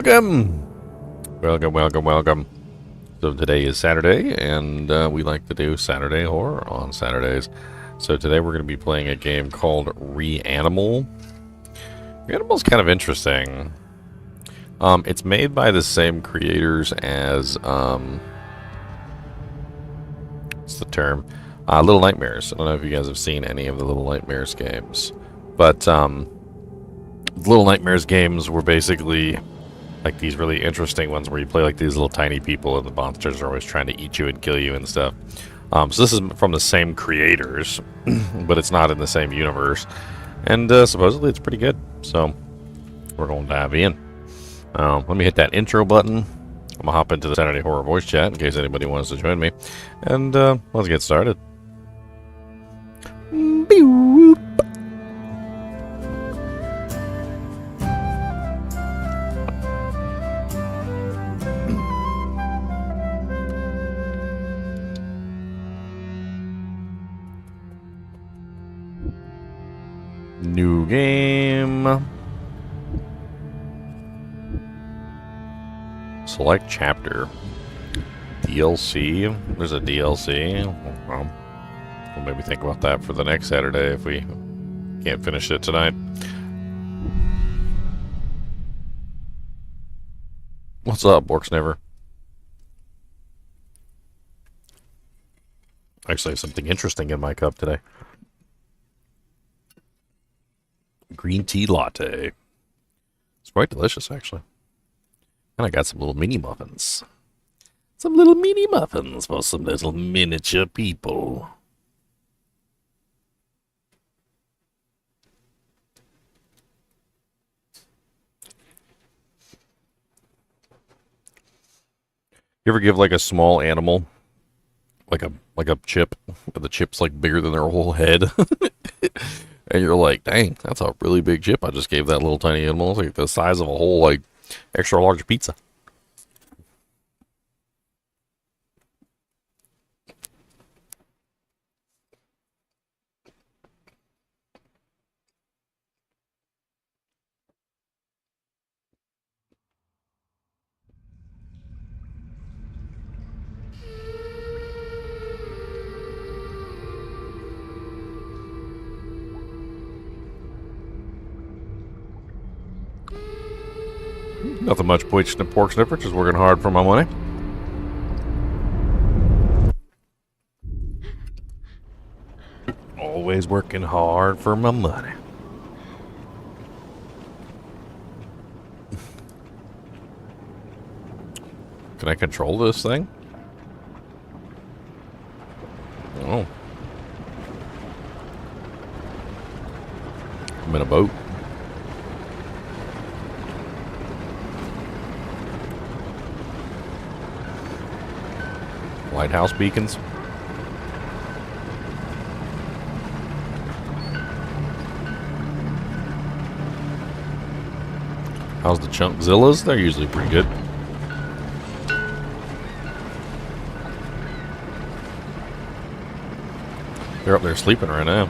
Welcome! Welcome. So today is Saturday, and we like to do Saturday horror on Saturdays. So today we're going to be playing a game called Reanimal. Reanimal's kind of interesting. It's made by the same creators as, what's the term? Little Nightmares. I don't know if you guys have seen any of the Little Nightmares games. But, Little Nightmares games were basically like these really interesting ones where you play like these little tiny people and the monsters are always trying to eat you and kill you and stuff. So this is from the same creators, but it's not in the same universe. And supposedly it's pretty good. So we're going to dive in. Let me hit that intro button. I'm going to hop into the Saturday Horror voice chat in case anybody wants to join me. And let's get started. New game. Select chapter. DLC. There's a DLC. Well, we'll maybe think about that for the next Saturday if we can't finish it tonight. What's up, Borks Never? Actually, I have something interesting in my cup today. Green tea latte. It's quite delicious, actually. And I got some little mini muffins. Some little mini muffins for some little miniature people. You ever give like a small animal like a chip, but the chip's like bigger than their whole head? And you're like, dang, that's a really big chip I just gave that little tiny animal. It's like the size of a whole, like, extra large pizza. Nothing much, pork sniffer, just working hard for my money. Always working hard for my money. Can I control this thing? Oh. I'm in a boat. Lighthouse beacons. How's the Chunkzillas? They're usually pretty good. They're up there sleeping right now.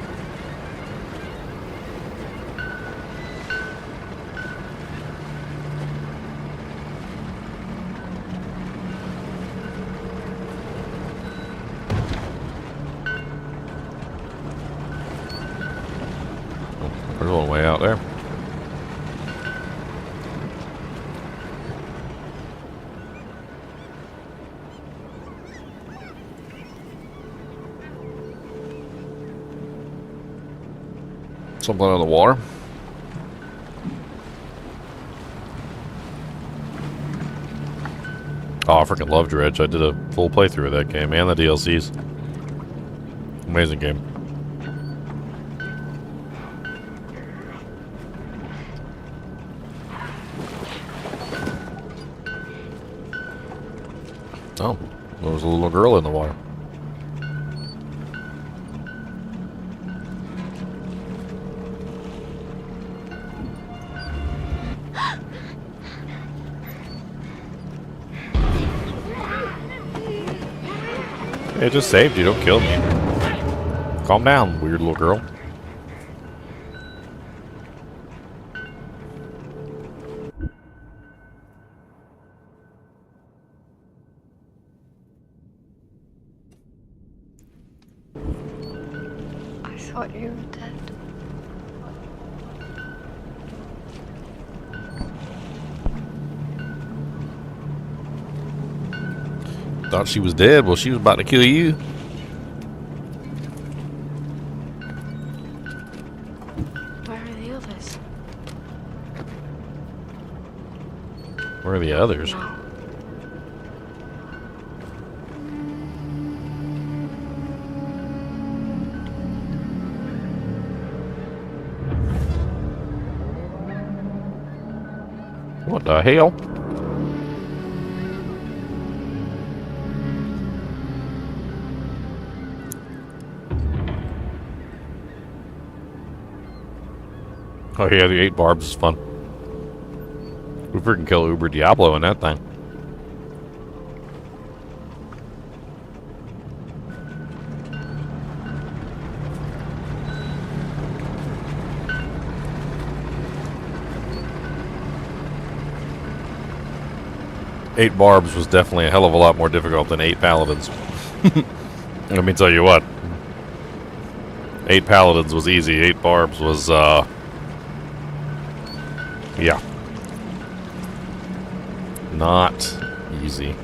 There's a little way out there. Something on the water. Oh, I freaking love Dredge. I did a full playthrough of that game and the DLCs. Amazing game. Oh, there was a little girl in the water. It just saved you, don't kill me. Calm down, weird little girl. thought you were dead. Thought she was dead. Well, she was about to kill you. Where are the others? Where are the others? No. What the hell? Oh yeah, the 8 barbs is fun. We freaking kill Uber Diablo in that thing. Eight barbs was definitely a hell of a lot more difficult than 8 paladins. Let me tell you what. 8 paladins was easy. 8 barbs was, yeah. Not easy.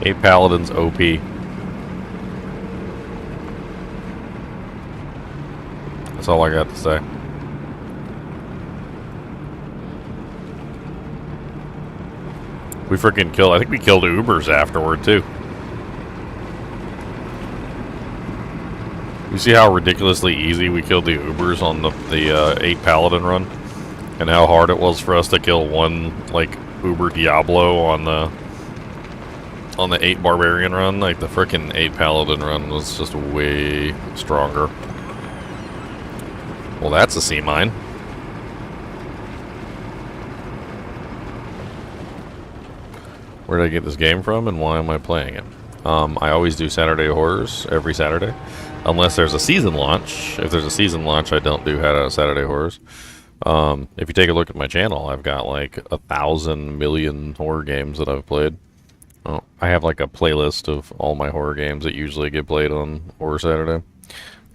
Eight paladins OP. That's all I got to say. We freaking killed, I think we killed Ubers afterward too. You see how ridiculously easy we killed the Ubers on the 8 paladin run? And how hard it was for us to kill one, like, Uber Diablo on the 8 barbarian run. Like, the frickin' 8 paladin run was just way stronger. Well, that's a sea mine. Where did I get this game from and why am I playing it? I always do Saturday Horrors every Saturday. Unless there's a season launch. If there's a season launch, I don't do Saturday Horrors. If you take a look at my channel, I've got like 1,000 million horror games that I've played. Oh, I have like a playlist of all my horror games that usually get played on Horror Saturday.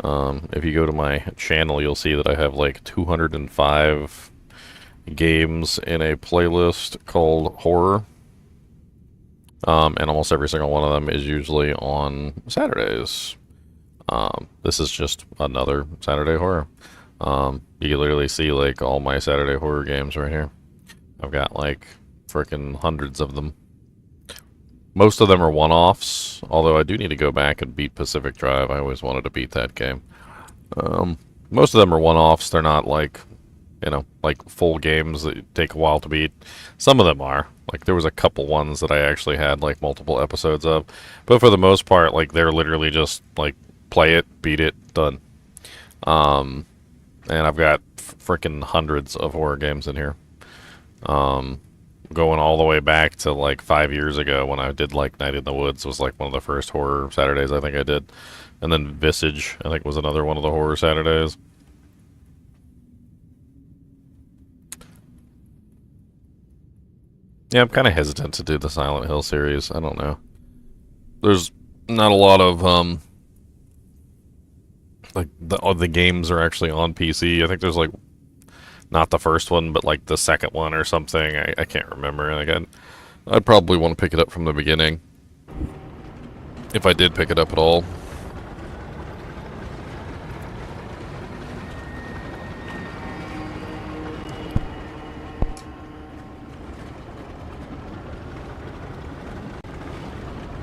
If you go to my channel, you'll see that I have like 205 games in a playlist called Horror. And almost every single one of them is usually on Saturdays. This is just another Saturday Horror. You can literally see like all my Saturday Horror games right here. I've got like frickin' hundreds of them. Most of them are one-offs, although I do need to go back and beat Pacific Drive. I always wanted to beat that game. Most of them are one-offs. They're not like, you know, like full games that take a while to beat. Some of them are. Like, there was a couple ones that I actually had, like, multiple episodes of. But for the most part, like, they're literally just, like, play it, beat it, done. And I've got frickin' hundreds of horror games in here. Going all the way back to, like, 5 years ago when I did, like, Night in the Woods was, like, one of the first horror Saturdays I think I did. And then Visage, I think, was another one of the horror Saturdays. Yeah, I'm kind of hesitant to do the Silent Hill series. I don't know. There's not a lot of, like, the games are actually on PC. I think there's, like, not the first one, but, like, the second one or something. I can't remember. Like, I'd probably want to pick it up from the beginning. If I did pick it up at all.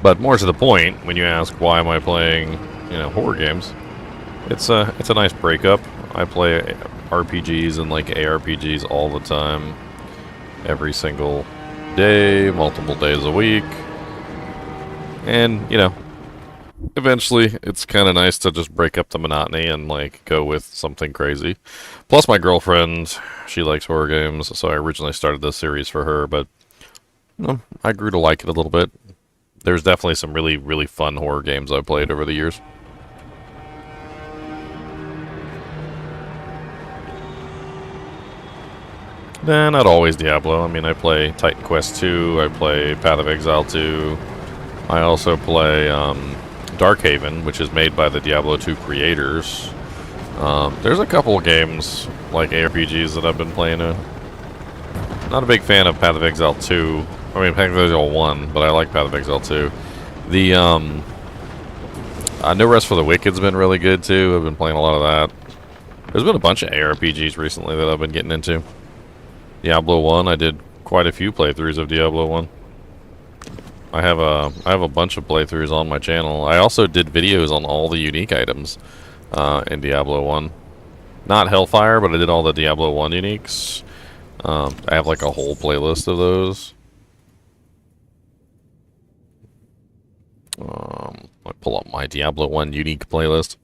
But more to the point, when you ask why am I playing horror games. It's a nice breakup. I play RPGs and like ARPGs all the time, every single day, multiple days a week, and eventually it's kind of nice to just break up the monotony and like go with something crazy. Plus, my girlfriend, she likes horror games, so I originally started this series for her, but I grew to like it a little bit. There's definitely some really, really fun horror games I've played over the years. Nah, not always Diablo. I mean, I play Titan Quest 2, I play Path of Exile 2, I also play Darkhaven, which is made by the Diablo 2 creators. There's a couple of games, like ARPGs, that I've been playing. Not a big fan of Path of Exile 2. I mean, Path of Exile 1, but I like Path of Exile 2. The No Rest for the Wicked's been really good, too. I've been playing a lot of that. There's been a bunch of ARPGs recently that I've been getting into. Diablo 1, I did quite a few playthroughs of Diablo 1. I have a bunch of playthroughs on my channel. I also did videos on all the unique items in Diablo 1. Not Hellfire, but I did all the Diablo 1 uniques. I have like a whole playlist of those. I pull up my Diablo 1 unique playlist.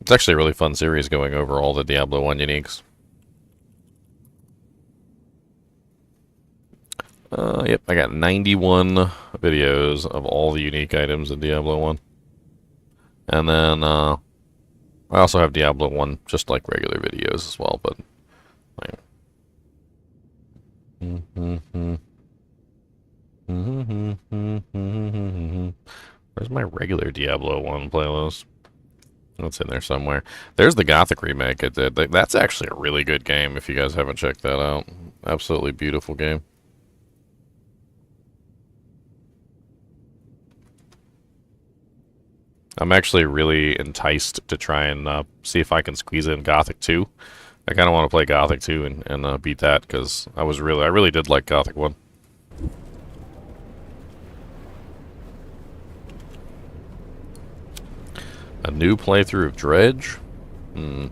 It's actually a really fun series going over all the Diablo 1 uniques. Yep, I got 91 videos of all the unique items in Diablo 1. And then, I also have Diablo 1, just like regular videos as well, but... Where's my regular Diablo 1 playlist? That's in there somewhere. There's the Gothic remake I did. That's actually a really good game if you guys haven't checked that out. Absolutely beautiful game. I'm actually really enticed to try and see if I can squeeze in Gothic 2. I kind of want to play Gothic 2 and beat that because I really did like Gothic 1. A new playthrough of Dredge? It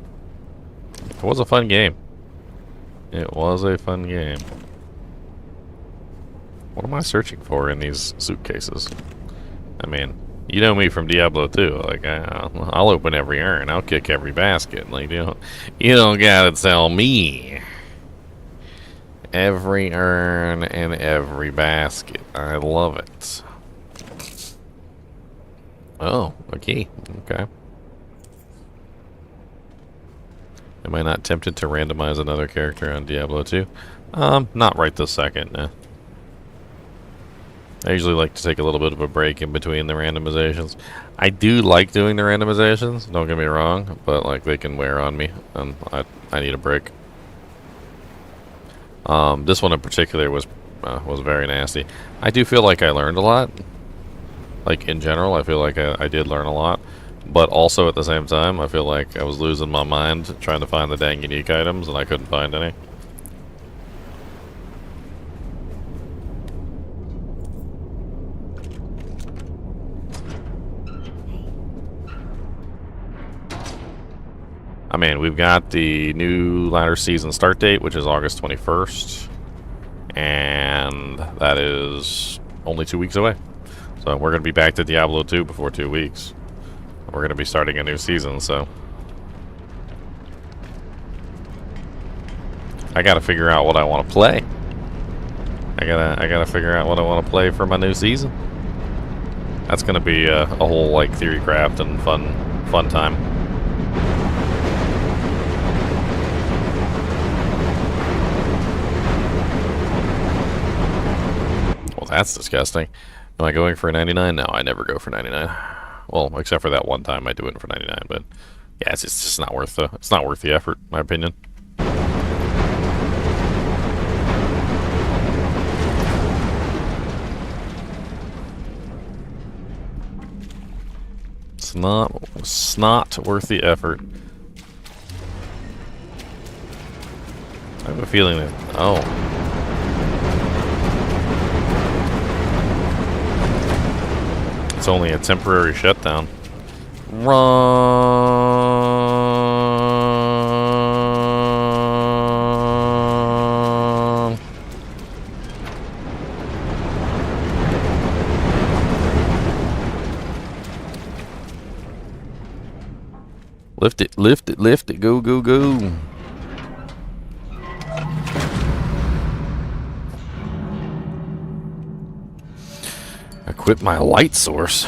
was a fun game. It was a fun game. What am I searching for in these suitcases? I mean... You know me from Diablo 2. Like, I'll open every urn. I'll kick every basket. Like, you don't gotta tell me. Every urn and every basket. I love it. Oh, okay. Okay. Am I not tempted to randomize another character on Diablo 2? Not right this second, nah. I usually like to take a little bit of a break in between the randomizations. I do like doing the randomizations, don't get me wrong, but like they can wear on me, and I need a break. This one in particular was very nasty. I do feel like I learned a lot. Like in general, I feel like I did learn a lot, but also at the same time, I feel like I was losing my mind trying to find the dang unique items, and I couldn't find any. I mean, we've got the new ladder season start date, which is August 21st, and that is only 2 weeks away. So we're going to be back to Diablo 2 before 2 weeks. We're going to be starting a new season, so... I got to figure out what I want to play. I gotta figure out what I want to play for my new season. That's going to be a whole, like, theory craft and fun time. That's disgusting. Am I going for 99? No, I never go for 99. Well, except for that one time I do it for 99, but yeah, it's just not worth the effort, in my opinion. It's not worth the effort. I have a feeling that it's only a temporary shutdown. Run! Lift it, lift it, lift it, go, go, go. Equip my light source.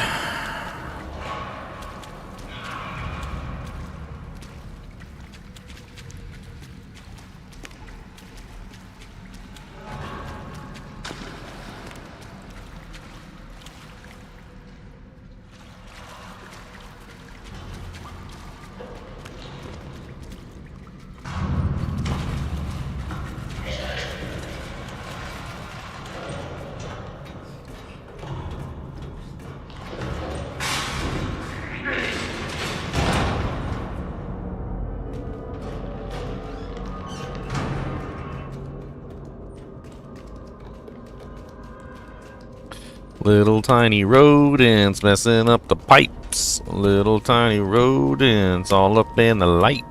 Little tiny rodents messing up the pipes. Little tiny rodents all up in the light.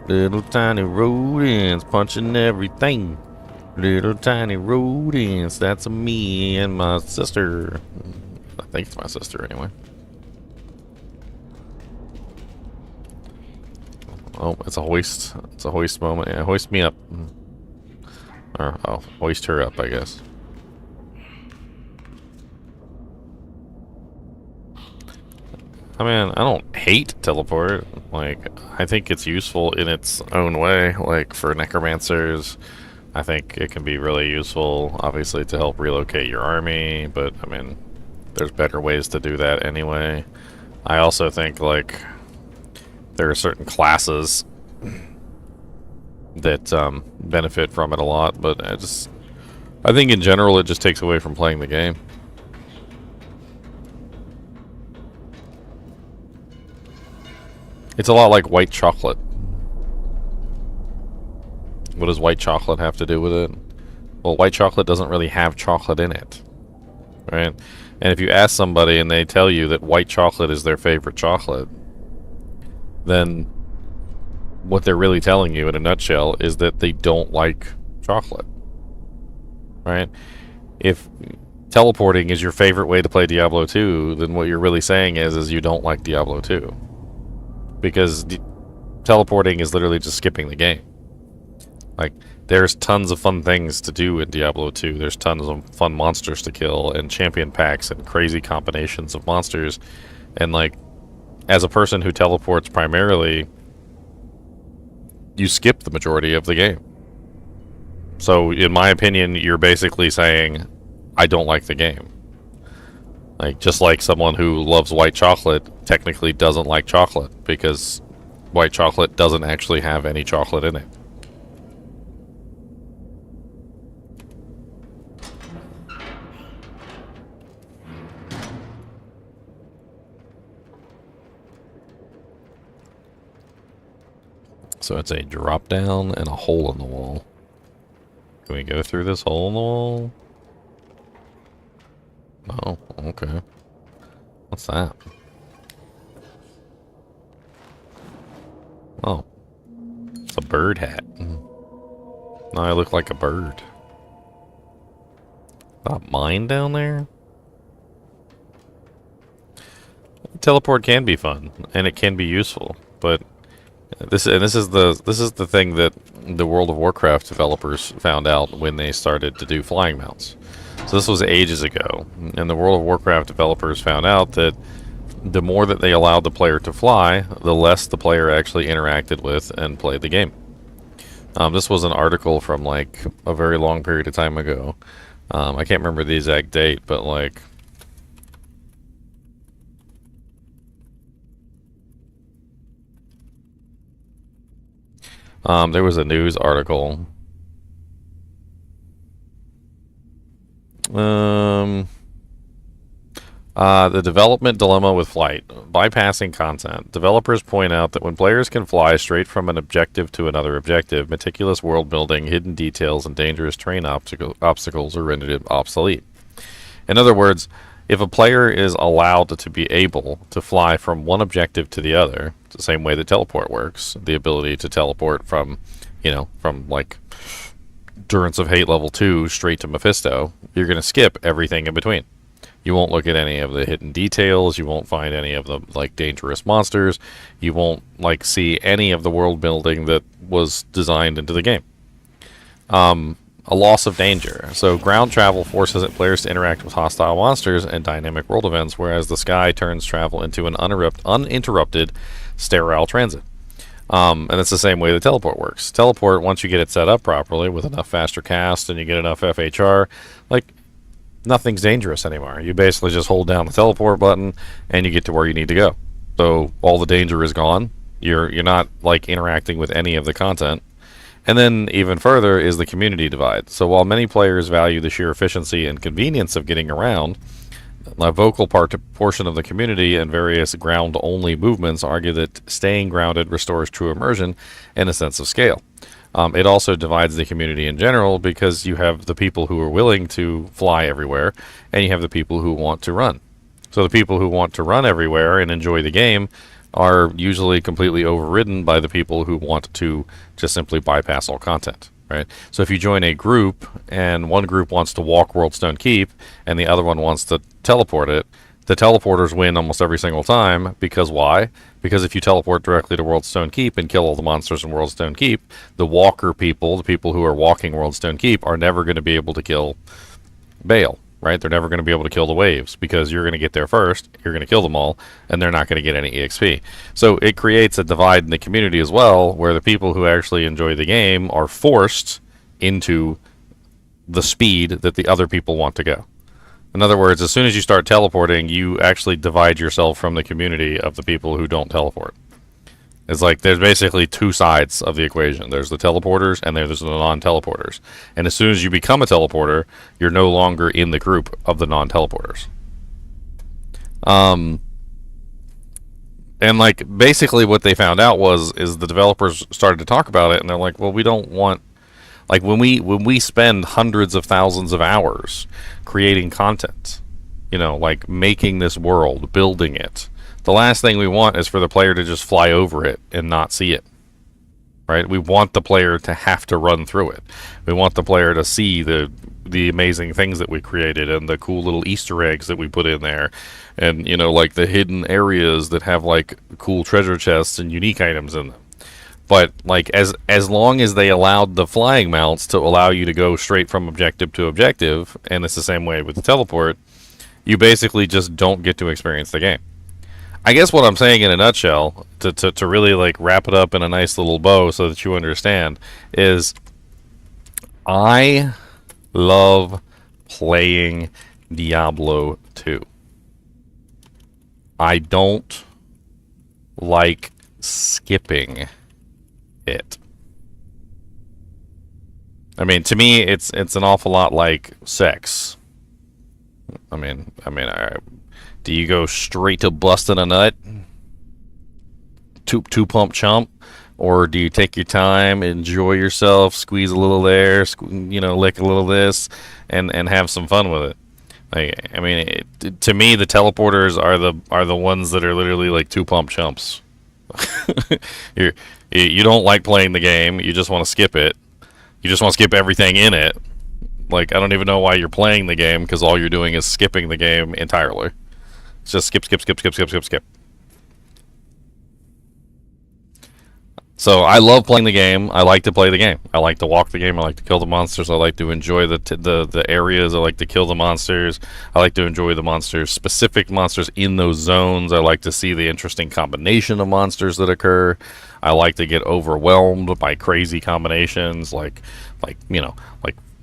Little tiny rodents punching everything. Little tiny rodents, that's me and my sister. I think it's my sister anyway. Oh, it's a hoist. It's a hoist moment. Yeah, hoist me up. Or I'll hoist her up, I guess. I mean, I don't hate teleport. Like, I think it's useful in its own way. Like, for necromancers, I think it can be really useful, obviously, to help relocate your army. But, I mean, there's better ways to do that anyway. I also think, like, there are certain classes that benefit from it a lot. But I think in general, it just takes away from playing the game. It's a lot like white chocolate. What does white chocolate have to do with it? Well, white chocolate doesn't really have chocolate in it, right? And if you ask somebody and they tell you that white chocolate is their favorite chocolate, then what they're really telling you in a nutshell is that they don't like chocolate, right? If teleporting is your favorite way to play Diablo 2, then what you're really saying is you don't like Diablo 2. Because teleporting is literally just skipping the game. Like, there's tons of fun things to do in Diablo 2. There's tons of fun monsters to kill, and champion packs, and crazy combinations of monsters. And, like, as a person who teleports primarily, you skip the majority of the game. So, in my opinion, you're basically saying, I don't like the game. Like, just like someone who loves white chocolate technically doesn't like chocolate, because white chocolate doesn't actually have any chocolate in it. So it's a drop down and a hole in the wall. Can we go through this hole in the wall? Oh, okay. What's that? Oh. It's a bird hat. Now I look like a bird. A mine down there? Teleport can be fun, and it can be useful, but this is the thing that the World of Warcraft developers found out when they started to do flying mounts. So this was ages ago, and the World of Warcraft developers found out that the more that they allowed the player to fly, the less the player actually interacted with and played the game. This was an article from like a very long period of time ago. I can't remember the exact date, but like there was a news article. The development dilemma with flight. Bypassing content. Developers point out that when players can fly straight from an objective to another objective, meticulous world building, hidden details, and dangerous terrain obstacles are rendered obsolete. In other words, if a player is allowed to be able to fly from one objective to the other, it's the same way that teleport works, the ability to teleport from, from like Durance of Hate level 2 straight to Mephisto, you're going to skip everything in between. You won't look at any of the hidden details, you won't find any of the like dangerous monsters, you won't like see any of the world building that was designed into the game. A loss of danger. So ground travel forces players to interact with hostile monsters and dynamic world events, whereas the sky turns travel into an uninterrupted sterile transit. And it's the same way the teleport works. Teleport, once you get it set up properly with enough faster cast and you get enough FHR, like nothing's dangerous anymore. You basically just hold down the teleport button and you get to where you need to go. So all the danger is gone. You're not like interacting with any of the content. And then even further is the community divide. So while many players value the sheer efficiency and convenience of getting around, a vocal portion of the community and various ground-only movements argue that staying grounded restores true immersion and a sense of scale. It also divides the community in general because you have the people who are willing to fly everywhere and you have the people who want to run. So the people who want to run everywhere and enjoy the game are usually completely overridden by the people who want to just simply bypass all content, right? So if you join a group and one group wants to walk Worldstone Keep and the other one wants to teleport it, the teleporters win almost every single time. Because why? Because if you teleport directly to Worldstone Keep and kill all the monsters in Worldstone Keep, the walker people, the people who are walking Worldstone Keep, are never going to be able to kill Bale. Right? They're never going to be able to kill the waves because you're going to get there first, you're going to kill them all, and they're not going to get any EXP. So it creates a divide in the community as well, where the people who actually enjoy the game are forced into the speed that the other people want to go. In other words, as soon as you start teleporting, you actually divide yourself from the community of the people who don't teleport. It's like there's basically two sides of the equation. There's the teleporters and there's the non-teleporters. And as soon as you become a teleporter, you're no longer in the group of the non-teleporters. And like basically what they found out is the developers started to talk about it and they're like, well, we don't want, like when we spend hundreds of thousands of hours creating content, like making this world, building it, the last thing we want is for the player to just fly over it and not see it, right? We want the player to have to run through it. We want the player to see the amazing things that we created and the cool little Easter eggs that we put in there, and like the hidden areas that have like cool treasure chests and unique items in them. But like as long as they allowed the flying mounts to allow you to go straight from objective to objective, and it's the same way with the teleport, you basically just don't get to experience the game. I guess what I'm saying in a nutshell, to really like wrap it up in a nice little bow so that you understand, is I love playing Diablo 2. I don't like skipping it. I mean, to me, it's an awful lot like sex. I mean, do you go straight to busting a nut, two pump chump, or do you take your time, enjoy yourself, squeeze a little there, lick a little this, and have some fun with it? Like, I mean, to me, the teleporters are the ones that are literally like two pump chumps. You don't like playing the game, you just want to skip it. You just want to skip everything in it. Like, I don't even know why you're playing the game, because all you're doing is skipping the game entirely. It's just skip. So I love playing the game. I like to play the game. I like to walk the game. I like to kill the monsters. I like to enjoy the areas. I like to kill the monsters. I like to enjoy the monsters, specific monsters in those zones. I like to see the interesting combination of monsters that occur. I like to get overwhelmed by crazy combinations like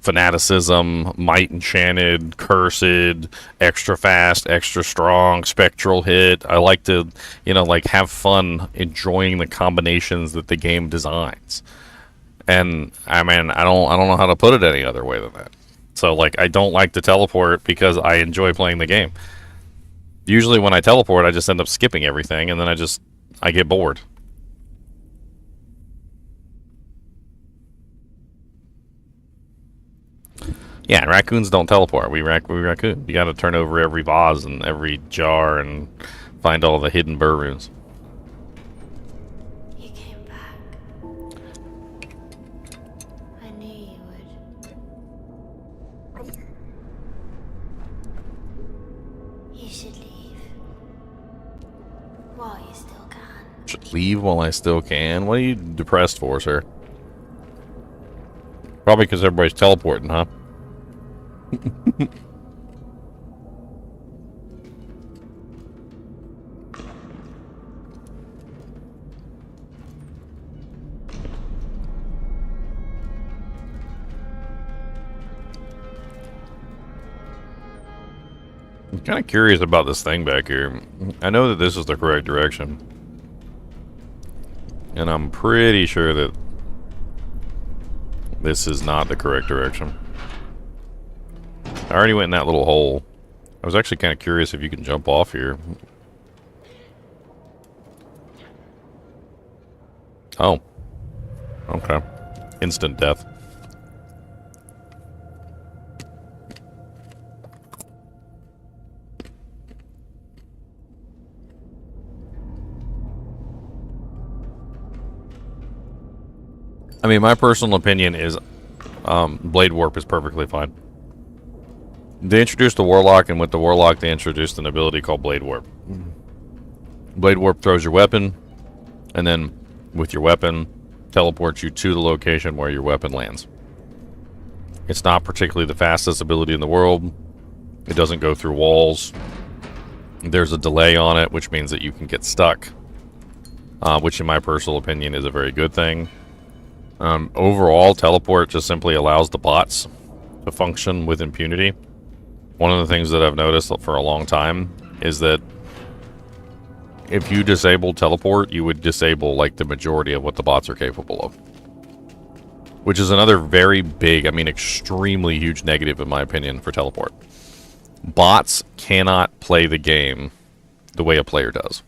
fanaticism, might enchanted, cursed, extra fast, extra strong, spectral hit. I like to, have fun enjoying the combinations that the game designs. And I mean, I don't know how to put it any other way than that. So like, I don't like to teleport because I enjoy playing the game. Usually when I teleport, I just end up skipping everything, and then I get bored. Yeah, raccoons don't teleport. We raccoon. You got to turn over every vase and every jar and find all the hidden burr runes. You came back. I knew you would. You should leave. While you still can. Should leave while I still can. What are you depressed for, sir? Probably because everybody's teleporting, huh? I'm kind of curious about this thing back here. I know that this is the correct direction. And I'm pretty sure that this is not the correct direction. I already went in that little hole. I was actually kind of curious if you can jump off here. Oh. Okay. Instant death. I mean, my personal opinion is Blade Warp is perfectly fine. They introduced the Warlock, and with the Warlock, they introduced an ability called Blade Warp. Blade Warp throws your weapon, and then with your weapon, teleports you to the location where your weapon lands. It's not particularly the fastest ability in the world. It doesn't go through walls. There's a delay on it, which means that you can get stuck, which in my personal opinion is a very good thing. Overall, teleport just simply allows the bots to function with impunity. One of the things that I've noticed for a long time is that if you disable teleport, you would disable like the majority of what the bots are capable of. Which is another very big, I mean extremely huge negative in my opinion for teleport. Bots cannot play the game the way a player does.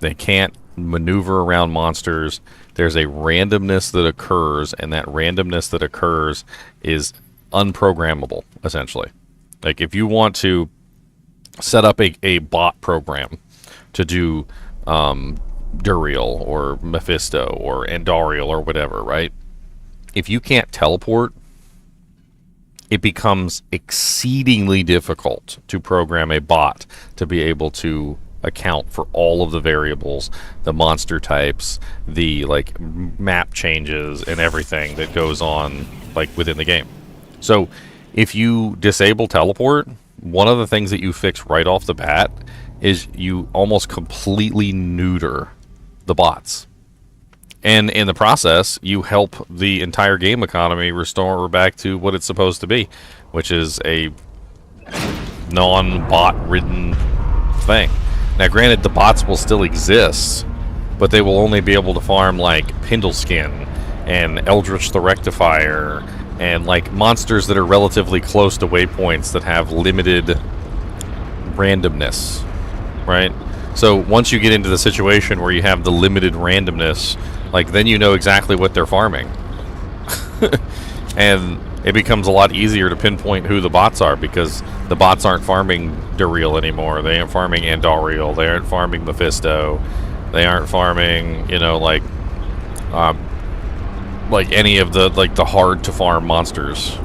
They can't maneuver around monsters. There's a randomness that occurs, and that randomness that occurs is unprogrammable, essentially. Like, if you want to set up a bot program to do Duriel or Mephisto or Andariel or whatever, right? If you can't teleport, it becomes exceedingly difficult to program a bot to be able to account for all of the variables, the monster types, the like map changes and everything that goes on like within the game. So if you disable teleport, one of the things that you fix right off the bat is you almost completely neuter the bots. And in the process, you help the entire game economy restore back to what it's supposed to be, which is a non-bot ridden thing. Now, granted, the bots will still exist, but they will only be able to farm, like, Pindleskin and Eldritch the Rectifier and, like, monsters that are relatively close to waypoints that have limited randomness, right? So, once you get into the situation where you have the limited randomness, like, then you know exactly what they're farming. And it becomes a lot easier to pinpoint who the bots are, because the bots aren't farming Duriel anymore. They aren't farming Andariel. They aren't farming Mephisto. They aren't farming, you know, like any of the, like, the hard to farm monsters.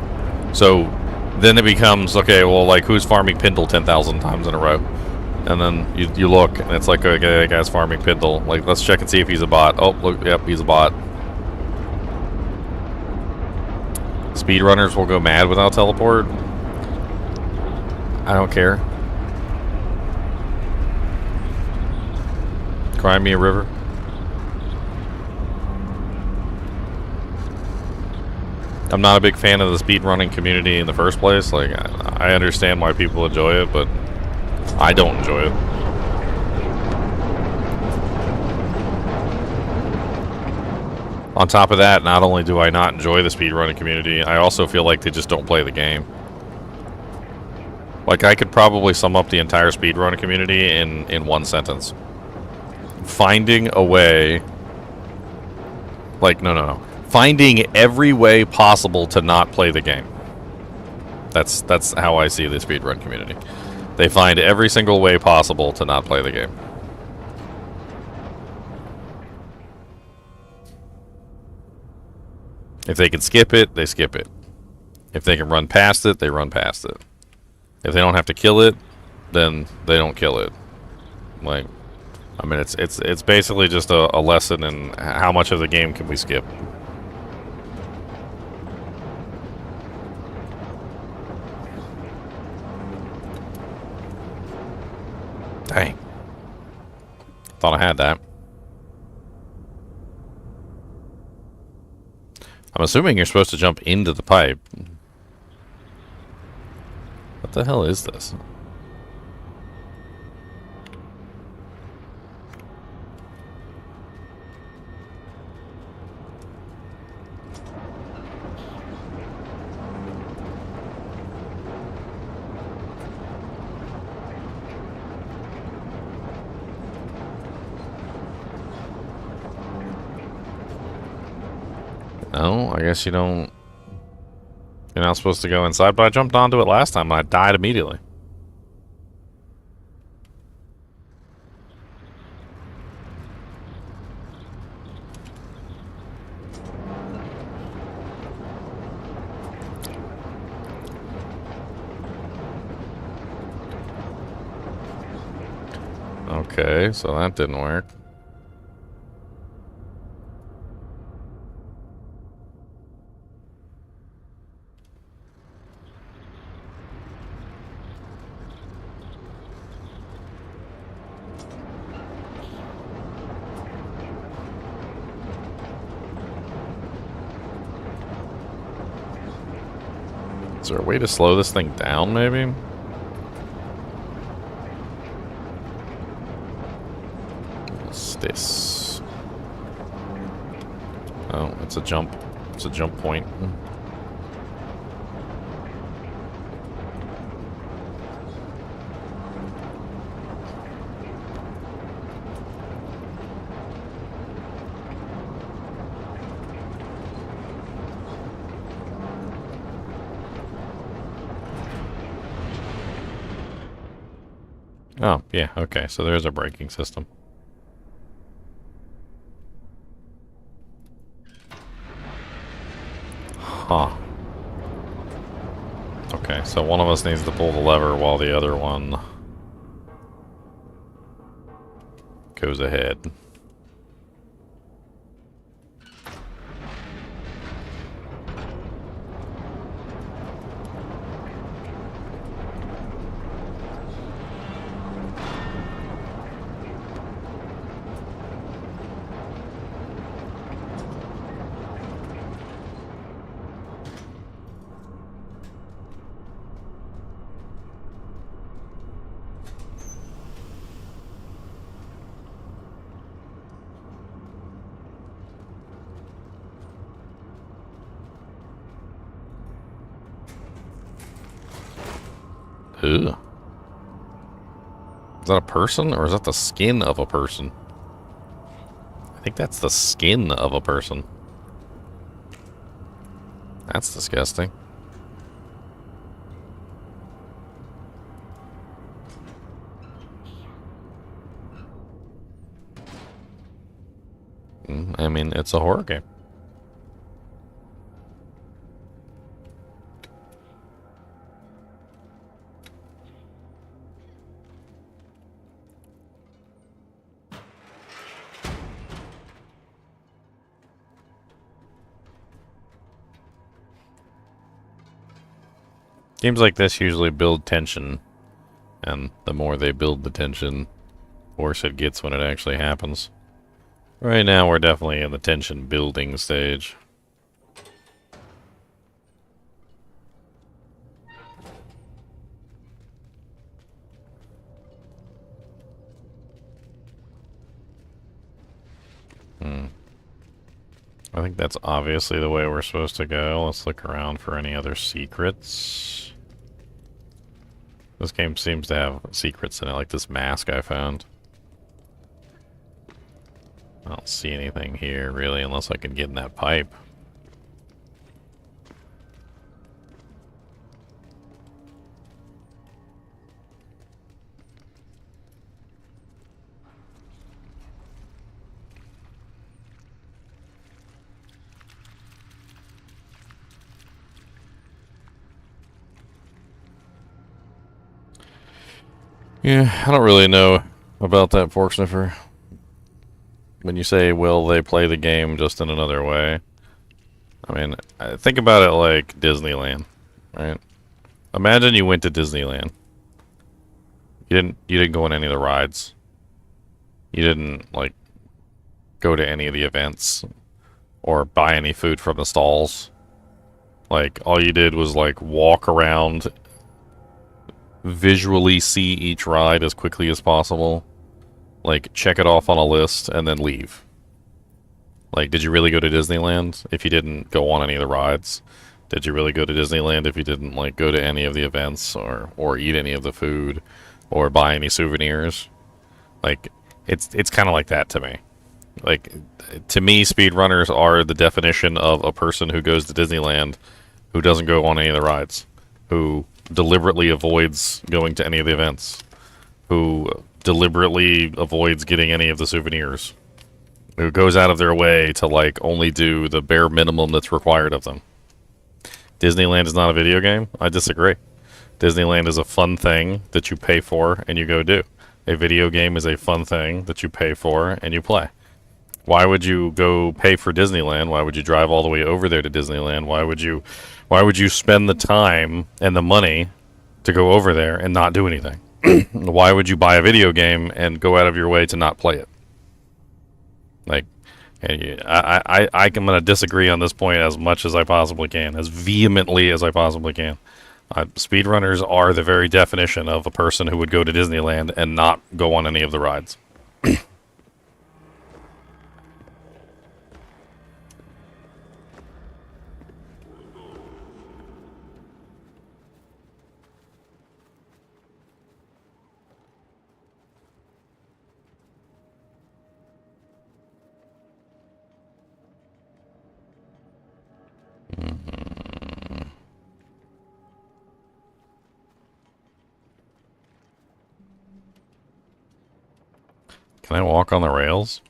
So then it becomes, okay, well, like, who's farming Pindle 10,000 times in a row? And then you look, and it's like, okay, that guy's farming Pindle. Like, let's check and see if he's a bot. Oh, look, yep, he's a bot. Speedrunners will go mad without teleport. I don't care. Cry me a river. I'm not a big fan of the speedrunning community in the first place. Like, I understand why people enjoy it, but I don't enjoy it. On top of that, not only do I not enjoy the speedrunning community, I also feel like they just don't play the game. Like, I could probably sum up the entire speedrunning community in one sentence. Finding a way... Like, no. Finding every way possible to not play the game. That's how I see the speedrun community. They find every single way possible to not play the game. If they can skip it, they skip it. If they can run past it, they run past it. If they don't have to kill it, then they don't kill it. Like, I mean, it's basically just a lesson in how much of the game can we skip. Dang. Thought I had that. I'm assuming you're supposed to jump into the pipe. What the hell is this? No, I guess you don't. You're not supposed to go inside, but I jumped onto it last time and I died immediately. Okay, so that didn't work. Is there a way to slow this thing down, maybe? What's this? Oh, it's a jump. It's a jump point. Oh, yeah, okay, so there's a braking system. Huh. Okay, so one of us needs to pull the lever while the other one goes ahead. Ugh. Is that a person, or is that the skin of a person? I think that's the skin of a person. That's disgusting. I mean, it's a horror game. Games like this usually build tension, and the more they build the tension, worse it gets when it actually happens. Right now, we're definitely in the tension building stage. I think that's obviously the way we're supposed to go. Let's look around for any other secrets. This game seems to have secrets in it, like this mask I found. I don't see anything here, really, unless I can get in that pipe. Yeah, I don't really know about that pork sniffer. When you say, will they play the game just in another way? I mean, think about it like Disneyland, right? Imagine you went to Disneyland. You didn't go on any of the rides. You didn't, like, go to any of the events or buy any food from the stalls. Like, all you did was, like, walk around, visually see each ride as quickly as possible, like, check it off on a list, and then leave. Like, did you really go to Disneyland if you didn't go on any of the rides? Did you really go to Disneyland if you didn't, like, go to any of the events or eat any of the food or buy any souvenirs? Like, it's kind of like that to me. Like, to me, speedrunners are the definition of a person who goes to Disneyland who doesn't go on any of the rides, who deliberately avoids going to any of the events, who deliberately avoids getting any of the souvenirs, who goes out of their way to, like, only do the bare minimum that's required of them. Disneyland is not a video game? I disagree. Disneyland is a fun thing that you pay for and you go do. A video game is a fun thing that you pay for and you play. Why would you go pay for Disneyland? Why would you drive all the way over there to Disneyland? Why would you spend the time and the money to go over there and not do anything? Why would you buy a video game and go out of your way to not play it? Like, I'm going to disagree on this point as much as I possibly can, as vehemently as I possibly can. Speedrunners are the very definition of a person who would go to Disneyland and not go on any of the rides. Can I walk on the rails?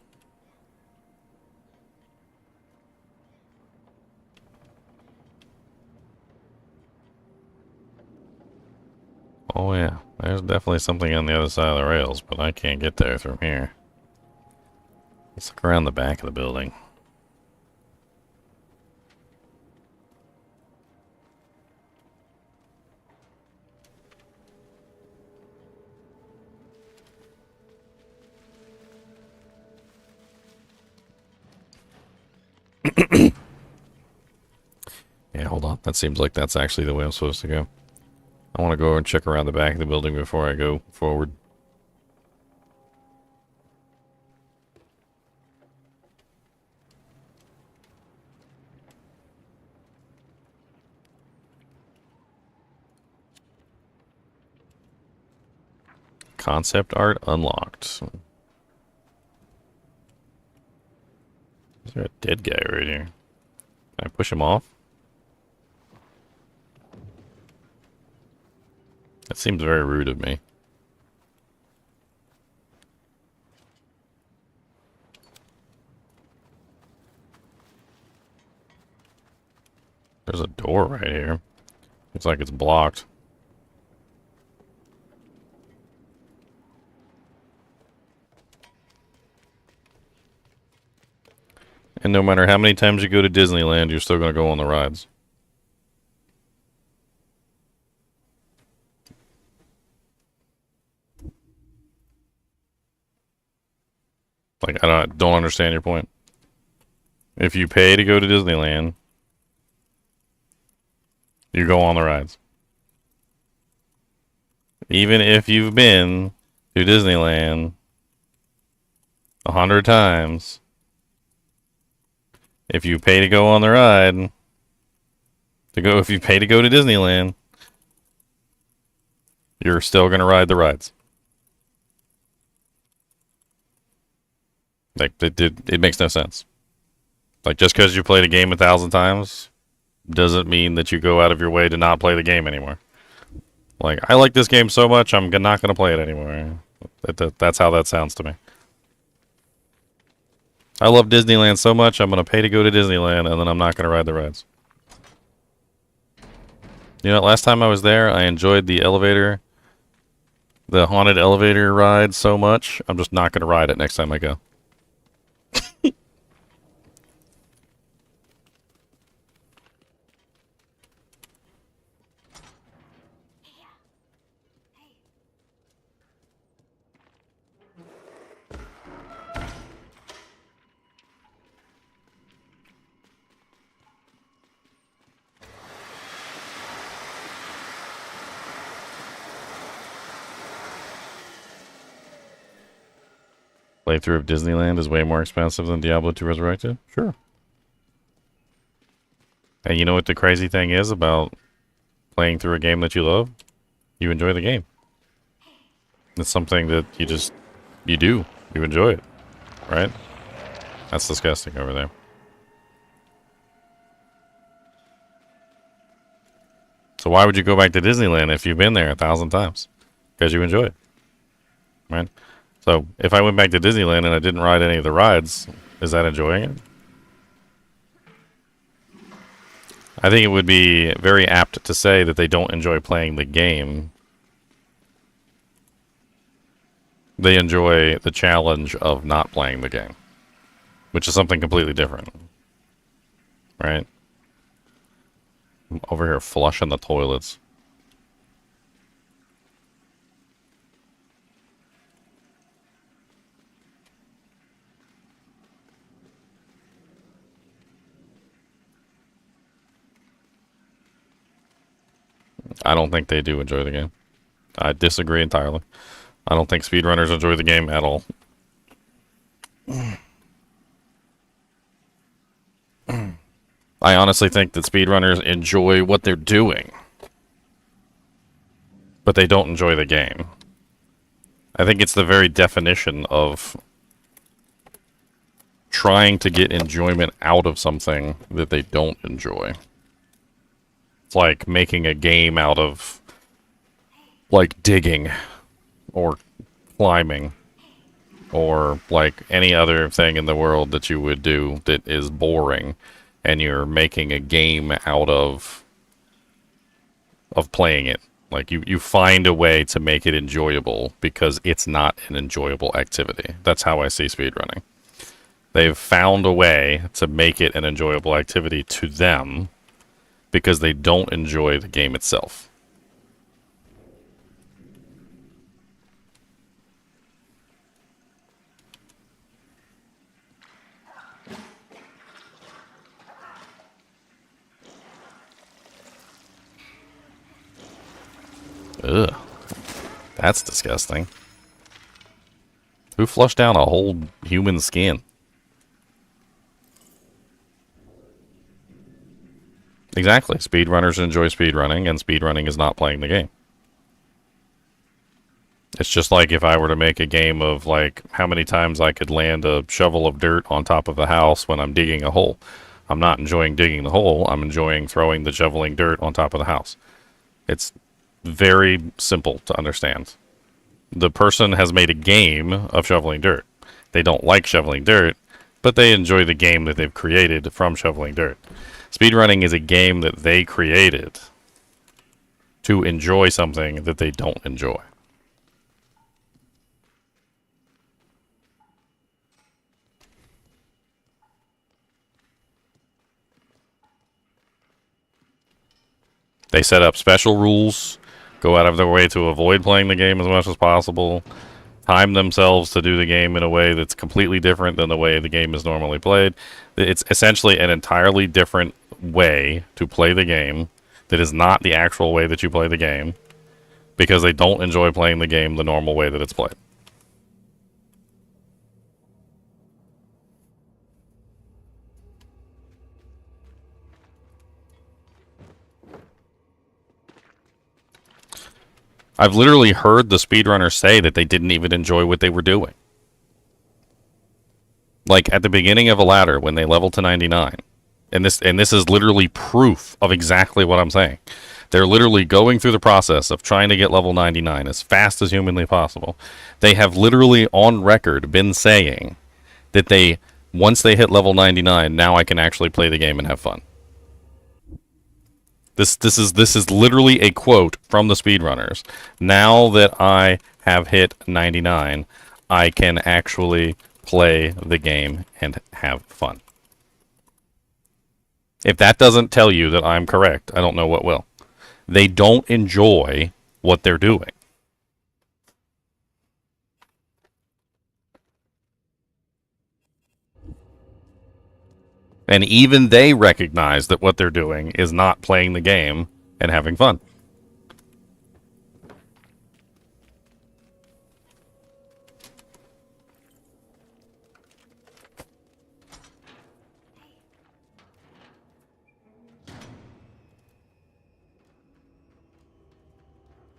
Oh yeah, there's definitely something on the other side of the rails, but I can't get there from here. Let's look around the back of the building. Yeah, hold on. That seems like that's actually the way I'm supposed to go. I want to go and check around the back of the building before I go forward. Concept art unlocked. Is there a dead guy right here? Can I push him off? That seems very rude of me. There's a door right here. Looks like it's blocked. And no matter how many times you go to Disneyland, you're still going to go on the rides. Like, I don't understand your point. If you pay to go to Disneyland, you go on the rides. Even if you've been to Disneyland 100 times, if you pay to go on the ride, if you pay to go to Disneyland, you're still going to ride the rides. Like, it makes no sense. Like, just because you played a game 1,000 times doesn't mean that you go out of your way to not play the game anymore. Like, I like this game so much, I'm not going to play it anymore. That's how that sounds to me. I love Disneyland so much, I'm going to pay to go to Disneyland, and then I'm not going to ride the rides. You know, last time I was there, I enjoyed the elevator the haunted elevator ride so much, I'm just not going to ride it next time I go. Playthrough of Disneyland is way more expensive than Diablo 2 Resurrected? Sure. And you know what the crazy thing is about playing through a game that you love? You enjoy the game. It's something that you do. You enjoy it. Right? That's disgusting over there. So why would you go back to Disneyland if you've been there 1,000 times? Because you enjoy it. Right? So, if I went back to Disneyland and I didn't ride any of the rides, is that enjoying it? I think it would be very apt to say that they don't enjoy playing the game. They enjoy the challenge of not playing the game, which is something completely different. Right? I'm over here flushing the toilets. I don't think they do enjoy the game. I disagree entirely. I don't think speedrunners enjoy the game at all. I honestly think that speedrunners enjoy what they're doing, but they don't enjoy the game. I think it's the very definition of trying to get enjoyment out of something that they don't enjoy. It's like making a game out of, like, digging or climbing or like any other thing in the world that you would do that is boring, and you're making a game out of playing it. Like, you find a way to make it enjoyable because it's not an enjoyable activity. That's how I see speedrunning. They've found a way to make it an enjoyable activity to them because they don't enjoy the game itself. Ugh. That's disgusting. Who flushed down a whole human skin? Exactly. Speedrunners enjoy speedrunning, and speedrunning is not playing the game. It's just like if I were to make a game of, like, how many times I could land a shovel of dirt on top of a house when I'm digging a hole. I'm not enjoying digging the hole. I'm enjoying throwing the shoveling dirt on top of the house. It's very simple to understand. The person has made a game of shoveling dirt. They don't like shoveling dirt, but they enjoy the game that they've created from shoveling dirt. Speedrunning is a game that they created to enjoy something that they don't enjoy. They set up special rules, go out of their way to avoid playing the game as much as possible, time themselves to do the game in a way that's completely different than the way the game is normally played. It's essentially an entirely different way to play the game that is not the actual way that you play the game, because they don't enjoy playing the game the normal way that it's played. I've literally heard the speedrunners say that they didn't even enjoy what they were doing. Like, at the beginning of a ladder, when they level to 99, and this is literally proof of exactly what I'm saying. They're literally going through the process of trying to get level 99 as fast as humanly possible. They have literally on record been saying that once they hit level 99, now I can actually play the game and have fun. This is literally a quote from the speedrunners. Now that I have hit 99, I can actually play the game and have fun. If that doesn't tell you that I'm correct, I don't know what will. They don't enjoy what they're doing. And even they recognize that what they're doing is not playing the game and having fun.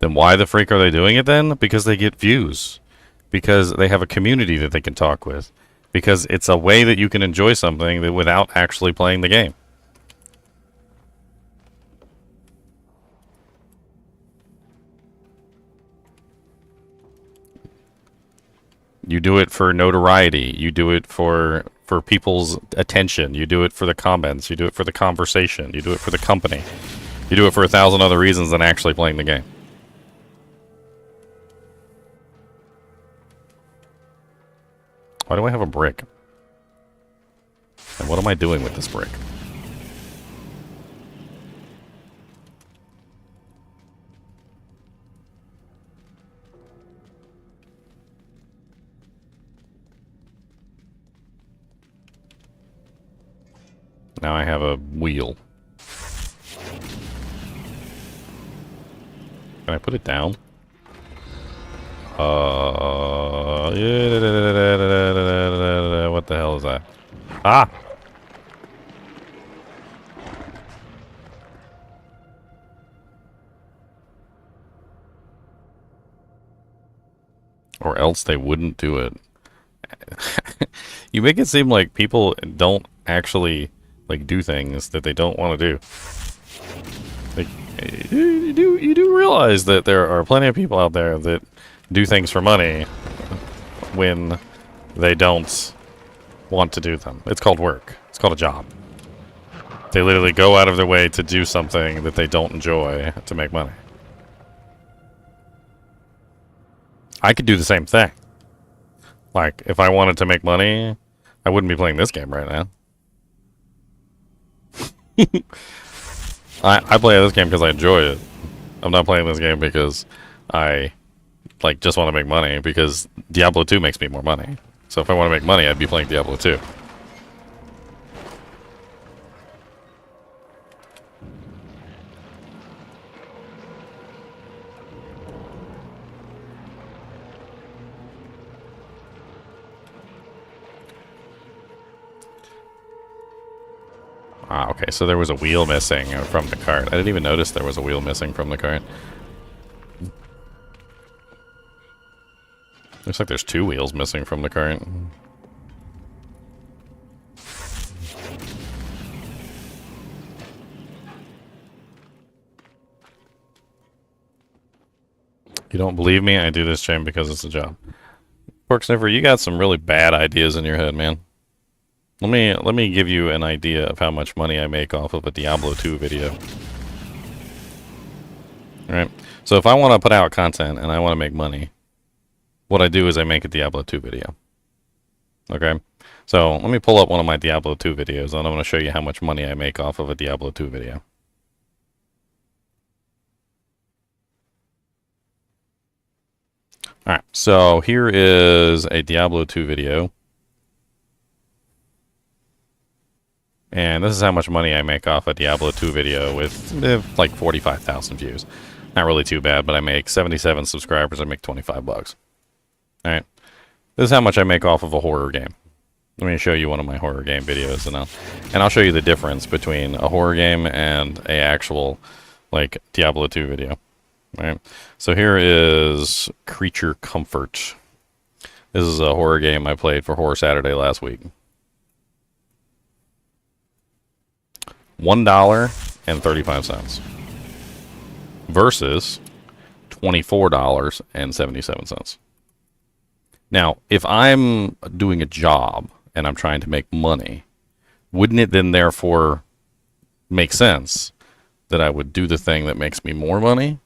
Then why the freak are they doing it then? Because they get views. Because they have a community that they can talk with. Because it's a way that you can enjoy something that without actually playing the game. You do it for notoriety. You do it for people's attention. You do it for the comments. You do it for the conversation. You do it for the company. You do it for 1,000 other reasons than actually playing the game. Why do I have a brick? And what am I doing with this brick? Now I have a wheel. Can I put it down? What the hell is that? Ah! Or else they wouldn't do it. You make it seem like people don't actually like do things that they don't want to do. Like, you do realize that there are plenty of people out there that do things for money when they don't want to do them. It's called work. It's called a job. They literally go out of their way to do something that they don't enjoy to make money. I could do the same thing. Like, if I wanted to make money, I wouldn't be playing this game right now. I play this game because I enjoy it. I'm not playing this game because I like just want to make money, because Diablo 2 makes me more money. So if I want to make money, I'd be playing Diablo 2. Ah, okay, so there was a wheel missing from the cart. I didn't even notice there was a wheel missing from the cart. Looks like there's 2 wheels missing from the cart. You don't believe me? I do this stream because it's a job. Porksniffer, you got some really bad ideas in your head, man. Let me give you an idea of how much money I make off of a Diablo 2 video. Alright, so if I want to put out content and I want to make money, what I do is I make a Diablo 2 video. Okay, so let me pull up one of my Diablo 2 videos and I'm going to show you how much money I make off of a Diablo 2 video. Alright, so here is a Diablo 2 video. And this is how much money I make off a Diablo 2 video with like 45,000 views. Not really too bad, but I make 77 subscribers. I make 25 bucks. Alright. This is how much I make off of a horror game. Let me show you one of my horror game videos, and I'll show you the difference between a horror game and a actual like Diablo 2 video. Alright. So here is Creature Comfort. This is a horror game I played for Horror Saturday last week. $1.35 versus $24.77. Now, if I'm doing a job and I'm trying to make money, wouldn't it then therefore make sense that I would do the thing that makes me more money,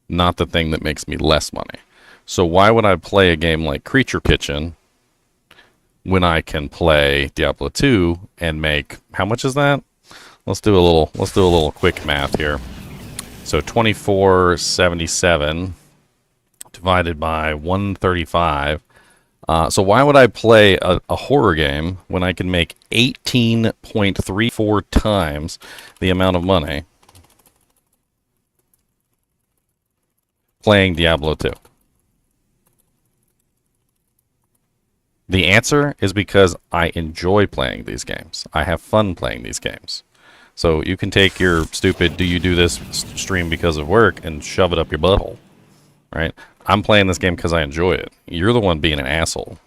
not the thing that makes me less money. So why would I play a game like Creature Kitchen when I can play Diablo 2 and make, how much is that? Let's do a little quick math here. So 2477 divided by 135. So why would I play a horror game when I can make 18.34 times the amount of money playing Diablo 2? The answer is because I enjoy playing these games. I have fun playing these games. So you can take your stupid "do you do this" stream because of work and shove it up your butthole, right? I'm playing this game because I enjoy it. You're the one being an asshole.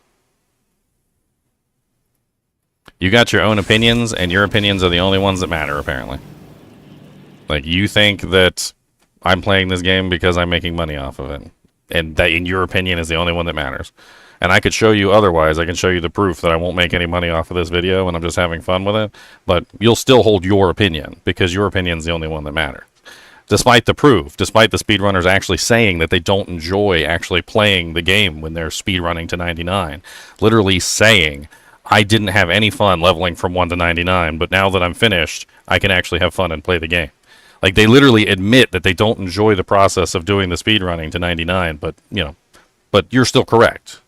You got your own opinions, and your opinions are the only ones that matter, apparently. Like, you think that I'm playing this game because I'm making money off of it, and that, in your opinion, is the only one that matters. And I could show you otherwise. I can show you the proof that I won't make any money off of this video and I'm just having fun with it. But you'll still hold your opinion because your opinion's the only one that matters. Despite the proof, despite the speedrunners actually saying that they don't enjoy actually playing the game when they're speedrunning to 99. Literally saying, I didn't have any fun leveling from 1 to 99, but now that I'm finished, I can actually have fun and play the game. Like, they literally admit that they don't enjoy the process of doing the speedrunning to 99, but, you know, but you're still correct.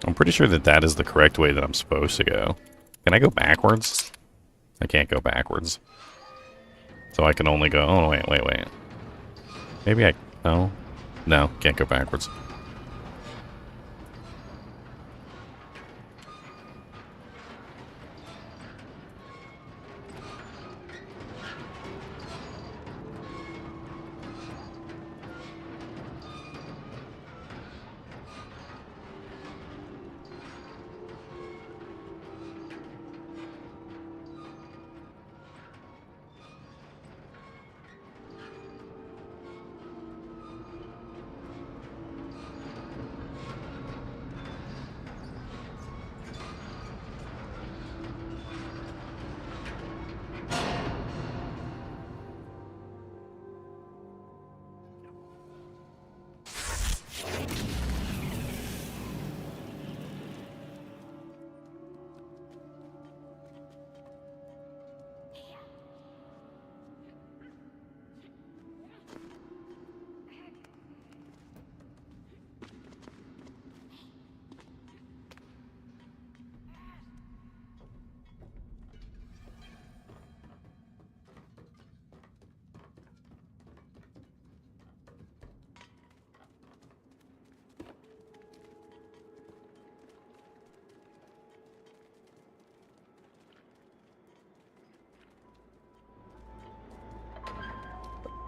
I'm pretty sure that that is the correct way that I'm supposed to go. Can I go backwards? I can't go backwards. So I can only go... Oh, wait. Maybe I... Oh. No, can't go backwards.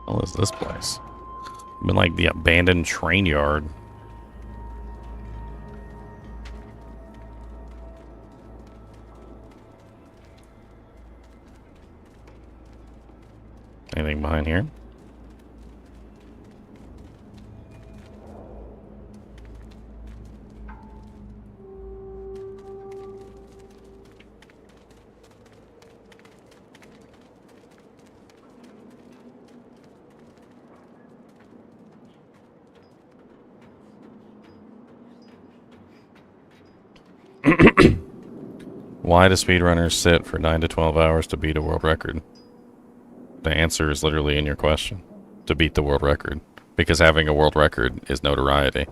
What is this place? I'm in like the abandoned train yard. Anything behind here? Why do speedrunners sit for 9 to 12 hours to beat a world record? The answer is literally in your question. To beat the world record. Because having a world record is notoriety.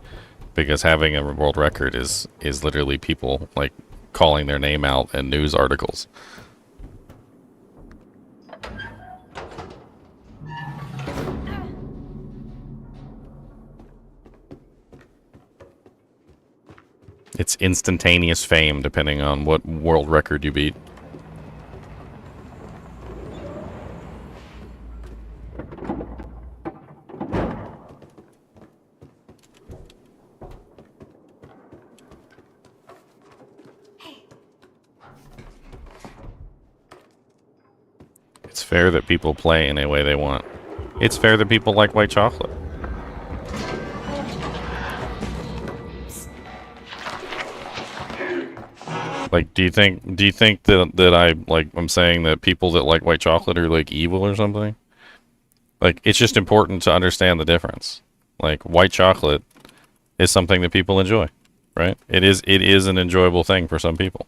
Because having a world record is literally people, like, calling their name out in news articles. It's instantaneous fame, depending on what world record you beat. It's fair that people play in a way they want. It's fair that people like white chocolate. Like, do you think that I'm saying that people that like white chocolate are like evil or something? Like, it's just important to understand the difference. Like, white chocolate is something that people enjoy, right? It is an enjoyable thing for some people.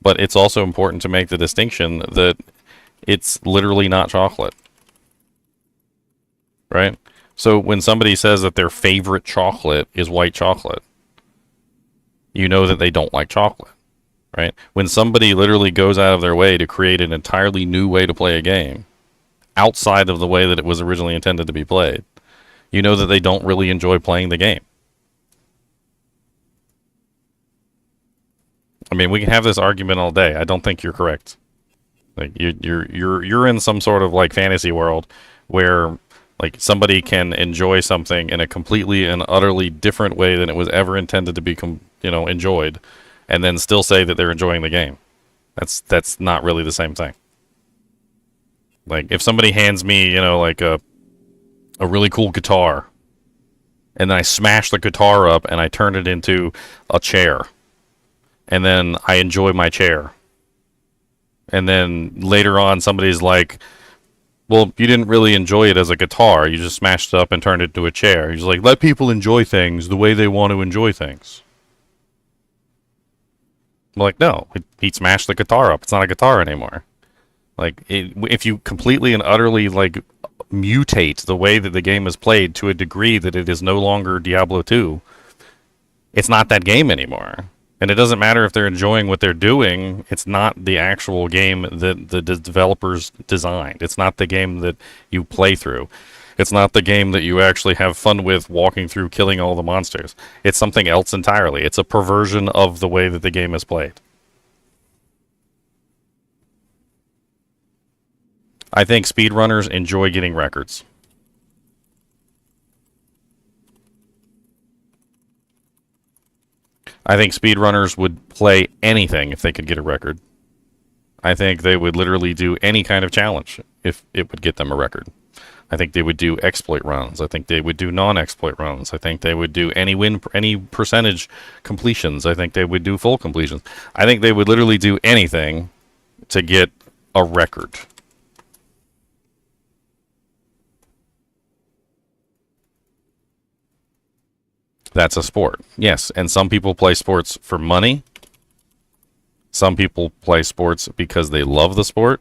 But it's also important to make the distinction that it's literally not chocolate, right? So when somebody says that their favorite chocolate is white chocolate, you know that they don't like chocolate, right? When somebody literally goes out of their way to create an entirely new way to play a game outside of the way that it was originally intended to be played, you know that they don't really enjoy playing the game. I mean, we can have this argument all day. I don't think you're correct. Like you're in some sort of like fantasy world where like somebody can enjoy something in a completely and utterly different way than it was ever intended to be enjoyed, and then still say that they're enjoying the game. That's not really the same thing. Like if somebody hands me, like a really cool guitar, and then I smash the guitar up and I turn it into a chair, and then I enjoy my chair. And then later on, somebody's like, well, you didn't really enjoy it as a guitar. You just smashed it up and turned it into a chair. He's like, let people enjoy things the way they want to enjoy things. I'm like, no, he smashed the guitar up. It's not a guitar anymore. Like, if you completely and utterly, like, mutate the way that the game is played to a degree that it is no longer Diablo 2, it's not that game anymore. And it doesn't matter if they're enjoying what they're doing. It's not the actual game that the developers designed. It's not the game that you play through. It's not the game that you actually have fun with walking through killing all the monsters. It's something else entirely. It's a perversion of the way that the game is played. I think speedrunners enjoy getting records. I think speedrunners would play anything if they could get a record. I think they would literally do any kind of challenge if it would get them a record. I think they would do exploit runs. I think they would do non-exploit runs. I think they would do any percentage completions. I think they would do full completions. I think they would literally do anything to get a record. That's a sport. Yes, and some people play sports for money. Some people play sports because they love the sport.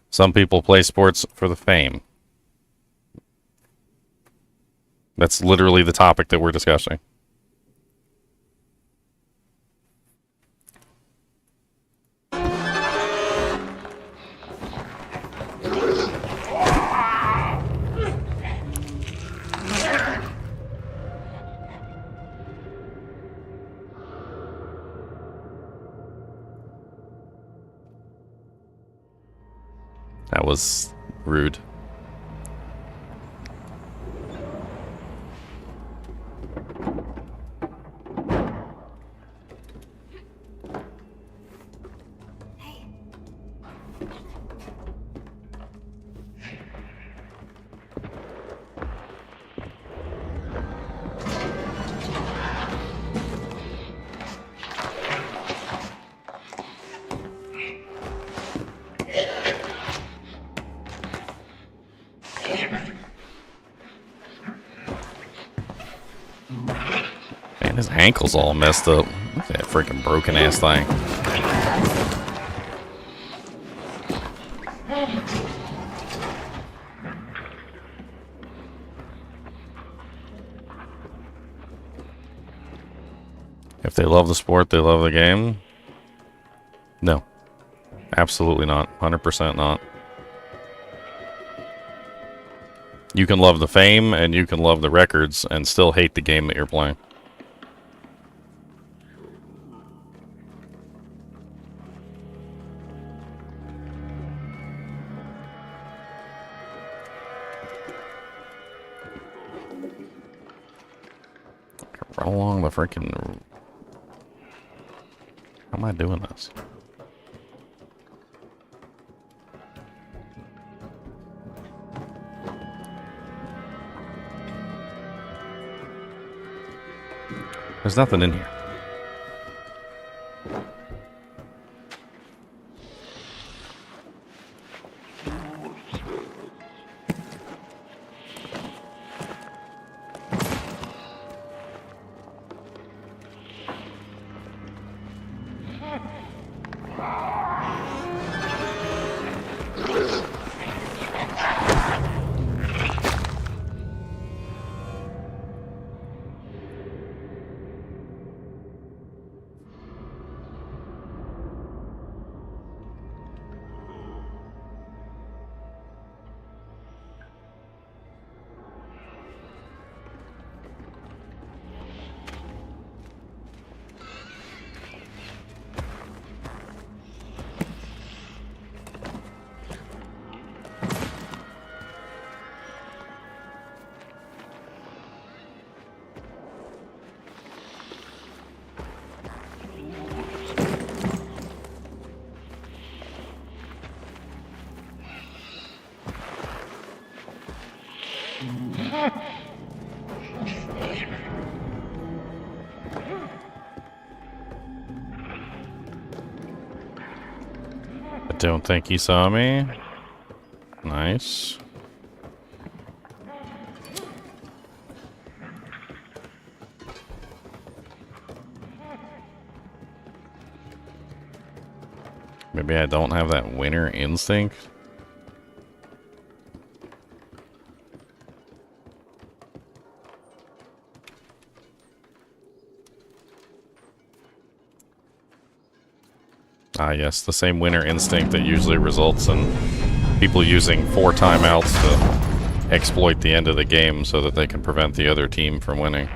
Some people play sports for the fame. That's literally the topic that we're discussing. That was rude. Man, his ankle's all messed up. Look at that freaking broken ass thing. If they love the sport, they love the game. No. Absolutely not. 100% not. You can love the fame and you can love the records and still hate the game that you're playing. Run along the freaking... How am I doing this? There's nothing in here. don't think he saw me. Nice. Maybe I don't have that winner instinct. Ah, yes, the same winner instinct that usually results in people using 4 timeouts to exploit the end of the game so that they can prevent the other team from winning.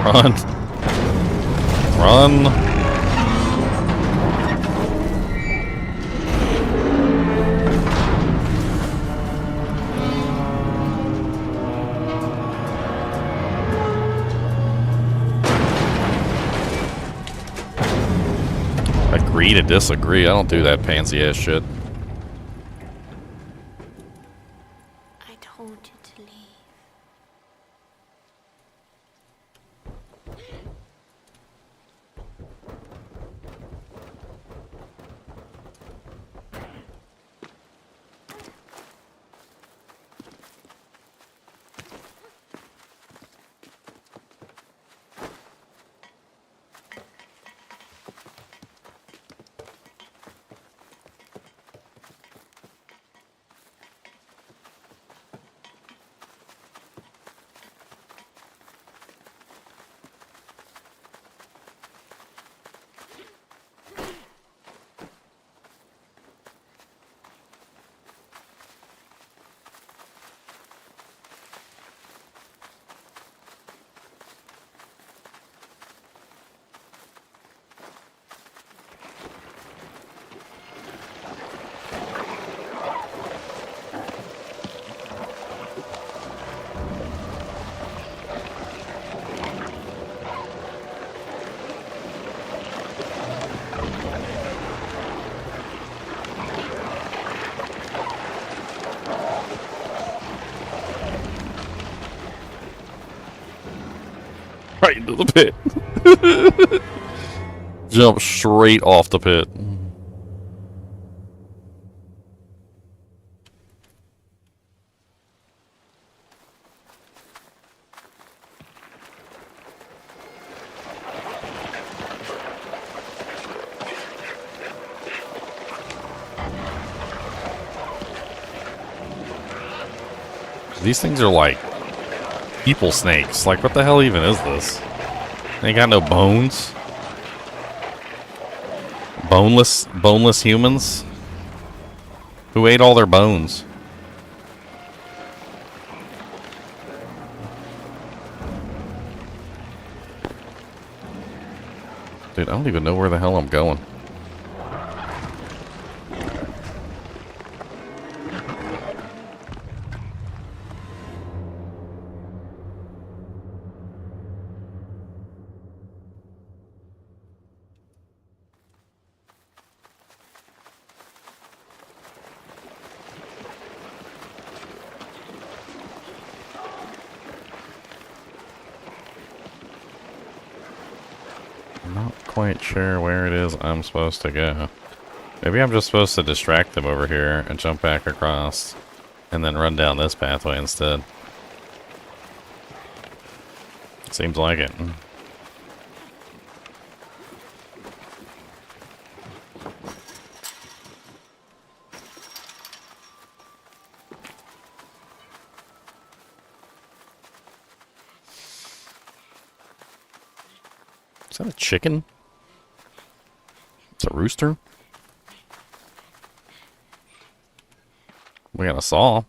Run. Run. Agree to disagree. I don't do that pansy ass shit. I told you to leave. Right into the pit. Jump straight off the pit. These things are like people snakes. Like, what the hell even is this? They ain't got no bones. Boneless humans? Who ate all their bones? Dude, I don't even know where the hell I'm going. Quite sure where it is I'm supposed to go. Maybe I'm just supposed to distract them over here and jump back across and then run down this pathway instead. Seems like it. Is that a chicken? It's a rooster? We got a saw.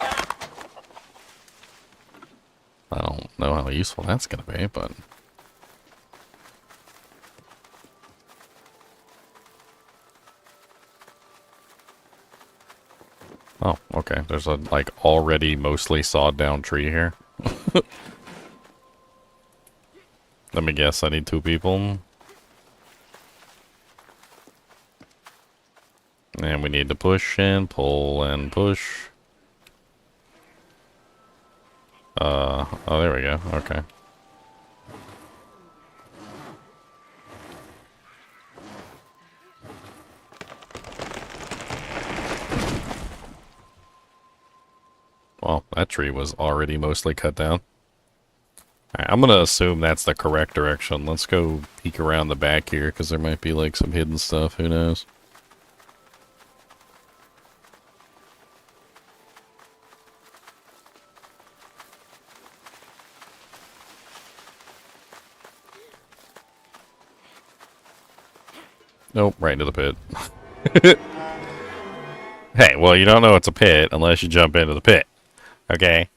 I don't know how useful that's gonna be, but... Oh, okay. There's a, like, already mostly sawed down tree here. Let me guess, I need 2 people. And we need to push and pull and push. Oh, there we go. Okay. Well, that tree was already mostly cut down. Alright, I'm gonna assume that's the correct direction. Let's go peek around the back here, because there might be, like, some hidden stuff. Who knows? Nope, right into the pit. Hey, well, you don't know it's a pit unless you jump into the pit. Okay?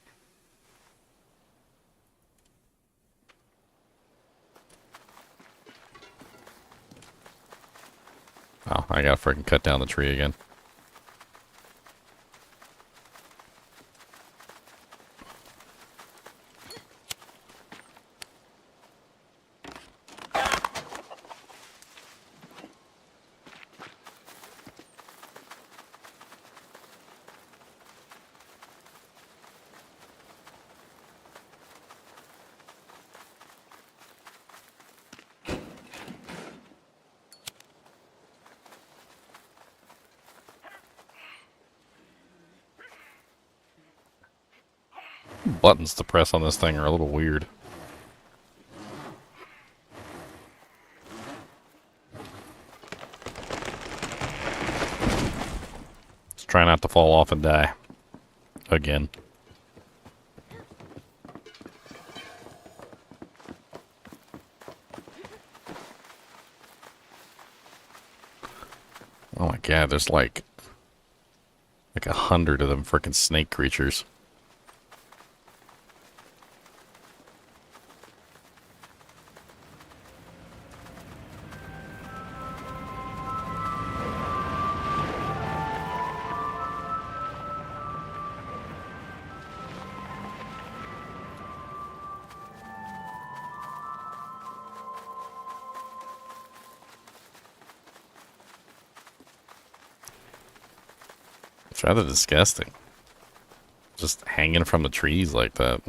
Oh, I gotta freaking cut down the tree again. Buttons to press on this thing are a little weird. Let's try not to fall off and die. Again. Oh my god, there's like 100 of them frickin' snake creatures. It's rather disgusting. Just hanging from the trees like that.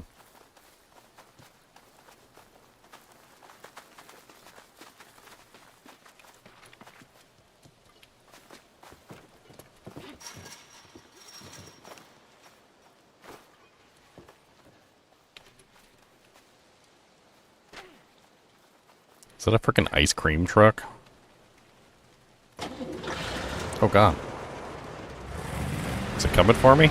Is that a freaking ice cream truck? Oh god. Is it coming for me?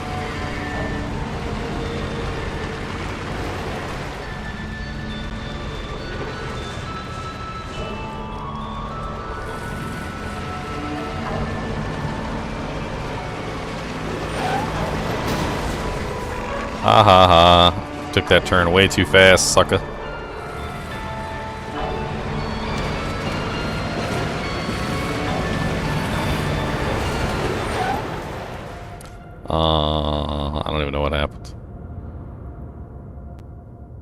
Ha ha ha. Took that turn way too fast, sucker. I don't even know what happened.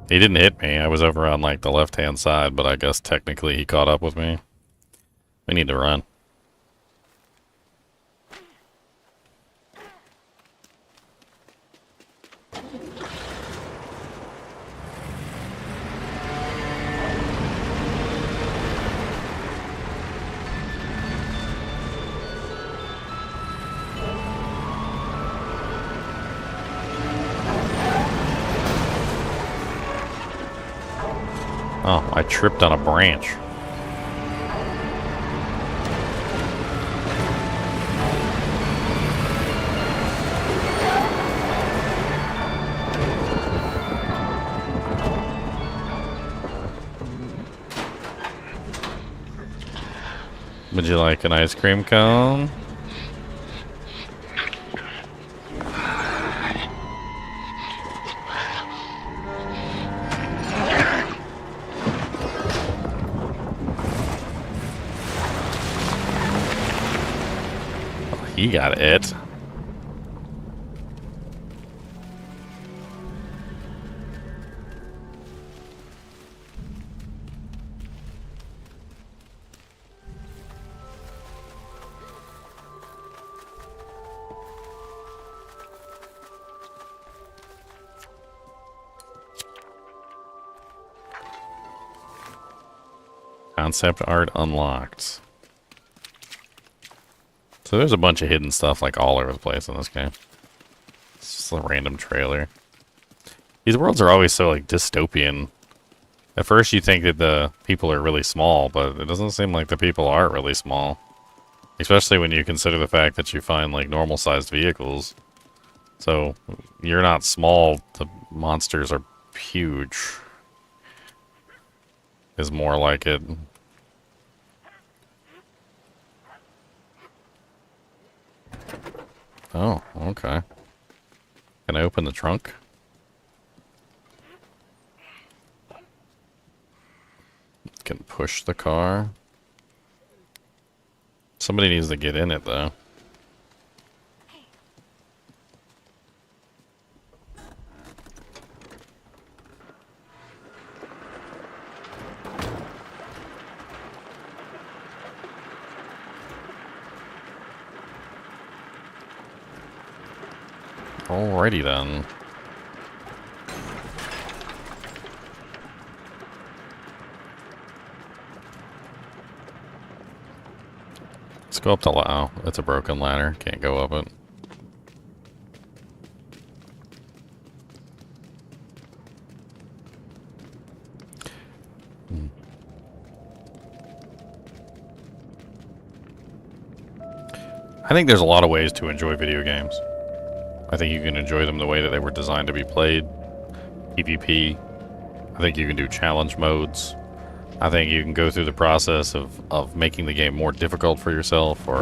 He didn't hit me. I was over on, like, the left-hand side, but I guess technically he caught up with me. We need to run. Oh, I tripped on a branch. Would you like an ice cream cone? He got it. Concept art unlocked. So there's a bunch of hidden stuff like all over the place in this game. It's just a random trailer. These worlds are always so like dystopian. At first you think that the people are really small, but it doesn't seem like the people are really small. Especially when you consider the fact that you find like normal sized vehicles. So you're not small, the monsters are huge. Is more like it. Oh, okay. Can I open the trunk? Can push the car. Somebody needs to get in it, though. Alrighty then. Let's go up the ladder. Oh, it's a broken ladder. Can't go up it. I think there's a lot of ways to enjoy video games. I think you can enjoy them the way that they were designed to be played. PvP. I think you can do challenge modes. I think you can go through the process of making the game more difficult for yourself, or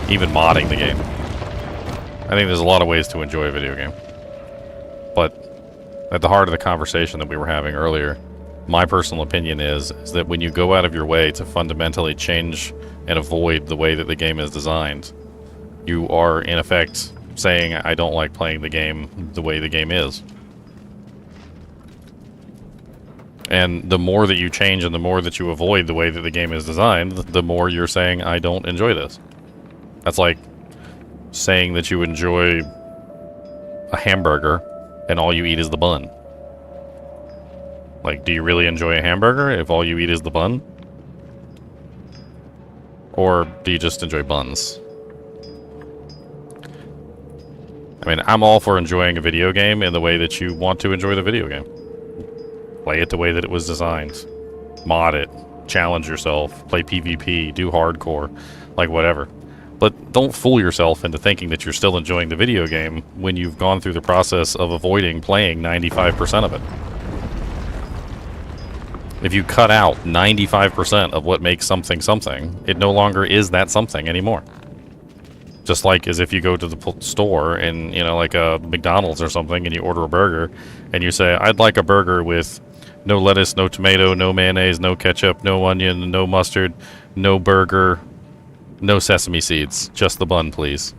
even modding the game. I think there's a lot of ways to enjoy a video game. But at the heart of the conversation that we were having earlier, my personal opinion is that when you go out of your way to fundamentally change and avoid the way that the game is designed, you are, in effect, saying, I don't like playing the game the way the game is. And the more that you change and the more that you avoid the way that the game is designed, the more you're saying, I don't enjoy this. That's like saying that you enjoy a hamburger and all you eat is the bun. Like, do you really enjoy a hamburger if all you eat is the bun? Or do you just enjoy buns? I mean, I'm all for enjoying a video game in the way that you want to enjoy the video game. Play it the way that it was designed. Mod it. Challenge yourself. Play PvP. Do hardcore. Like, whatever. But don't fool yourself into thinking that you're still enjoying the video game when you've gone through the process of avoiding playing 95% of it. If you cut out 95% of what makes something something, it no longer is that something anymore. Just like as if you go to the store and, you know, like a McDonald's or something, and you order a burger, and you say, I'd like a burger with no lettuce, no tomato, no mayonnaise, no ketchup, no onion, no mustard, no burger, no sesame seeds, just the bun, please.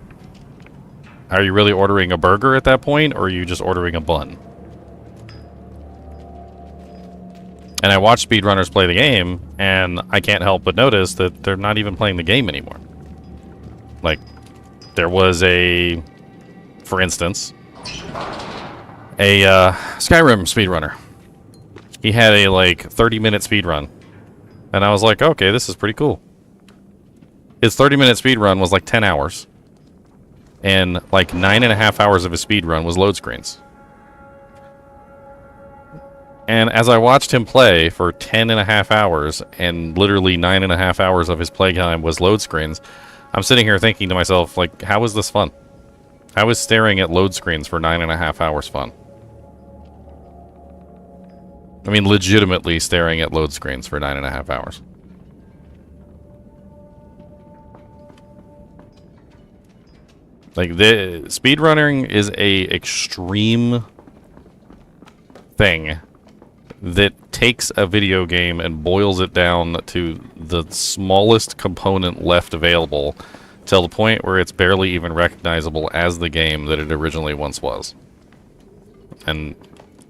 Are you really ordering a burger at that point, or are you just ordering a bun? And I watch speedrunners play the game, and I can't help but notice that they're not even playing the game anymore. Like, there was for instance, a Skyrim speedrunner. He had a, 30-minute speedrun. And I was like, okay, this is pretty cool. His 30-minute speedrun was 10 hours. And 9.5 hours of his speedrun was load screens. And as I watched him play for 10.5 hours, and literally 9.5 hours of his playtime was load screens, I'm sitting here thinking to myself, how is this fun? How is staring at load screens for 9.5 hours fun? I mean, legitimately staring at load screens for 9.5 hours. The speedrunning is a extreme thing that takes a video game and boils it down to the smallest component left available till the point where it's barely even recognizable as the game that it originally once was. And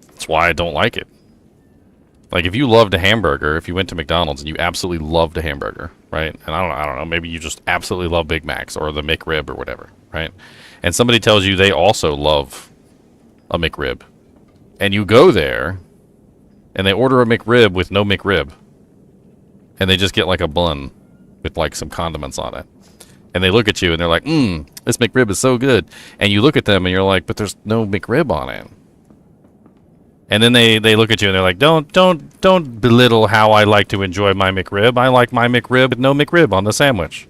that's why I don't like it. If you loved a hamburger, if you went to McDonald's and you absolutely loved a hamburger, right? And I don't know, maybe you just absolutely love Big Macs or the McRib or whatever, right? And somebody tells you they also love a McRib. And you go there and they order a McRib with no McRib. and they just get like a bun with like some condiments on it. And they look at you and they're like, this McRib is so good. And you look at them and you're like, but there's no McRib on it. And then they look at you and they're like, don't belittle how I like to enjoy my McRib. I like my McRib with no McRib on the sandwich.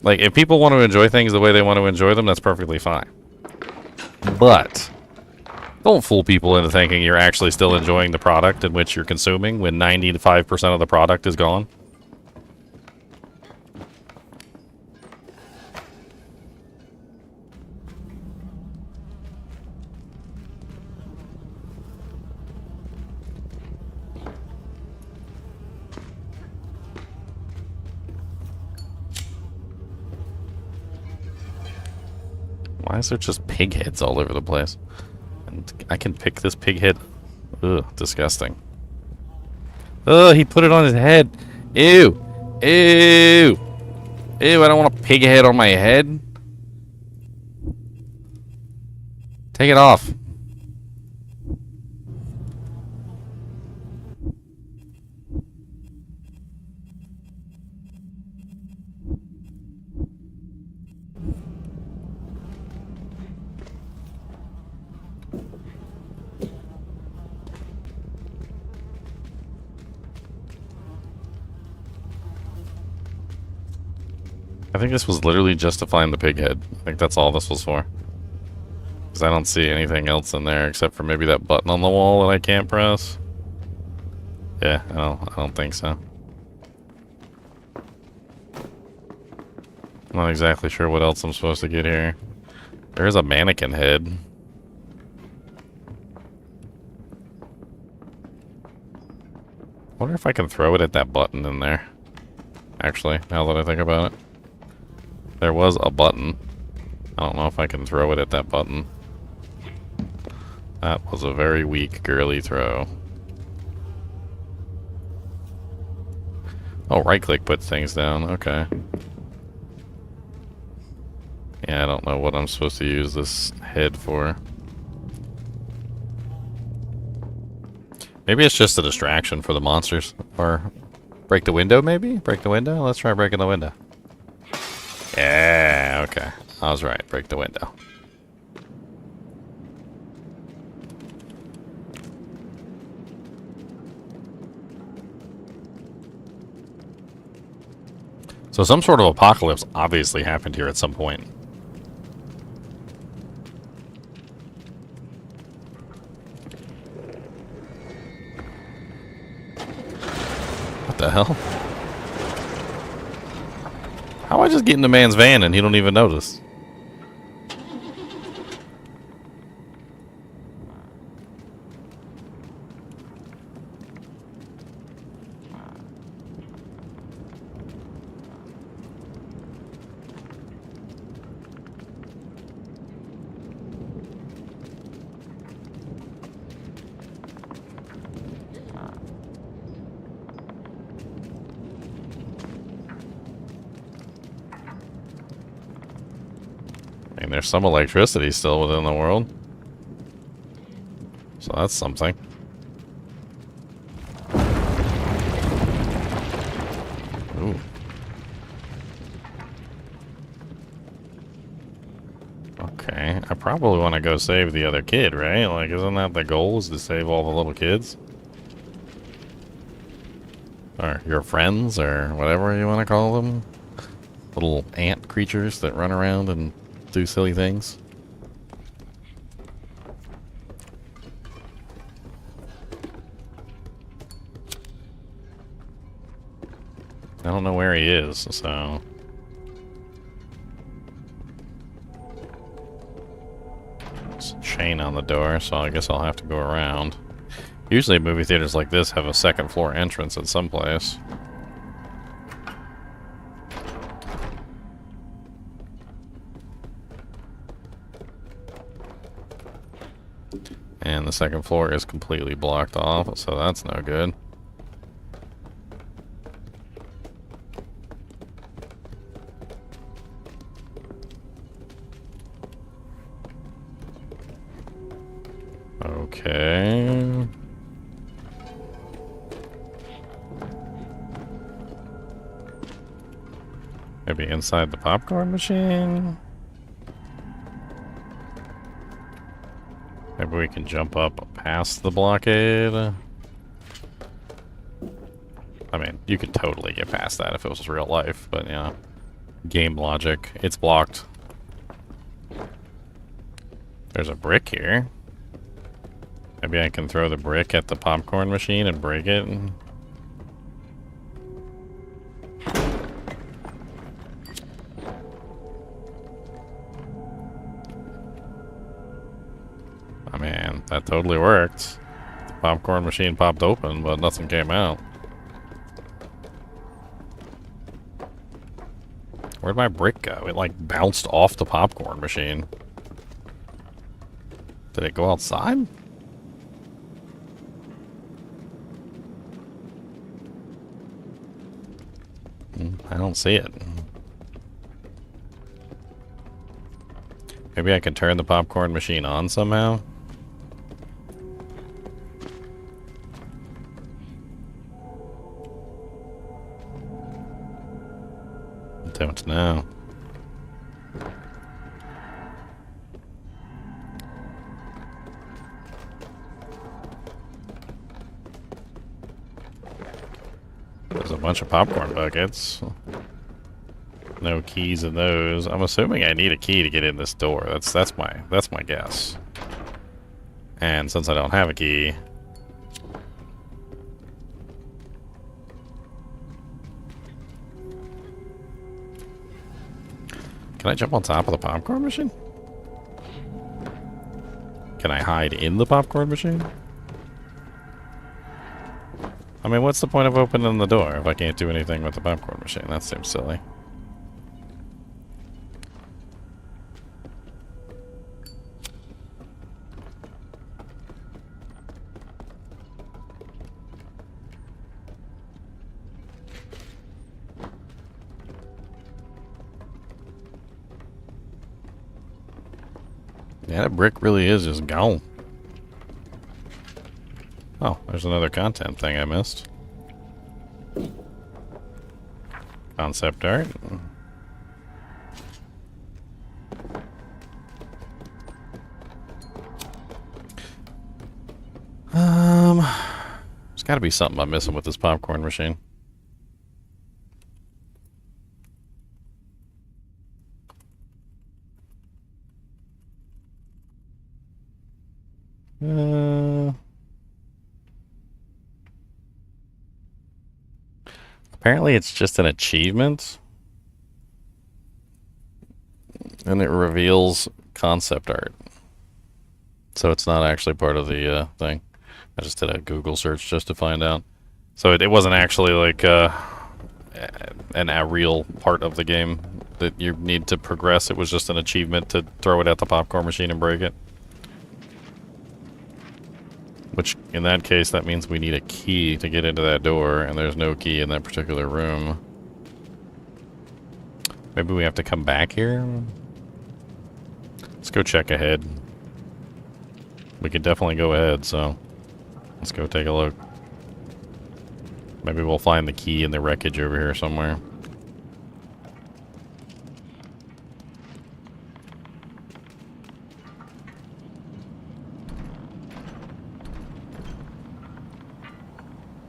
Like, if people want to enjoy things the way they want to enjoy them, that's perfectly fine. But don't fool people into thinking you're actually still enjoying the product in which you're consuming when 95% of the product is gone. Why is there just pig heads all over the place? And I can pick this pig head. Ugh, disgusting. Ugh, he put it on his head. Ew. Ew. Ew, I don't want a pig head on my head. Take it off. I think this was literally just to find the pig head. I think that's all this was for. Because I don't see anything else in there except for maybe that button on the wall that I can't press. Yeah, I don't think so. I'm not exactly sure what else I'm supposed to get here. There's a mannequin head. I wonder if I can throw it at that button in there. Actually, now that I think about it. There was a button. I don't know if I can throw it at that button. That was a very weak, girly throw. Oh, right-click puts things down. Okay. Yeah, I don't know what I'm supposed to use this head for. Maybe it's just a distraction for the monsters. Or break the window, maybe? Break the window? Let's try breaking the window. Yeah, okay. I was right. Break the window. So some sort of apocalypse obviously happened here at some point. What the hell? How do I just get in the man's van and he don't even notice? I mean, there's some electricity still within the world. So that's something. Ooh. Okay, I probably want to go save the other kid, right? Like, isn't that the goal, is to save all the little kids? Or your friends, or whatever you want to call them. Little ant creatures that run around and do silly things. I don't know where he is, so... There's a chain on the door, so I guess I'll have to go around. Usually movie theaters like this have a second floor entrance at some place. And the second floor is completely blocked off, so that's no good. Okay. Maybe inside the popcorn machine? Maybe we can jump up past the blockade? I mean, you could totally get past that if it was real life, but yeah. Game logic. It's blocked. There's a brick here. Maybe I can throw the brick at the popcorn machine and break it. I mean, that totally worked. The popcorn machine popped open, but nothing came out. Where'd my brick go? It like bounced off the popcorn machine. Did it go outside? I don't see it. Maybe I can turn the popcorn machine on somehow? Don't know. There's a bunch of popcorn buckets. No keys in those. I'm assuming I need a key to get in this door. That's my guess. And since I don't have a key, can I jump on top of the popcorn machine? Can I hide in the popcorn machine? I mean, what's the point of opening the door if I can't do anything with the popcorn machine? That seems silly. Yeah, that brick really is just gone. Oh, there's another content thing I missed. Concept art. There's got to be something I'm missing with this popcorn machine. Apparently it's just an achievement. And it reveals concept art. So it's not actually part of the thing. I just did a Google search just to find out. So it wasn't actually like a real part of the game that you need to progress. It was just an achievement to throw it at the popcorn machine and break it. Which, in that case, that means we need a key to get into that door, and there's no key in that particular room. Maybe we have to come back here? Let's go check ahead. We could definitely go ahead, so let's go take a look. Maybe we'll find the key in the wreckage over here somewhere.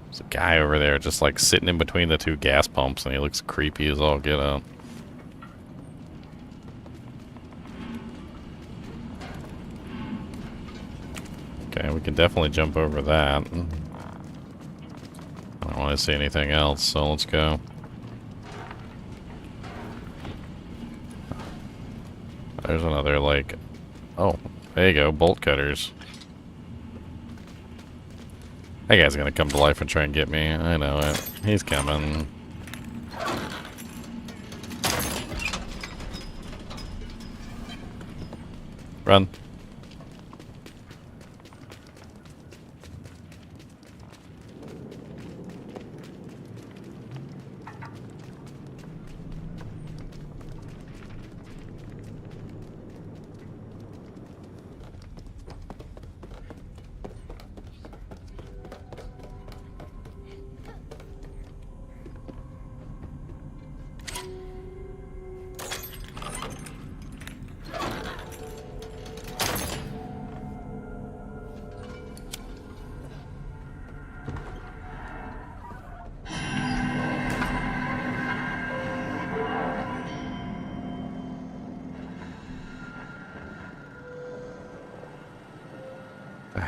There's a guy over there just like sitting in between the two gas pumps, and he looks creepy as all get out. Okay, we can definitely jump over that. I don't want to see anything else, so let's go. There's another, like... Oh, there you go, bolt cutters. That guy's gonna come to life and try and get me. I know it. He's coming. Run.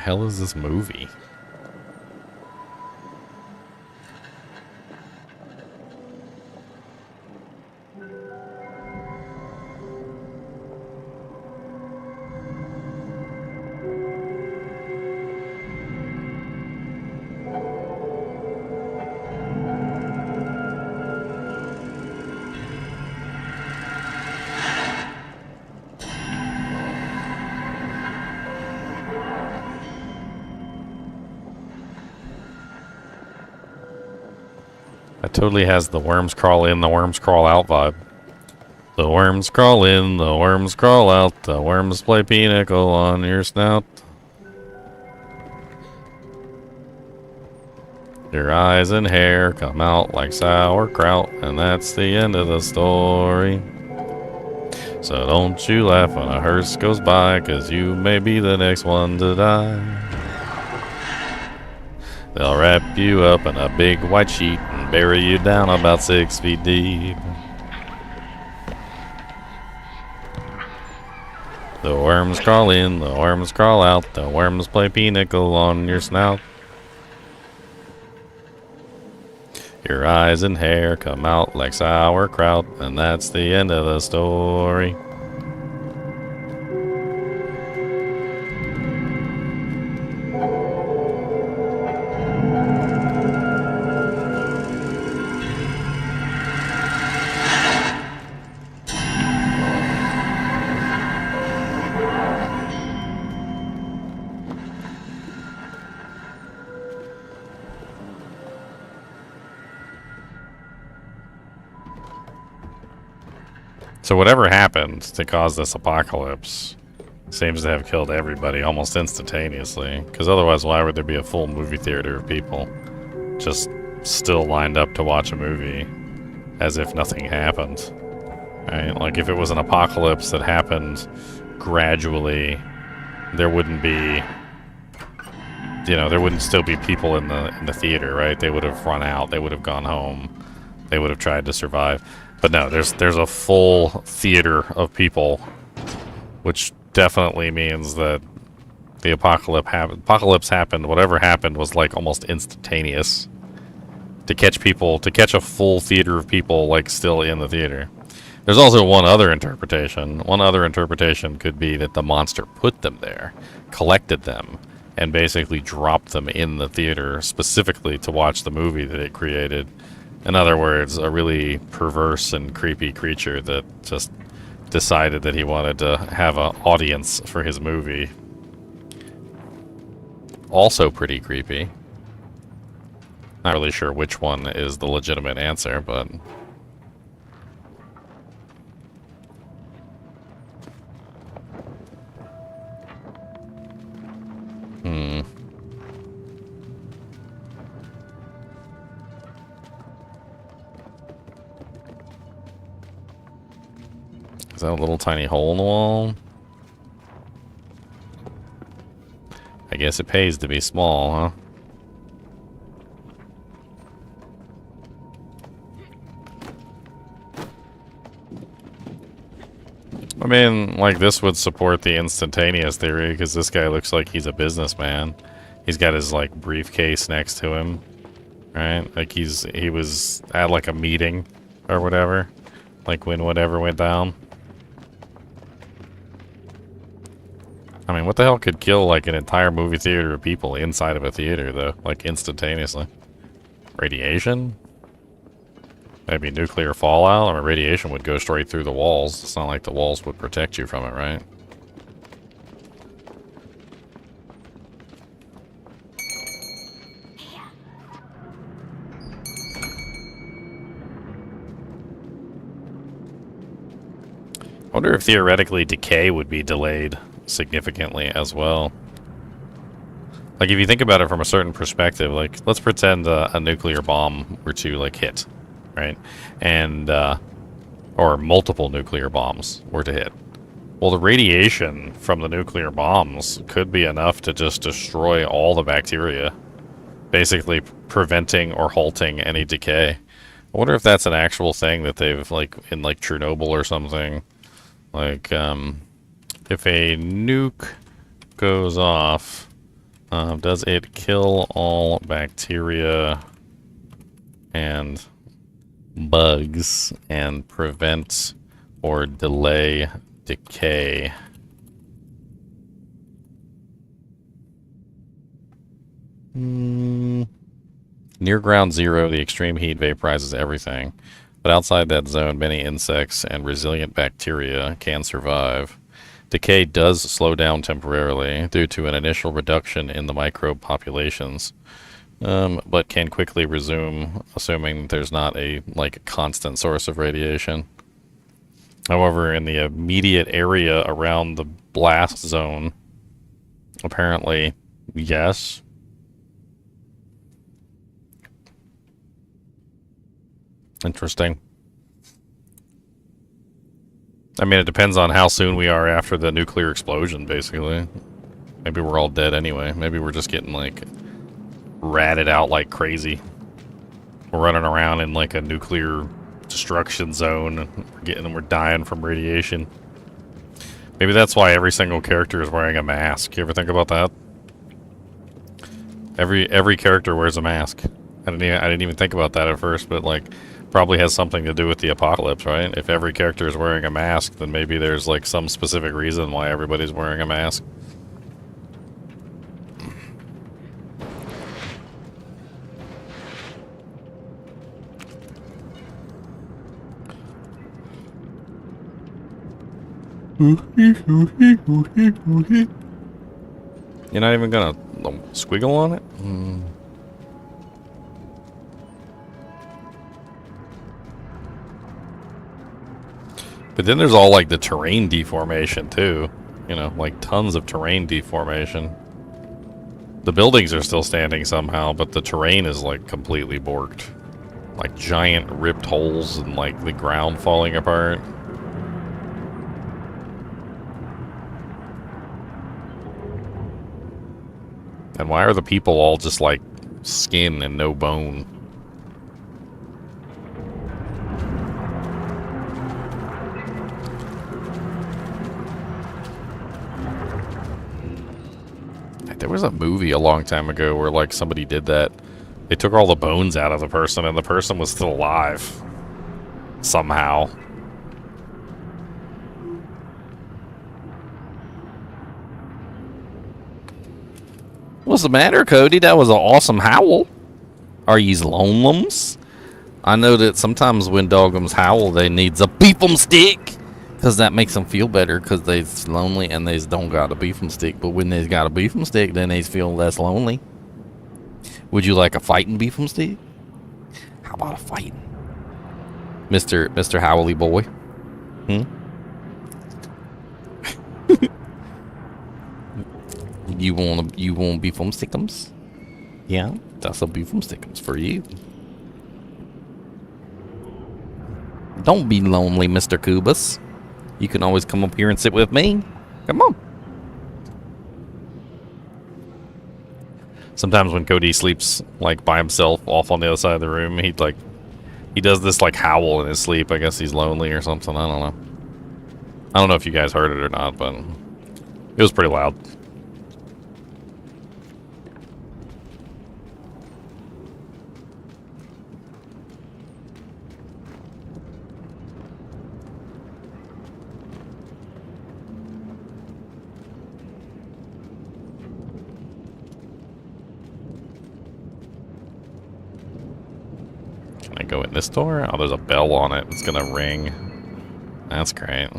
hell is this movie? That totally has the worms crawl in, the worms crawl out vibe. The worms crawl in, the worms crawl out, the worms play pinnacle on your snout. Your eyes and hair come out like sauerkraut, and that's the end of the story. So don't you laugh when a hearse goes by, 'cause you may be the next one to die. They'll wrap you up in a big white sheet and bury you down about 6 feet deep. The worms crawl in, the worms crawl out, the worms play pinnacle on your snout. Your eyes and hair come out like sauerkraut, and that's the end of the story. So whatever happened to cause this apocalypse seems to have killed everybody almost instantaneously. Because otherwise, why would there be a full movie theater of people just still lined up to watch a movie as if nothing happened? Right? Like if it was an apocalypse that happened gradually, there wouldn't be, there wouldn't still be people in the theater, right? They would have run out. They would have gone home. They would have tried to survive. But no, there's a full theater of people, which definitely means that the apocalypse happened. Whatever happened was like almost instantaneous to catch a full theater of people like still in the theater. There's also one other interpretation. One other interpretation could be that the monster put them there, collected them, and basically dropped them in the theater specifically to watch the movie that it created. In other words, a really perverse and creepy creature that just decided that he wanted to have an audience for his movie. Also pretty creepy. Not really sure which one is the legitimate answer, but... Is that a little tiny hole in the wall? I guess it pays to be small, huh? I mean, like, this would support the instantaneous theory, because this guy looks like he's a businessman. He's got his, like, briefcase next to him, right? Like, he was at, like, a meeting or whatever, like, when whatever went down. I mean, what the hell could kill, like, an entire movie theater of people inside of a theater, though? Like, instantaneously. Radiation? Maybe nuclear fallout? I mean, radiation would go straight through the walls. It's not like the walls would protect you from it, right? I wonder if theoretically decay would be delayed significantly as well. Like, if you think about it from a certain perspective, like, let's pretend a nuclear bomb were to, like, hit, right? And, or multiple nuclear bombs were to hit. Well, the radiation from the nuclear bombs could be enough to just destroy all the bacteria, basically preventing or halting any decay. I wonder if that's an actual thing that they've, like, in, like, Chernobyl or something, like, if a nuke goes off Does it kill all bacteria and bugs and prevent or delay decay? Near ground zero, the extreme heat vaporizes everything. But outside that zone, many insects and resilient bacteria can survive. Decay does slow down temporarily due to an initial reduction in the microbe populations, but can quickly resume, assuming there's not a constant source of radiation. However, in the immediate area around the blast zone, apparently, yes. Interesting. I mean, it depends on how soon we are after the nuclear explosion, basically. Maybe we're all dead anyway. Maybe we're just getting, ratted out like crazy. We're running around in, a nuclear destruction zone, and we're dying from radiation. Maybe that's why every single character is wearing a mask. You ever think about that? Every character wears a mask. I didn't even think about that at first, but, probably has something to do with the apocalypse, right? If every character is wearing a mask, then maybe there's some specific reason why everybody's wearing a mask. You're not even gonna squiggle on it? But then there's all the terrain deformation too. You know, tons of terrain deformation. The buildings are still standing somehow, but the terrain is completely borked. Giant ripped holes and the ground falling apart. And why are the people all just skin and no bone? There was a movie a long time ago where somebody did that. They took all the bones out of the person and the person was still alive. Somehow. What's the matter, Cody? That was an awesome howl. Are yous lonesomes? I know that sometimes when dogums howl, they needs a beef 'em stick. Because that makes them feel better because they're lonely and they don't got a beef 'em stick. But when they've got a beef 'em stick, then they feel less lonely. Would you like a fighting beef 'em stick? How about a fighting? Mr. Howley boy? You want beef 'em stickums? Yeah, that's a beef 'em stickums for you. Don't be lonely, Mr. Kubus. You can always come up here and sit with me. Come on. Sometimes when Cody sleeps by himself off on the other side of the room, he does this howl in his sleep. I guess he's lonely or something. I don't know. I don't know if you guys heard it or not, but it was pretty loud. Can I go in this door? Oh, there's a bell on it. It's gonna ring. That's great.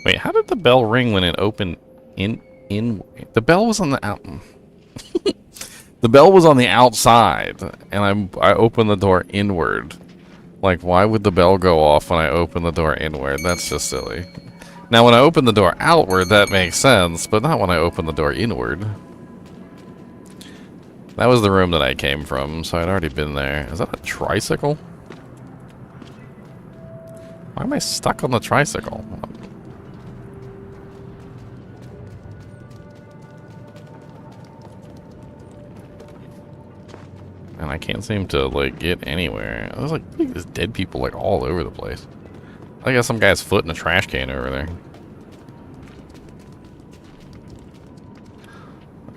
Wait, how did the bell ring when it opened in the bell was on the out the bell was on the outside and I opened the door inward. Why would the bell go off when I open the door inward? That's just silly. Now when I open the door outward, that makes sense, but not when I open the door inward. That was the room that I came from, so I'd already been there. Is that a tricycle? Why am I stuck on the tricycle? And I can't seem to, get anywhere. There's dead people, all over the place. I got some guy's foot in a trash can over there.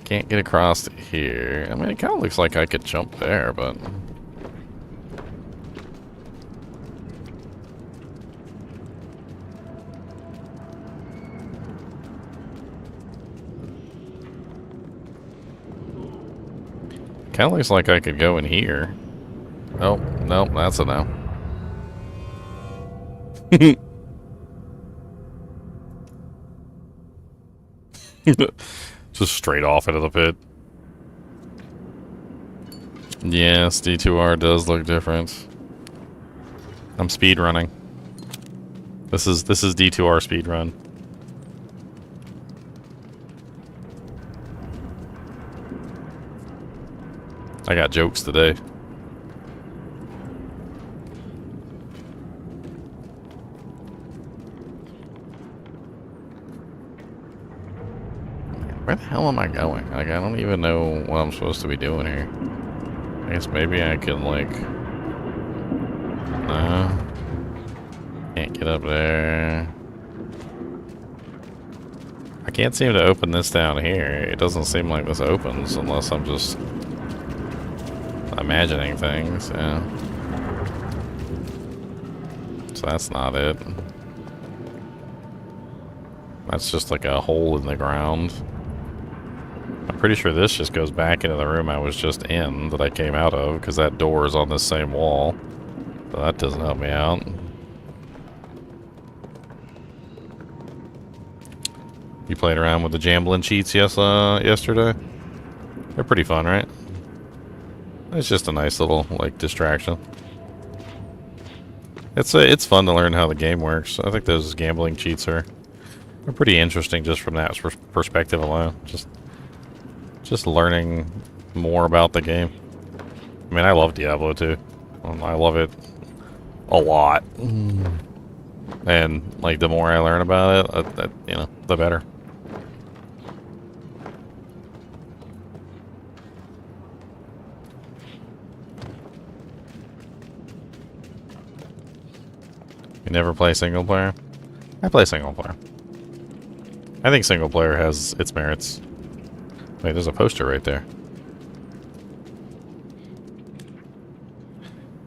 Can't get across here. I mean, it kind of looks like I could jump there, but... kind of looks like I could go in here. Oh, no, that's a no. Just straight off into the pit. Yes, D2R does look different. I'm speed running. This is D2R speed run. I got jokes today. Where the hell am I going? Like, I don't even know what I'm supposed to be doing here. I guess maybe I could, like... No. Can't get up there. I can't seem to open this down here. It doesn't seem like this opens unless I'm just... imagining things, yeah. So that's not it. That's just like a hole in the ground. I'm pretty sure this just goes back into the room I was just in, that I came out of, because that door is on this same wall. So that doesn't help me out. You played around with the jambling cheats yesterday? They're pretty fun, right? It's just a nice little, like, distraction. It's fun to learn how the game works. I think those gambling cheats are pretty interesting just from that perspective alone. Just learning more about the game. I mean, I love Diablo 2. I love it a lot. And, like, the more I learn about it, you know, the better. You never play single player? I play single player. I think single player has its merits. Wait, there's a poster right there.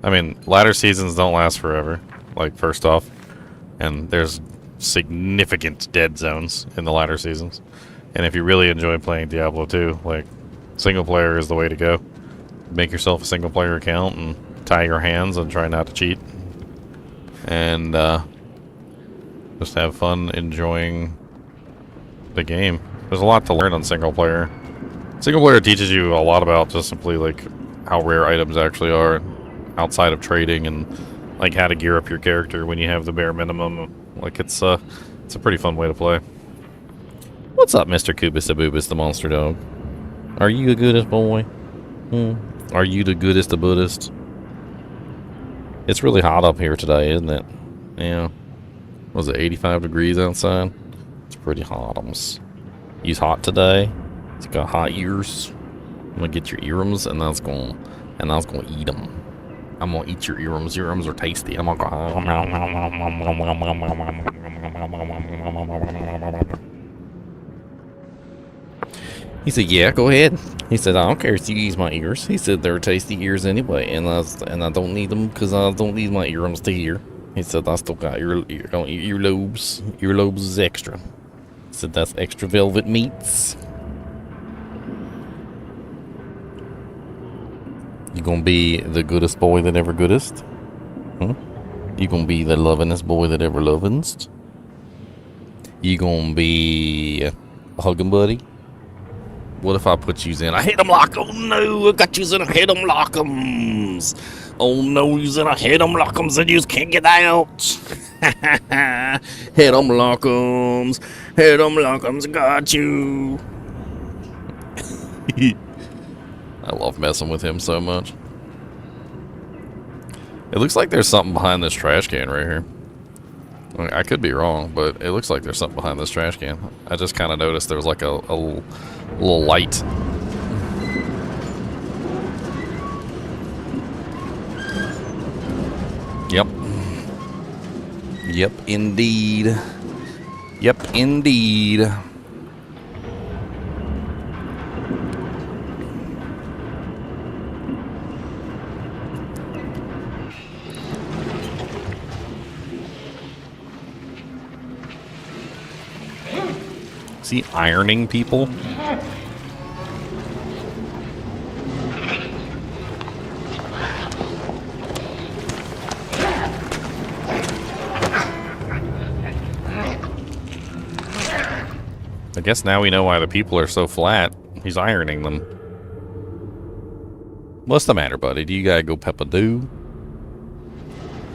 I mean, latter seasons don't last forever, like, first off. And there's significant dead zones in the latter seasons. And if you really enjoy playing Diablo 2, like, single player is the way to go. Make yourself a single player account and tie your hands and try not to cheat. And just have fun enjoying the game. There's a lot to learn on single player. Single player teaches you a lot about just simply like how rare items actually are outside of trading and like how to gear up your character when you have the bare minimum. Like it's a pretty fun way to play. What's up, Mr. Kubus the Boobus the Monster Dog? Are you the goodest boy? Are you the goodest of Buddhist? It's really hot up here today, isn't it? Yeah. Was it 85 degrees outside? It's pretty hot. He's hot today. He's got hot ears. I'm gonna get your earums, and I was gonna eat them. I'm gonna eat your earums. Your earums are tasty. I'm gonna go. He said, "Yeah, go ahead." He said, "I don't care if you use my ears." He said, "They're tasty ears anyway, and I don't need them because I don't need my earums to hear." He said, "I still got earlobes. Earlobes is extra." He said, "That's extra velvet meats." You gonna be the goodest boy that ever goodest? Huh? You gonna be the lovingest boy that ever lovingest? You gonna be a hugging buddy? What if I put you in a hit 'em lock? Oh no, I got you in a hit 'em lock'ems. Oh no, you's in a hit 'em lock'ems and you can't get out. Hit 'em lock'ems. Hit 'em lock'ems, got you. I love messing with him so much. It looks like there's something behind this trash can right here. I could be wrong, but it looks like there's something behind this trash can. I just kind of noticed there was like a little light. Yep. Yep, indeed. Yep, indeed. Is he ironing people? I guess now we know why the people are so flat. He's ironing them. What's the matter, buddy? Do you gotta go pep-a-doo?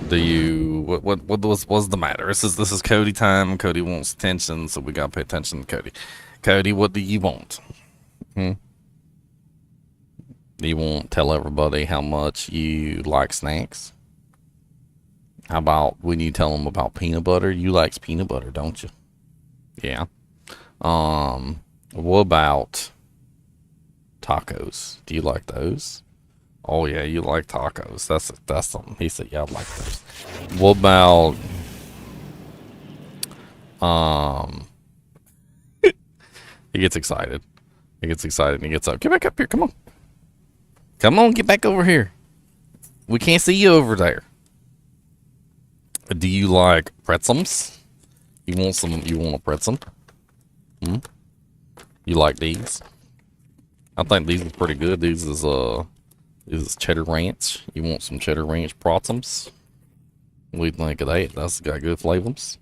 Do you... What's the matter? This is Cody time. Cody wants attention, so we gotta pay attention to Cody. Cody, what do you want? Do you want to tell everybody how much you like snacks? How about when you tell them about peanut butter? You like peanut butter, don't you? Yeah. What about tacos? Do you like those? Oh yeah, you like tacos. That's something. He said, yeah, I like those. What about he gets excited. He gets excited and he gets up. Get back up here, come on. Come on, get back over here. We can't see you over there. Do you like pretzels? You want a pretzel? You like these? I think these are pretty good. This is cheddar ranch. You want some cheddar ranch pretzels? What do you think of that? That's got good flavors.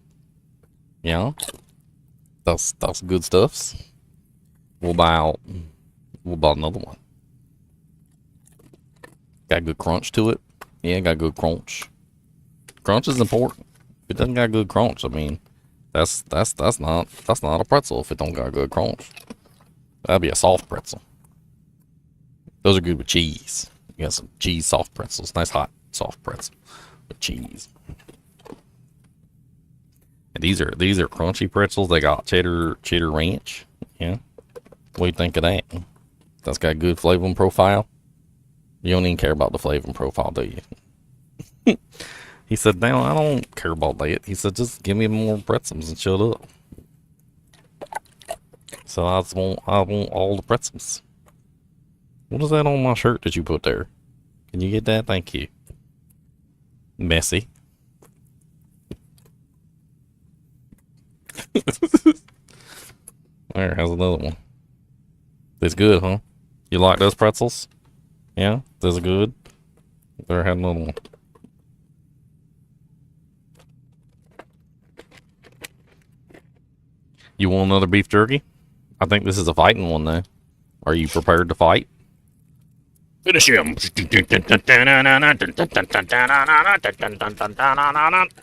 Yeah. That's good stuffs. What about another one? Got good crunch to it. Yeah, got good crunch. Crunch is important. If it doesn't got good crunch, I mean, that's not a pretzel if it don't got good crunch. That'd be a soft pretzel. Those are good with cheese. You got some cheese soft pretzels. Nice hot soft pretzel with cheese. And these are crunchy pretzels. They got cheddar ranch. Yeah. What do you think of that? That's got a good flavor profile. You don't even care about the flavor profile, do you? He said, no, I don't care about that. He said, just give me more pretzels and shut up. So I want all the pretzels. What is that on my shirt that you put there? Can you get that? Thank you. Messy. There, how's another one? That's good, huh? You like those pretzels? Yeah, those are good. There, had another one. You want another beef jerky? I think this is a fighting one, though. Are you prepared to fight? Finish him!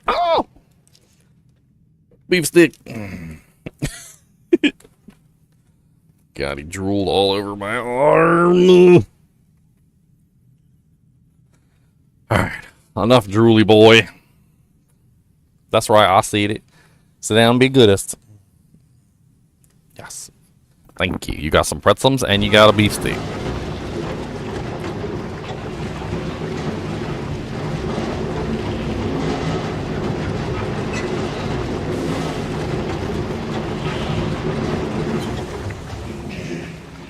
Oh! Beef stick. God, he drooled all over my arm. Alright, enough drooly boy. That's right, I see it. Sit down and be goodest. Yes. Thank you. You got some pretzels and you got a beef steak.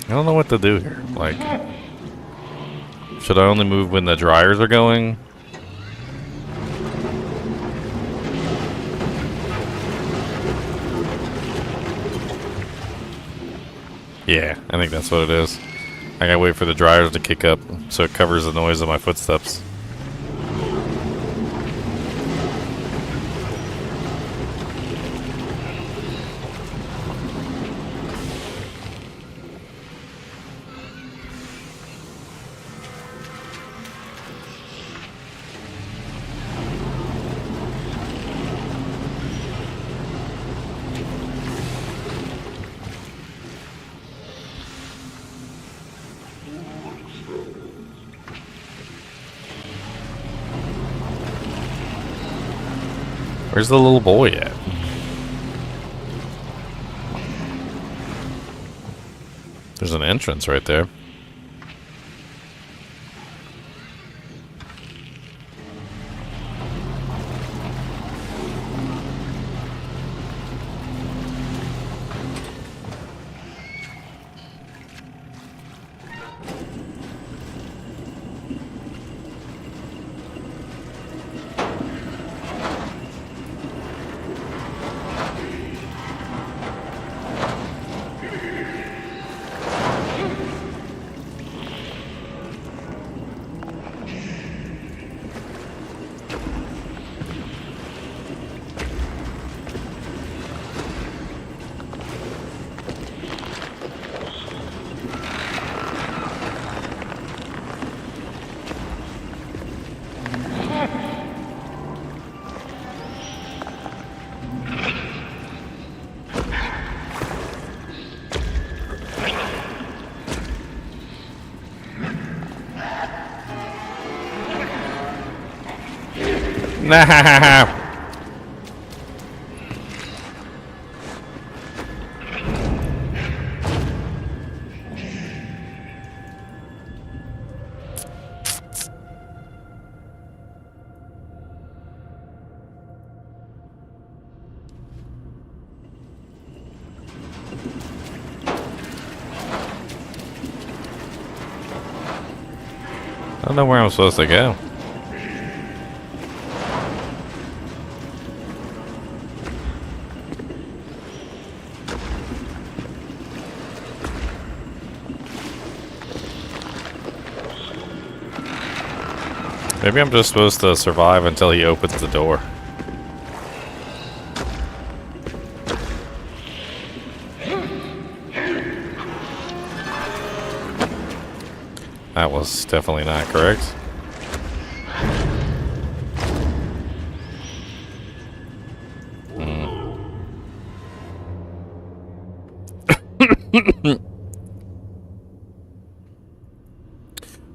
I don't know what to do here. Like, should I only move when the dryers are going? Yeah, I think that's what it is. I gotta wait for the dryers to kick up so it covers the noise of my footsteps. Where's the little boy at? There's an entrance right there. Nah. I don't know where I'm supposed to go. Maybe I'm just supposed to survive until he opens the door. That was definitely not correct.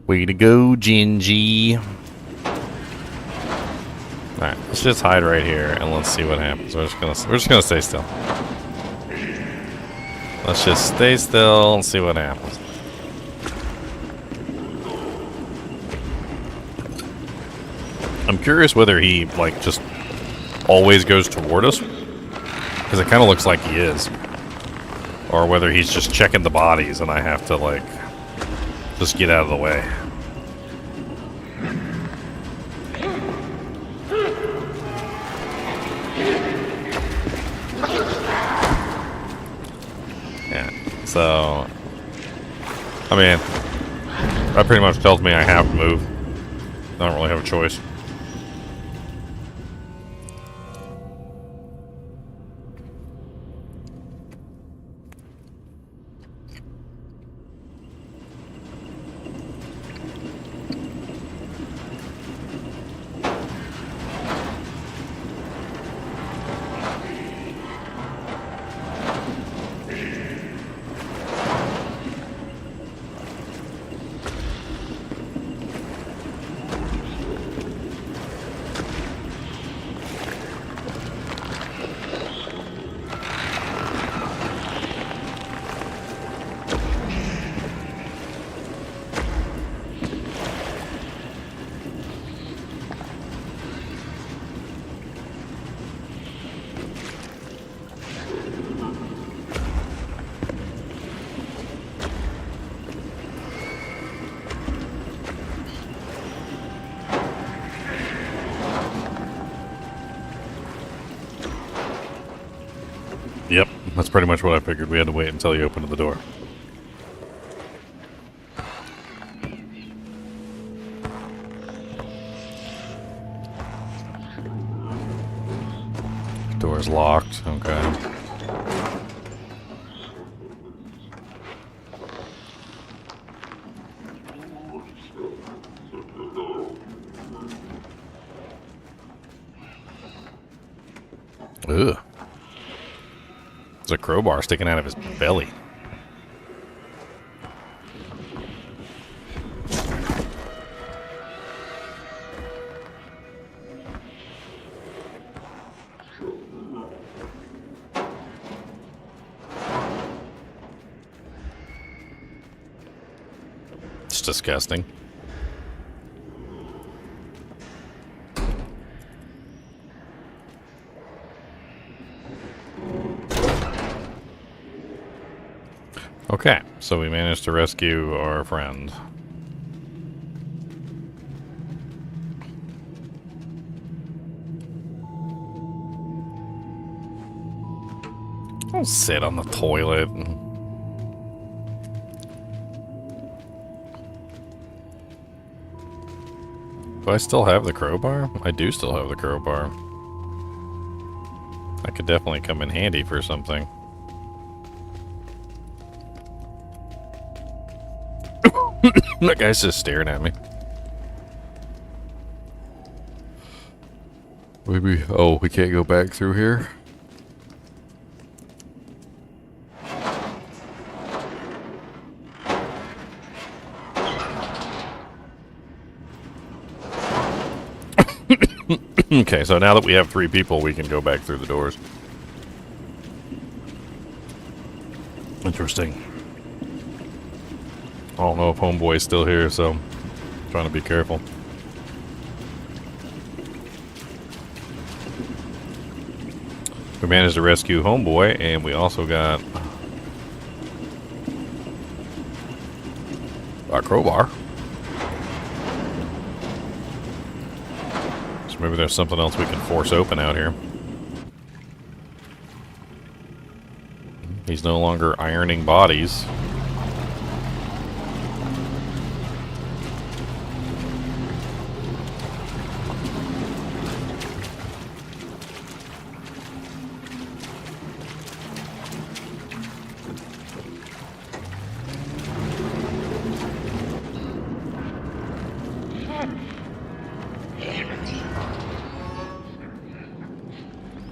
Way to go, Gingy. Alright, let's just hide right here and let's see what happens. We're just gonna stay still. Let's just stay still and see what happens. I'm curious whether he, like, just always goes toward us. Because it kind of looks like he is. Or whether he's just checking the bodies and I have to, like, just get out of the way. Yeah, so... I mean, that pretty much tells me I have to move. I don't really have a choice. Yep, that's pretty much what I figured. We had to wait until he opened the door. Door's locked, okay. Ugh. There's a crowbar sticking out of his belly. It's disgusting. Okay, so we managed to rescue our friend. Don't sit on the toilet. Do I still have the crowbar? I do still have the crowbar. That could definitely come in handy for something. That guy's just staring at me. Maybe. Oh, we can't go back through here? Okay, so now that we have 3 people, we can go back through the doors. Interesting. I don't know if Homeboy's still here, so I'm trying to be careful. We managed to rescue Homeboy, and we also got a crowbar. So maybe there's something else we can force open out here. He's no longer ironing bodies.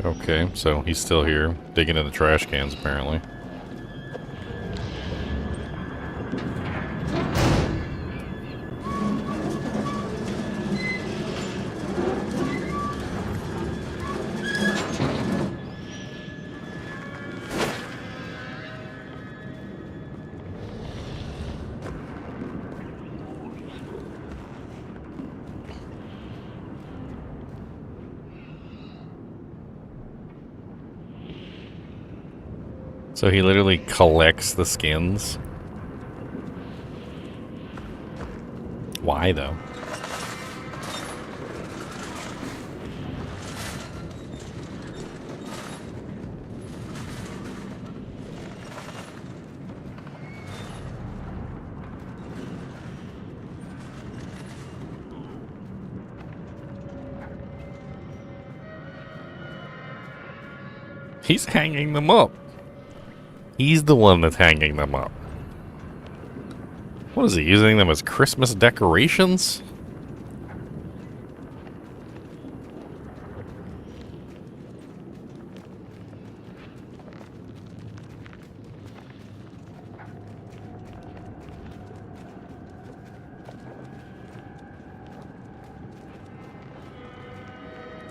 Okay, so he's still here, digging in the trash cans, apparently. So he literally collects the skins. Why, though? He's hanging them up. He's the one that's hanging them up. What is he, using them as Christmas decorations?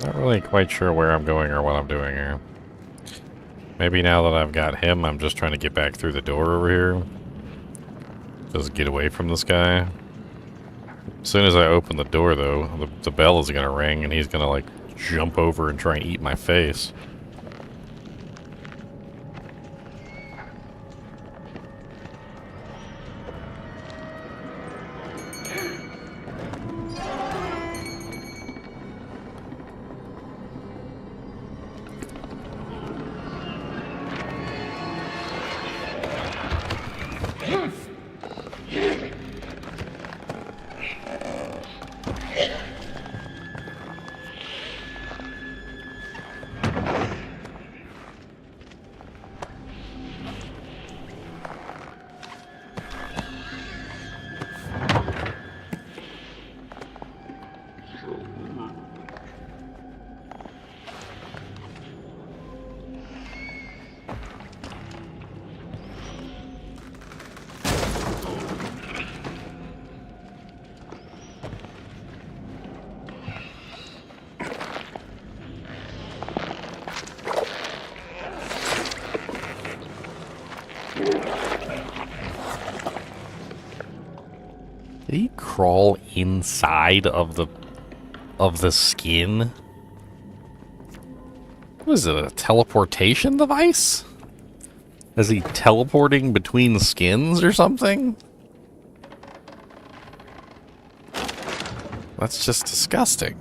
Not really quite sure where I'm going or what I'm doing here. Maybe now that I've got him, I'm just trying to get back through the door over here. Just get away from this guy. As soon as I open the door, though, the bell is going to ring, and he's going to, like, jump over and try and eat my face. Did he crawl inside of the skin? What is it, a teleportation device? Is he teleporting between skins or something? That's just disgusting.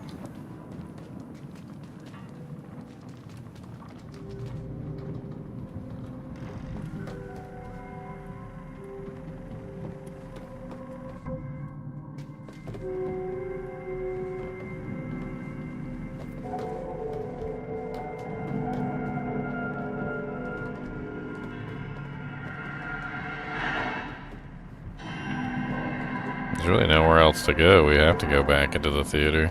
There's really nowhere else to go. We have to go back into the theater.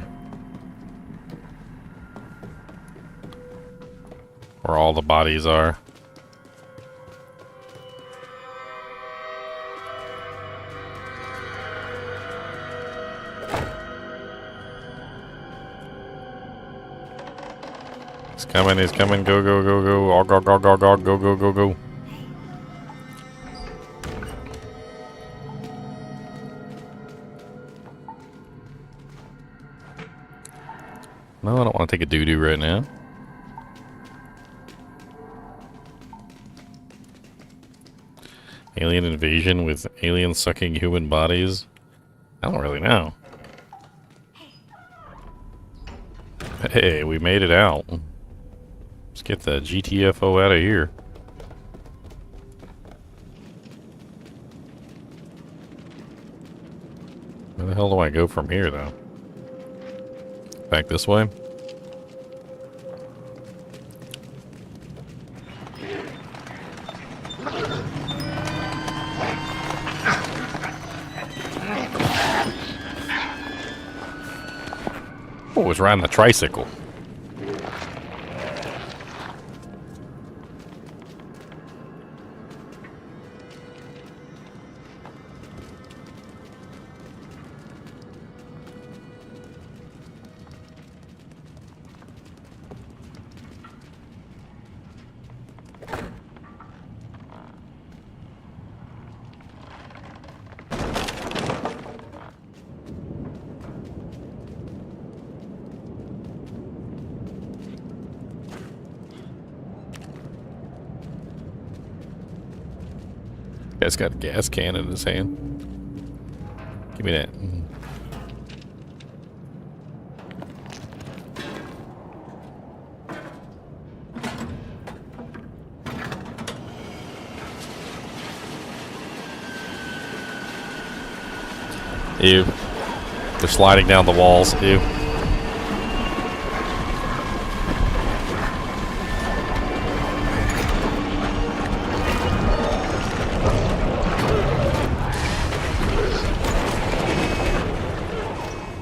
Where all the bodies are. He's coming, he's coming. Go, go, go, go. Oh, go, go, go, go, go, go, go, go. No, I don't want to take a doo-doo right now. Alien invasion with aliens sucking human bodies? I don't really know. Hey, we made it out. Let's get the GTFO out of here. Where the hell do I go from here, though? Back this way? Oh, it was riding the tricycle. Guy's got a gas can in his hand. Give me that. Ew. They're sliding down the walls. Ew.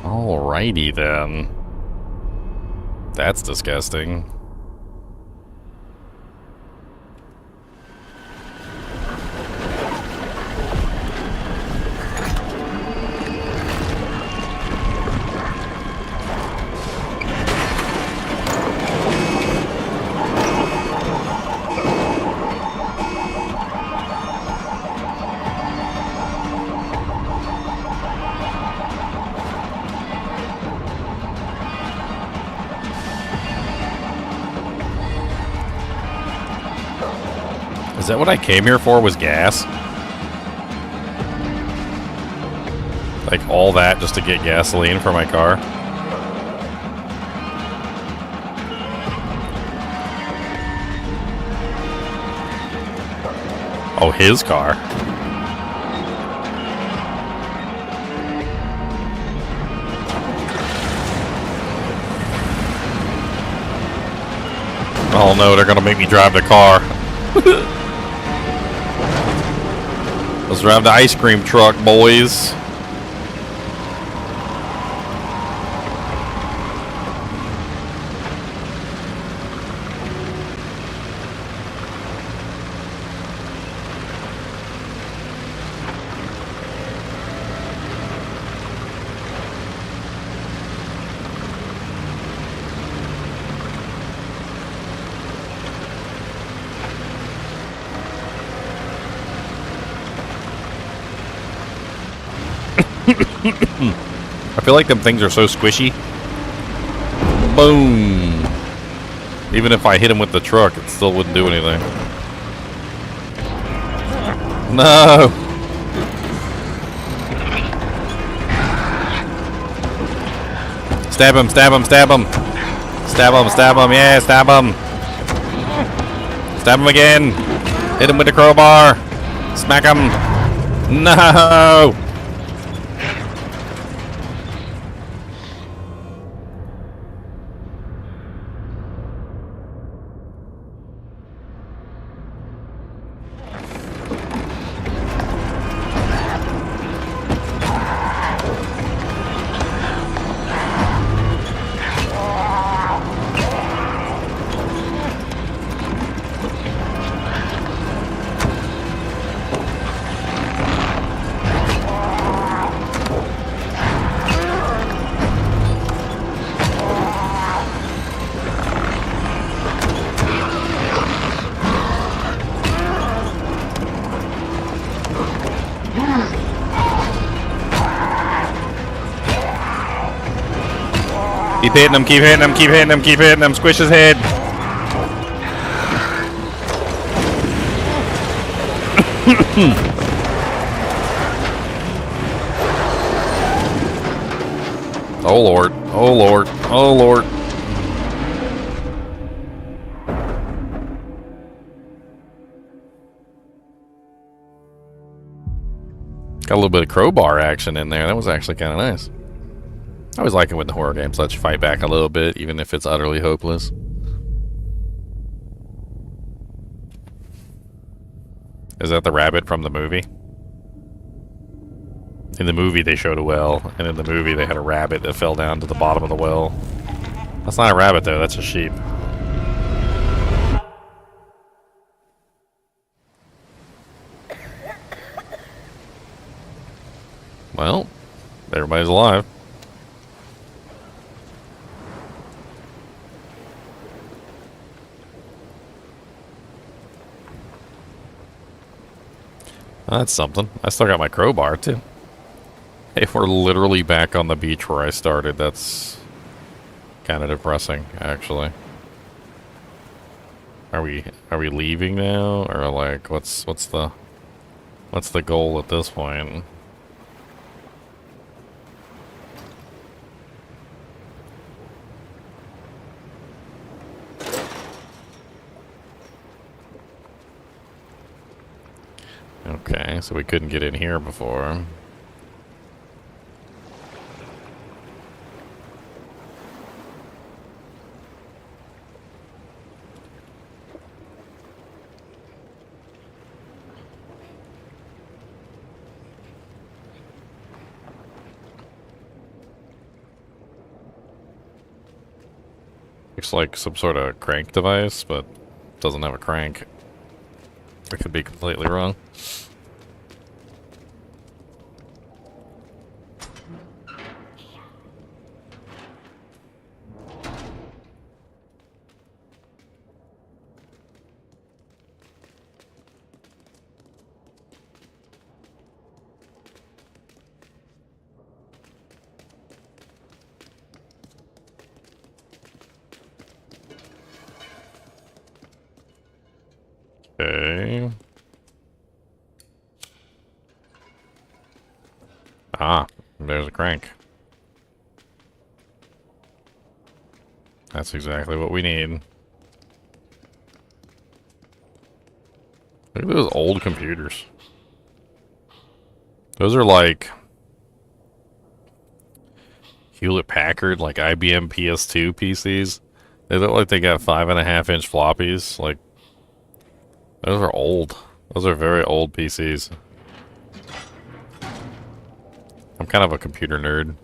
Alrighty then. That's disgusting. Is that what I came here for, was gas? Like all that just to get gasoline for my car? Oh, his car. Oh no, they're gonna make me drive the car. Let's drive the ice cream truck, boys. I feel like them things are so squishy. Boom. Even if I hit him with the truck, it still wouldn't do anything. No. Stab him, stab him, stab him. Stab him, stab him, yeah, stab him. Stab him again. Hit him with the crowbar. Smack him. No. Keep hitting him, keep hitting him, keep hitting him, keep hitting him. Squish his head. Oh lord, oh lord, oh lord. Got a little bit of crowbar action in there. That was actually kind of nice. I always like it when the horror games let you fight back a little bit, even if it's utterly hopeless. Is that the rabbit from the movie? In the movie they showed a well, and in the movie they had a rabbit that fell down to the bottom of the well. That's not a rabbit though, that's a sheep. Well, everybody's alive. That's something. I still got my crowbar too. Hey, we're literally back on the beach where I started. That's kind of depressing, actually. Are we leaving now, or like what's the goal at this point? Okay, so we couldn't get in here before. Looks like some sort of crank device, but doesn't have a crank. I could be completely wrong. Okay. Ah, there's a crank. That's exactly what we need. Look at those old computers. Those are like Hewlett-Packard, like IBM PS2 PCs. They look like they got 5.5-inch floppies. Like, those are old. Those are very old PCs. I'm kind of a computer nerd.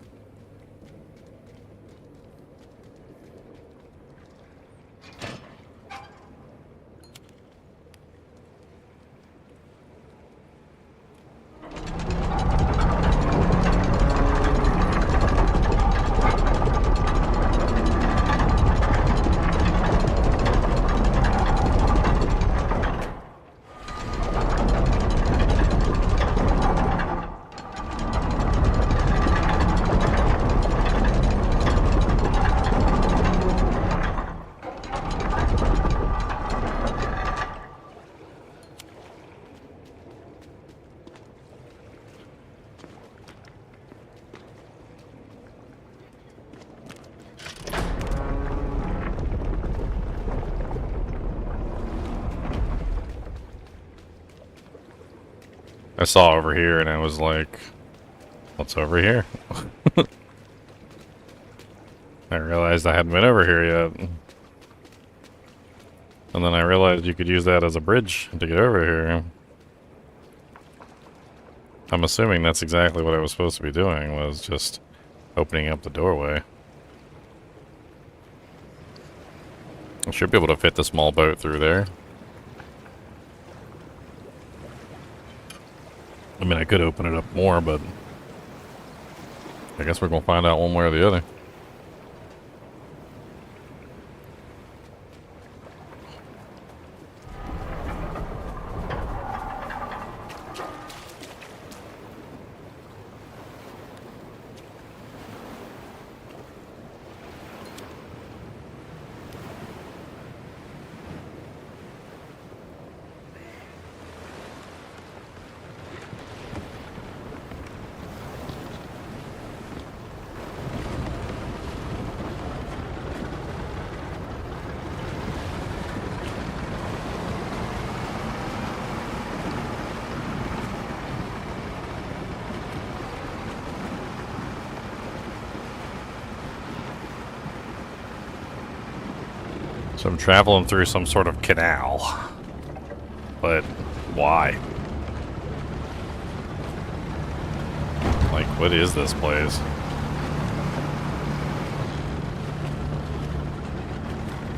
I saw over here and I was like, what's over here? I realized I hadn't been over here yet. And then I realized you could use that as a bridge to get over here. I'm assuming that's exactly what I was supposed to be doing, was just opening up the doorway. I should be able to fit the small boat through there. I mean, I could open it up more, but I guess we're going to find out one way or the other. So I'm traveling through some sort of canal. But why? Like, what is this place?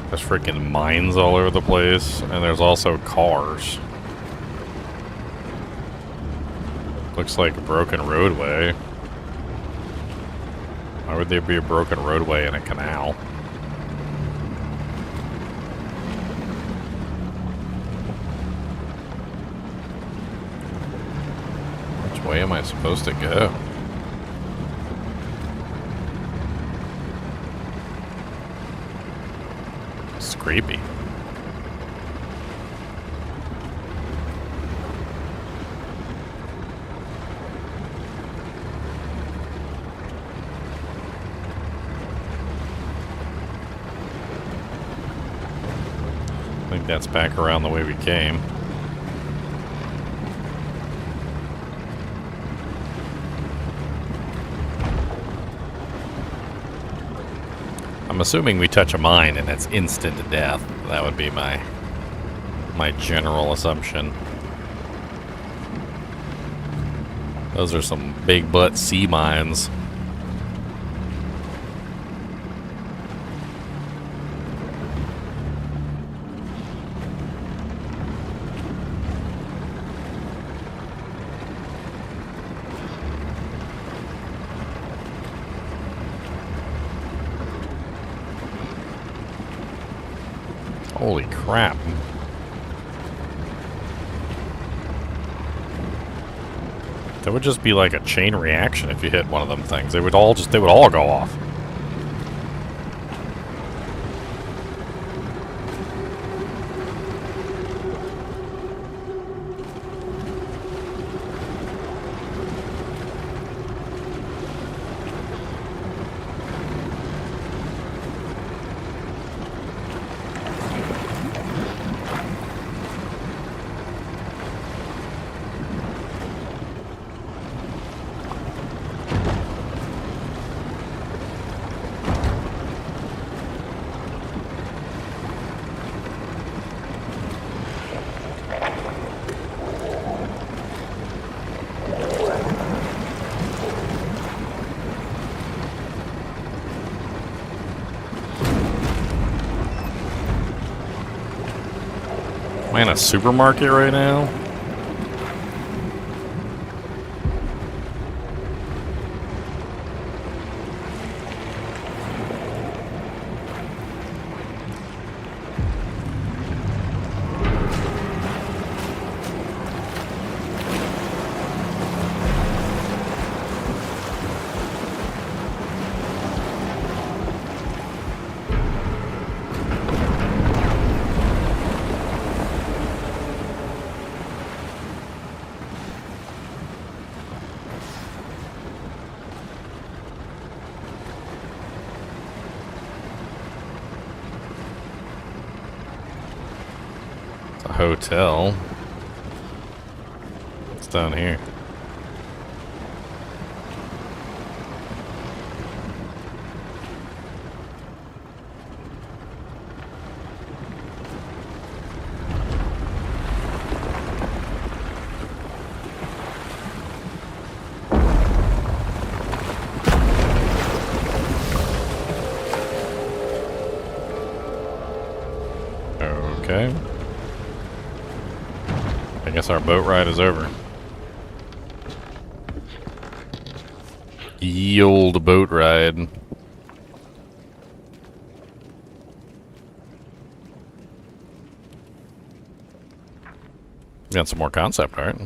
There's freaking mines all over the place, and there's also cars. Looks like a broken roadway. Why would there be a broken roadway in a canal? Which way am I supposed to go? It's creepy. I think that's back around the way we came. I'm assuming we touch a mine and it's instant death. That would be my general assumption. Those are some big butt sea mines. Holy crap. That would just be like a chain reaction if you hit one of them things. They would all go off. Am I in a supermarket right now? Hotel. It's down here. Okay. I guess our boat ride is over. Ye old boat ride. Got some more concept art.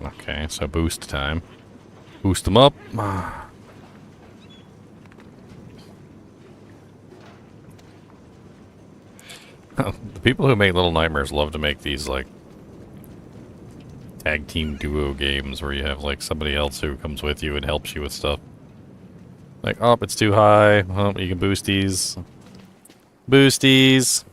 Okay, so boost time. Boost them up. The people who make Little Nightmares love to make these, like, tag team duo games where you have, like, somebody else who comes with you and helps you with stuff. Like, oh, it's too high. Oh, you can boosties. Boosties!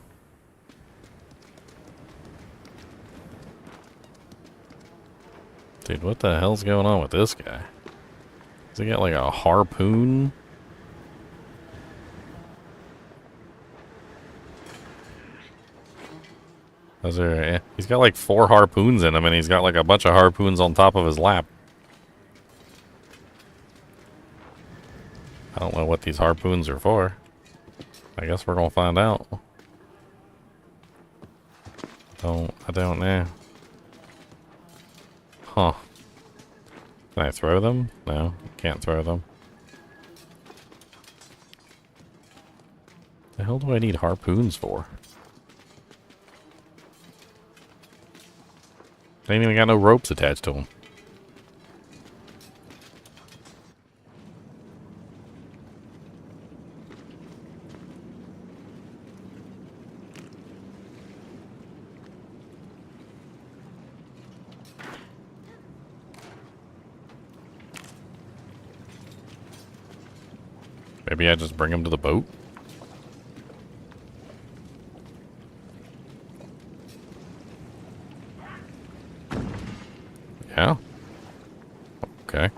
Dude, what the hell's going on with this guy? Does he got like a harpoon? He's got like 4 harpoons in him, and he's got like a bunch of harpoons on top of his lap. I don't know what these harpoons are for. I guess we're gonna find out. I don't know. Huh. Can I throw them? No, can't throw them. The hell do I need harpoons for? They ain't even got no ropes attached to them. Maybe I just bring them to the boat? Yeah. Okay.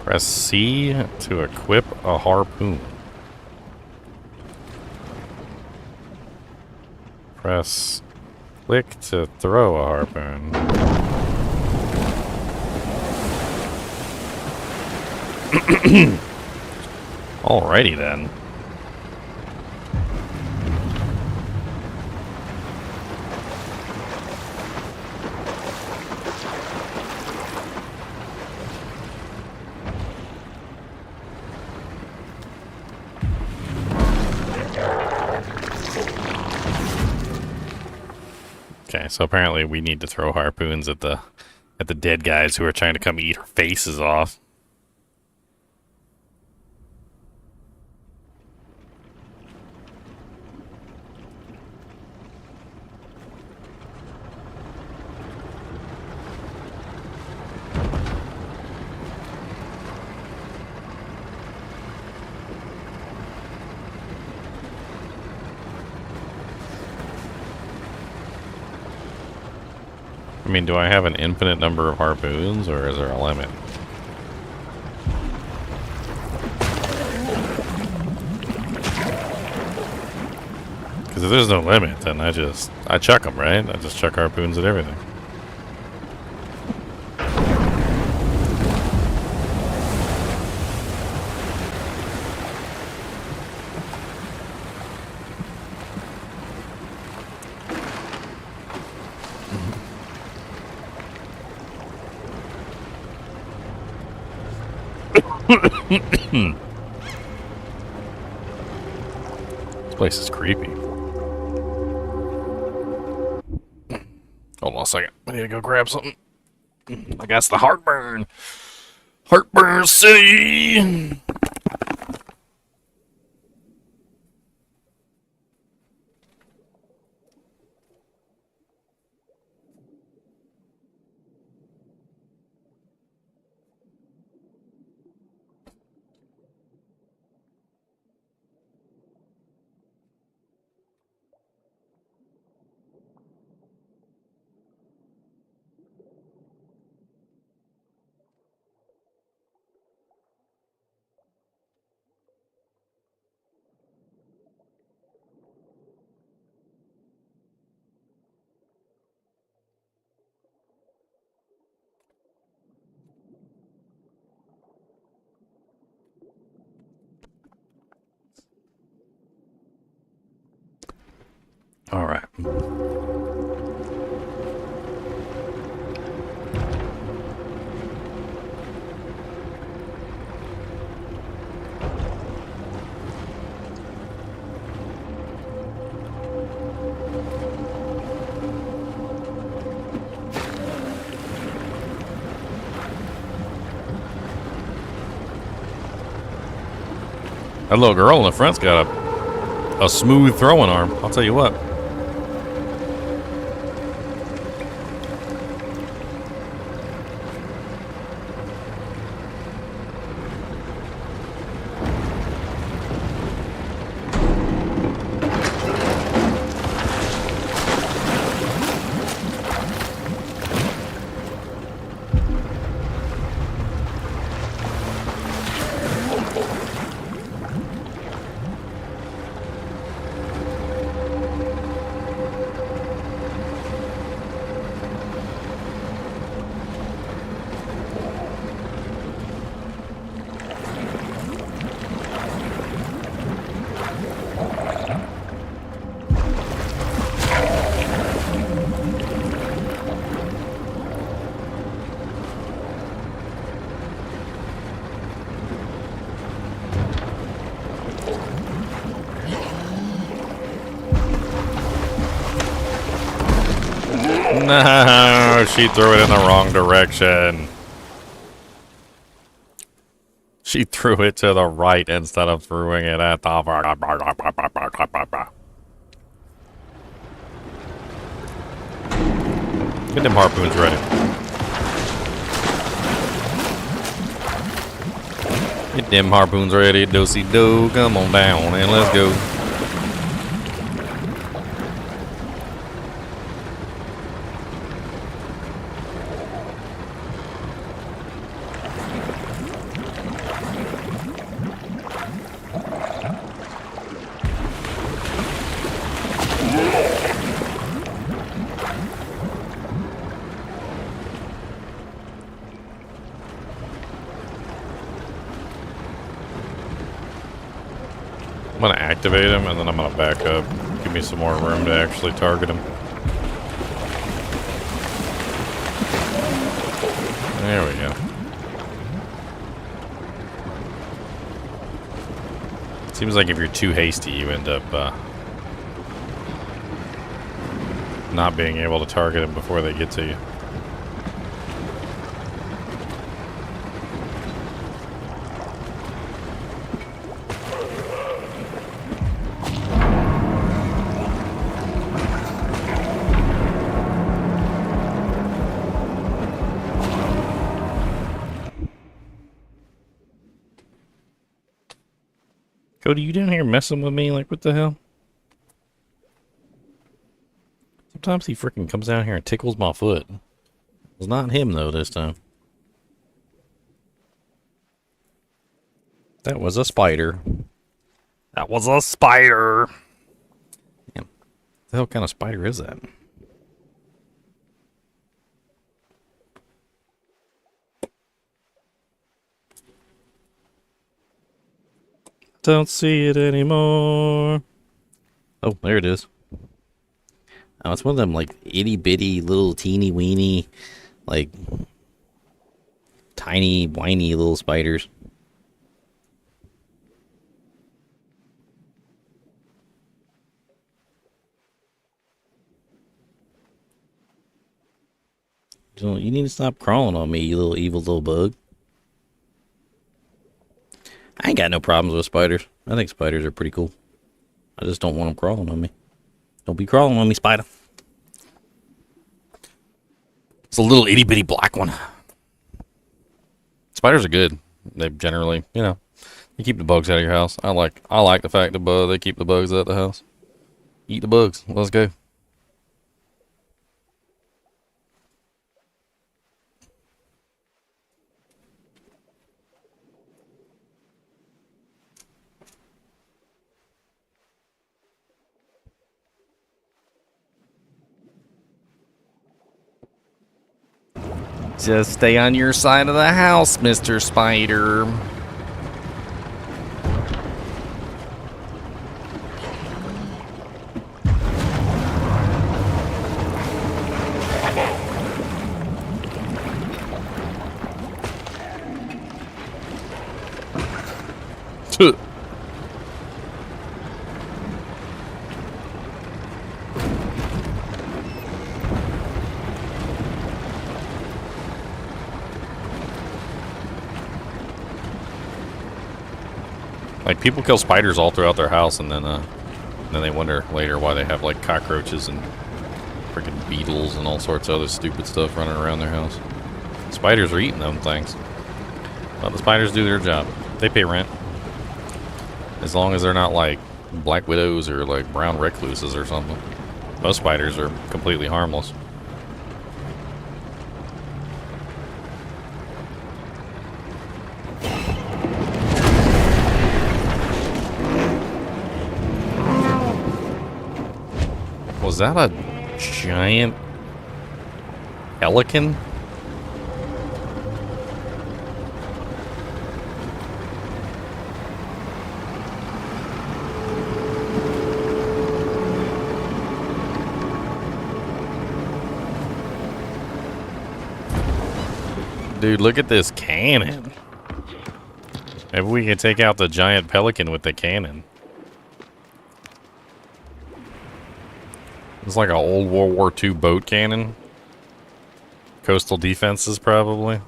Press C to equip a harpoon. Press click to throw a harpoon. Alrighty then. Okay, so apparently we need to throw harpoons at the dead guys who are trying to come eat our faces off. I mean, do I have an infinite number of harpoons, or is there a limit? Because if there's no limit, then I chuck them, right? I just chuck harpoons at everything. This place is creepy. Hold on a second. I need to go grab something. I guess the heartburn. Heartburn City. All right. That little girl in the front's got a smooth throwing arm. I'll tell you what. No, she threw it in the wrong direction. She threw it to the right instead of throwing it at the... Get them harpoons ready. Get them harpoons ready, do-si-do. Come on down and let's go. I'm gonna activate him and then I'm gonna back up. Give me some more room to actually target him. There we go. Seems like if you're too hasty, you end up not being able to target them before they get to you. Cody, you down here messing with me? Like, what the hell? Sometimes he freaking comes down here and tickles my foot. It was not him, though, this time. That was a spider. That was a spider! Damn. What the hell kind of spider is that? Don't see it anymore. Oh, there it is. Oh, it's one of them, like, itty-bitty, little teeny-weeny, like, tiny, whiny little spiders. So you need to stop crawling on me, you little evil little bug. I ain't got no problems with spiders. I think spiders are pretty cool. I just don't want them crawling on me. Don't be crawling on me, spider. It's a little itty-bitty black one. Spiders are good. They generally, you know, you keep the bugs out of your house. I like the fact that they keep the bugs out of the house. Eat the bugs. Let's go. Just stay on your side of the house, Mr. Spider. Like, people kill spiders all throughout their house, and then they wonder later why they have, like, cockroaches and freaking beetles and all sorts of other stupid stuff running around their house. Spiders are eating them things. Well, the spiders do their job. They pay rent. As long as they're not, like, black widows or, like, brown recluses or something. Most spiders are completely harmless. Was that a giant pelican? Dude, look at this cannon. Maybe we can take out the giant pelican with the cannon. It's like an old World War II boat cannon. Coastal defenses, probably.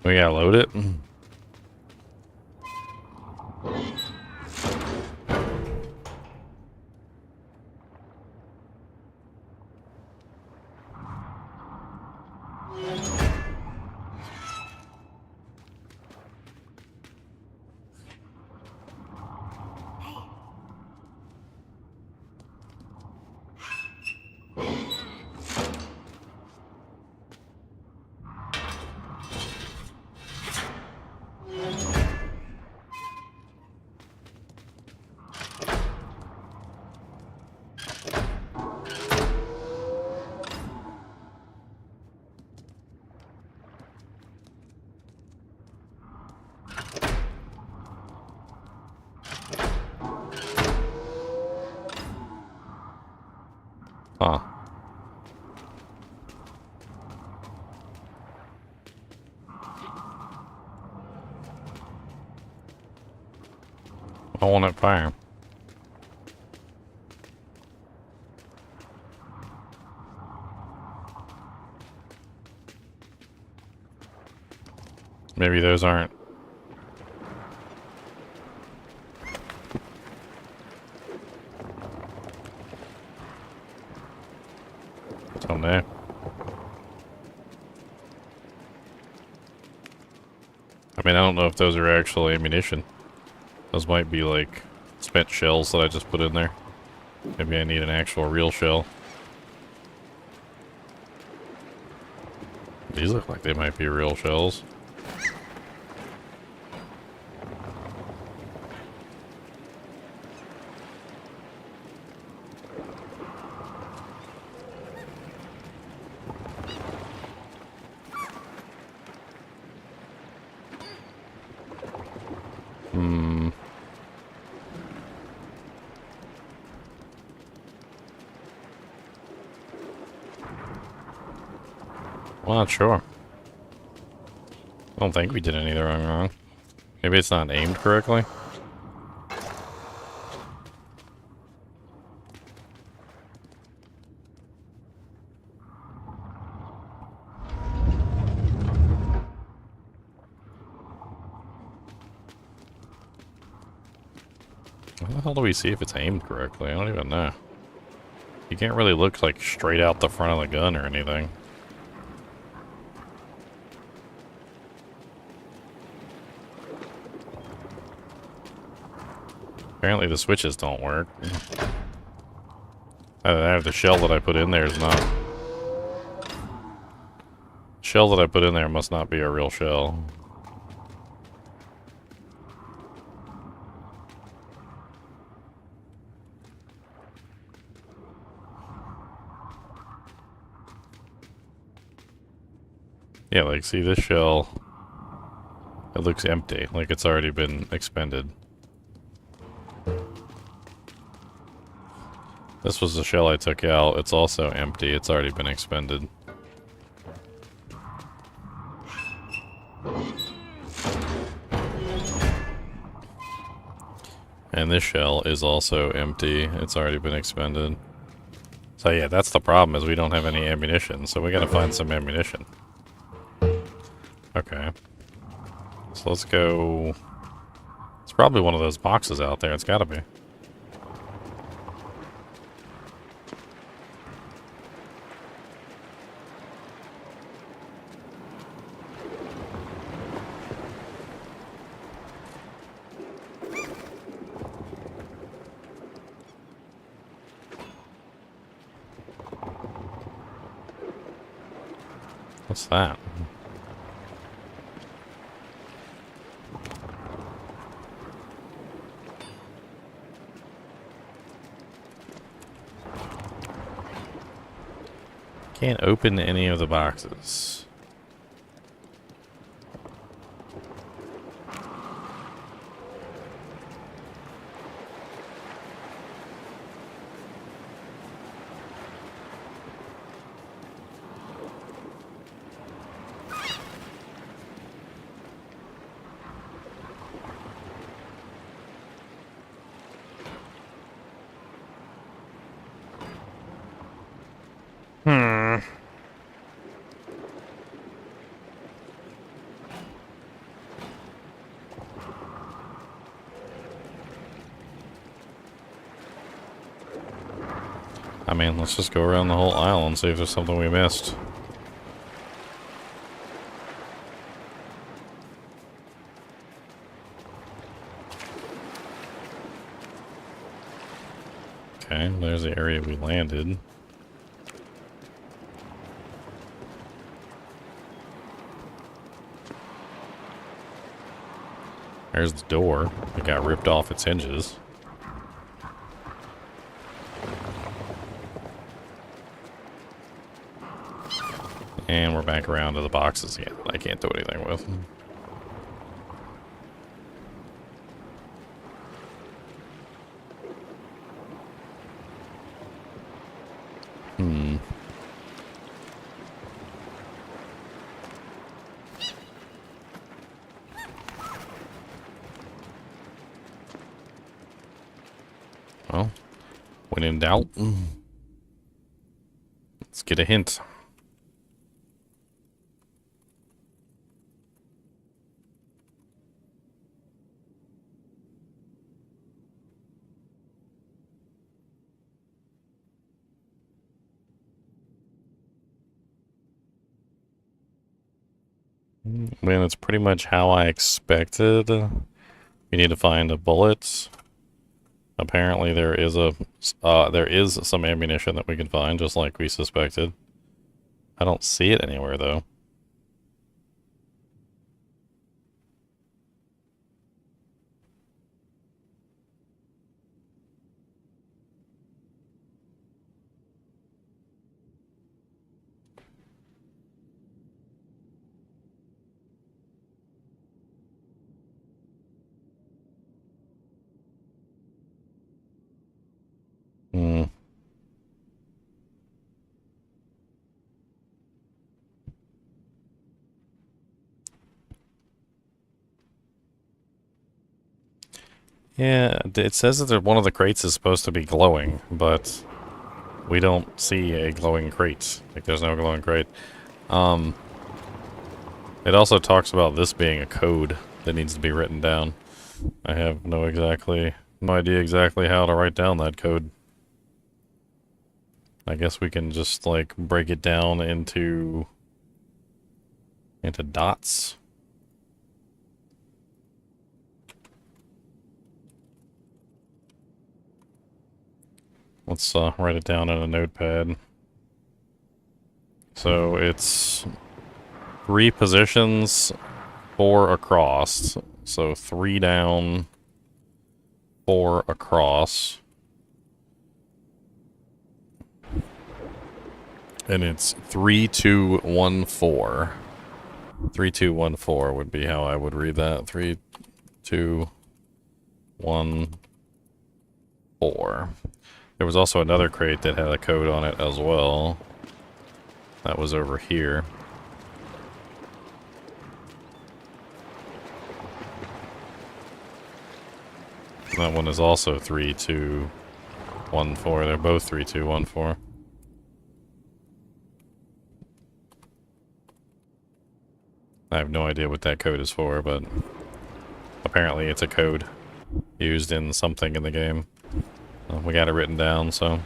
We gotta load it. Huh. I want it fire. Maybe those aren't. Don't know. I mean, I don't know if those are actual ammunition. Those might be like spent shells that I just put in there. Maybe I need an actual real shell. These look like they might be real shells. Well, not sure. I don't think we did anything wrong. Maybe it's not aimed correctly. How the hell do we see if it's aimed correctly? I don't even know. You can't really look like straight out the front of the gun or anything. Apparently the switches don't work. Either that or the shell that I put in there is not... Shell that I put in there must not be a real shell. Yeah, like, see this shell? It looks empty, like it's already been expended. This was the shell I took out. It's also empty. It's already been expended. And this shell is also empty. It's already been expended. So yeah, that's the problem, is we don't have any ammunition. So we gotta find some ammunition. Okay. So let's go... It's probably one of those boxes out there. It's gotta be. What's that? Can't open any of the boxes. I mean, let's just go around the whole aisle and see if there's something we missed. Okay, there's the area we landed. There's the door. It got ripped off its hinges. And we're back around to the boxes again that I can't do anything with. Well, when in doubt, let's get a hint. Man, it's pretty much how I expected. You need to find a bullet. Apparently there is some ammunition that we can find, just like we suspected. I don't see it anywhere, though. Hmm. Yeah, it says that one of the crates is supposed to be glowing, but we don't see a glowing crate. Like, there's no glowing crate. It also talks about this being a code that needs to be written down. I have no idea exactly how to write down that code. I guess we can just, like, break it down into dots. Let's write it down in a notepad. So it's 3 positions, 4 across. So 3 down, 4 across. And it's 3, 2, 1, 4. 3, 2, 1, 4 would be how I would read that. 3, 2, 1, 4. There was also another crate that had a code on it as well. That was over here. That one is also 3, 2, 1, 4. They're both 3, 2, 1, 4. I have no idea what that code is for, but apparently it's a code used in something in the game. We got it written down, so...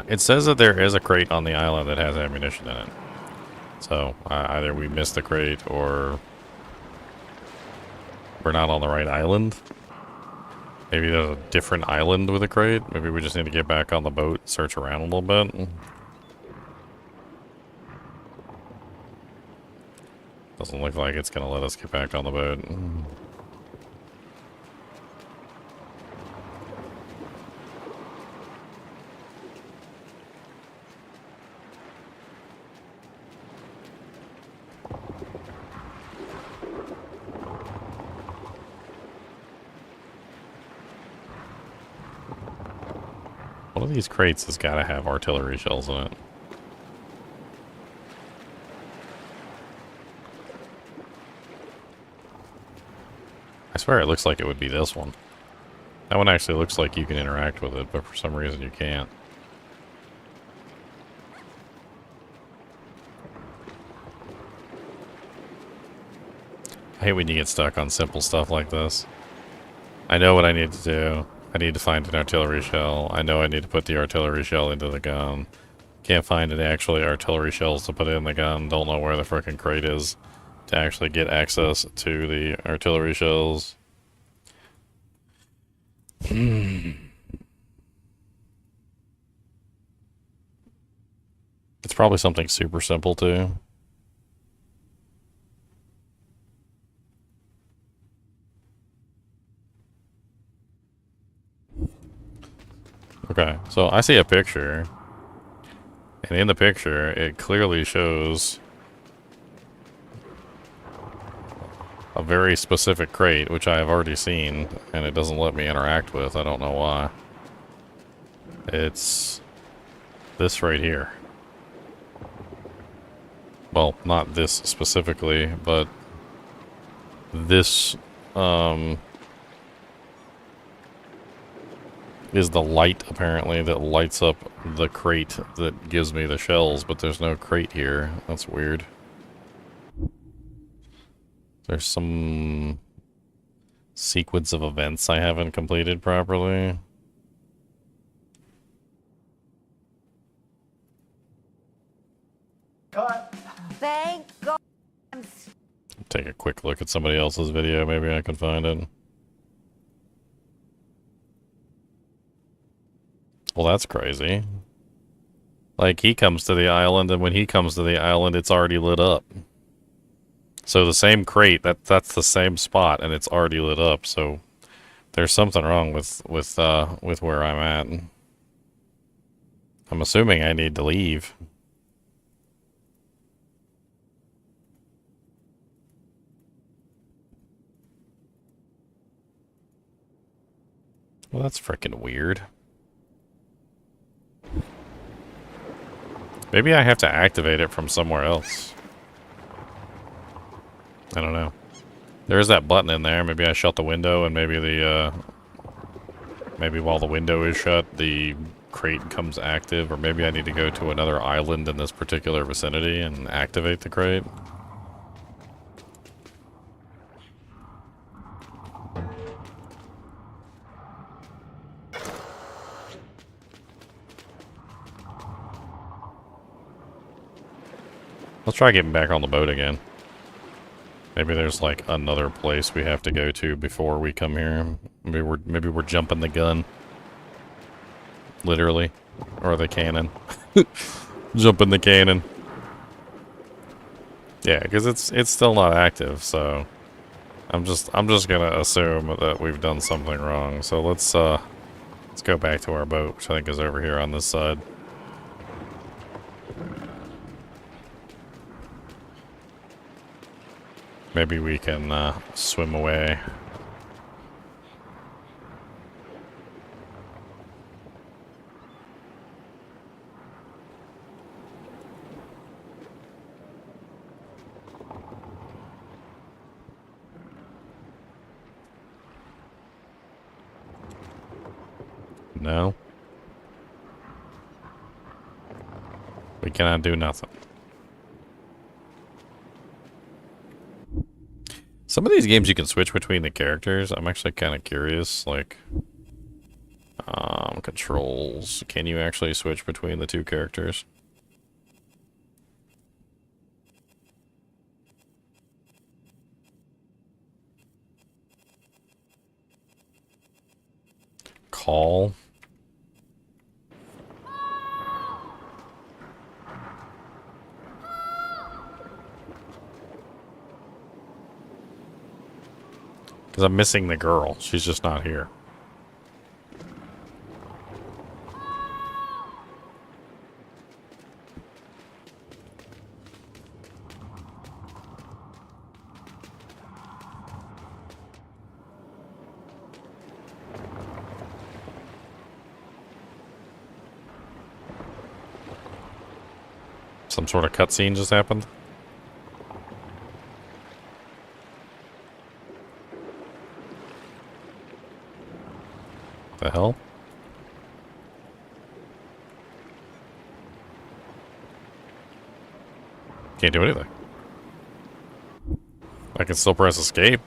It says that there is a crate on the island that has ammunition in it. So, either we missed the crate or we're not on the right island. Maybe there's a different island with a crate. Maybe we just need to get back on the boat and search around a little bit. Doesn't look like it's going to let us get back on the boat. One of these crates has got to have artillery shells in it. I swear it looks like it would be this one. That one actually looks like you can interact with it, but for some reason you can't. I hate when you get stuck on simple stuff like this. I know what I need to do. I need to find an artillery shell. I know I need to put the artillery shell into the gun. Can't find any actually artillery shells to put in the gun. Don't know where the frickin' crate is to actually get access to the artillery shells. It's probably something super simple too. Okay, so I see a picture, and in the picture it clearly shows a very specific crate, which I have already seen, and it doesn't let me interact with. I don't know why. It's this right here. Well, not this specifically, but this is the light, apparently, that lights up the crate that gives me the shells, but there's no crate here. That's weird. There's some sequence of events I haven't completed properly. Cut. Thank God. Take a quick look at somebody else's video. Maybe I can find it. Well, that's crazy. Like, he comes to the island, and when he comes to the island, it's already lit up. So the same crate, that's the same spot, and it's already lit up. So there's something wrong with where I'm at. I'm assuming I need to leave. Well, that's freaking weird. Maybe I have to activate it from somewhere else. I don't know. There's that button in there. Maybe I shut the window, and maybe the maybe while the window is shut, the crate becomes active, or maybe I need to go to another island in this particular vicinity and activate the crate. Let's try getting back on the boat again. Maybe there's like another place we have to go to before we come here. Maybe we're jumping the gun. Literally. Or the cannon. Jumping the cannon. Yeah, because it's still not active, so I'm just gonna assume that we've done something wrong. So let's go back to our boat, which I think is over here on this side. Maybe we can swim away. No. We cannot do nothing. Some of these games you can switch between the characters. I'm actually kind of curious. Like, Controls. Can you actually switch between the two characters? Call. Because I'm missing the girl. She's just not here. Some sort of cutscene just happened. The hell? Can't do anything. I can still press escape.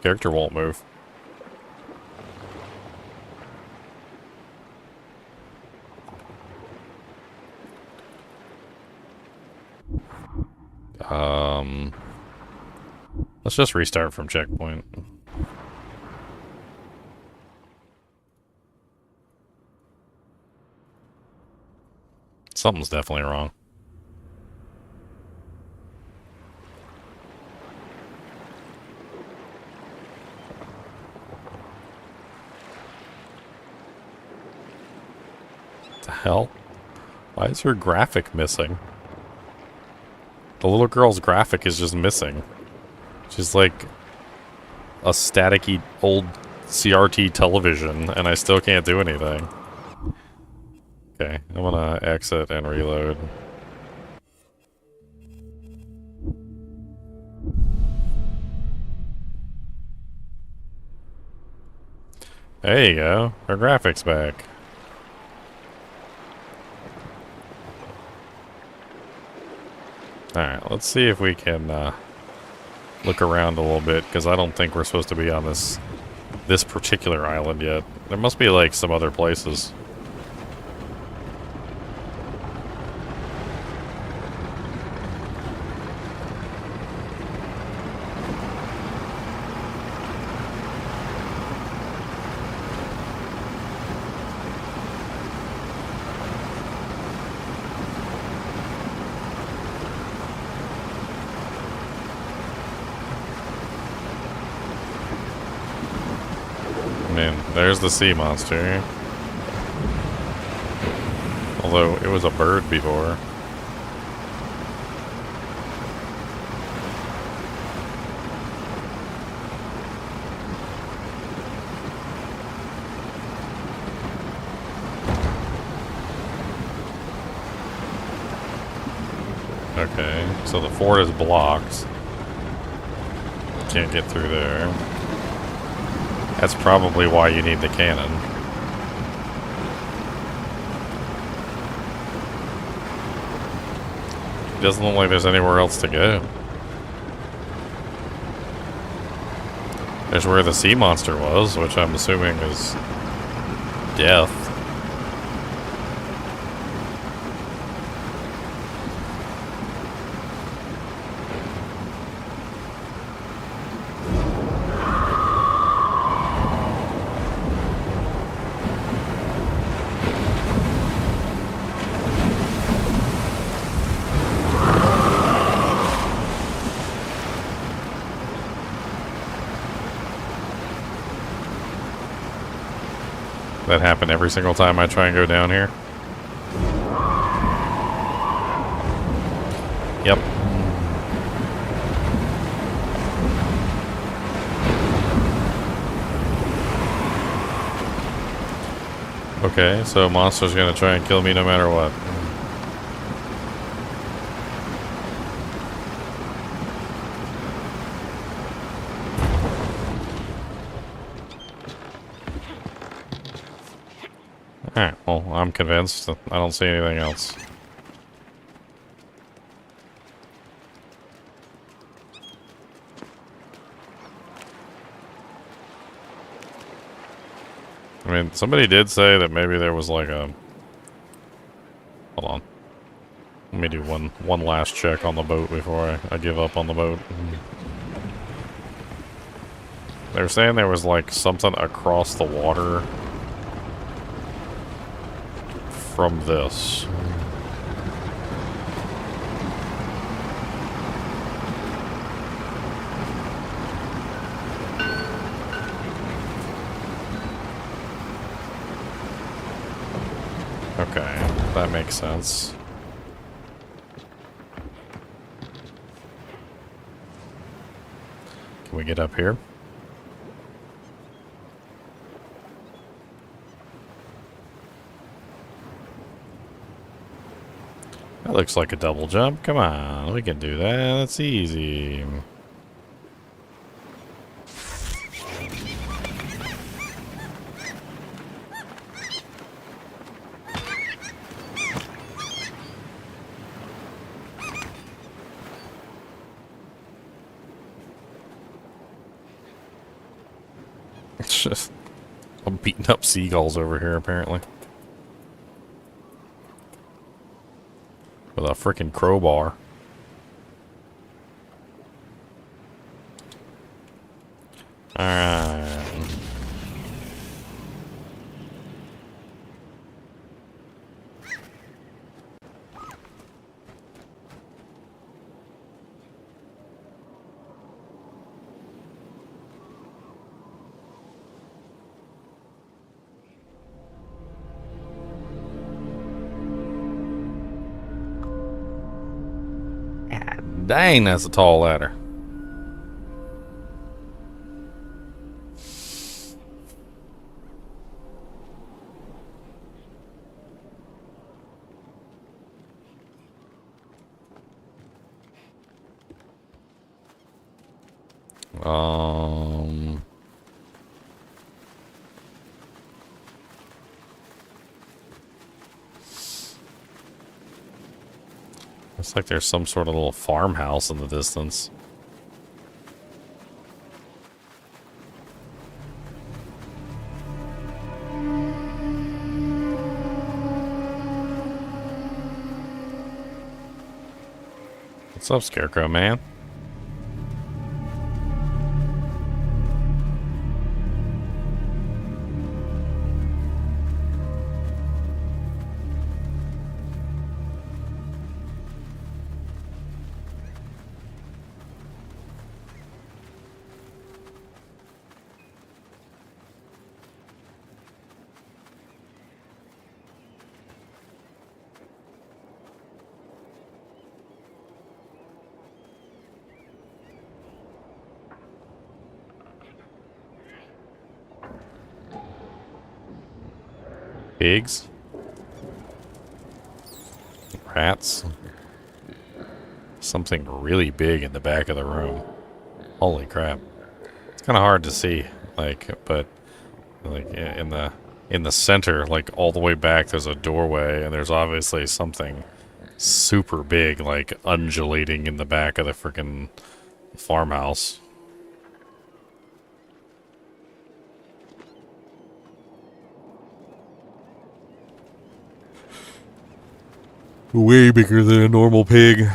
Character won't move. Let's just restart from checkpoint. Something's definitely wrong. What the hell? Why is her graphic missing? The little girl's graphic is just missing. She's like a staticky old CRT television, and I still can't do anything. Okay, I'm gonna exit and reload. There you go. Her graphics back. Alright, let's see if we can look around a little bit, because I don't think we're supposed to be on this particular island yet. There must be like some other places. There's the sea monster. Although it was a bird before. Okay, so the fort is blocked. Can't get through there. That's probably why you need the cannon. It doesn't look like there's anywhere else to go. There's where the sea monster was, which I'm assuming is death. That happen every single time I try and go down here? Yep. Okay, so monster's gonna try and kill me no matter what. Alright, well, I'm convinced. I don't see anything else. I mean, somebody did say that maybe there was like a... Hold on. Let me do one last check on the boat before I give up on the boat. They were saying there was like something across the water from this. Okay, that makes sense. Can we get up here? That looks like a double jump. Come on, we can do that. That's easy. It's just... I'm beating up seagulls over here, apparently. With a freaking crowbar. Alright. Dang, that's a tall ladder. Looks like there's some sort of little farmhouse in the distance. What's up, Scarecrow Man? Pigs? Rats? Something really big in the back of the room. Holy crap. It's kind of hard to see, like, but like in the center, like all the way back there's a doorway and there's obviously something super big like undulating in the back of the freaking farmhouse. Way bigger than a normal pig.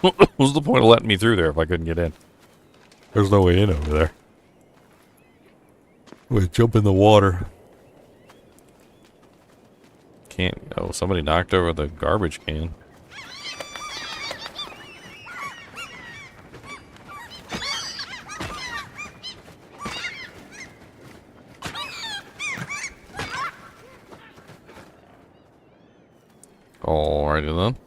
What was the point of letting me through there if I couldn't get in? There's no way in over there. We jump in the water. Can't. Oh, somebody knocked over the garbage can. Alrighty then.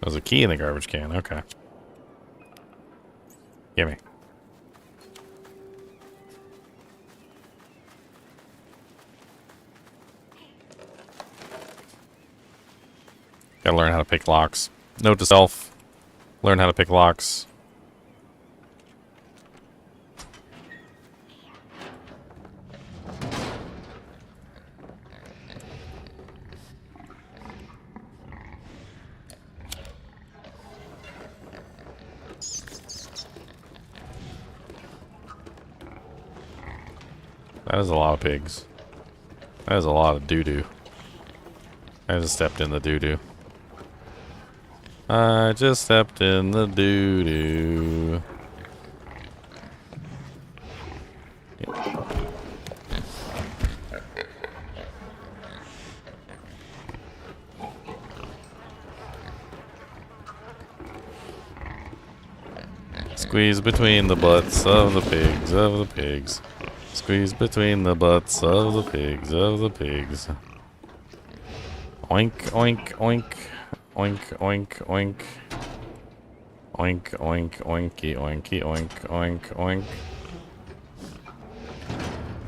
There's a key in the garbage can. Okay. Gimme. Gotta learn how to pick locks. Note to self, learn how to pick locks. That is a lot of pigs. That is a lot of doo-doo. I just stepped in the doo-doo. I just stepped in the doo-doo. Squeeze between the butts of the pigs, Squeeze between the butts of the pigs, Oink, oink, oink. Oink, oink, oink. Oink, oink, oinky, oinky, oink, oink, oink.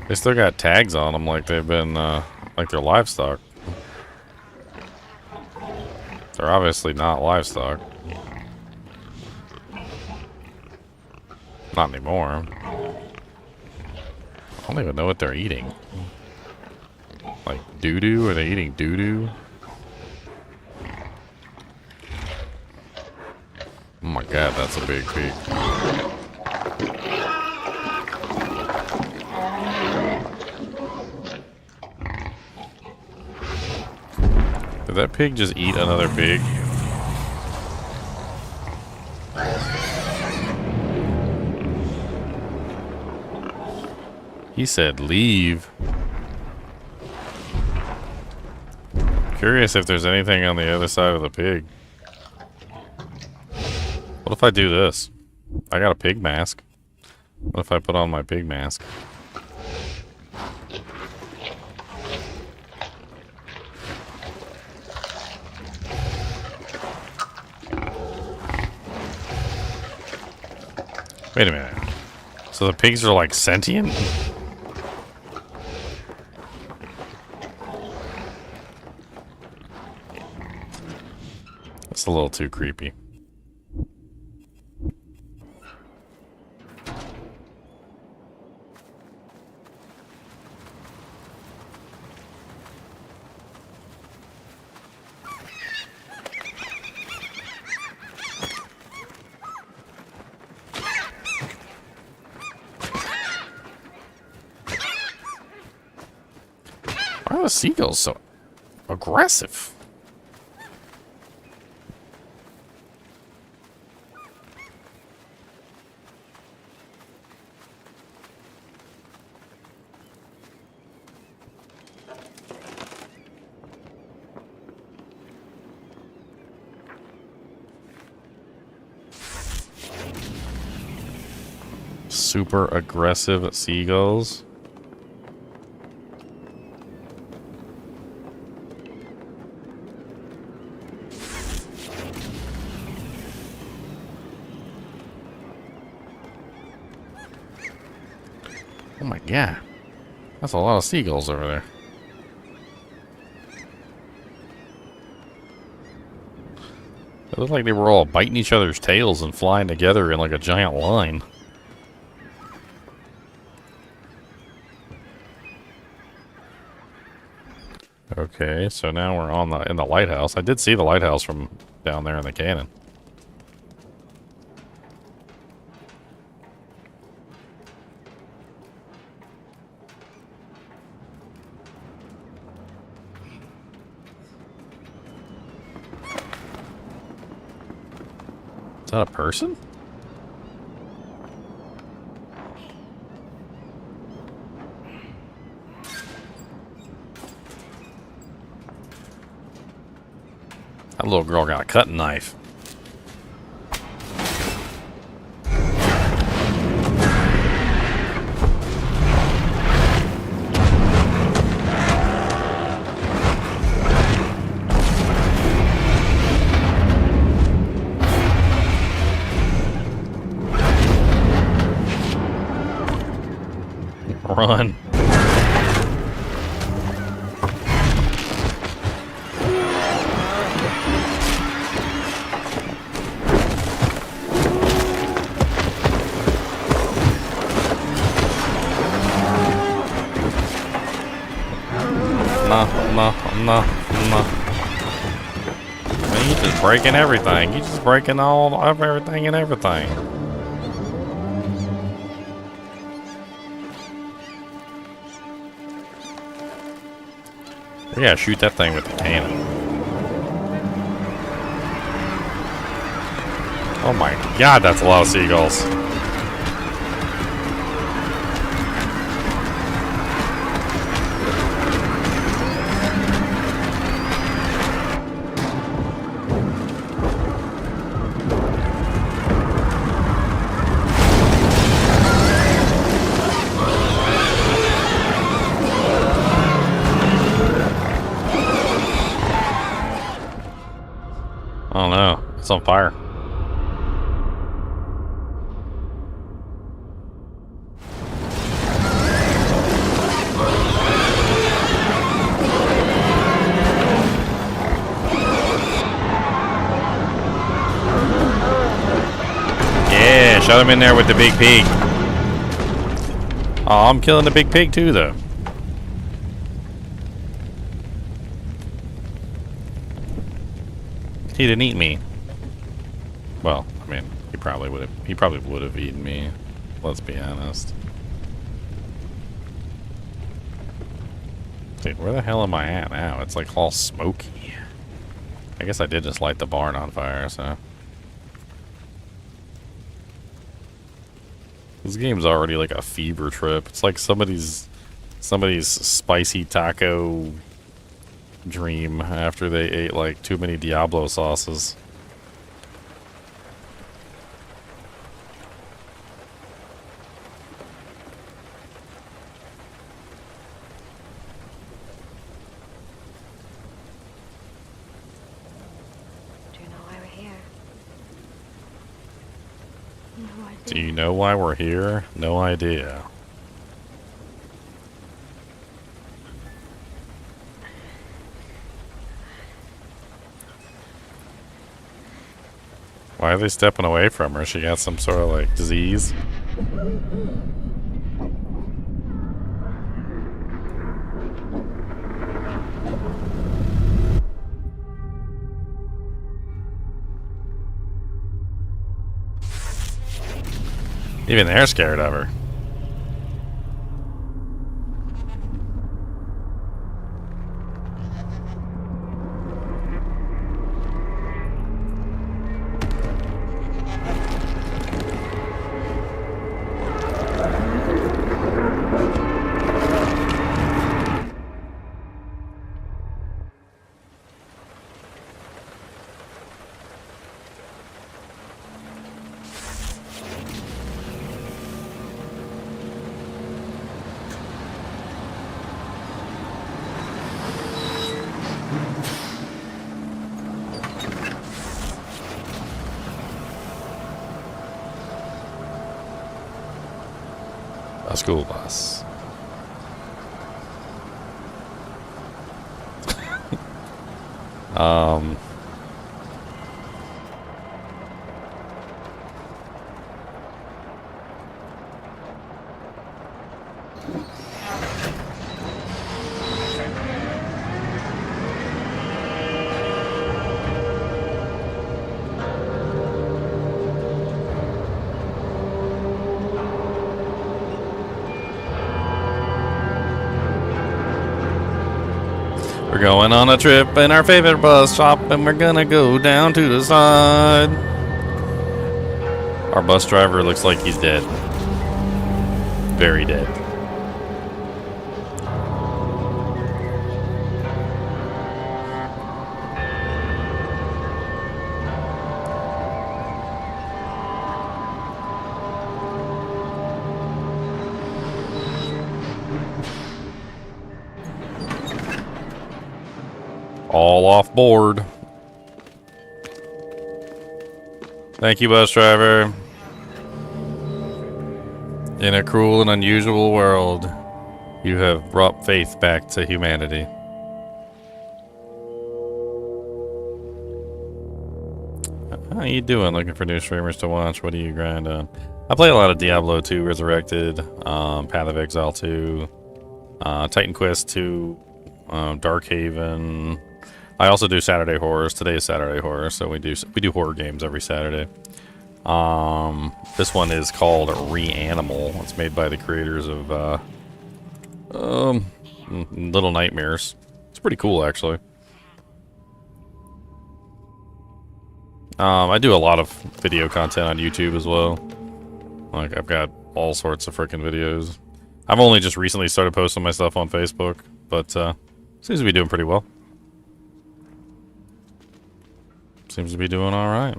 They still got tags on them like they've been, like they're livestock. They're obviously not livestock. Not anymore. I don't even know what they're eating. Like doo-doo? Are they eating doo-doo? Oh my god, that's a big pig. Did that pig just eat another pig? He said leave. Curious if there's anything on the other side of the pig. What if I do this? I got a pig mask. What if I put on my pig mask? Wait a minute. So the pigs are like sentient? That's a little too creepy. Why are the seagulls so aggressive? Super aggressive seagulls. Oh my god. That's a lot of seagulls over there. It looked like they were all biting each other's tails and flying together in like a giant line. Okay, so now we're on in the lighthouse. I did see the lighthouse from down there in the cannon. Is that a person? That little girl got a cutting knife. Run. No, no, no. Man, you just breaking everything. You just breaking all of everything and everything. Yeah, shoot that thing with the cannon. Oh my god, that's a lot of seagulls. Oh no, it's on fire. Yeah, shut him in there with the big pig. Oh, I'm killing the big pig too, though. He didn't eat me. Well, I mean, he probably would have. He probably would have eaten me. Let's be honest. Dude, where the hell am I at now? It's like all smoky. I guess I did just light the barn on fire, so. This game's already like a fever trip. It's like somebody's spicy taco dream after they ate like too many Diablo sauces. Do you know why we're here? No idea. Why are they stepping away from her? She got some sort of like disease? Even they're scared of her. A school bus. We're going on a trip in our favorite bus stop, and we're gonna go down to the side. Our bus driver looks like he's dead. Very dead. All off board. Thank you, bus driver. In a cruel and unusual world, you have brought faith back to humanity. How you doing? Looking for new streamers to watch? What do you grind on? I play a lot of Diablo 2 Resurrected, Path of Exile 2, Titan Quest 2, Dark Haven. I also do Saturday horrors. Today is Saturday horror, so we do horror games every Saturday. This one is called Reanimal. It's made by the creators of Little Nightmares. It's pretty cool, actually. I do a lot of video content on YouTube as well. Like, I've got all sorts of freaking videos. I've only just recently started posting my stuff on Facebook, but seems to be doing pretty well. Seems to be doing alright.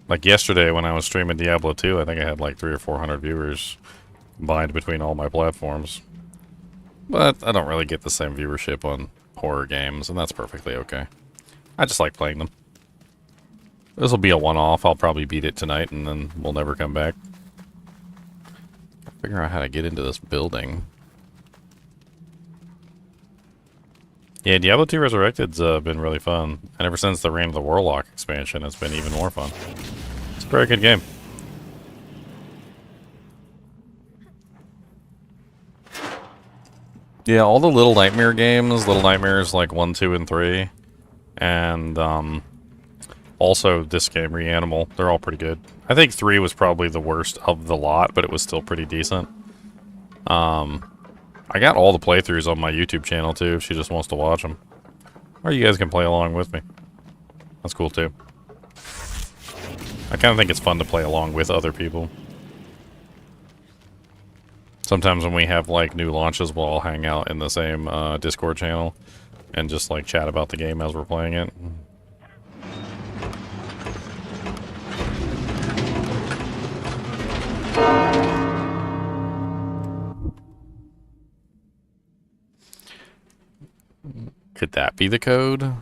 Like yesterday when I was streaming Diablo 2, I think I had like 300 or 400 viewers combined between all my platforms. But I don't really get the same viewership on horror games, and that's perfectly okay. I just like playing them. This will be a one-off. I'll probably beat it tonight, and then we'll never come back. Figure out how to get into this building. Yeah, Diablo 2 Resurrected's been really fun. And ever since the Reign of the Warlock expansion, it's been even more fun. It's a very good game. Yeah, all the Little Nightmare games, Little Nightmares like 1, 2, and 3, and also this game, Reanimal, they're all pretty good. I think 3 was probably the worst of the lot, but it was still pretty decent. I got all the playthroughs on my YouTube channel too, if she just wants to watch them. Or you guys can play along with me. That's cool too. I kind of think it's fun to play along with other people. Sometimes when we have like new launches, we'll all hang out in the same Discord channel and just like chat about the game as we're playing it. Could that be the code?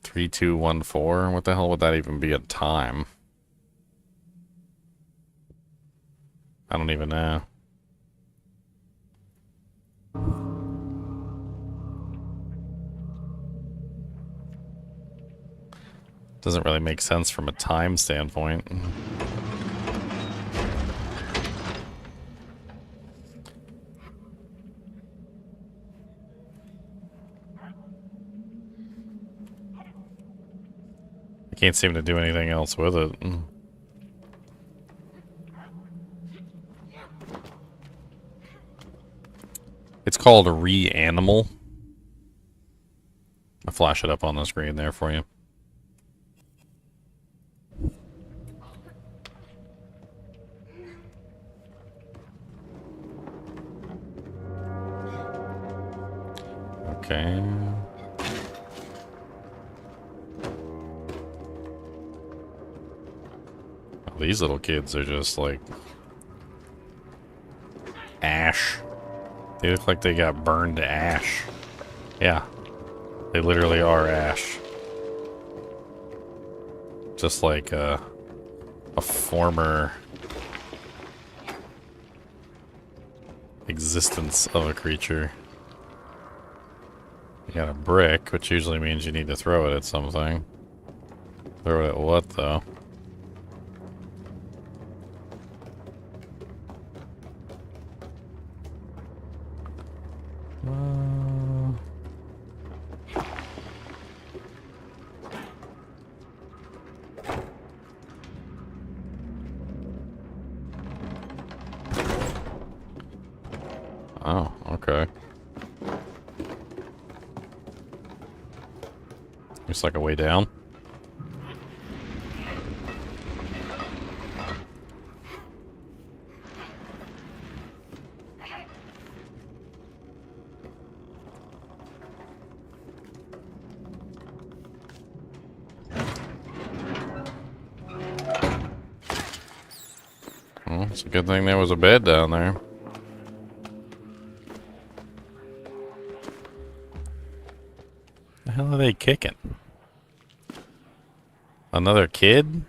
3214? What the hell would that even be at time? I don't even know. Doesn't really make sense from a time standpoint. I can't seem to do anything else with it. It's called Reanimal. I'll flash it up on the screen there for you. Okay. Oh, these little kids are just like ash. They look like they got burned to ash. Yeah. They literally are ash. Just like a former existence of a creature. You got a brick, which usually means you need to throw it at something. Throw it at what, though? Oh, okay. Looks like a way down. Well, it's a good thing there was a bed down there. The hell are they kicking? Another kid?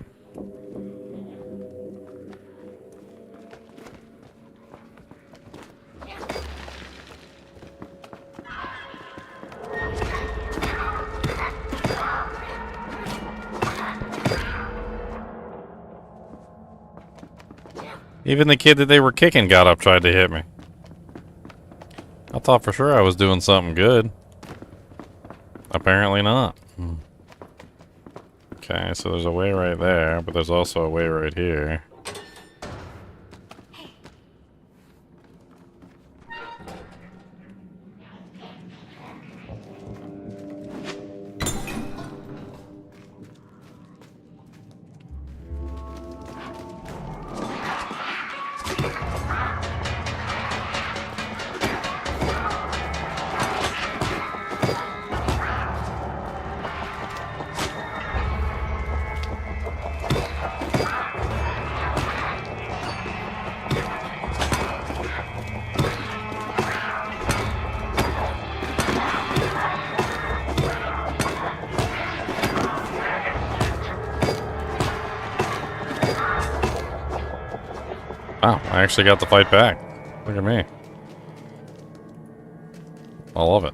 Even the kid that they were kicking got up, tried to hit me. I thought for sure I was doing something good. Apparently not. Okay, so there's a way right there, but there's also a way right here. Wow, I actually got to fight back. Look at me. I love it.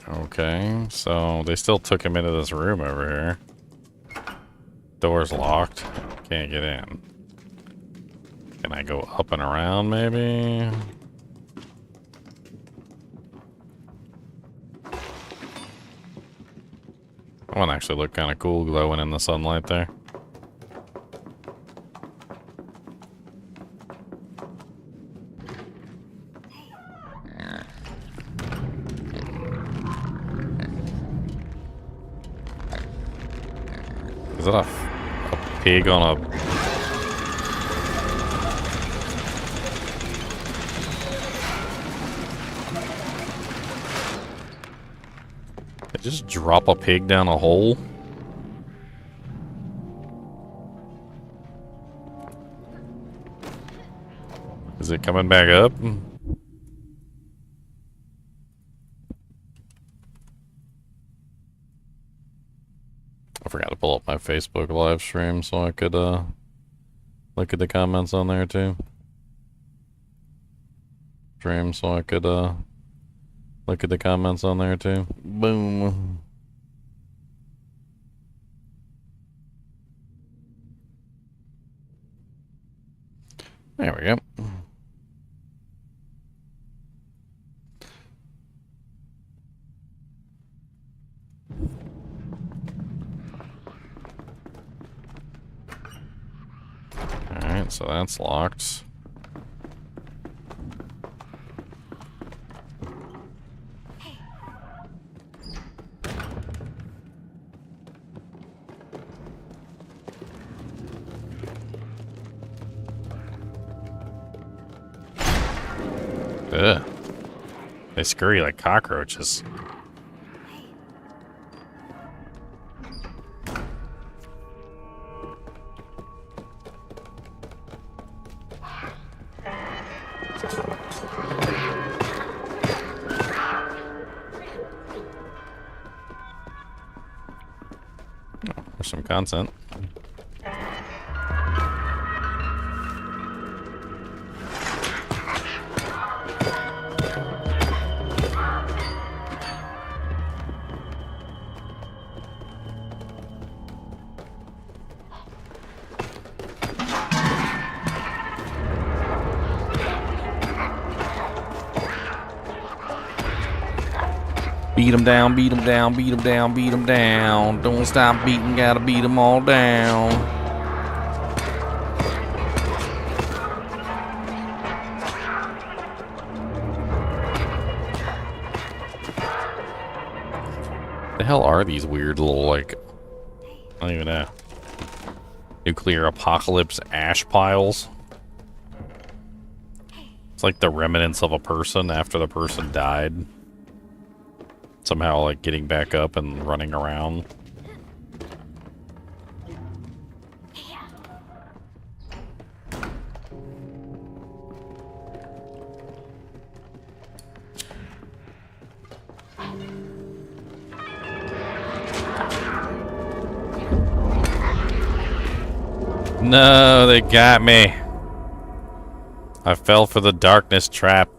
Okay, so they still took him into this room over here. Door's locked. Can't get in. Can I go up and around, maybe? That one actually looked kind of cool glowing in the sunlight there. Is that a pig on a... They just drop a pig down a hole? Is it coming back up? I forgot to pull up my Facebook live stream so I could look at the comments on there too. Stream so I could look at the comments on there too. Boom. There we go. Alright, so that's locked. Ugh. They scurry like cockroaches. There's some content. Beat them down, beat them down, beat them down, beat them down. Don't stop beating, gotta beat them all down. The hell are these weird little, like, I don't even know. Nuclear apocalypse ash piles? It's like the remnants of a person after the person died. Somehow, like, getting back up and running around. No, they got me. I fell for the darkness trap.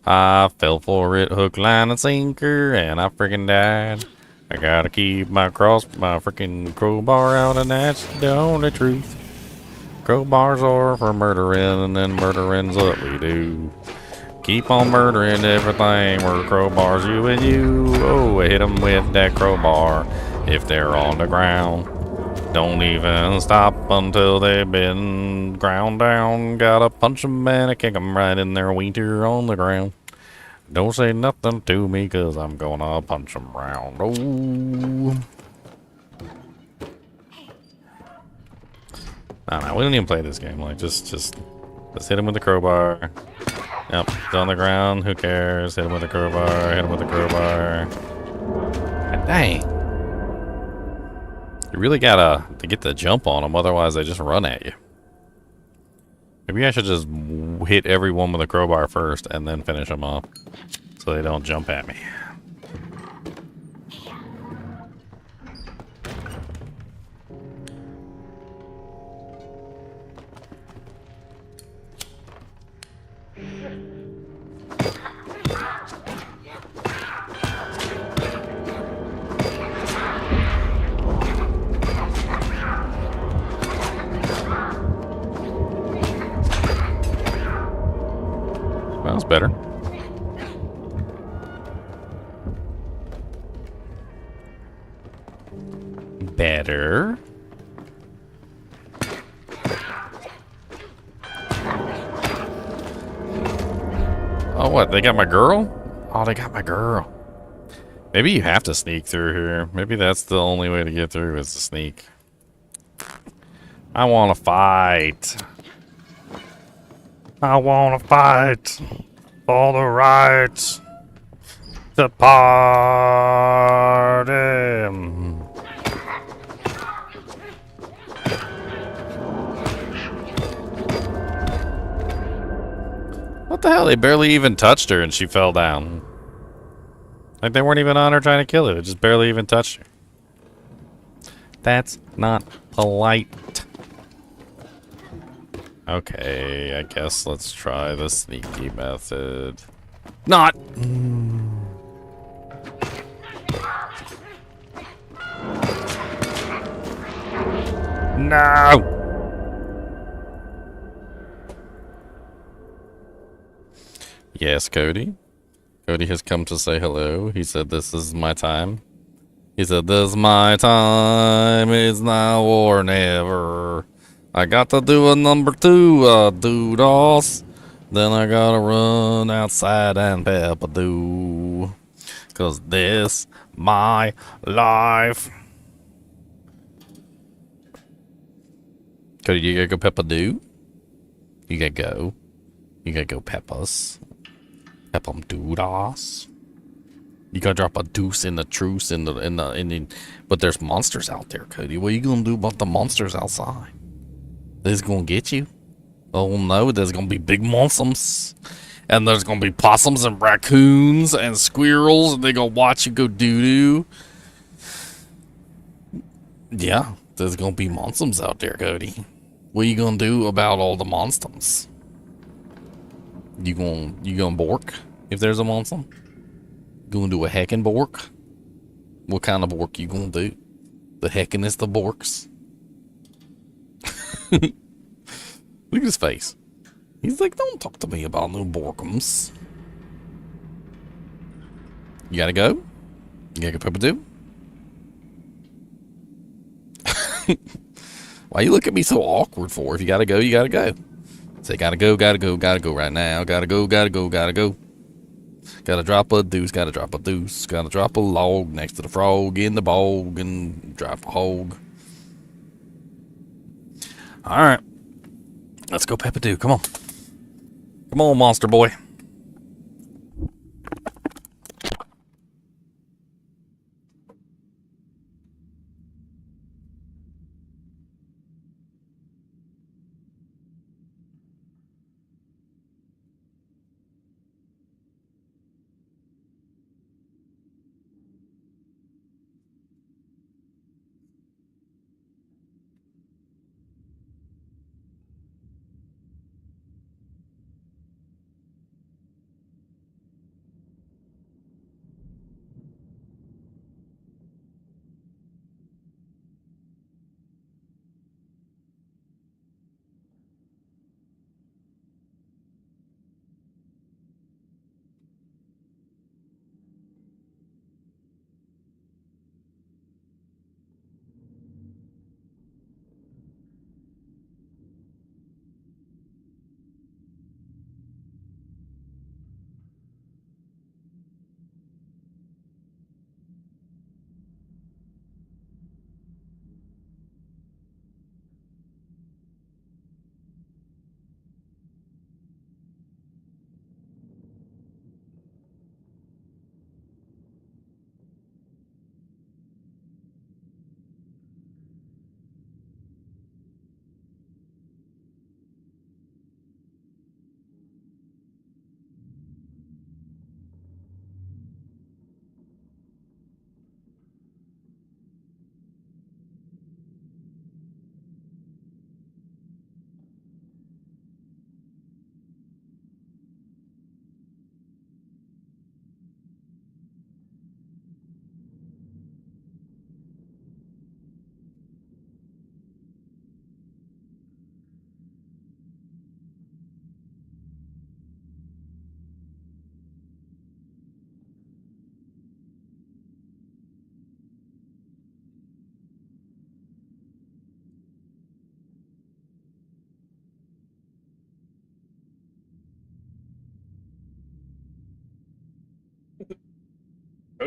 I fell for it, hook, line, and sinker, and I freaking died. I gotta keep my freaking crowbar out, and that's the only truth. Crowbars are for murdering, and then murdering's what we do. Keep on murdering everything. We're crowbars, you and you. Oh, hit them with that crowbar if they're on the ground. Don't even stop until they've been ground down. Gotta punch them and kick them right in their wiener on the ground. Don't say nothing to me, cause I'm gonna punch them round. Oh. No, we don't even play this game. Like, just let's hit him with the crowbar. Yep, he's on the ground. Who cares? Hit him with the crowbar. Hit him with the crowbar. God dang. You really gotta to get the jump on them, otherwise they just run at you. Maybe I should just hit everyone with a crowbar first and then finish them off, so they don't jump at me. Well, that's better. Better. Oh, what? They got my girl? Oh, they got my girl. Maybe you have to sneak through here. Maybe that's the only way to get through is to sneak. I want to fight. I want to fight for the right to party. What the hell? They barely even touched her and she fell down. Like they weren't even on her trying to kill her. They just barely even touched her. That's not polite. Okay, I guess let's try the sneaky method. Not! No! Yes, Cody. Cody has come to say hello. He said this is my time. He said this is my time. It's now or never. I got to do a number 2, doodles. Then I gotta run outside and peppa-doo. Cause this my life. Cody, you gotta go peppa-doo? You gotta go. You gotta go peppas. Peppum doodles. You gotta drop a deuce in the truce but there's monsters out there, Cody. What are you gonna do about the monsters outside? They's gonna get you. Oh no, there's gonna be big monsters. And there's gonna be possums and raccoons and squirrels, and they gonna watch you go doo-doo. Yeah, there's gonna be monsters out there, Cody. What are you gonna do about all the monsters? You gonna bork if there's a monster? Gonna do a heckin' bork? What kind of bork you gonna do? The heckinest of borks? Look at his face. He's like, don't talk to me about no borkums. You gotta go? You gotta go peppa-doo? Why you look at me so awkward for? If you gotta go, you gotta go. Say gotta go right now. Gotta go. Gotta drop a deuce, gotta drop a deuce. Gotta drop a log next to the frog in the bog and drop a hog. Alright. Let's go peppa-doo, come on. Come on, monster boy.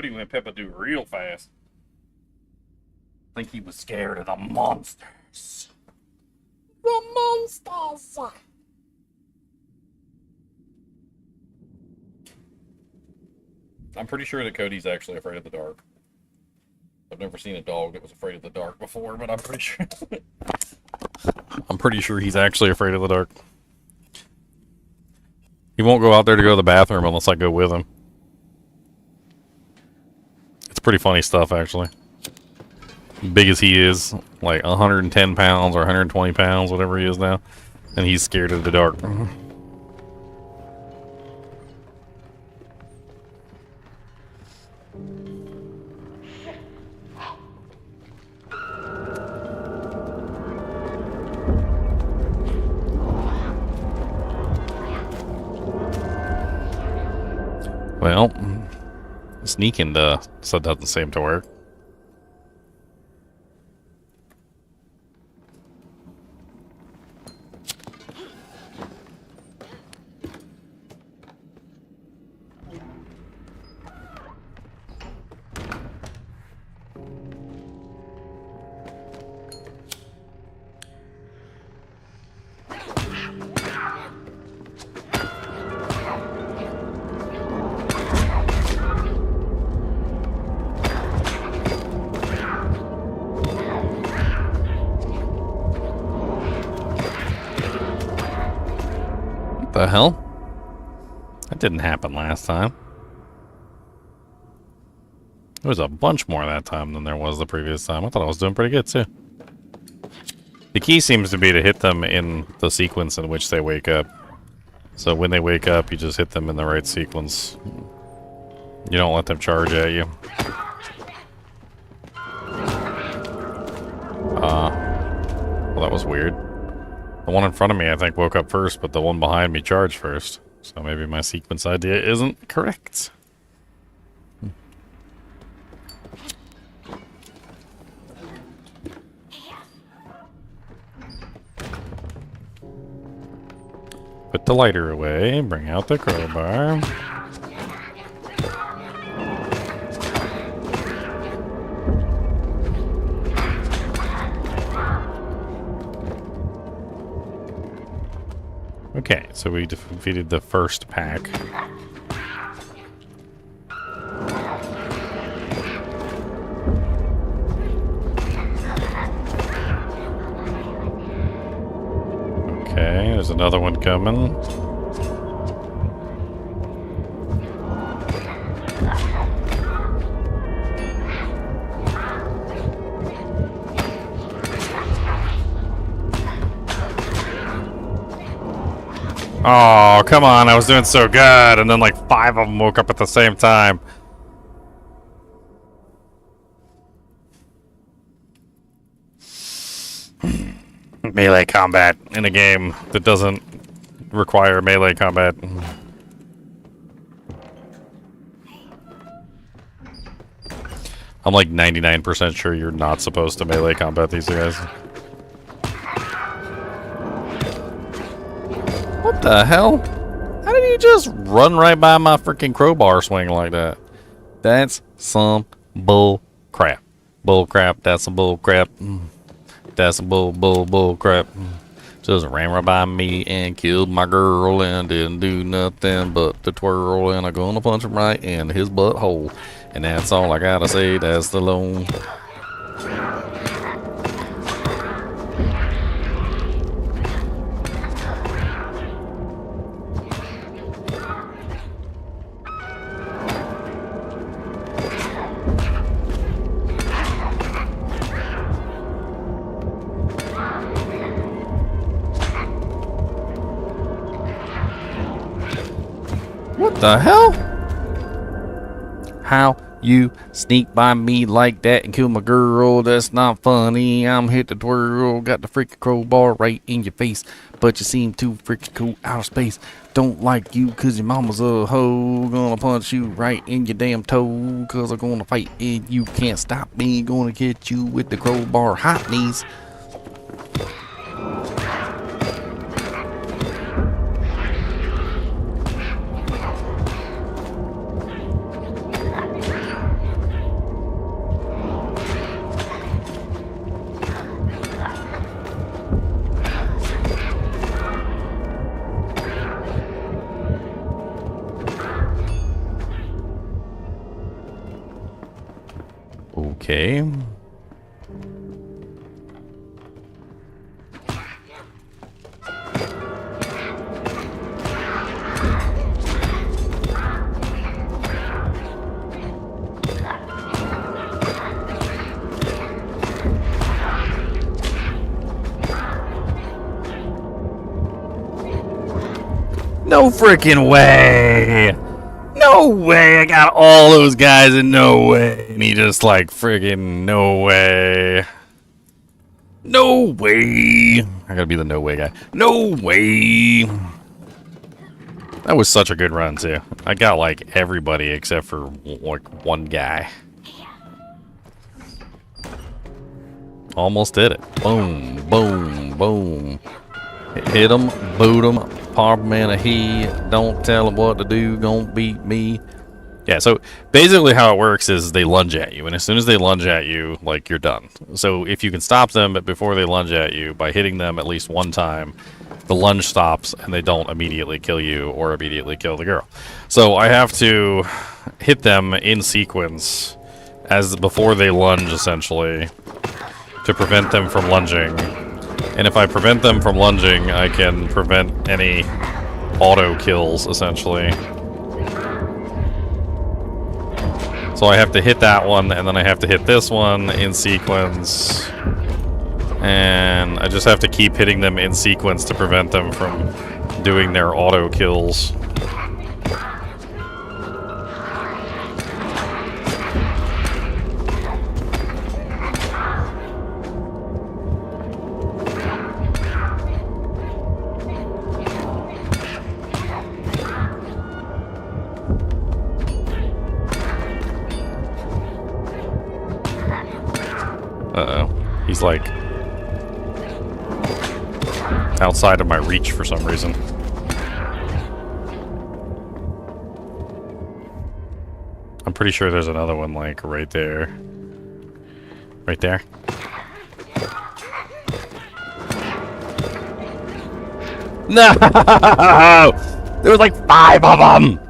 Cody went Peppa-Doo real fast. I think he was scared of the monsters. The monsters. I'm pretty sure that Cody's actually afraid of the dark. I've never seen a dog that was afraid of the dark before, but I'm pretty sure. I'm pretty sure he's actually afraid of the dark. He won't go out there to go to the bathroom unless I go with him. It's pretty funny stuff, actually. Big as he is, like 110 pounds or 120 pounds, whatever he is now, and he's scared of the dark. Well, sneaking so it doesn't seem to work. The hell? That didn't happen last time. There was a bunch more that time than there was the previous time. I thought I was doing pretty good too. The key seems to be to hit them in the sequence in which they wake up. So when they wake up, you just hit them in the right sequence. You don't let them charge at you. Well, that was weird. The one in front of me, I think, woke up first, but the one behind me charged first. So maybe my sequence idea isn't correct. Put the lighter away, bring out the crowbar. Okay, so we defeated the first pack. Okay, there's another one coming. Oh, come on, I was doing so good, and then like 5 of them woke up at the same time. Melee combat in a game that doesn't require melee combat. I'm like 99% sure you're not supposed to melee combat these guys. What the hell? How did you just run right by my freaking crowbar swing like that? That's some bull crap. Bull crap, that's some bull crap. That's some bull crap. Just ran right by me and killed my girl and didn't do nothing but to twirl, and I'm gonna punch him right in his butthole. And that's all I gotta say, that's the loan. What the hell? How you sneak by me like that and kill my girl? That's not funny. I'm hit to twirl, got the freaking crowbar right in your face, but you seem too freaking cool out of space. Don't like you cause your mama's a hoe. Gonna punch you right in your damn toe, cause I'm gonna fight and you can't stop me. Gonna get you with the crowbar hot knees. Okay. No freaking way! No way! I got all those guys and no way! And he just like friggin' no way. No way! I gotta be the no way guy. No way! That was such a good run too. I got like everybody except for like one guy. Almost did it. Boom, boom, boom. Hit him, boot him, pop him in a head. Don't tell him what to do, gon' beat me. Yeah, so basically how it works is they lunge at you, and as soon as they lunge at you, like, you're done. So if you can stop them before they lunge at you by hitting them at least one time, the lunge stops and they don't immediately kill you or immediately kill the girl. So I have to hit them in sequence as before they lunge, essentially, to prevent them from lunging. And if I prevent them from lunging, I can prevent any auto kills, essentially. So I have to hit that one, and then I have to hit this one in sequence. And I just have to keep hitting them in sequence to prevent them from doing their auto kills. Uh-oh. He's like outside of my reach for some reason. I'm pretty sure there's another one like right there. Right there. No! There was like 5 of them!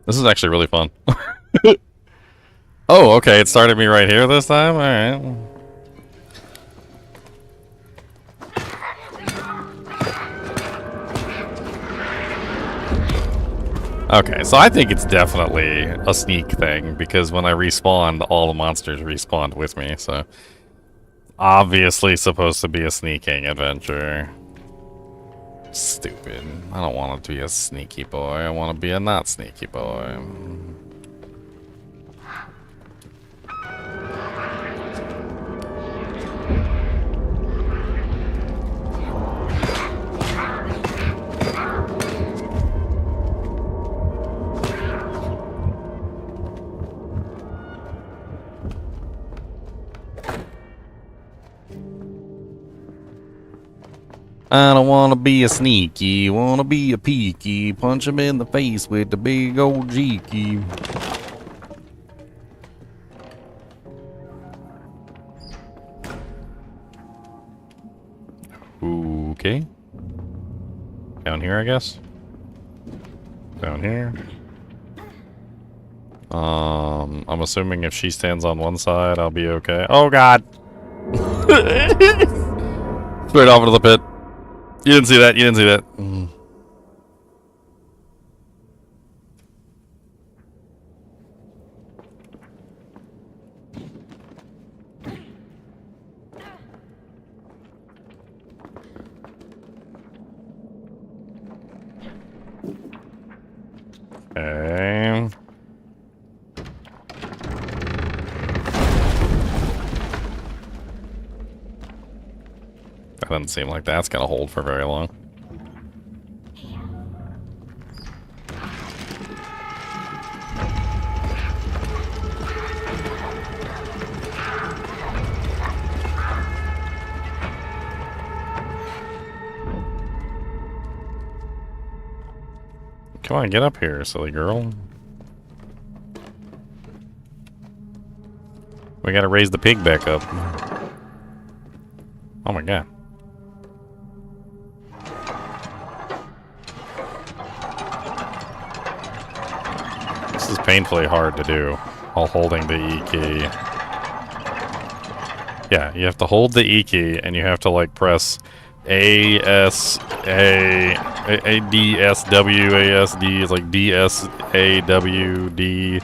This is actually really fun. Oh, okay, it started me right here this time? Alright. Okay, so I think it's definitely a sneak thing, because when I respawned, all the monsters respawned with me, so... Obviously supposed to be a sneaking adventure. Stupid. I don't want to be a sneaky boy, I want to be a not sneaky boy. I don't want to be a sneaky, want to be a peeky, punch him in the face with the big old jeeky. Okay. Down here, I guess. Down here. I'm assuming if she stands on one side, I'll be okay. Oh, God! Straight off into the pit. You didn't see that, you didn't see that. Okay. That doesn't seem like that's gonna hold for very long. Come on, get up here, silly girl. We gotta raise the pig back up. Oh my God. is painfully hard to do while holding the E key. Yeah, you have to hold the E key and you have to like press A, S, A, D, S, W, A, S, D. It's like D, S, A, W, D,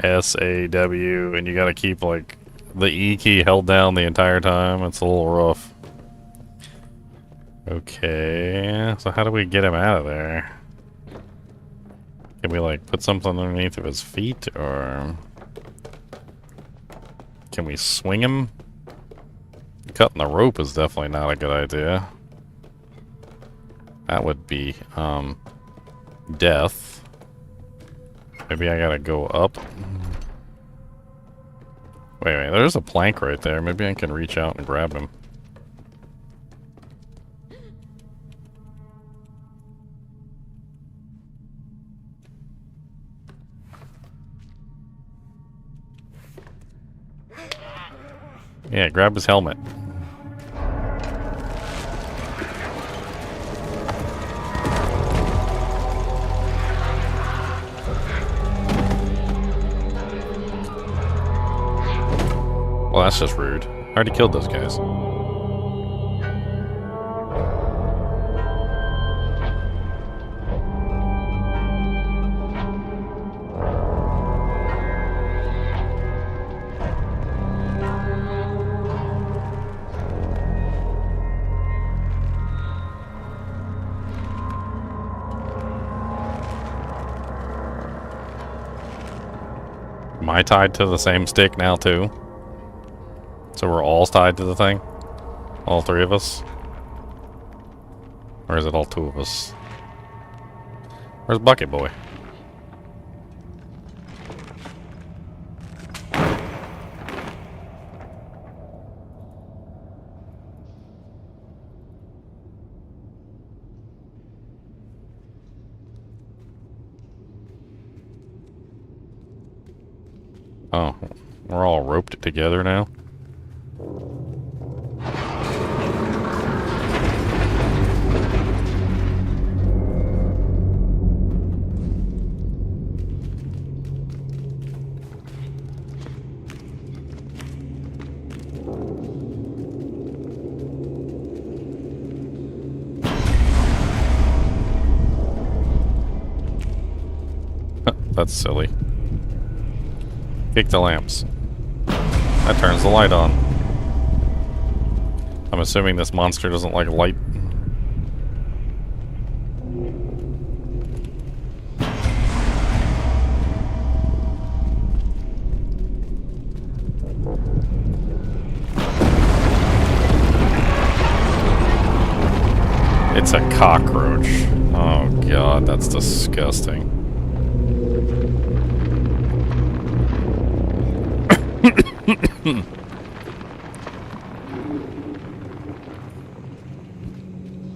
S, A, W. And you gotta keep like the E key held down the entire time. It's a little rough. Okay, so how do we get him out of there? Can we like put something underneath of his feet, or can we swing him? Cutting the rope is definitely not a good idea. That would be death. Maybe I gotta go up. Wait, there's a plank right there. Maybe I can reach out and grab him. Yeah, grab his helmet. Well, that's just rude. I already killed those guys. Am I tied to the same stick now, too? So we're all tied to the thing? All three of us? Or is it all two of us? Where's Bucket Boy? Oh, we're all roped together now? That's silly. Kick the lamps. That turns the light on. I'm assuming this monster doesn't like light. It's a cockroach. Oh god, that's disgusting.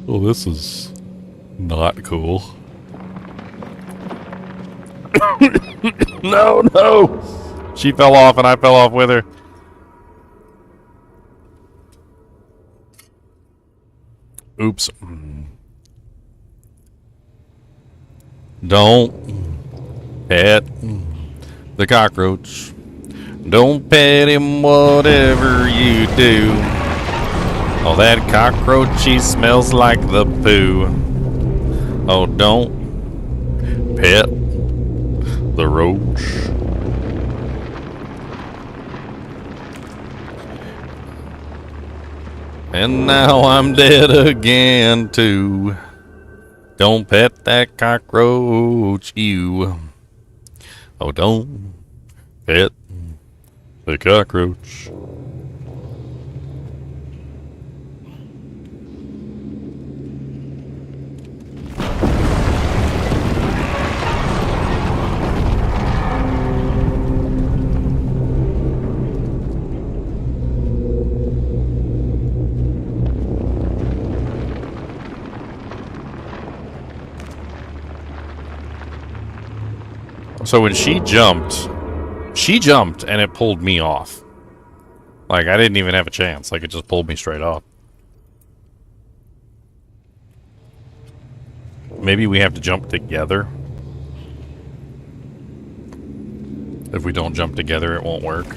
Well, this is not cool. No, no! She fell off and I fell off with her. Oops. Don't pet the cockroach. Don't pet him, whatever you do. Oh, that cockroach, he smells like the poo. Oh, don't pet the roach. And now I'm dead again, too. Don't pet that cockroach, you. Oh, don't pet the cockroach. So when she jumped and it pulled me off. Like, I didn't even have a chance. Like, it just pulled me straight off. Maybe we have to jump together. If we don't jump together, it won't work.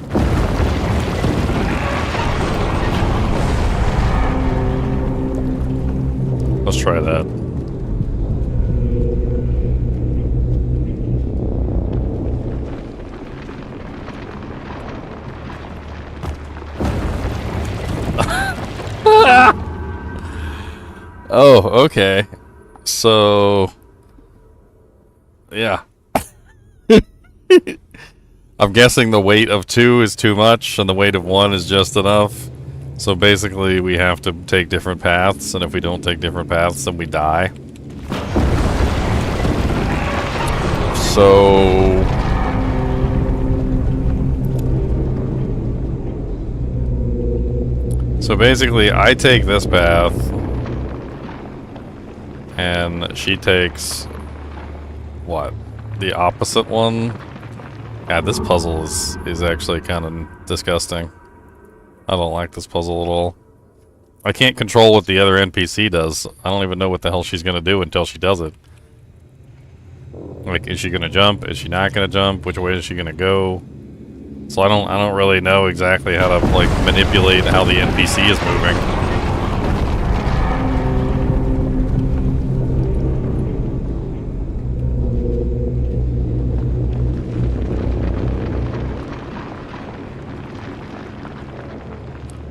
Let's try that. Oh, okay. So, yeah. I'm guessing the weight of 2 is too much and the weight of 1 is just enough. So basically we have to take different paths, and if we don't take different paths, then we die. So... So basically I take this path, and she takes... what? The opposite one? God, this puzzle is actually kind of disgusting. I don't like this puzzle at all. I can't control what the other NPC does. I don't even know what the hell she's gonna do until she does it. Like, is she gonna jump? Is she not gonna jump? Which way is she gonna go? So I don't really know exactly how to, like, manipulate how the NPC is moving.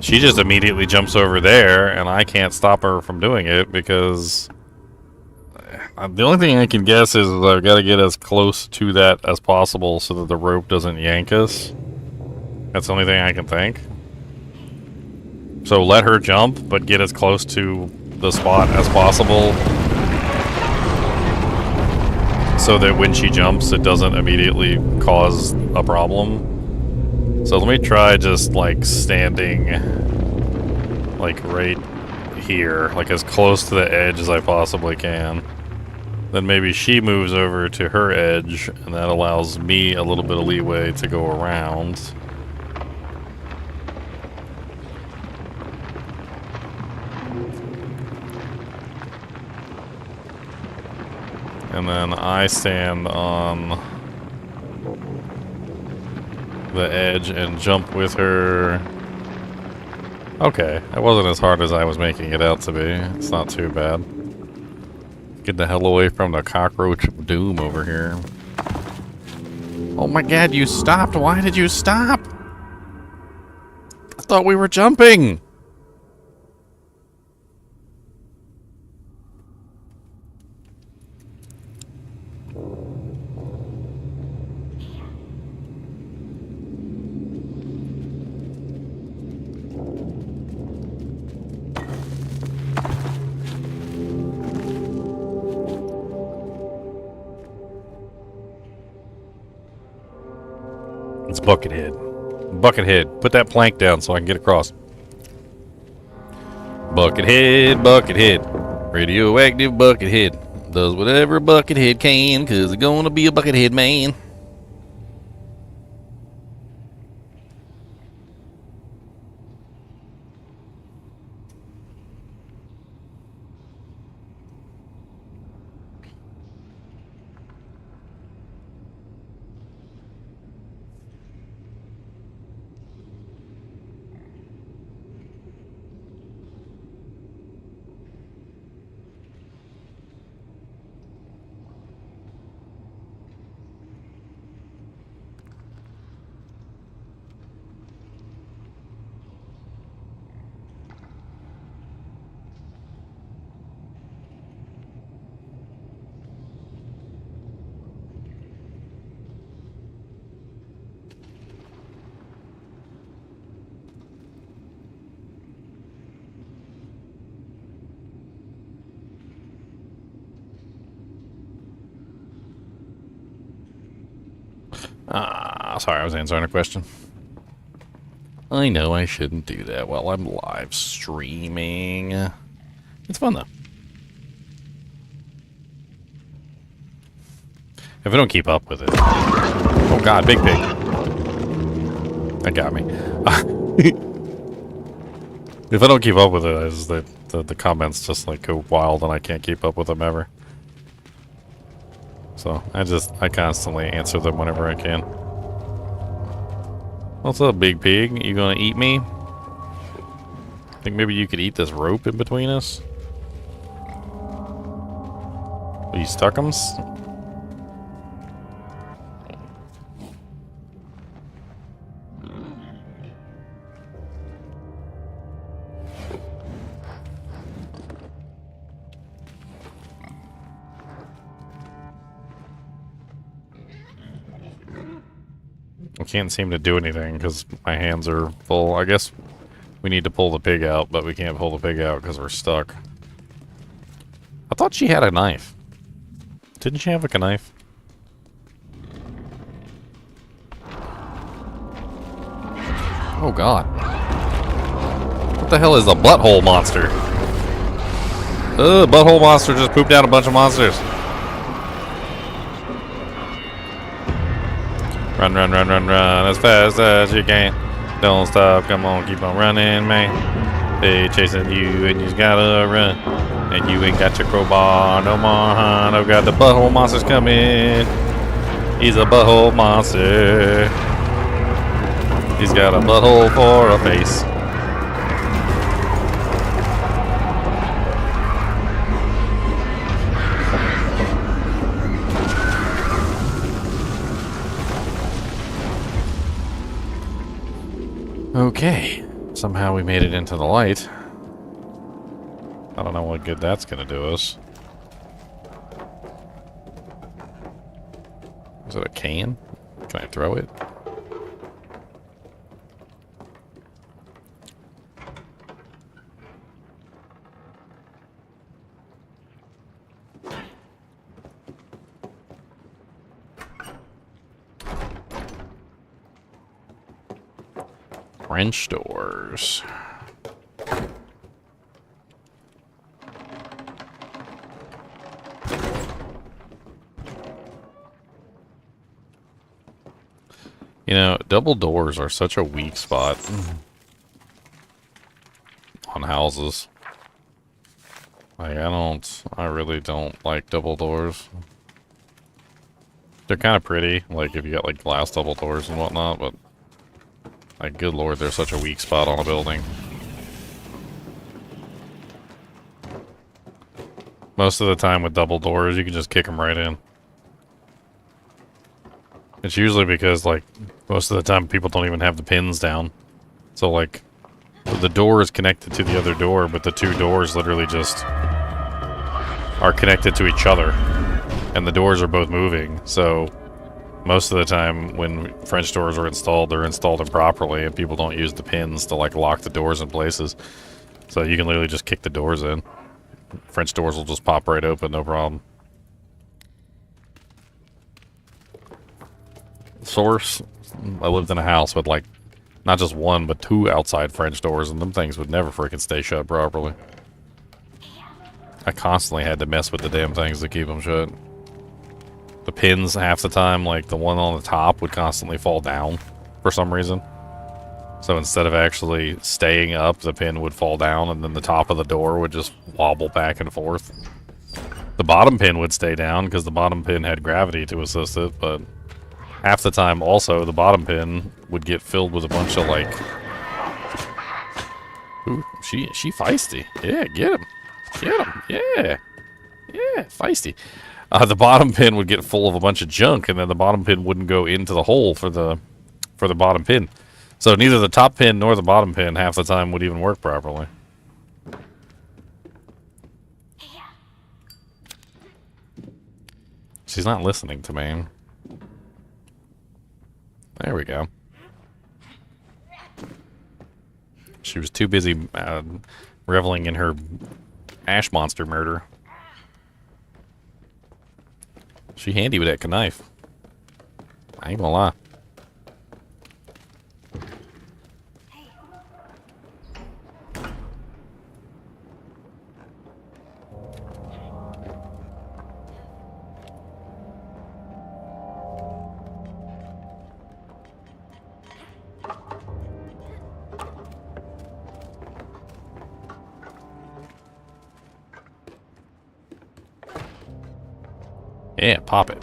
She just immediately jumps over there, and I can't stop her from doing it because the only thing I can guess is I've got to get as close to that as possible so that the rope doesn't yank us. That's the only thing I can think. So let her jump, but get as close to the spot as possible so that when she jumps, it doesn't immediately cause a problem. So let me try just, like, standing, like, right here, like, as close to the edge as I possibly can. Then maybe she moves over to her edge, and that allows me a little bit of leeway to go around. And then I stand on the edge and jump with her. Okay, that wasn't as hard as I was making it out to be. It's not too bad. Get the hell away from the cockroach of doom over here. Oh my god, you stopped! Why did you stop? I thought we were jumping! It's Buckethead. Buckethead, put that plank down so I can get across. Buckethead, Buckethead. Radioactive Buckethead. Does whatever Buckethead can, cause it's gonna be a Buckethead man. Sorry, I was answering a question. I know I shouldn't do that while I'm live streaming. It's fun, though. If I don't keep up with it... Oh god, big pig. That got me. If I don't keep up with it, it's the comments just, like, go wild and I can't keep up with them ever. So, I constantly answer them whenever I can. What's up, big pig? You gonna eat me? Think maybe you could eat this rope in between us? You stuckums? I can't seem to do anything because my hands are full. I guess we need to pull the pig out, but we can't pull the pig out because we're stuck. I thought she had a knife. Didn't she have like a knife? Oh god. What the hell is a butthole monster? Butthole monster just pooped out a bunch of monsters. Run, run, run, run, run as fast as you can. Don't stop, come on, keep on running, man. They chasing you and you just gotta run. And you ain't got your crowbar no more, huh? I've got the butthole monsters coming. He's a butthole monster. He's got a butthole for a face. Okay, somehow we made it into the light. I don't know what good that's gonna do us. Is it a can? Can I throw it? French doors. You know, double doors are such a weak spot on houses. Like, I really don't like double doors. They're kind of pretty, like if you got like glass double doors and whatnot, but like, good lord, they're such a weak spot on a building. Most of the time with double doors, you can just kick them right in. It's usually because, like, most of the time people don't even have the pins down. So, like, the door is connected to the other door, but the two doors literally just are connected to each other. And the doors are both moving, so most of the time when French doors are installed, they're installed improperly, and people don't use the pins to, like, lock the doors in places. So you can literally just kick the doors in. French doors will just pop right open, no problem. Source, I lived in a house with, like, not just one, but two outside French doors, and them things would never freaking stay shut properly. I constantly had to mess with the damn things to keep them shut. The pins, half the time, like the one on the top would constantly fall down for some reason. So instead of actually staying up, the pin would fall down and then the top of the door would just wobble back and forth. The bottom pin would stay down because the bottom pin had gravity to assist it, but half the time also the bottom pin would get filled with a bunch of like... Ooh, she feisty. Yeah, get him. Get him. Yeah. Yeah, feisty. The bottom pin would get full of a bunch of junk, and then the bottom pin wouldn't go into the hole for the bottom pin. So neither the top pin nor the bottom pin half the time would even work properly. She's not listening to me. There we go. She was too busy reveling in her ash monster murder. She handy with that knife. I ain't gonna lie. Yeah, pop it.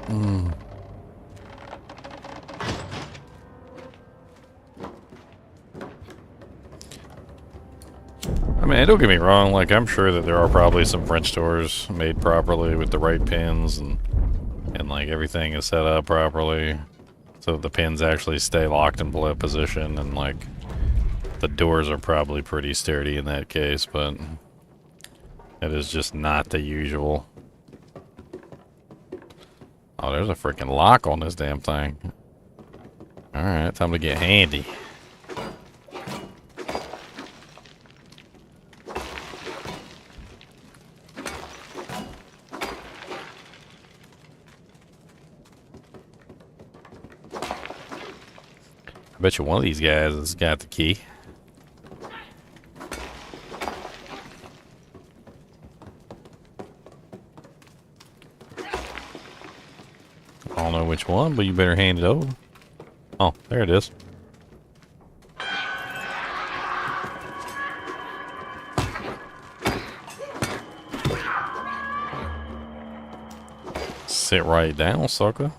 mean, don't get me wrong, like, I'm sure that there are probably some French doors made properly with the right pins and like, everything is set up properly so the pins actually stay locked in position, and, like, the doors are probably pretty sturdy in that case, but it is just not the usual. Oh, there's a freaking lock on this damn thing. Alright, time to get handy. I bet you one of these guys has got the key. I don't know which one, but you better hand it over. Oh, there it is. Sit right down, sucker.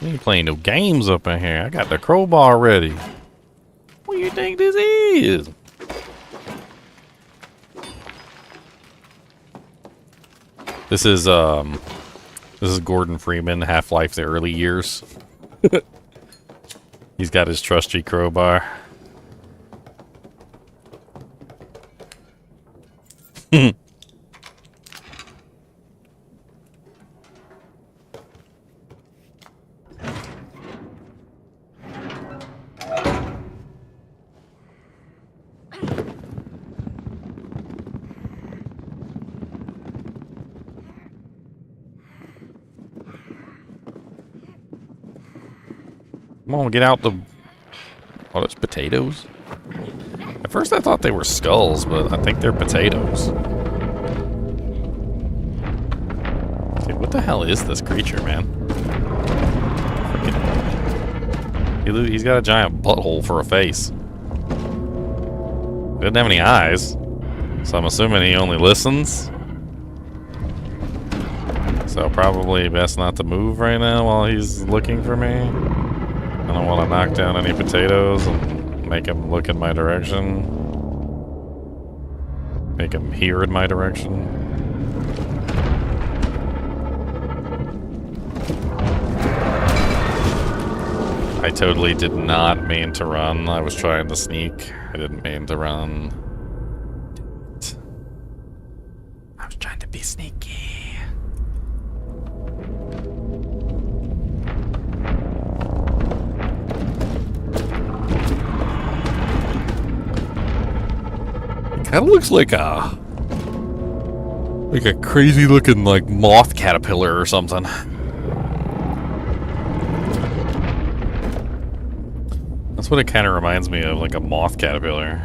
We ain't playing no games up in here. I got the crowbar ready. What do you think this is? This is Gordon Freeman, Half-Life the early years. He's got his trusty crowbar. Come on, get out the... Oh, those potatoes? At first I thought they were skulls, but I think they're potatoes. Dude, what the hell is this creature, man? Freaking... He's got a giant butthole for a face. He doesn't have any eyes, so I'm assuming he only listens. So probably best not to move right now while he's looking for me. I don't want to knock down any potatoes and make him look in my direction. Make him hear in my direction. I totally did not mean to run. I was trying to sneak. I didn't mean to run. I was trying to be sneaky. Kind of looks like a crazy looking like moth caterpillar or something. That's what it kind of reminds me of, like a moth caterpillar.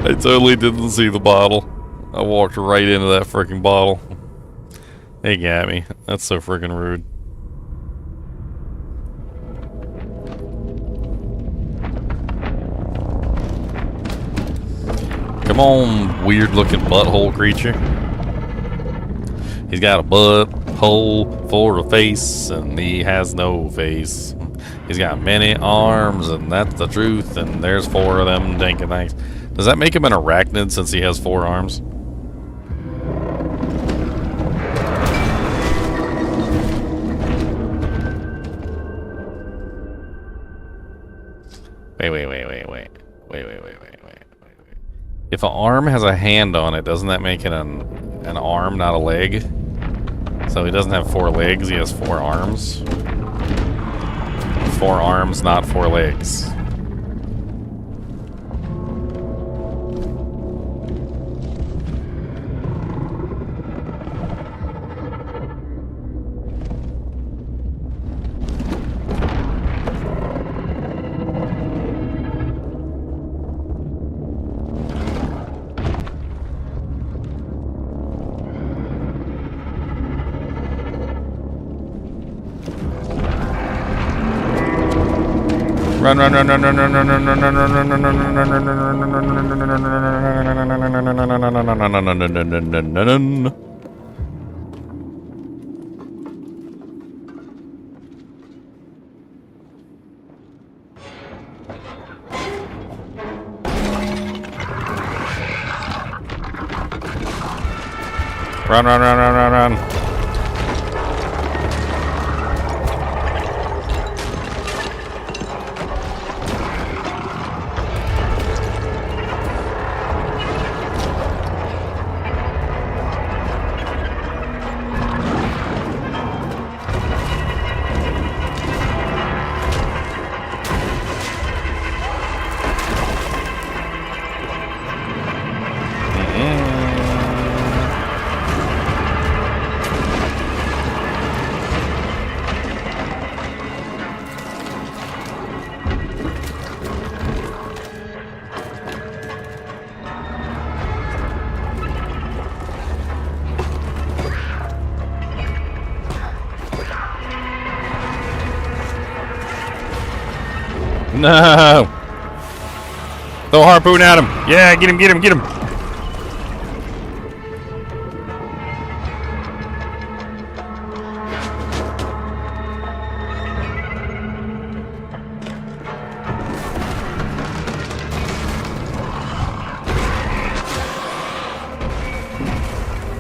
I totally didn't see the bottle. I walked right into that freaking bottle. They got me. That's so freaking rude. Come on, weird looking butthole creature. He's got a butthole for a face, and he has no face. He's got many arms, and that's the truth, and there's 4 of them dinking things. Does that make him an arachnid since he has 4 arms? Wait. If an arm has a hand on it, doesn't that make it an arm, not a leg? So he doesn't have 4 legs, he has 4 arms. 4 arms, not 4 legs. Run. Run, run, run, run, run, run. No! Throw a harpoon at him. Yeah, get him, get him, get him.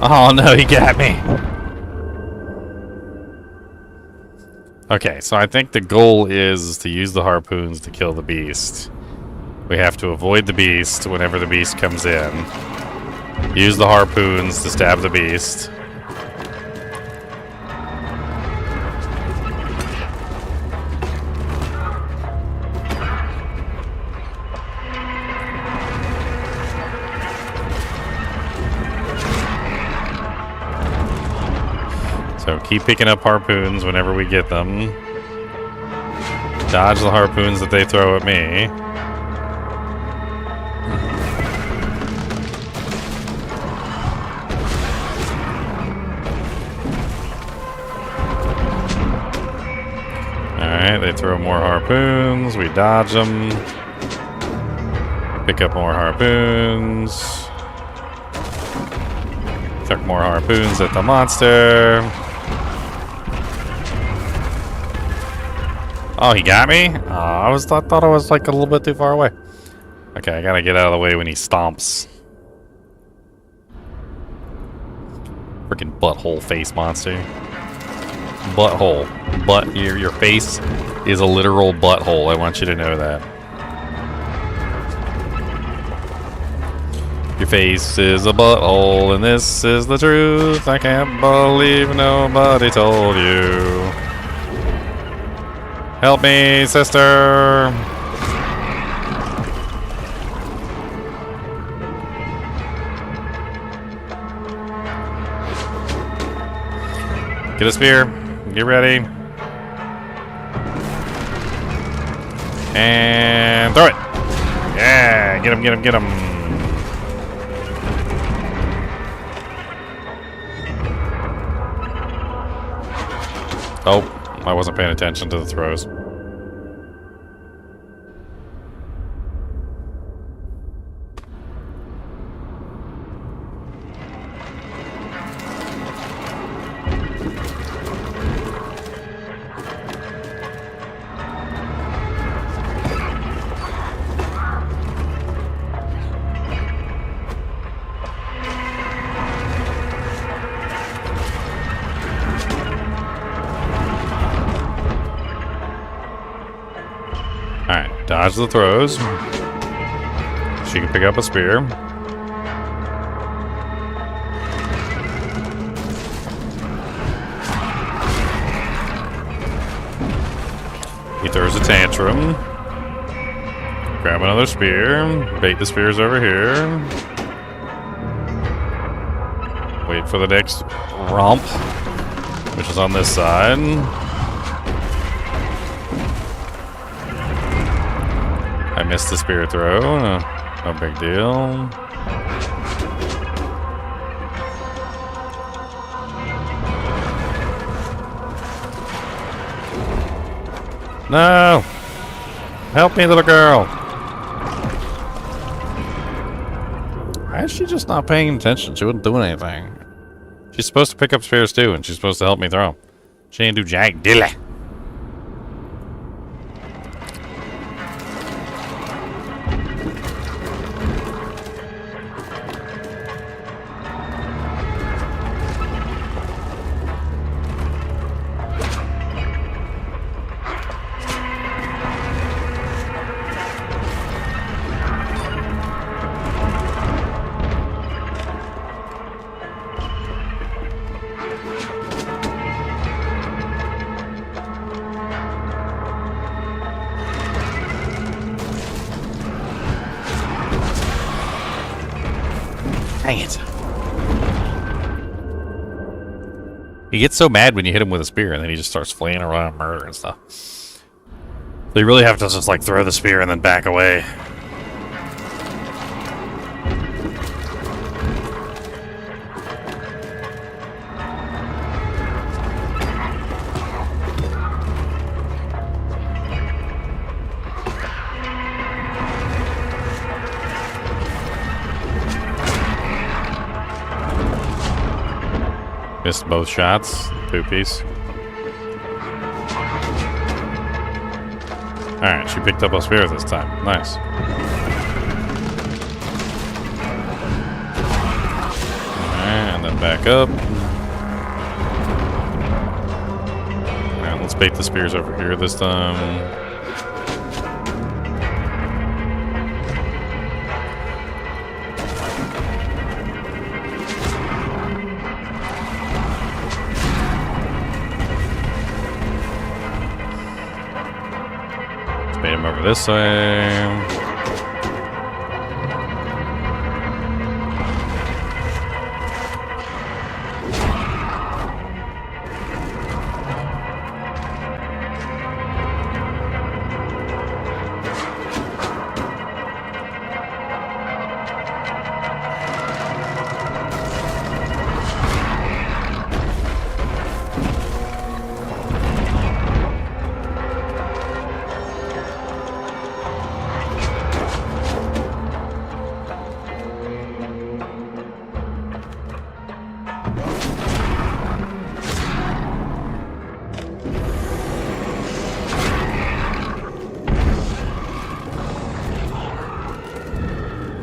Oh no, he got me. Okay, so I think the goal is to use the harpoons to kill the beast. We have to avoid the beast whenever the beast comes in. Use the harpoons to stab the beast. So keep picking up harpoons whenever we get them. Dodge the harpoons that they throw at me. Alright, they throw more harpoons. We dodge them. Pick up more harpoons. Chuck more harpoons at the monster. Oh, he got me? Oh, I thought I was like a little bit too far away. Okay, I gotta get out of the way when he stomps. Freaking butthole face monster. Butthole. Your face is a literal butthole. I want you to know that. Your face is a butthole, and this is the truth. I can't believe nobody told you. Help me, sister! Get a spear. Get ready. And throw it! Yeah! Get him, get him, get him! Oh. I wasn't paying attention to the throws. Alright, dodge the throws. She can pick up a spear. He throws a tantrum. Grab another spear. Bait the spears over here. Wait for the next romp, which is on this side. I missed the spear throw. No big deal. No! Help me, little girl! Why is she just not paying attention? She wasn't doing anything. She's supposed to pick up spears too, and she's supposed to help me throw. She ain't do jack dilly. Dang it. He gets so mad when you hit him with a spear, and then he just starts fleeing around murder and stuff. So you really have to just like throw the spear and then back away. Missed both shots. Poopies. Alright, she picked up a spear this time. Nice. And then back up. Alright, let's bait the spears over here this time. Bait him over this way.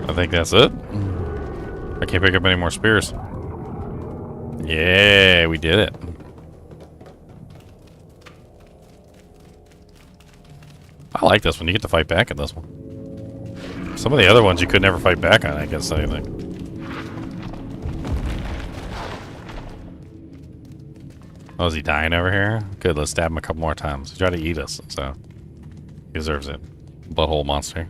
I think that's it. I can't pick up any more spears. Yeah, we did it. I like this one. You get to fight back in this one. Some of the other ones you could never fight back on, I guess, anything. Oh, is he dying over here? Good, let's stab him a couple more times. He tried to eat us, so he deserves it. Butthole monster.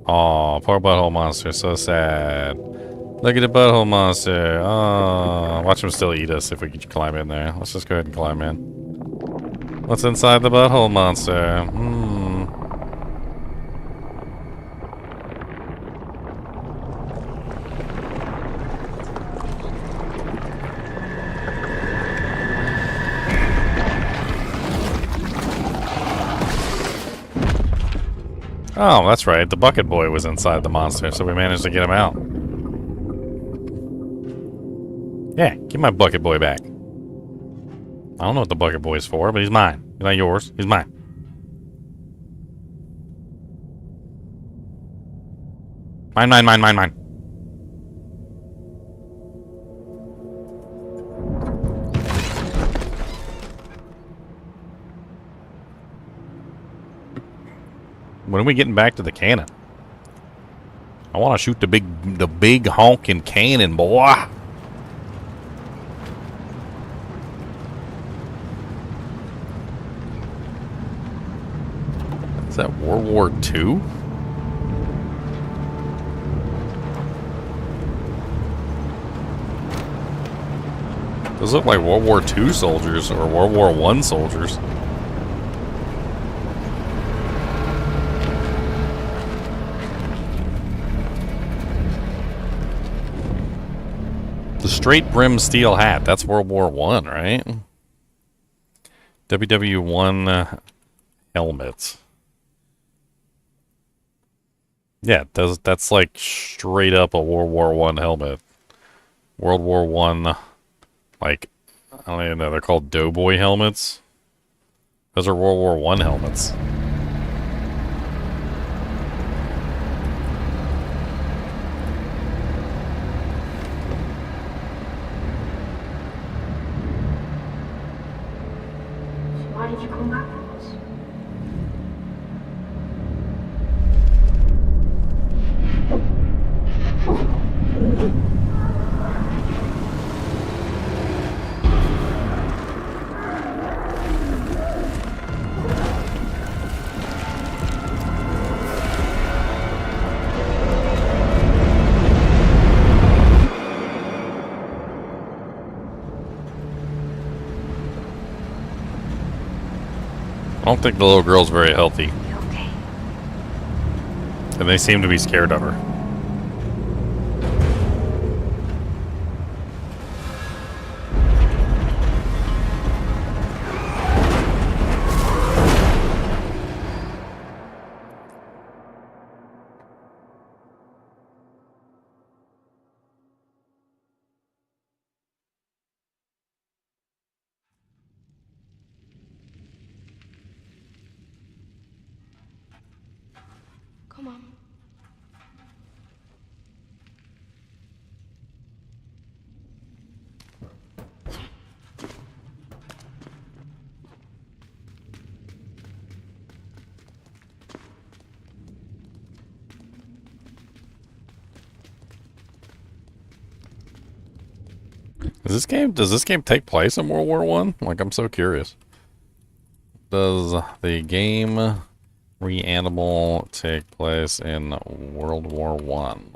Aw, poor butthole monster, so sad. Look at the butthole monster. Oh, watch him still eat us if we can climb in there. Let's just go ahead and climb in. What's inside the butthole monster? Oh, that's right. The bucket boy was inside the monster, so we managed to get him out. Yeah, give my bucket boy back. I don't know what the bucket boy is for, but he's mine. He's not yours. He's mine. Mine, mine, mine, mine, mine. When are we getting back to the cannon? I want to shoot the big honking cannon, boy. Is that World War II? Those look like World War II soldiers or World War I soldiers. The straight brim steel hat, that's World War I, right? WW1 helmets. Yeah, that's like straight up a World War I helmet. World War I, like, I don't even know, they're called doughboy helmets. Those are World War I helmets. Why did you come back with us? I don't think the little girl's very healthy. You okay? And they seem to be scared of her. Come on. Does this game take place in World War One? Like, I'm so curious. Does the game Reanimal take place in World War One?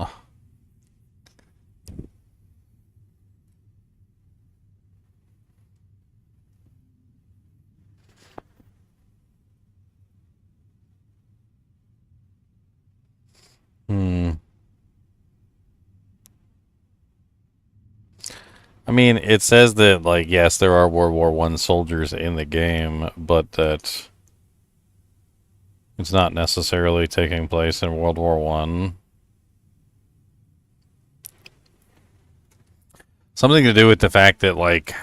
I mean, it says that, like, yes, there are World War One soldiers in the game, but that it's not necessarily taking place in World War One. Something to do with the fact that, like,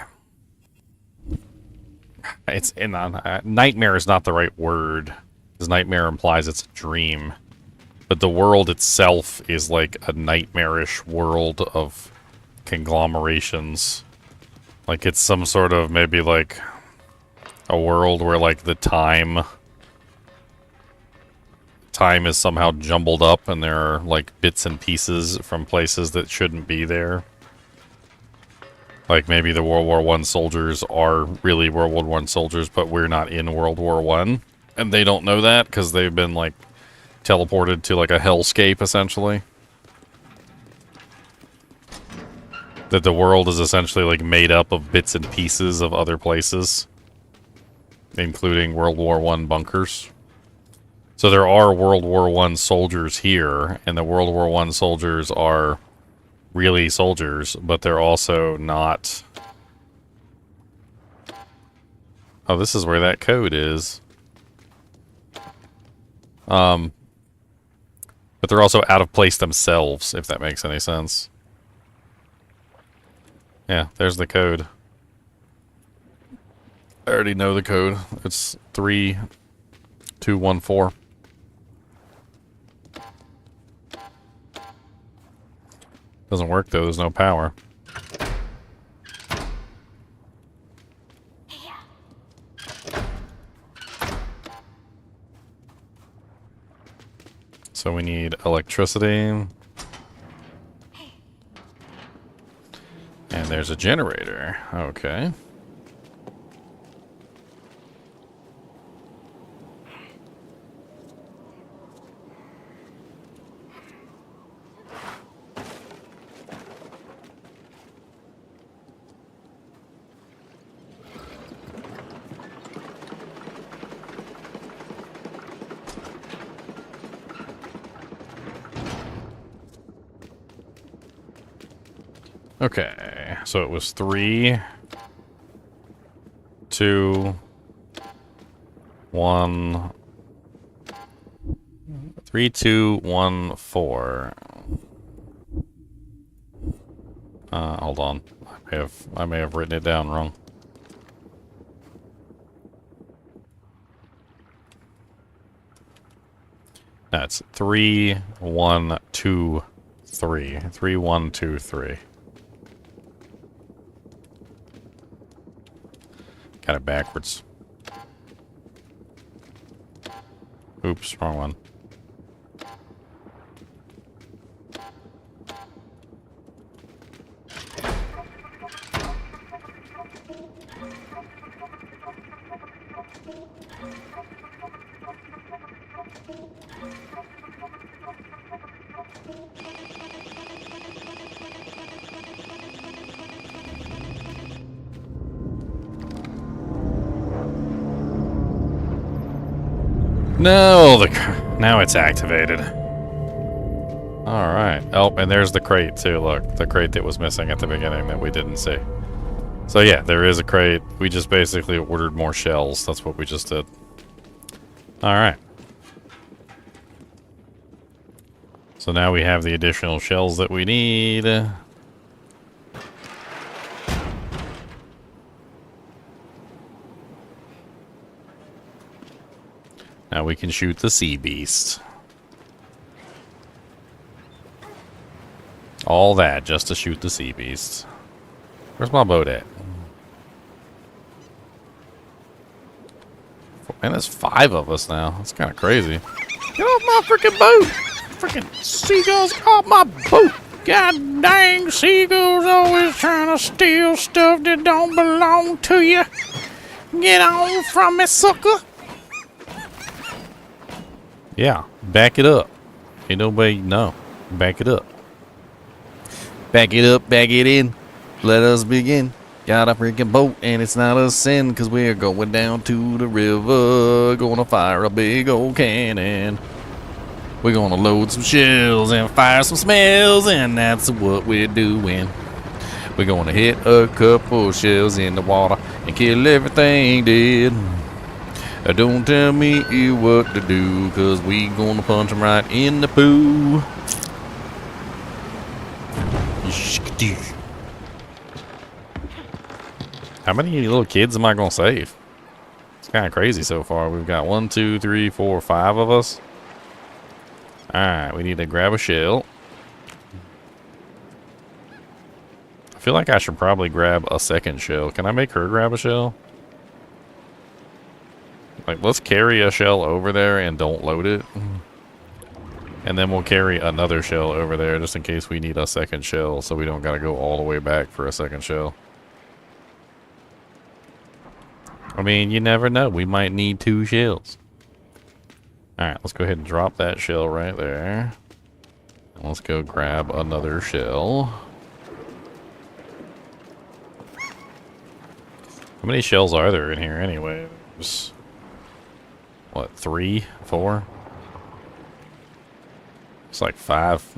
it's in nightmare is not the right word, because nightmare implies it's a dream, but the world itself is like a nightmarish world of conglomerations. Like, it's some sort of maybe like a world where, like, the time is somehow jumbled up and there are, like, bits and pieces from places that shouldn't be there. Like, maybe the World War One soldiers are really World War One soldiers, but we're not in World War One, and they don't know that because they've been, like, teleported to, like, a hellscape, essentially. That the world is essentially, like, made up of bits and pieces of other places, including World War One bunkers. So there are World War One soldiers here, and the World War One soldiers are really soldiers, but they're also not... Oh, this is where that code is. But they're also out of place themselves, if that makes any sense. Yeah, there's the code. I already know the code. It's 3214. Doesn't work though, there's no power. So we need electricity. And there's a generator. Okay. Okay, so it was 3, 2, 1, 3, 2, 1, 4. Hold on. I may have written it down wrong. That's 3, 1, 2, 3. 3, 1, 2, 3. Got it backwards. Oops, wrong one. No, now it's activated. Alright. Oh, and there's the crate too, look. The crate that was missing at the beginning that we didn't see. So yeah, there is a crate. We just basically ordered more shells. That's what we just did. Alright. So now we have the additional shells that we need. Now we can shoot the sea beast. All that just to shoot the sea beast. Where's my boat at? Man, there's 5 of us now. That's kind of crazy. Get off my freaking boat! Freaking seagulls caught my boat! God dang, seagulls always trying to steal stuff that don't belong to you. Get on from me, sucker! Yeah, back it up. Ain't nobody know. Back it up. Back it up, back it in. Let us begin. Got a freaking boat and it's not a sin, cause we're going down to the river. Gonna fire a big old cannon. We're gonna load some shells and fire some smells, and that's what we're doing. We're gonna hit a couple shells in the water and kill everything dead. Don't tell me what to do, cause we gonna punch them right in the poo. How many little kids am I gonna save? It's kind of crazy so far. We've got 1, 2, 3, 4, 5 of us. Alright, we need to grab a shell. I feel like I should probably grab a second shell. Can I make her grab a shell? Like, let's carry a shell over there and don't load it. And then we'll carry another shell over there just in case we need a second shell, so we don't gotta go all the way back for a second shell. I mean, you never know. We might need 2 shells. Alright, let's go ahead and drop that shell right there. And let's go grab another shell. How many shells are there in here anyway? There's, what, 3? 4? It's like 5.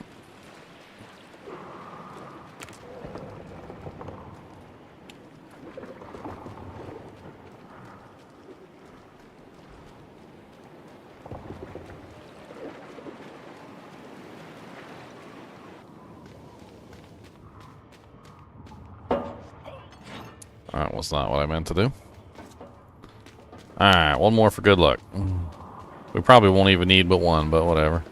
Alright, was not what I meant to do. Alright, one more for good luck. We probably won't even need but one, but whatever.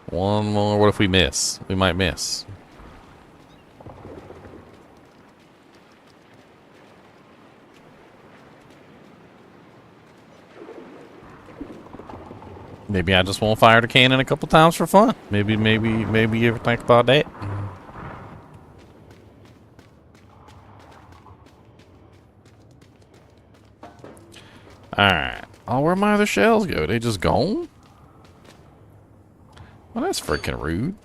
One more. What if we miss? We might miss. Maybe I just won't fire the cannon a couple times for fun. Maybe you ever think about that? Alright. Oh, where'd my other shells go? They just gone? Well, that's freaking rude.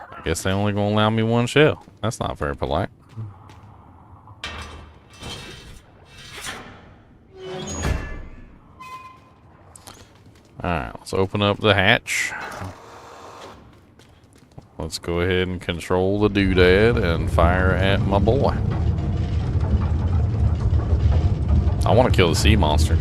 I guess they only gonna allow me one shell. That's not very polite. Alright, let's open up the hatch. Let's go ahead and control the doodad and fire at my boy. I want to kill the sea monster.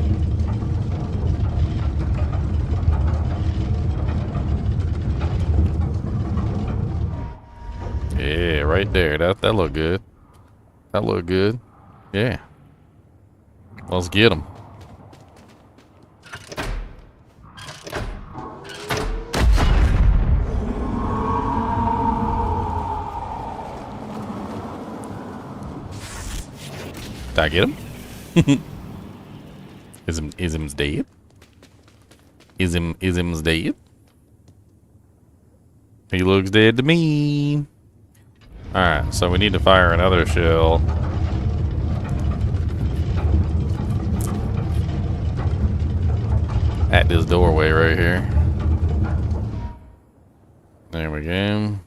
Yeah, right there. That looked good. That looked good. Yeah. Let's get him. Did I get him? Is him's dead? Is him's dead? He looks dead to me. Alright, so we need to fire another shell. at this doorway right here. There we go.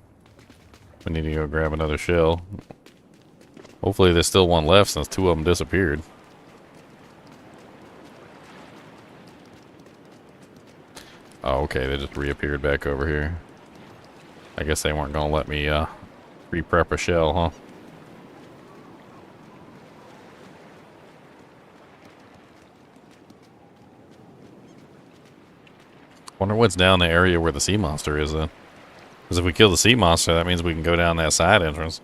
We need to go grab another shell. Hopefully there's still one left since two of them disappeared. Oh, okay, they just reappeared back over here. I guess they weren't gonna let me re-prep a shell, huh? Wonder what's down the area where the sea monster is then. Because if we kill the sea monster, that means we can go down that side entrance.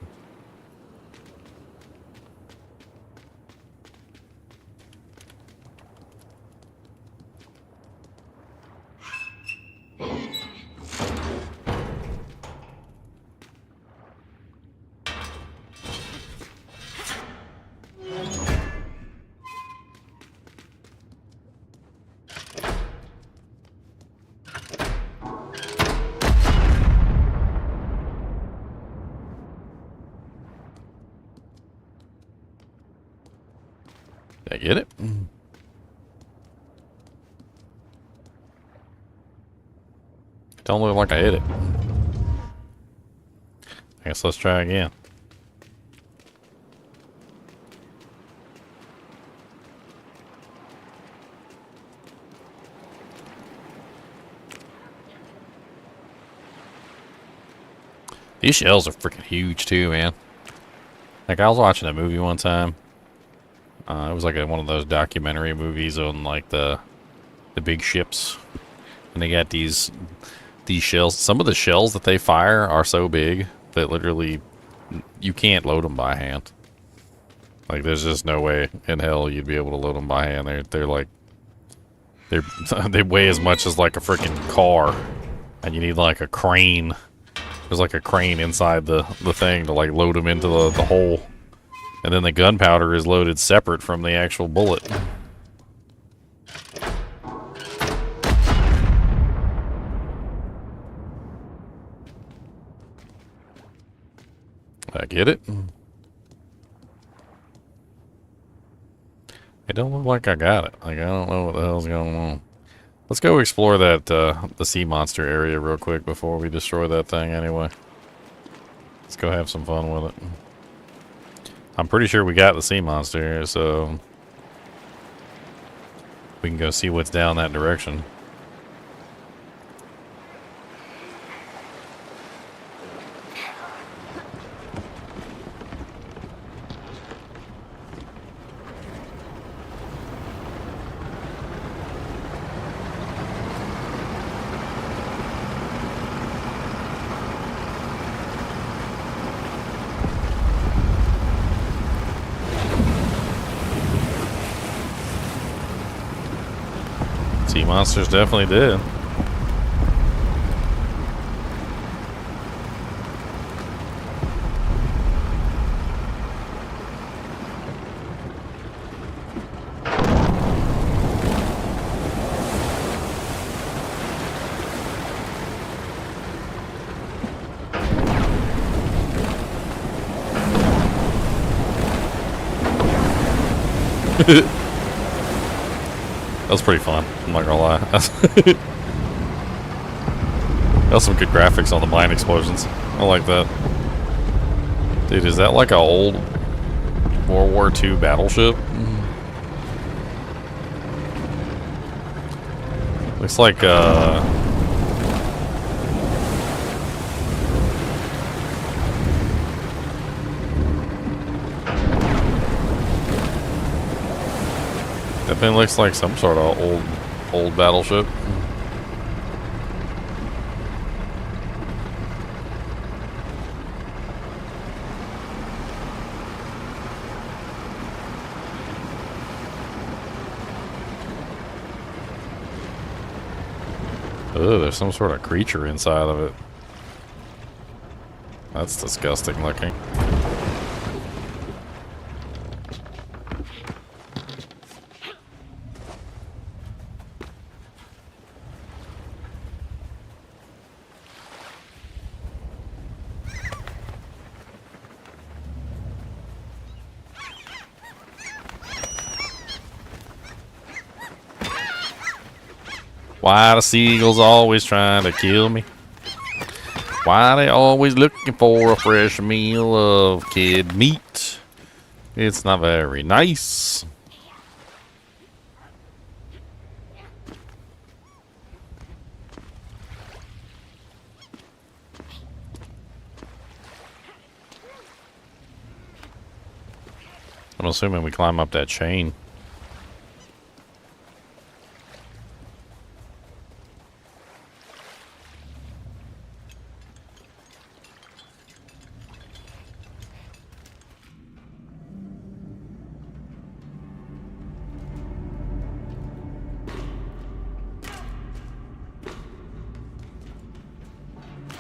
Did I get it? Don't look like I hit it. I guess let's try again. These shells are freaking huge too, man. Like I was watching a movie one time. It was like one of those documentary movies on like the big ships, and they got these shells. Some of the shells that they fire are so big that literally you can't load them by hand. Like there's just no way in hell you'd be able to load them by hand. They're like they weigh as much as like a freaking car, and you need like a crane. There's like a crane inside the thing to like load them into the hole. And then the gunpowder is loaded separate from the actual bullet. I get it. It don't look like I got it. Like I don't know what the hell's going on. Let's go explore that the sea monster area real quick before we destroy that thing anyway. Let's go have some fun with it. I'm pretty sure we got the sea monster, so we can go see what's down that direction. Sea monsters definitely did. That was pretty fun, I'm not gonna lie. That was some good graphics on the mine explosions. I like that. Dude, is that like an old World War II battleship? Looks like that thing looks like some sort of old battleship. Oh, there's some sort of creature inside of it. That's disgusting looking. Why the seagulls always trying to kill me? Why they always looking for a fresh meal of kid meat? It's not very nice. I'm assuming we climb up that chain.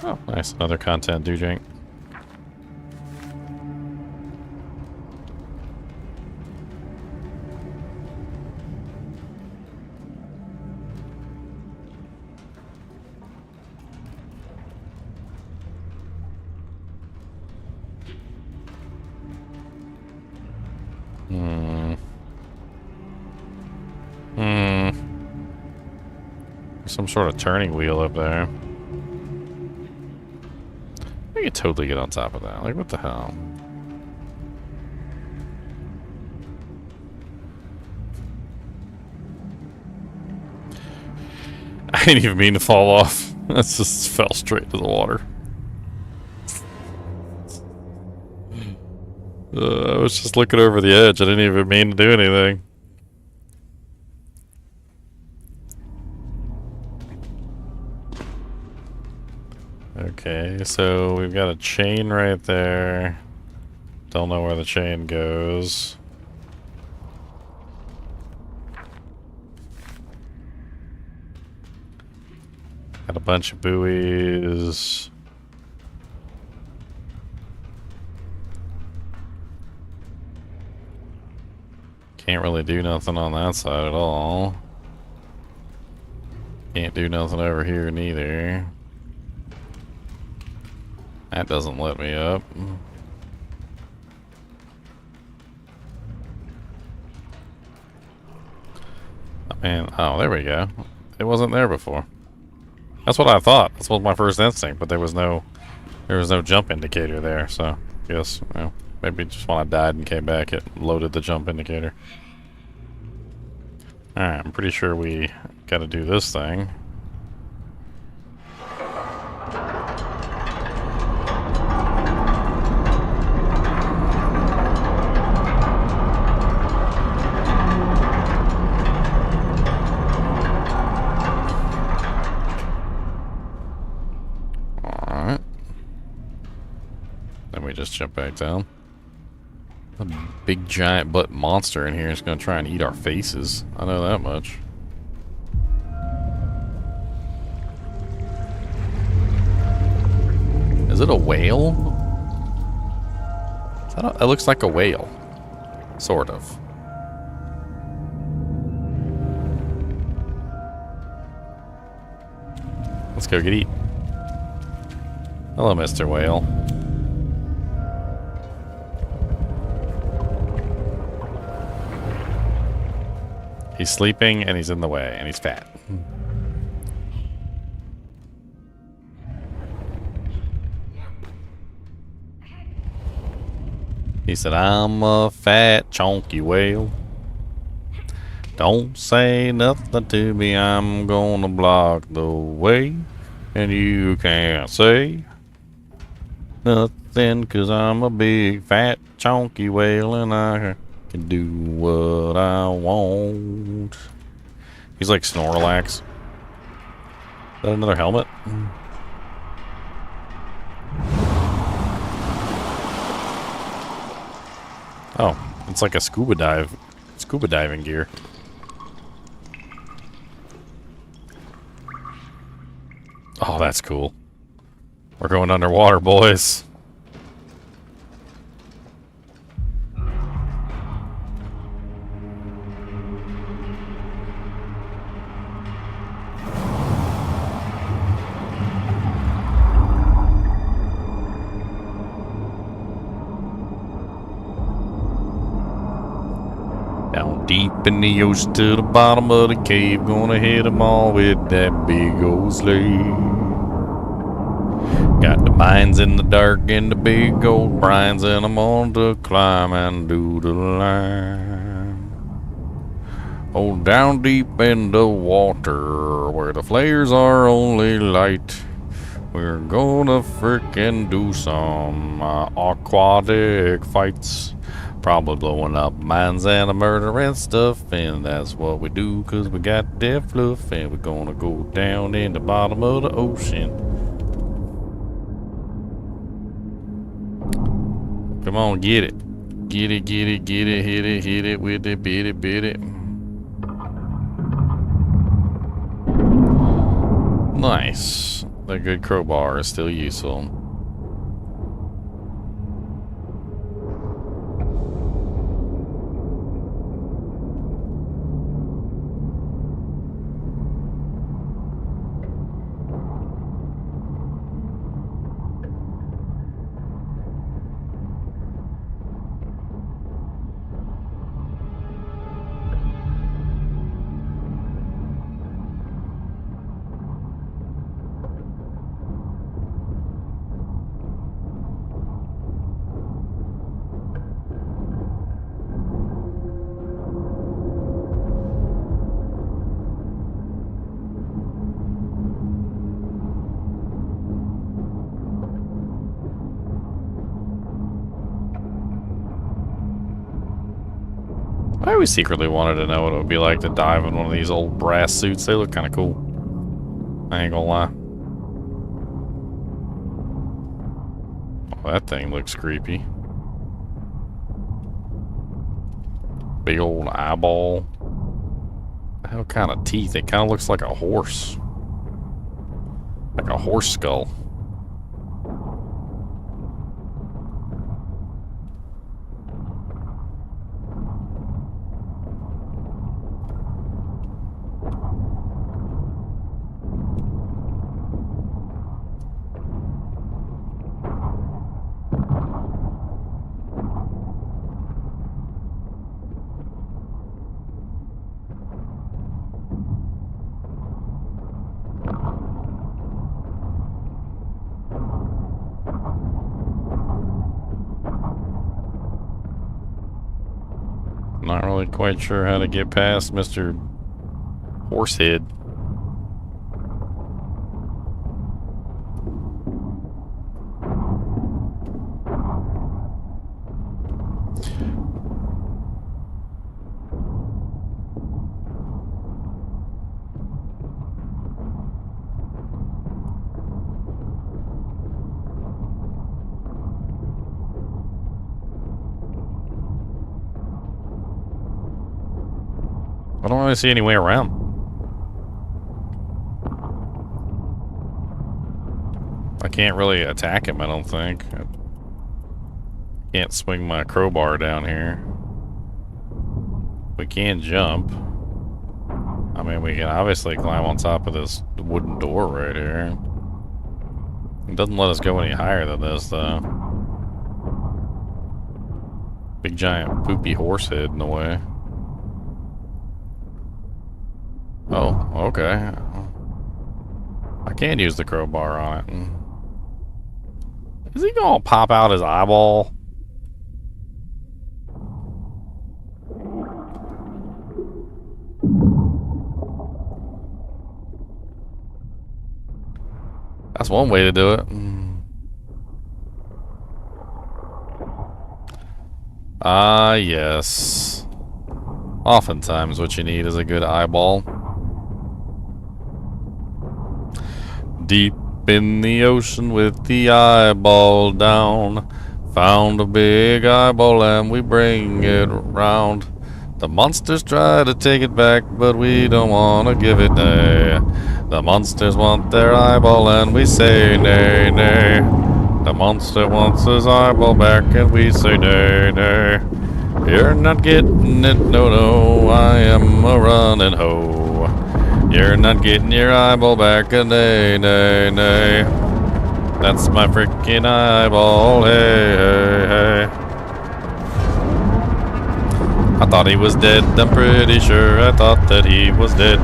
Oh, nice. Another content do drink. Some sort of turning wheel up there. I could totally get on top of that. Like, what the hell? I didn't even mean to fall off. That just fell straight to the water. I was just looking over the edge. I didn't even mean to do anything. Okay, so we've got a chain right there. Don't know where the chain goes. Got a bunch of buoys. Can't really do nothing on that side at all. Can't do nothing over here neither. That doesn't let me up. And oh, there we go. It wasn't there before. That's what I thought. That's what my first instinct, but there was no jump indicator there. So I guess, you know, maybe just when I died and came back, it loaded the jump indicator. All right, I'm pretty sure we got to do this thing. Just jump back down. A big giant butt monster in here is going to try and eat our faces. I know that much. Is it a whale? It looks like a whale. Sort of. Let's go get eat. Hello, Mr. Whale. He's sleeping and he's in the way and he's fat. He said, I'm a fat, chunky whale. Don't say nothing to me, I'm gonna block the way. And you can't say nothing, 'cause I'm a big, fat, chunky whale and I can do what I want. He's like Snorlax. Is that another helmet? Oh, it's like a scuba diving gear. Oh, that's cool. We're going underwater, boys. Down deep in the ocean to the bottom of the cave. Gonna hit 'em all with that big old slave. Got the mines in the dark and the big old brines, and I'm on to climb and do the line. Oh, down deep in the water where the flares are only light, we're gonna frickin' do some aquatic fights. Probably blowing up mines and a murdering stuff, and that's what we do, cause we got that fluff, and we're gonna go down in the bottom of the ocean. Come on, get it. Get it, get it, get it, hit it with it, bit it, bit it. Nice. The good crowbar is still useful. I always secretly wanted to know what it would be like to dive in one of these old brass suits. They look kind of cool. I ain't gonna lie. Oh, that thing looks creepy. Big old eyeball. What the hell kind of teeth? It kind of looks like a horse. Like a horse skull. Not really quite sure how to get past Mr. Horsehead. I don't really see any way around. I can't really attack him, I don't think. I can't swing my crowbar down here. We can jump. I mean, we can obviously climb on top of this wooden door right here. It doesn't let us go any higher than this, though. Big giant poopy horse head in the way. Oh, okay. I can use the crowbar on it. Is he gonna pop out his eyeball? That's one way to do it. Ah, yes. Oftentimes what you need is a good eyeball. Deep in the ocean with the eyeball down, found a big eyeball and we bring it round. The monsters try to take it back, but we don't want to give it nay. The monsters want their eyeball and we say nay, nay. The monster wants his eyeball back and we say nay, nay. You're not getting it, no, no, I am a running ho. You're not getting your eyeball back, a nay, nay, nay. That's my freaking eyeball, hey, hey, hey. I thought he was dead. I'm pretty sure I thought that he was dead.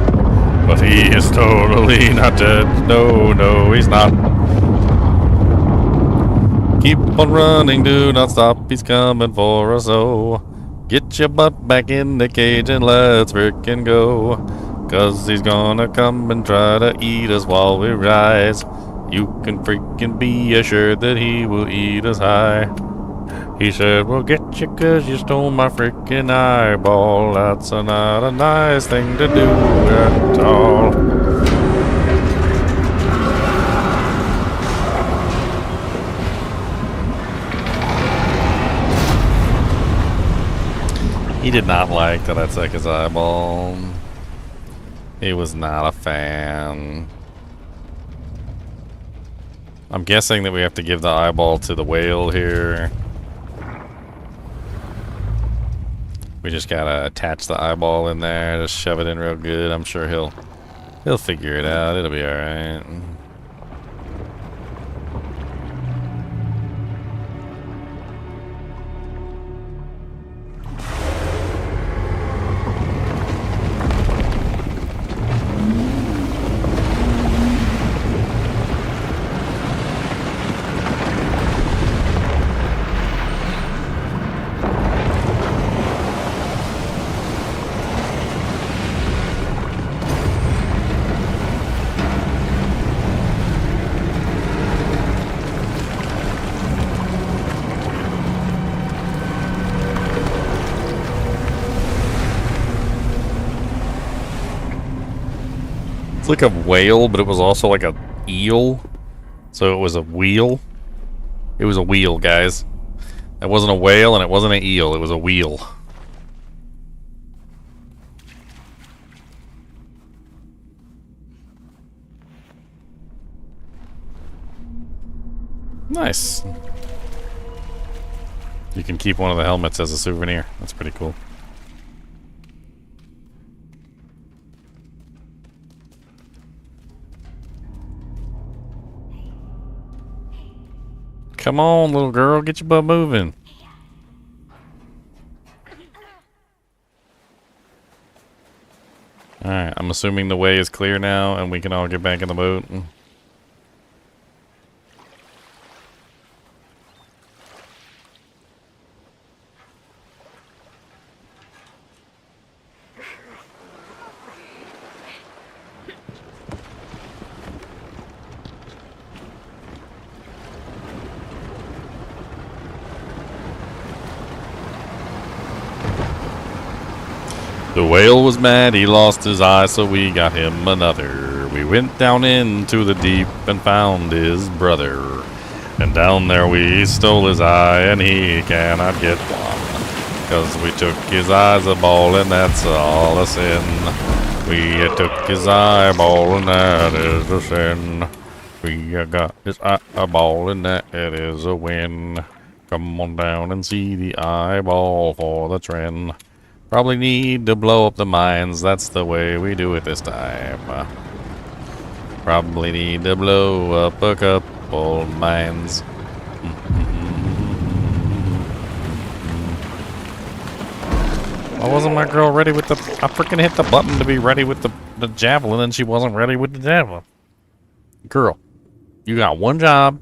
But he is totally not dead. No, no, he's not. Keep on running, do not stop. He's coming for us, oh. Get your butt back in the cage and let's frickin' go. 'Cause he's gonna come and try to eat us while we rise. You can freaking be assured that he will eat us high. He said, we'll get you 'cause you stole my freaking eyeball. That's not a nice thing to do at all. He did not like that I took his eyeball. He was not a fan. I'm guessing that we have to give the eyeball to the whale here. We just gotta attach the eyeball in there, just shove it in real good. I'm sure he'll figure it out. It'll be alright. It's like a whale, but it was also like a eel. So it was a wheel. It was a wheel, guys. It wasn't a whale and it wasn't an eel. It was a wheel. Nice. You can keep one of the helmets as a souvenir. That's pretty cool. Come on, little girl, get your butt moving. Alright, I'm assuming the way is clear now and we can all get back in the boat. The whale was mad, he lost his eye, so we got him another. We went down into the deep and found his brother. And down there we stole his eye, and he cannot get one. 'Cause we took his eyeball, and that's all a sin. We took his eyeball, and that is a sin. We got his eyeball, and that it is a win. Come on down and see the eyeball for the trend. Probably need to blow up the mines, that's the way we do it this time. Probably need to blow up a couple mines. Why wasn't my girl ready with the... I freaking hit the button to be ready with the javelin and she wasn't ready with the javelin. Girl, you got one job.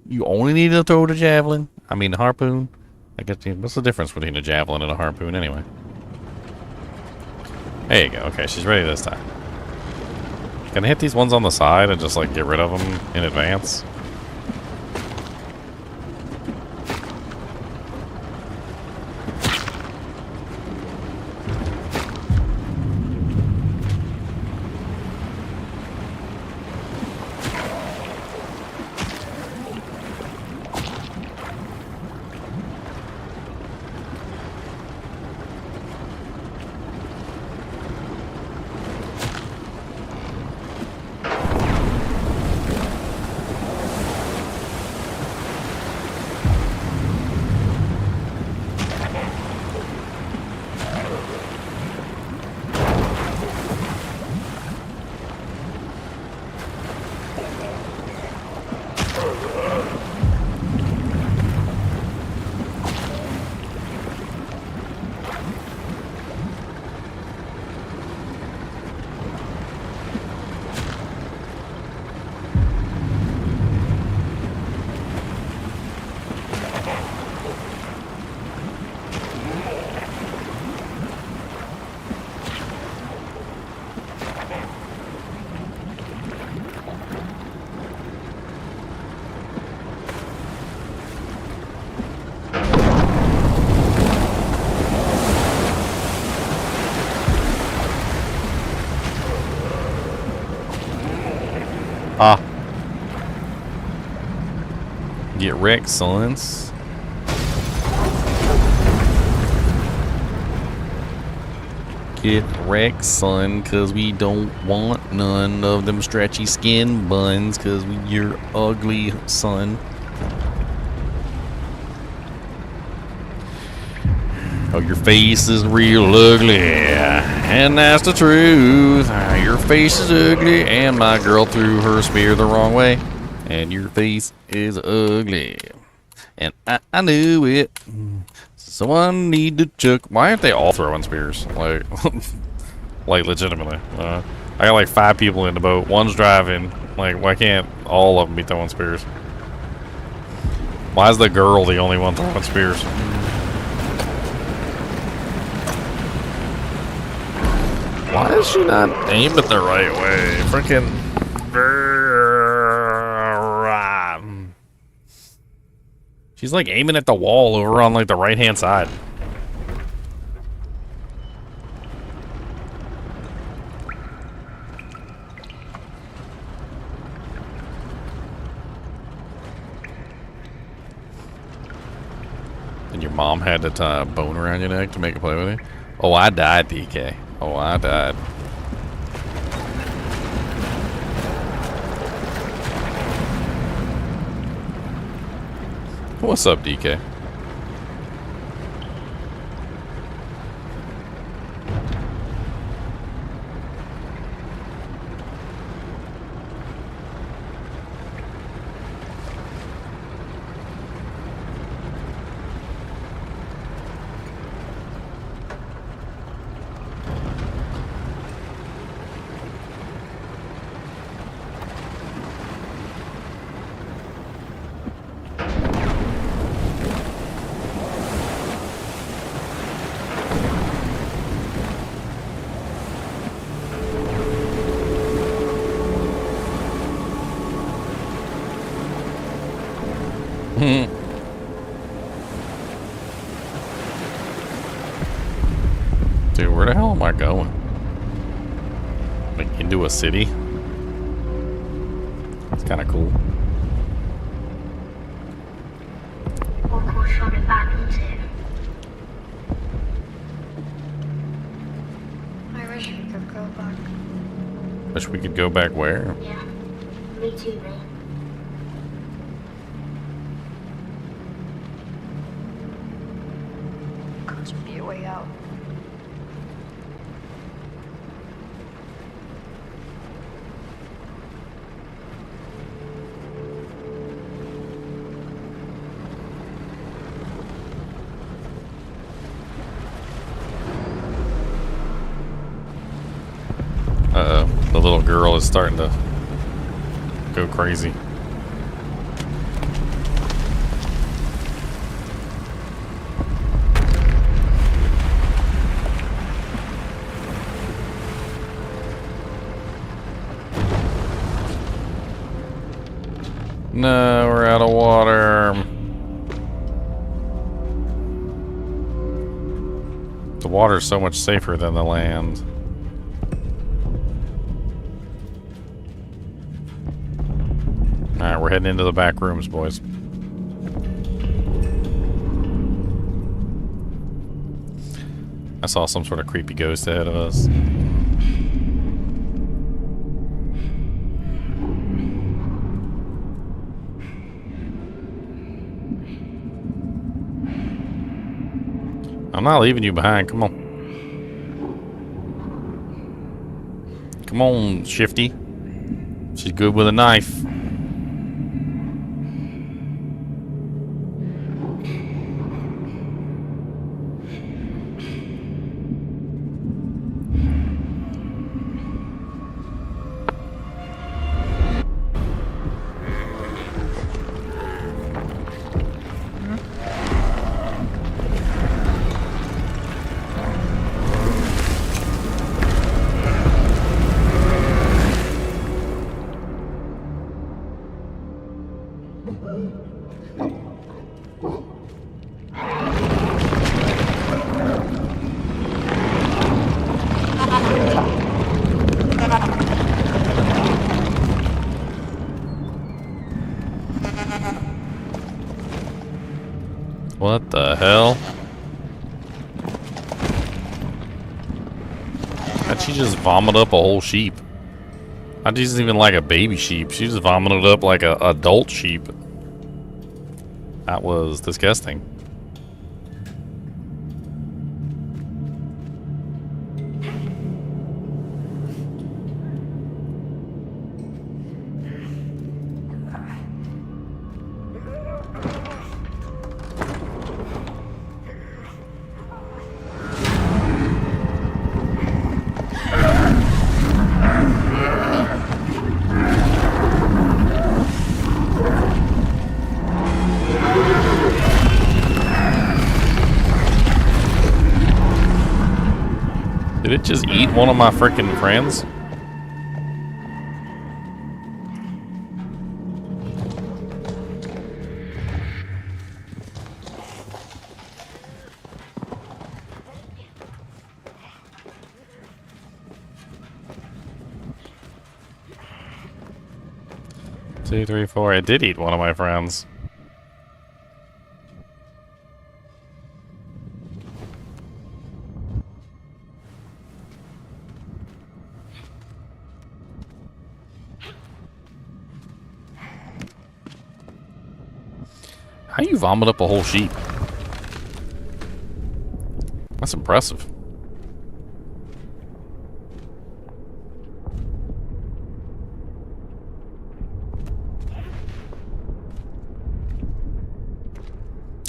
You only need to throw the javelin. I mean the harpoon. I guess, what's the difference between a javelin and a harpoon anyway? There you go. Okay, she's ready this time. Can I hit these ones on the side and just like get rid of them in advance? ha. Get wrecked, sons. Get wrecked, son, cause we don't want none of them stretchy skin buns, cause you're ugly, son. Oh, your face is real ugly, and that's the truth. Your face is ugly, and my girl threw her spear the wrong way. And your face is ugly, and I knew it. Someone need to chuck. Why aren't they all throwing spears? Like, like legitimately. I got like 5 people in the boat. One's driving. Like, why can't all of them be throwing spears? Why is the girl the only one throwing spears? Why is she not aiming the right way? Freaking. She's like aiming at the wall over on like the right hand side. And your mom had to tie a bone around your neck to make it play with you? Oh, I died, DK. Oh, I died. What's up, DK? Dude, where the hell am I going? Like, into a city? It's kind of cool. What course shall it back into? I wish we could go back. Wish we could go back where? Yeah, me too, mate. Could be a way out. Uh-oh. The little girl is starting to go crazy. No, we're out of water. The water's so much safer than the land. Alright, we're heading into the back rooms, boys. I saw some sort of creepy ghost ahead of us. I'm not leaving you behind. Come on. Come on, Shifty. She's good with a knife. What the hell? How'd she just vomit up a whole sheep? How'd she even like a baby sheep? She just vomited up like an adult sheep. That was disgusting. Did it just eat one of my freaking friends? Two, three, four. It did eat one of my friends. How you vomit up a whole sheep? That's impressive.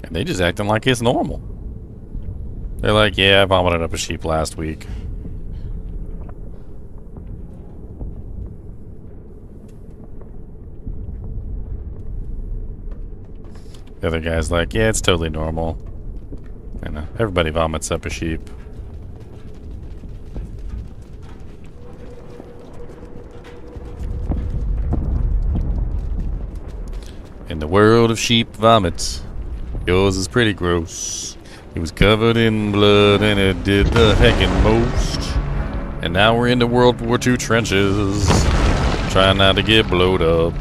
And they just acting like it's normal. They're like, yeah, I vomited up a sheep last week. The other guy's like, yeah, it's totally normal. I know. Everybody vomits up a sheep. In the world of sheep vomits, yours is pretty gross. It was covered in blood and it did the heckin' most. And now we're in the World War II trenches, trying not to get blowed up.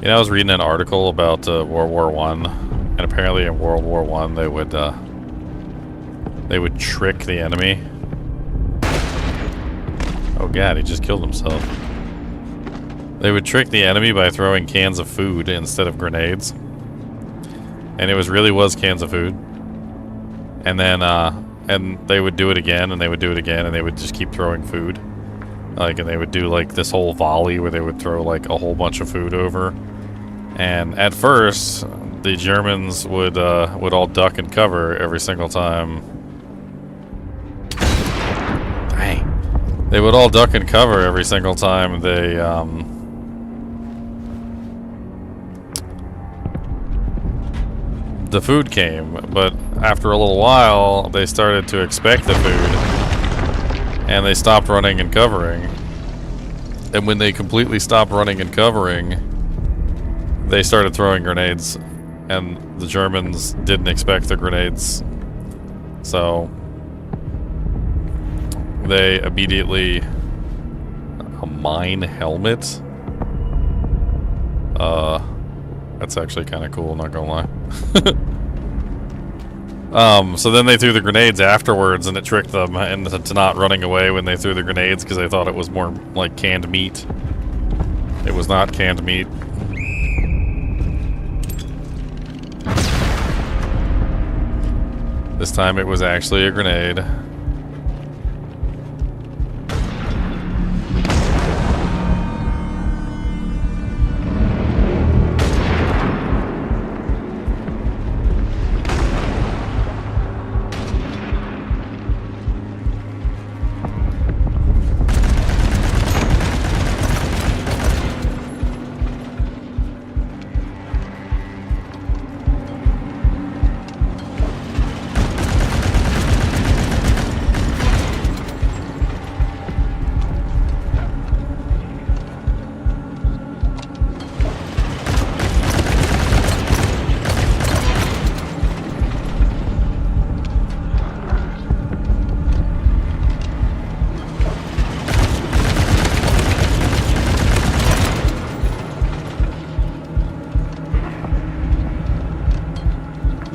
You know, I was reading an article about World War One, and apparently in World War One they would trick the enemy. Oh god, he just killed himself. They would trick the enemy by throwing cans of food instead of grenades, and it really was cans of food. And then and they would do it again, and they would do it again, and they would just keep throwing food. Like, and they would do like this whole volley where they would throw like a whole bunch of food over. And at first, the Germans would all duck and cover every single time. Dang. They would all duck and cover every single time they the food came. But after a little while, they started to expect the food, and they stopped running and covering. And when they completely stopped running and covering, they started throwing grenades, and the Germans didn't expect the grenades, so they immediately... A mine helmet? That's actually kind of cool, not gonna lie. So then they threw the grenades afterwards, and it tricked them into not running away when they threw the grenades, because they thought it was more like canned meat. It was not canned meat. This time it was actually a grenade.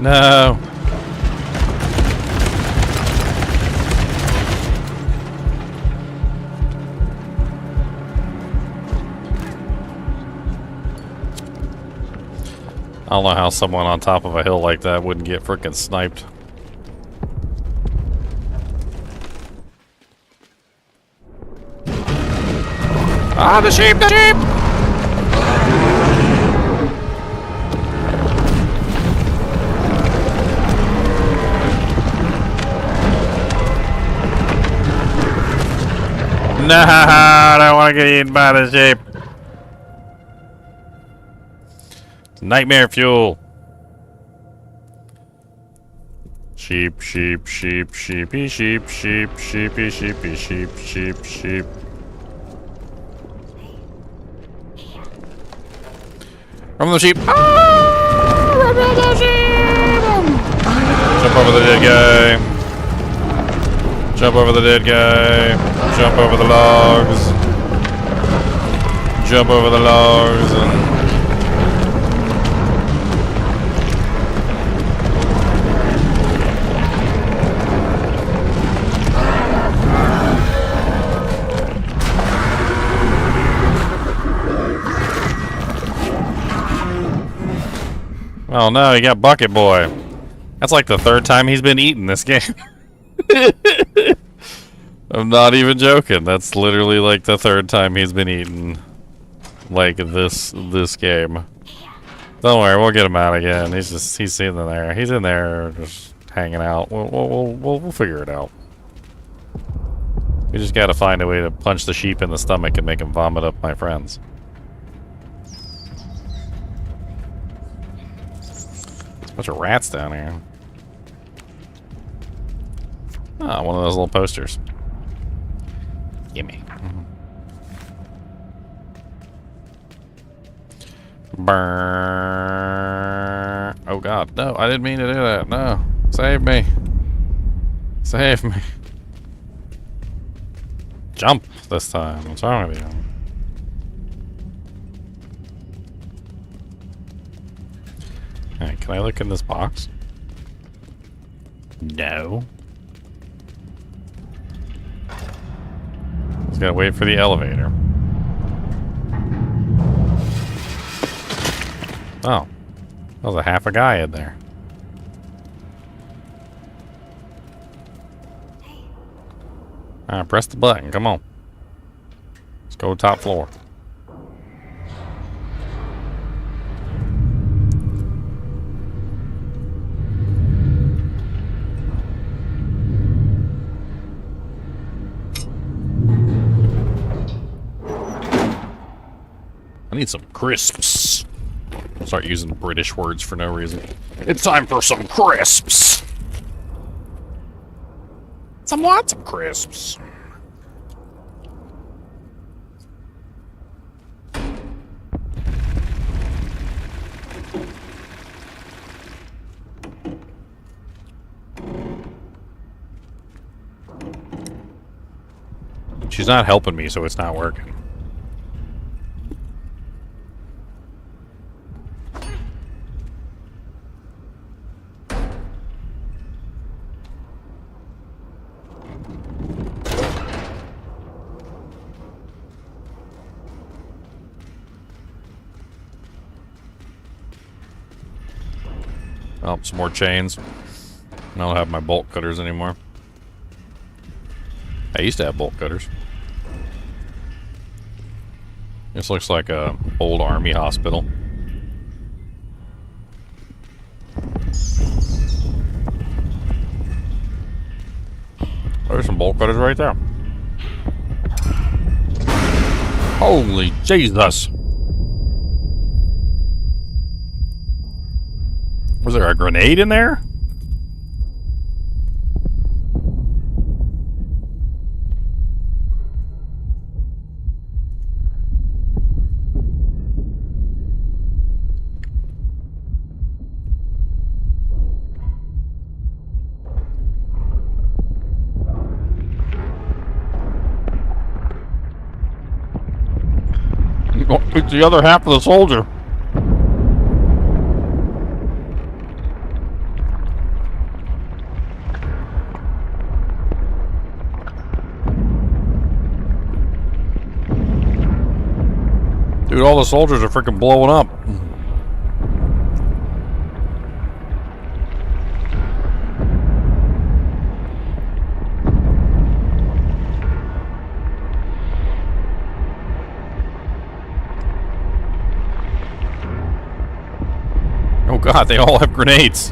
No. I don't know how someone on top of a hill like that wouldn't get frickin' sniped. Ah, the sheep! The sheep! No, I don't want to get eaten by the sheep. Nightmare fuel. Sheep, sheep, sheep, sheepy, sheep, sheep, sheepy, sheepy, sheep, sheep, sheep. From the sheep. Ah! From the sheep! Jump over the dead guy. Jump over the dead guy. Jump over the logs. Jump over the logs and... Oh no, he got Bucket Boy. That's like the third time he's been eaten this game. I'm not even joking. That's literally like the third time he's been eaten. Like this game. Don't worry, we'll get him out again. He's in there. He's in there just hanging out. We'll figure it out. We just gotta find a way to punch the sheep in the stomach and make him vomit up my friends. Bunch of rats down here. Ah, one of those little posters. Gimme. Burn. Oh god, no, I didn't mean to do that. No. Save me. Save me. Jump this time. What's wrong with you? Hey, can I look in this box? No. Just gotta wait for the elevator. Oh. That was a half a guy in there. Alright, press the button. Come on. Let's go top floor. I need some crisps. Start using British words for no reason. It's time for some crisps. Lots of crisps. She's not helping me, so it's not working. Oh, some more chains. I don't have my bolt cutters anymore. I used to have bolt cutters. This looks like a old army hospital. There's some bolt cutters right there. Holy Jesus! Was there a grenade in there? It's the other half of the soldier. Dude, all the soldiers are freaking blowing up. Oh god, they all have grenades.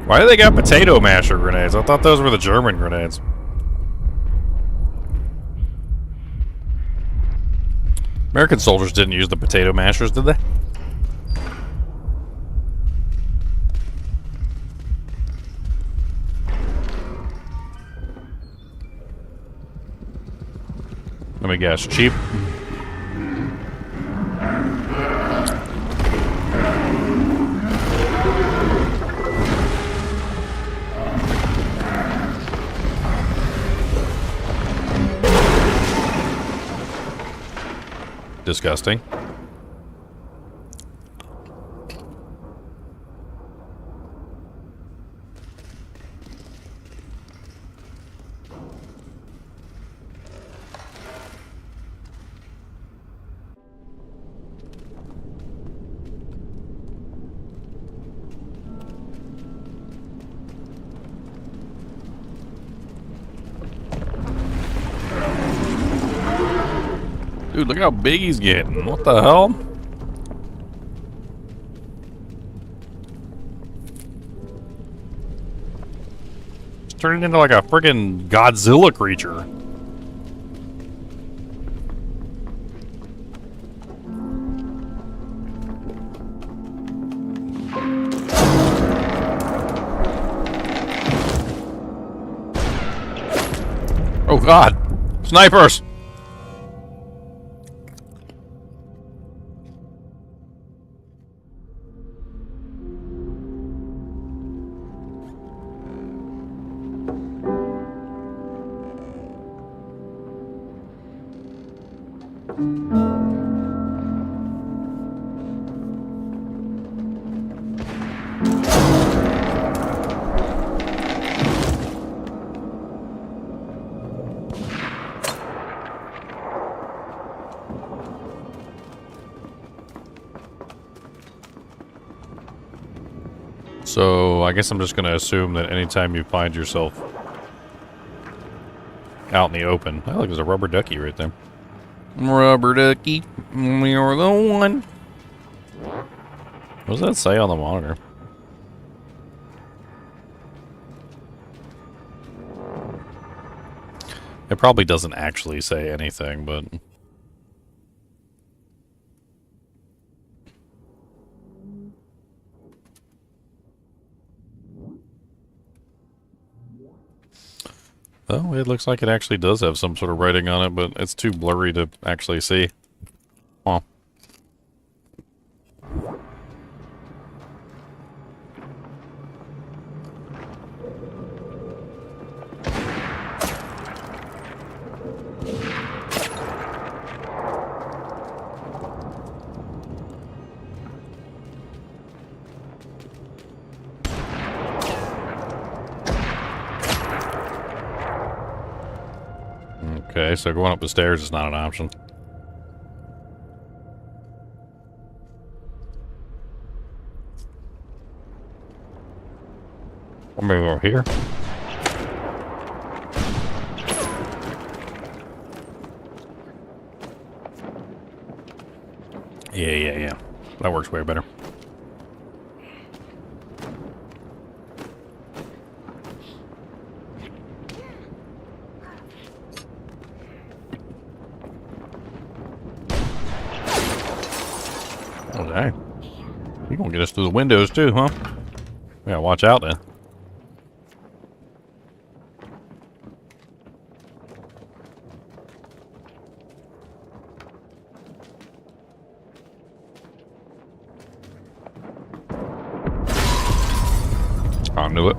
Why do they got potato masher grenades? I thought those were the German grenades. American soldiers didn't use the potato mashers, did they? Let me guess, cheap? Disgusting. Dude, look how big he's getting. What the hell? It's turning into like a friggin' Godzilla creature. Oh god! Snipers! So, I guess I'm just going to assume that anytime you find yourself out in the open... Oh, look, there's a rubber ducky right there. Rubber ducky, you're the one. What does that say on the monitor? It probably doesn't actually say anything, but... Oh, it looks like it actually does have some sort of writing on it, but it's too blurry to actually see. Huh. Okay, so going up the stairs is not an option. Maybe over here. Yeah. That works way better. Okay. You're gonna get us through the windows too, huh? Yeah, watch out then. I knew it.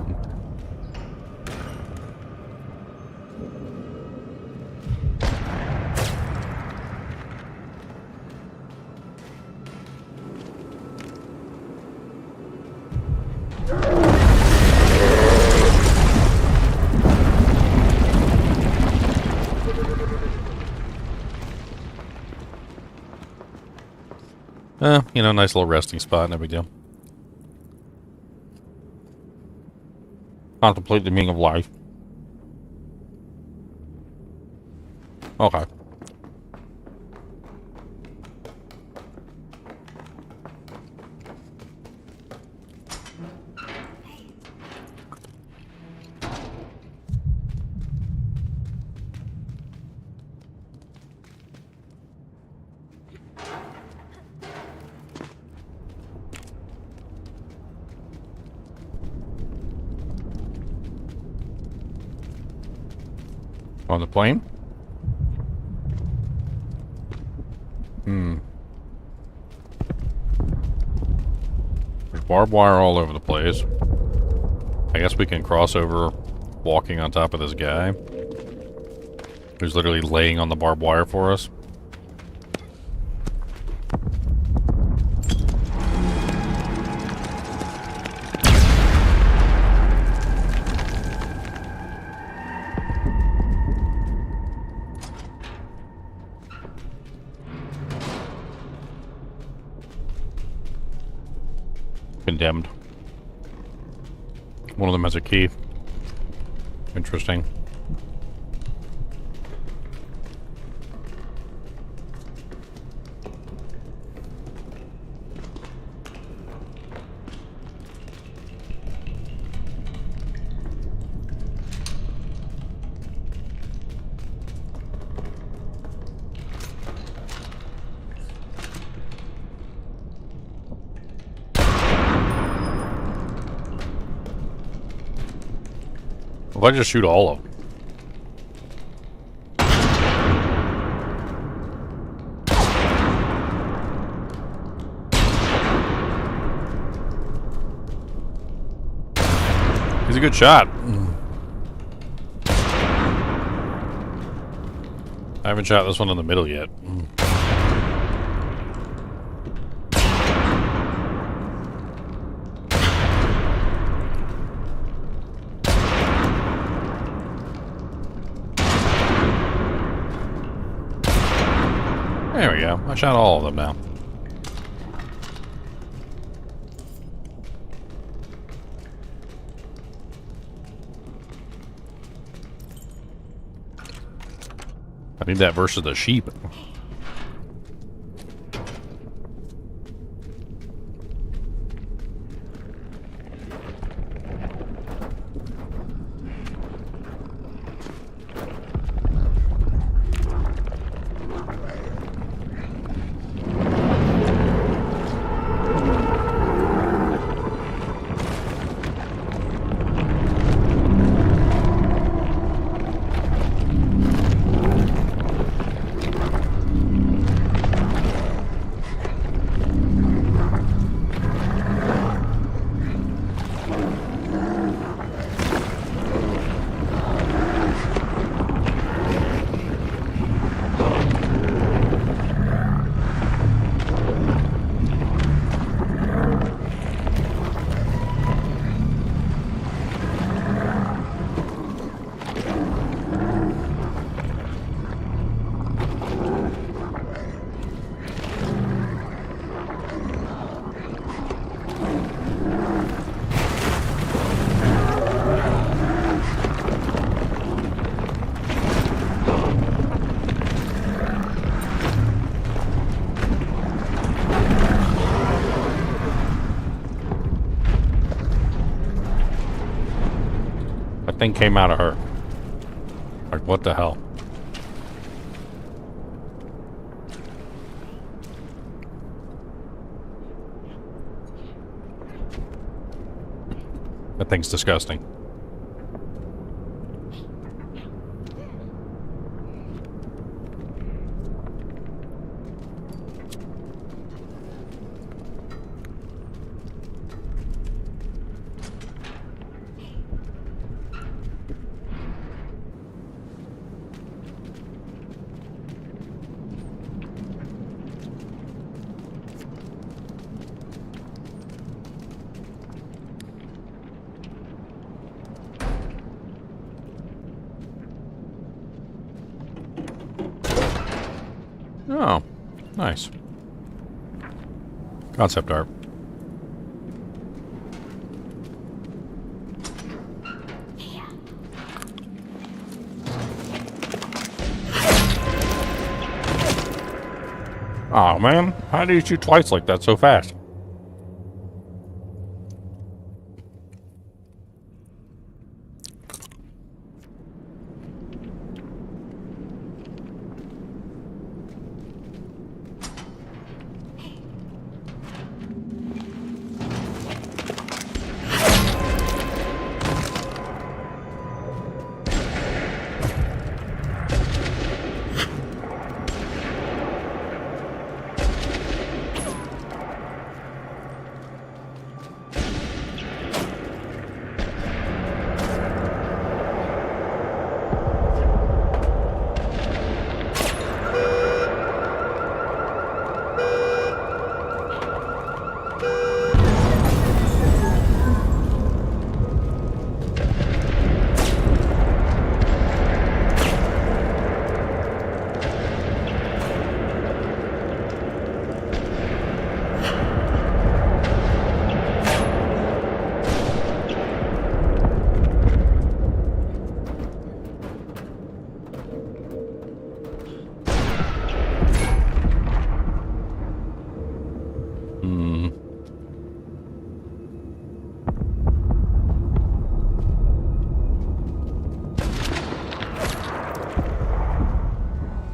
You know, nice little resting spot, no big deal. Contemplate the meaning of life. Okay. On the plane? There's barbed wire all over the place. I guess we can cross over walking on top of this guy who's literally laying on the barbed wire for us. Condemned. One of them has a key. Interesting. If I just shoot all of them? He's a good shot. I haven't shot this one in the middle yet. There we go. I shot all of them now. I need that versus the sheep. That thing came out of her. Like, what the hell? That thing's disgusting. Oh, nice. Concept art. Oh man, how do you shoot twice like that so fast?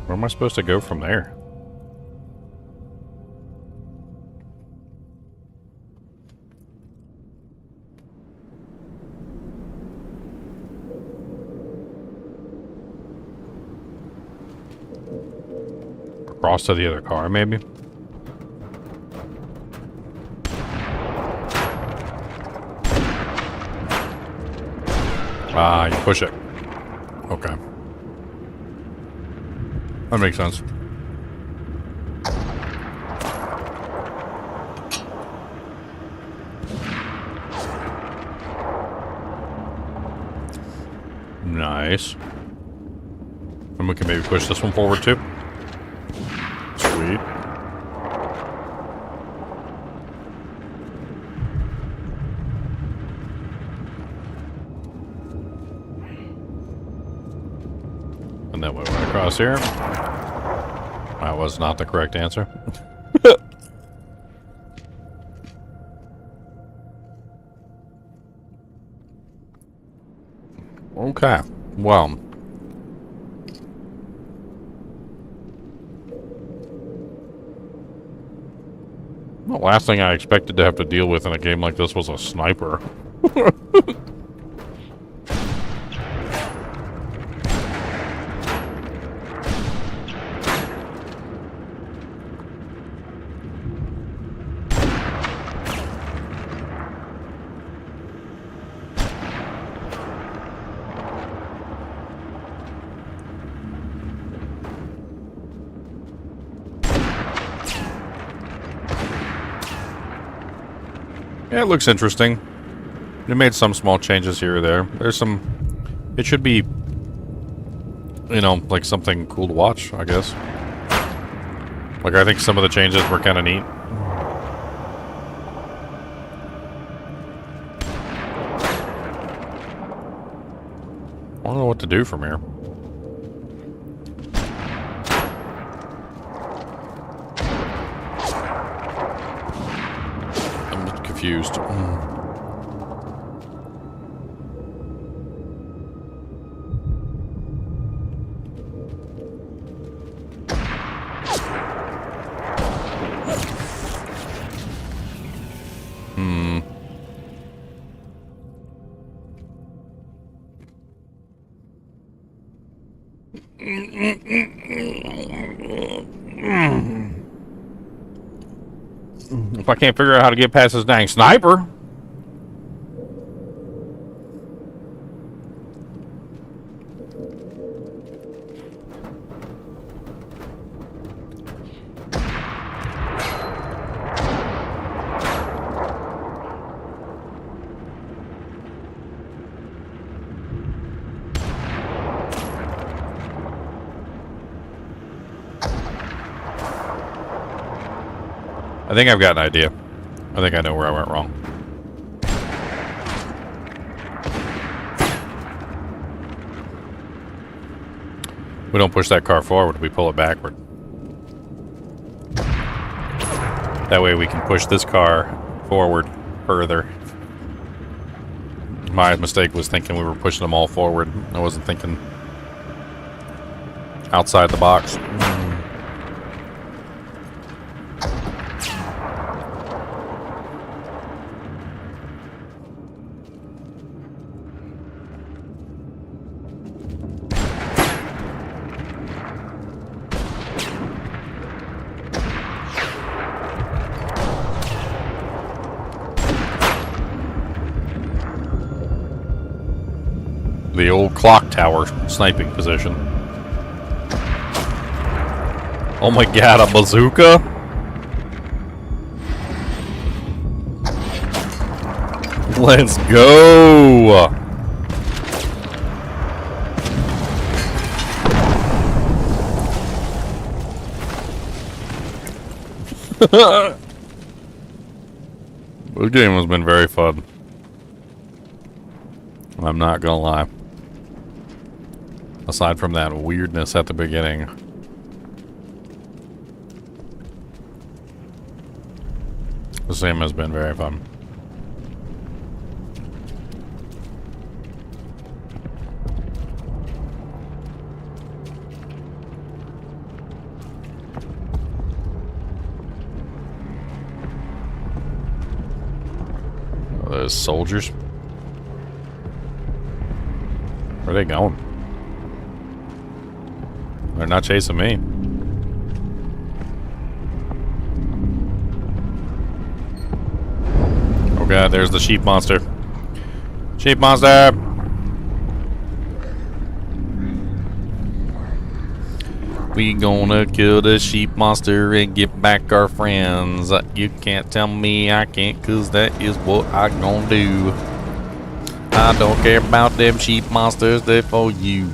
Where am I supposed to go from there? Across to the other car, maybe? Ah, you push it. Okay. That makes sense. Nice. And we can maybe push this one forward too. Sweet. And then we went across here. That was not the correct answer. Okay. Well. The last thing I expected to have to deal with in a game like this was a sniper. Yeah, it looks interesting. They made some small changes here or there. There's some... It should be... You know, like something cool to watch, I guess. Like, I think some of the changes were kind of neat. I don't know what to do from here. Confused. If I can't figure out how to get past this dang sniper. I think I've got an idea. I think I know where I went wrong. We don't push that car forward, we pull it backward. That way we can push this car forward further. My mistake was thinking we were pushing them all forward. I wasn't thinking outside the box. The old clock tower sniping position. Oh my god, a bazooka? Let's go! This game has been very fun. I'm not gonna lie. Aside from that weirdness at the beginning. The game has been very fun. Are those soldiers? Where are they going? They're not chasing me. Oh god, there's the sheep monster. Sheep monster! We gonna kill the sheep monster and get back our friends. You can't tell me I can't, cause that is what I gonna do. I don't care about them sheep monsters, they're for you.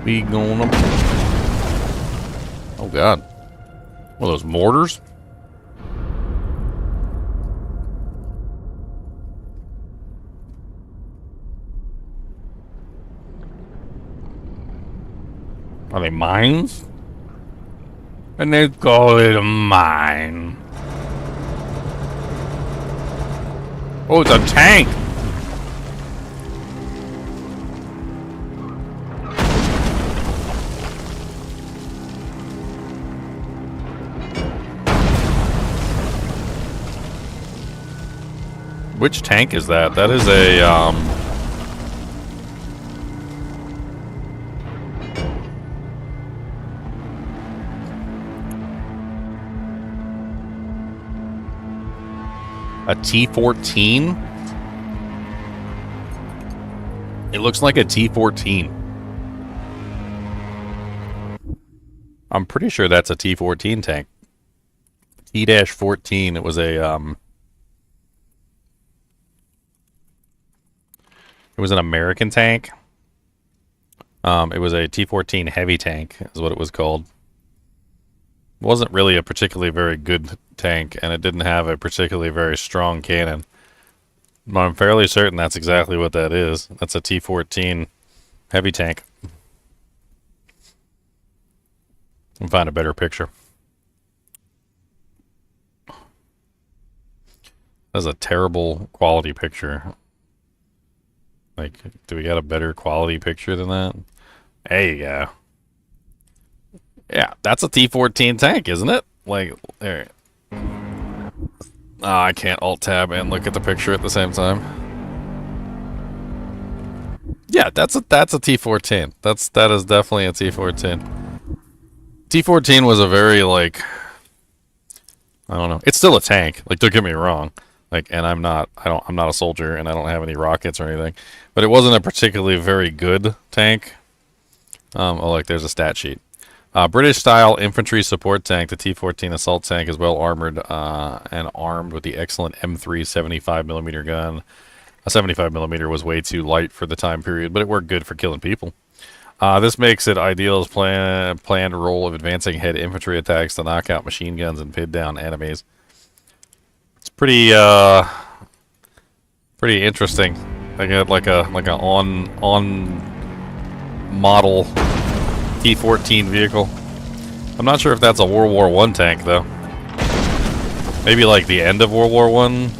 We gonna... Oh god. What are those, mortars? Are they mines? And they call it a mine. Oh, it's a tank! Which tank is that? That is a T-14? It looks like a T-14. I'm pretty sure that's a T-14 tank. T-14, it was a, it was an American tank. It was a T-14 heavy tank, is what it was called. It wasn't really a particularly very good tank, and it didn't have a particularly very strong cannon. But I'm fairly certain that's exactly what that is. That's a T-14 heavy tank. I'll find a better picture. That's a terrible quality picture. Like, do we got a better quality picture than that? There you go. Yeah, that's a T-14 tank, isn't it? Like, there. Oh, I can't Alt-Tab and look at the picture at the same time. Yeah, that's a T-14. That is definitely a T-14. T-14 was a very, like, I don't know. It's still a tank. Like, don't get me wrong. Like, and I'm not a soldier, and I don't have any rockets or anything. But it wasn't a particularly very good tank. Oh, look, there's a stat sheet. British-style infantry support tank, the T-14 assault tank is well armored and armed with the excellent M3 75mm gun. A 75mm was way too light for the time period, but it worked good for killing people. This makes it ideal as planned role of advancing head infantry attacks to knock out machine guns and pin down enemies. It's pretty pretty interesting. I got like a on model T-14 vehicle. I'm not sure if that's a World War I tank though. Maybe like the end of World War I.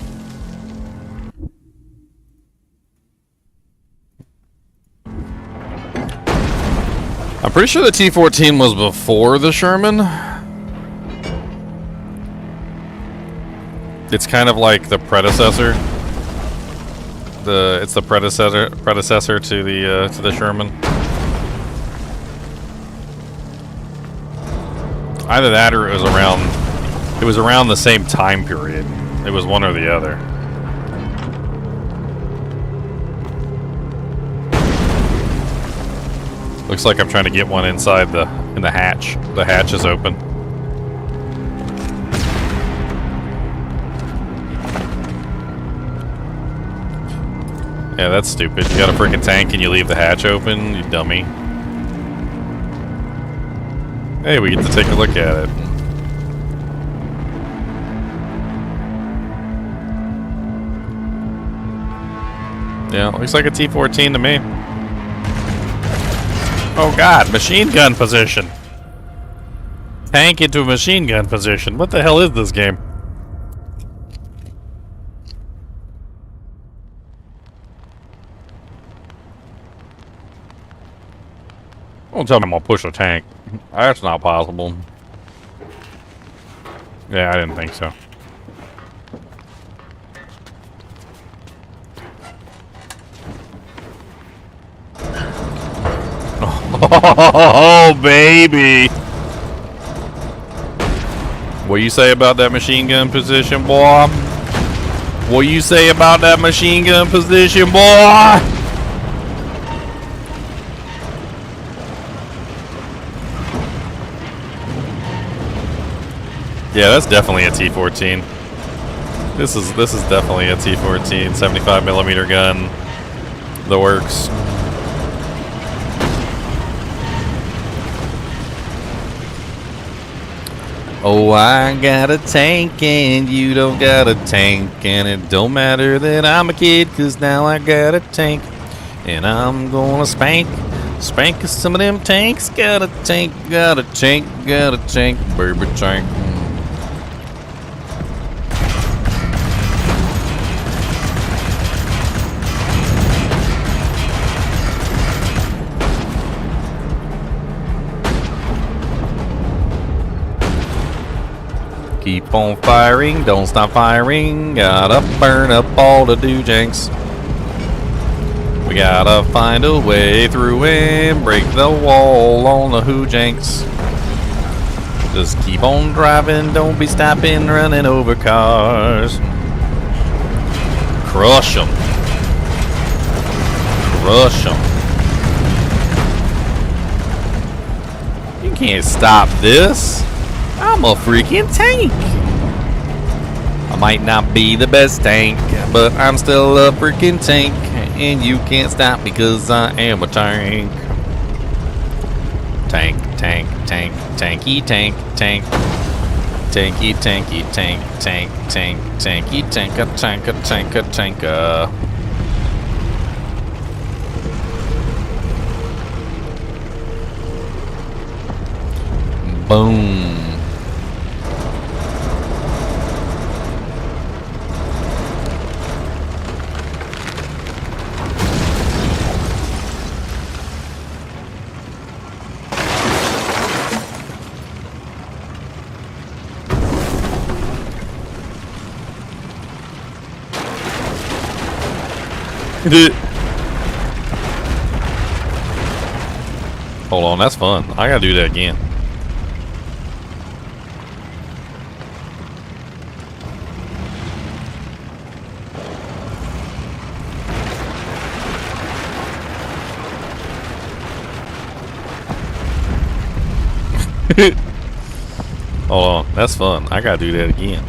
I'm pretty sure the T-14 was before the Sherman. It's kind of like the predecessor. It's the predecessor to the Sherman. Either that or it was around the same time period. It was one or the other. Looks like I'm trying to get one inside in the hatch. The hatch is open. Yeah, that's stupid. You got a freaking tank and you leave the hatch open, you dummy. Hey, we get to take a look at it. Yeah, looks like a T-14 to me. Oh god, machine gun position. Tank into a machine gun position. What the hell is this game? Don't tell me I'm gonna push a tank. That's not possible. Yeah, I didn't think so. Oh, baby! What you say about that machine gun position, boy? What you say about that machine gun position, boy? Yeah, that's definitely a T-14. This is definitely a T-14, 75mm gun. The works. Oh, I got a tank and you don't got a tank, and it don't matter that I'm a kid, cause now I got a tank, and I'm gonna spank some of them tanks. Got a tank, got a tank, got a tank, baby tank. Keep on firing, don't stop firing. Gotta burn up all the doojanks. We gotta find a way through and break the wall on the hoojanks. Just keep on driving, don't be stopping, running over cars. Crush them. Crush them. You can't stop this. I'm a freaking tank. I might not be the best tank, but I'm still a freaking tank, and you can't stop because I am a tank. Tank, tank, tank, tanky, tank, tank. Tanky, tanky, tank, tank, tank, tanky, tanka, tanka, tanka, tanka. Boom. Hold on, that's fun. I gotta do that again. Hold on, that's fun. I gotta do that again.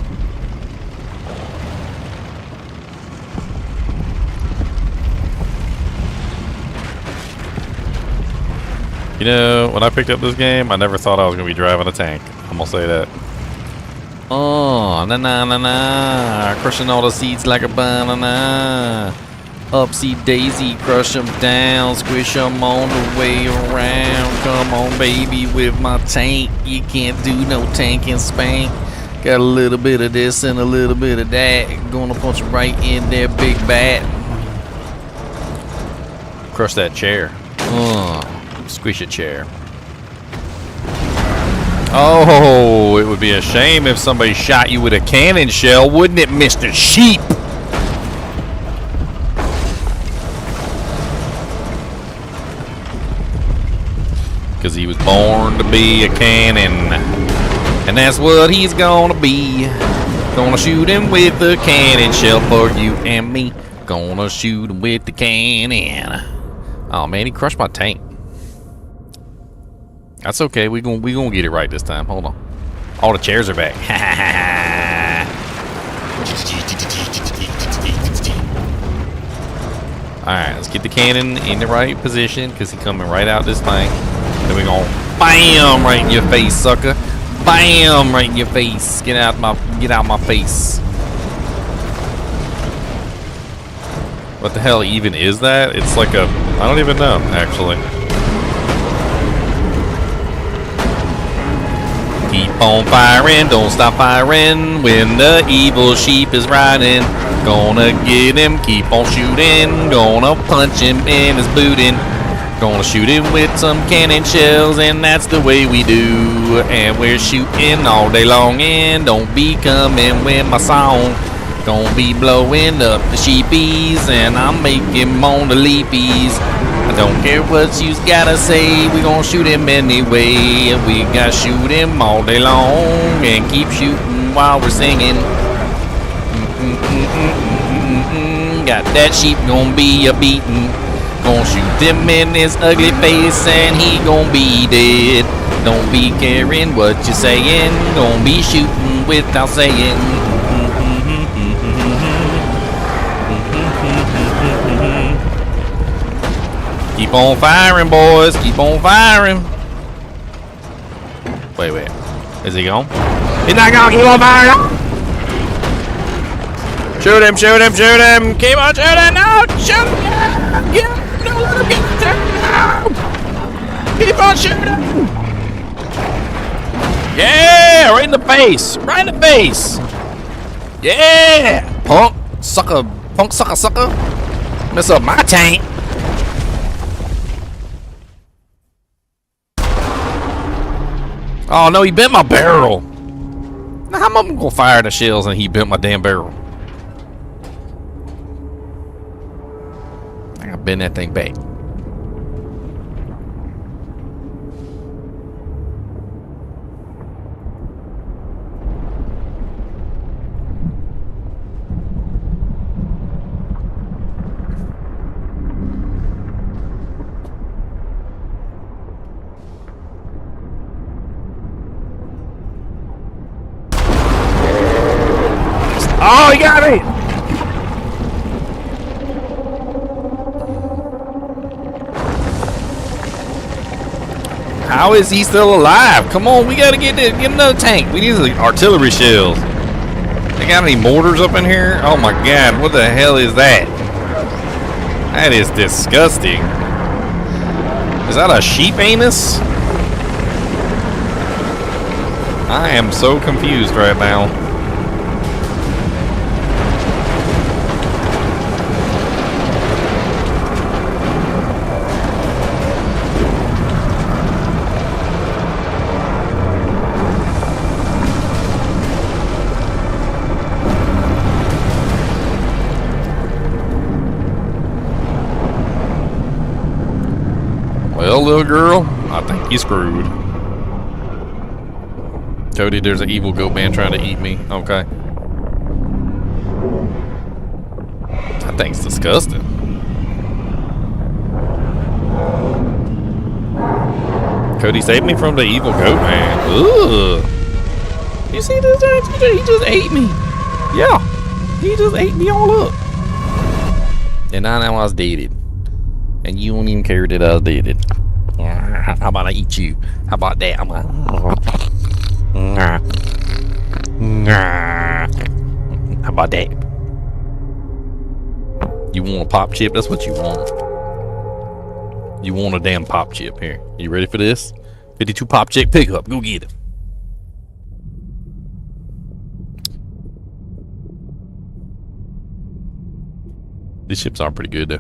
You know, when I picked up this game, I never thought I was going to be driving a tank. I'm going to say that. Oh, na-na-na-na. Crushing all the seeds like a banana. Upsy daisy, crush them down, squish them on the way around. Come on, baby, with my tank. You can't do no tank and spank. Got a little bit of this and a little bit of that. Gonna punch right in there, big bat. Crush that chair. Squish a chair. Oh, it would be a shame if somebody shot you with a cannon shell, wouldn't it, Mr. Sheep? Because he was born to be a cannon. And that's what he's gonna be. Gonna shoot him with the cannon shell for you and me. Gonna shoot him with the cannon. Oh man, he crushed my tank. That's okay. We gonna get it right this time. Hold on. All the chairs are back. Alright, let's get the cannon in the right position because he's coming right out this thing. Then we gonna BAM right in your face, sucker. BAM right in your face. Get out my face. What the hell even is that? It's like a, I don't even know actually. Keep on firing, don't stop firing when the evil sheep is riding. Gonna get him, keep on shooting. Gonna punch him in his bootin'. Gonna shoot him with some cannon shells, and that's the way we do. And we're shooting all day long, and don't be coming with my song. Gonna be blowing up the sheepies, and I'm making moan the leapies. I don't care what you's gotta say, we gonna shoot him anyway. We gotta shoot him all day long, and keep shooting while we're singing. Got that sheep gonna be a beatin'. Gonna shoot him in his ugly face and he gonna be dead. Don't be caring what you're saying. Gonna be shooting without saying. Keep on firing, boys. Keep on firing. Wait. Is he gone? He's not gonna keep on firing. Shoot him, shoot him, shoot him. Keep on shooting. No, shoot him. Get him. Don't let him get down. Keep on shooting. Yeah, right in the face. Right in the face. Yeah. Punk sucker. Mess up my tank. Oh no, he bent my barrel. Now how am I gonna fire the shells and he bent my damn barrel? I gotta bend that thing back. Oh, he got me! How is he still alive? Come on, we gotta get another tank. We need the artillery shells. They got any mortars up in here? Oh my god, what the hell is that? That is disgusting. Is that a sheep anus? I am so confused right now. Well, little girl, I think you screwed. Cody, there's an evil goat man trying to eat me. Okay. That thing's disgusting. Cody, save me from the evil goat man. Ugh. You see this? He just ate me. Yeah. He just ate me all up. And I know I was dead. And you don't even care that I was dead. How about I eat you? How about that? I'm like, how about that? You want a pop chip? That's what you want. You want a damn pop chip. Here. You ready for this? 52 pop chip pickup. Go get it. These chips are pretty good though.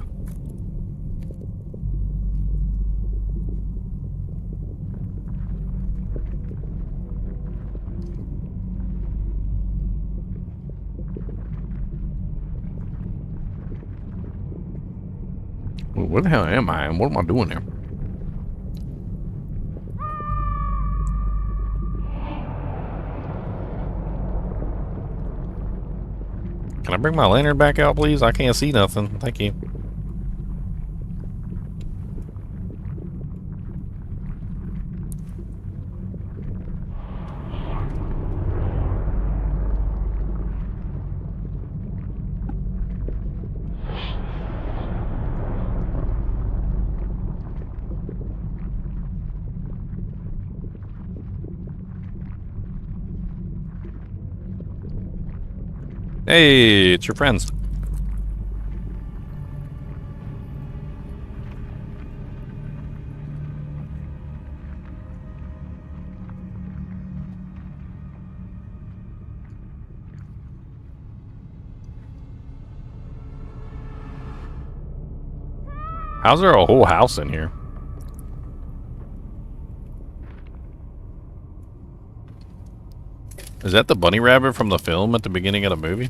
Well, where the hell am I and what am I doing there? Can I bring my lantern back out, please? I can't see nothing. Thank you. Hey, it's your friends. How's there a whole house in here? Is that the bunny rabbit from the film at the beginning of the movie?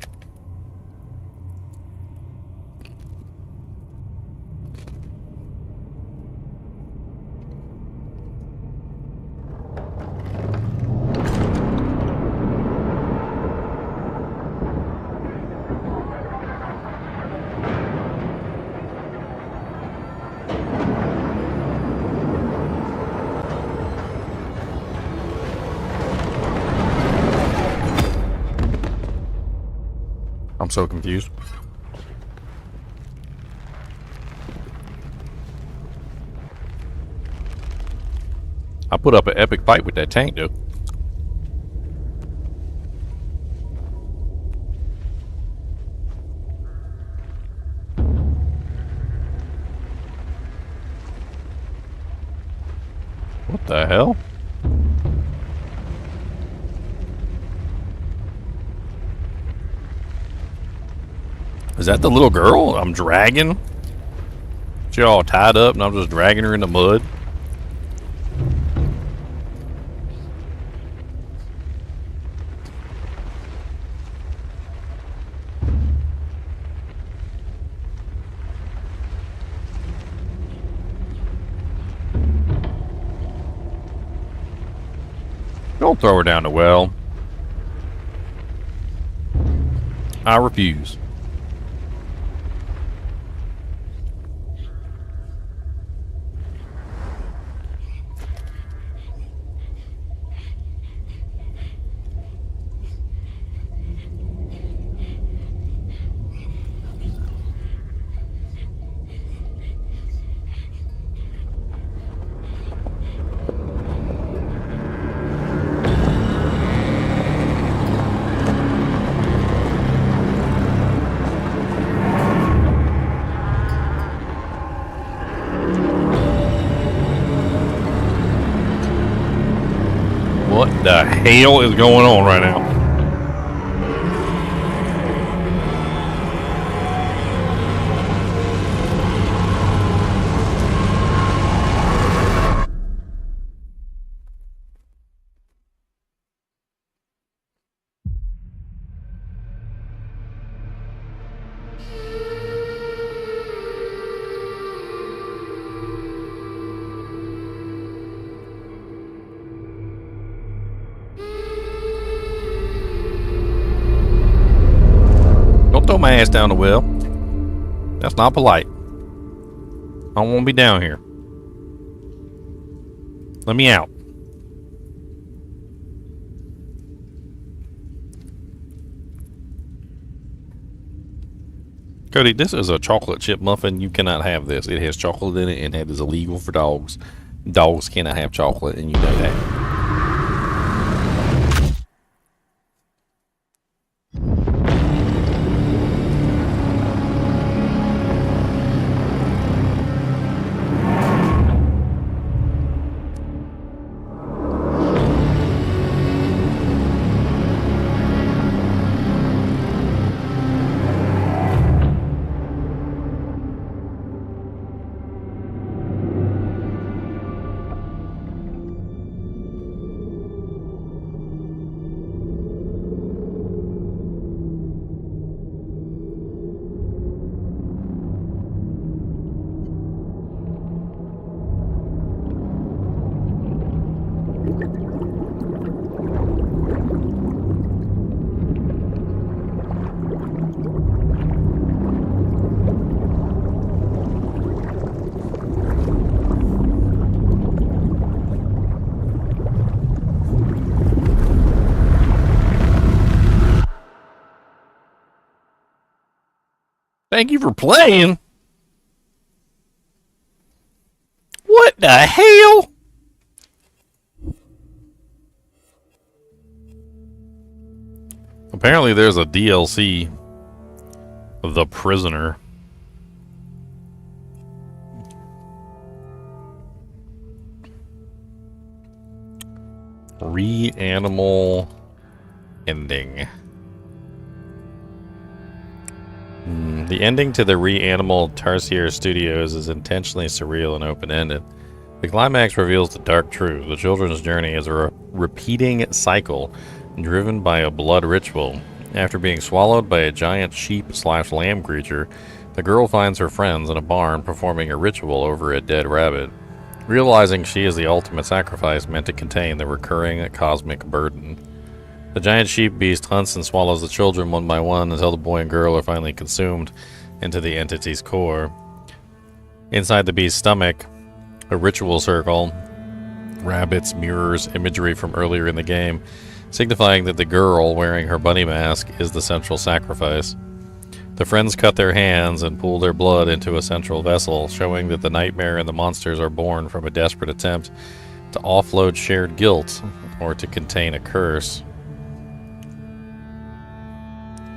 I'm so confused. I put up an epic fight with that tank, though. What the hell? Is that the little girl I'm dragging? She all tied up and I'm just dragging her in the mud. Don't throw her down the well. I refuse. What the hell is going on right now? Don't throw my ass down the well. That's not polite. I don't want to be down here. Let me out. Cody, this is a chocolate chip muffin. You cannot have this. It has chocolate in it and that is illegal for dogs. Dogs cannot have chocolate, and you know that. Thank you for playing. What the hell? Apparently there's a DLC of The Prisoner. Reanimal ending. The ending to the Reanimal Tarsier Studios is intentionally surreal and open-ended. The climax reveals the dark truth. The children's journey is a repeating cycle driven by a blood ritual. After being swallowed by a giant sheep/lamb creature, the girl finds her friends in a barn performing a ritual over a dead rabbit, realizing she is the ultimate sacrifice meant to contain the recurring cosmic burden. The giant sheep beast hunts and swallows the children one by one until the boy and girl are finally consumed into the entity's core. Inside the beast's stomach, a ritual circle, rabbits mirrors imagery from earlier in the game, signifying that the girl wearing her bunny mask is the central sacrifice. The friends cut their hands and pool their blood into a central vessel, showing that the nightmare and the monsters are born from a desperate attempt to offload shared guilt or to contain a curse.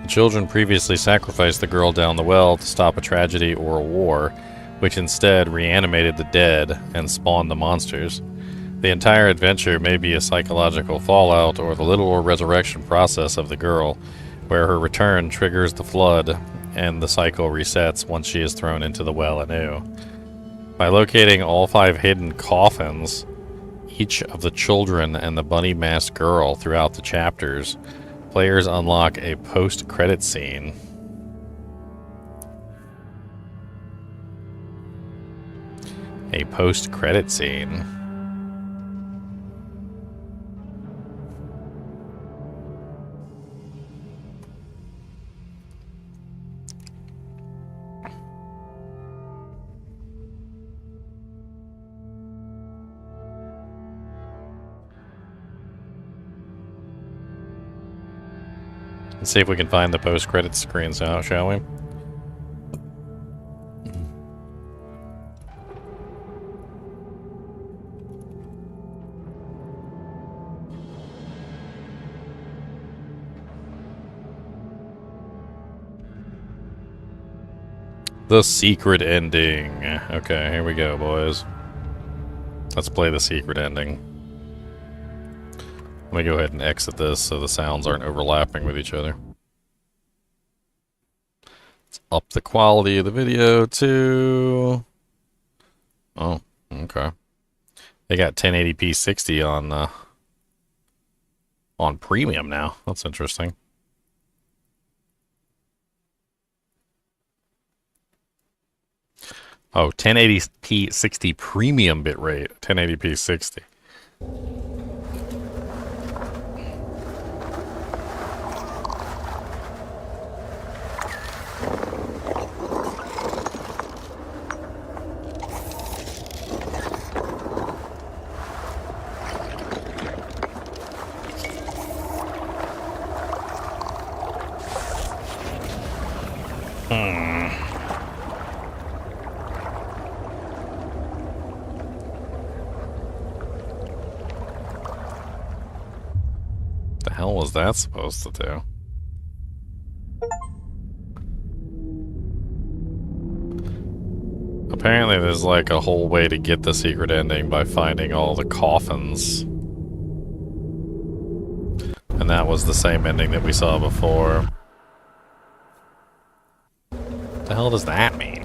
The children previously sacrificed the girl down the well to stop a tragedy or a war, which instead reanimated the dead and spawned the monsters. The entire adventure may be a psychological fallout or the literal resurrection process of the girl, where her return triggers the flood and the cycle resets once she is thrown into the well anew. By locating all 5 hidden coffins, each of the children and the bunny-masked girl throughout the chapters, players unlock a post-credit scene. A post-credit scene. Let's see if we can find the post-credits screens out, shall we? The secret ending. Okay, here we go, boys. Let's play the secret ending. Let me go ahead and exit this so the sounds aren't overlapping with each other. Let's up the quality of the video too. Oh, okay. They got 1080p 60 on premium now. That's interesting. Oh, 1080p 60 premium bitrate. 1080p 60. is that supposed to do? Apparently there's like a whole way to get the secret ending by finding all the coffins. And that was the same ending that we saw before. What the hell does that mean?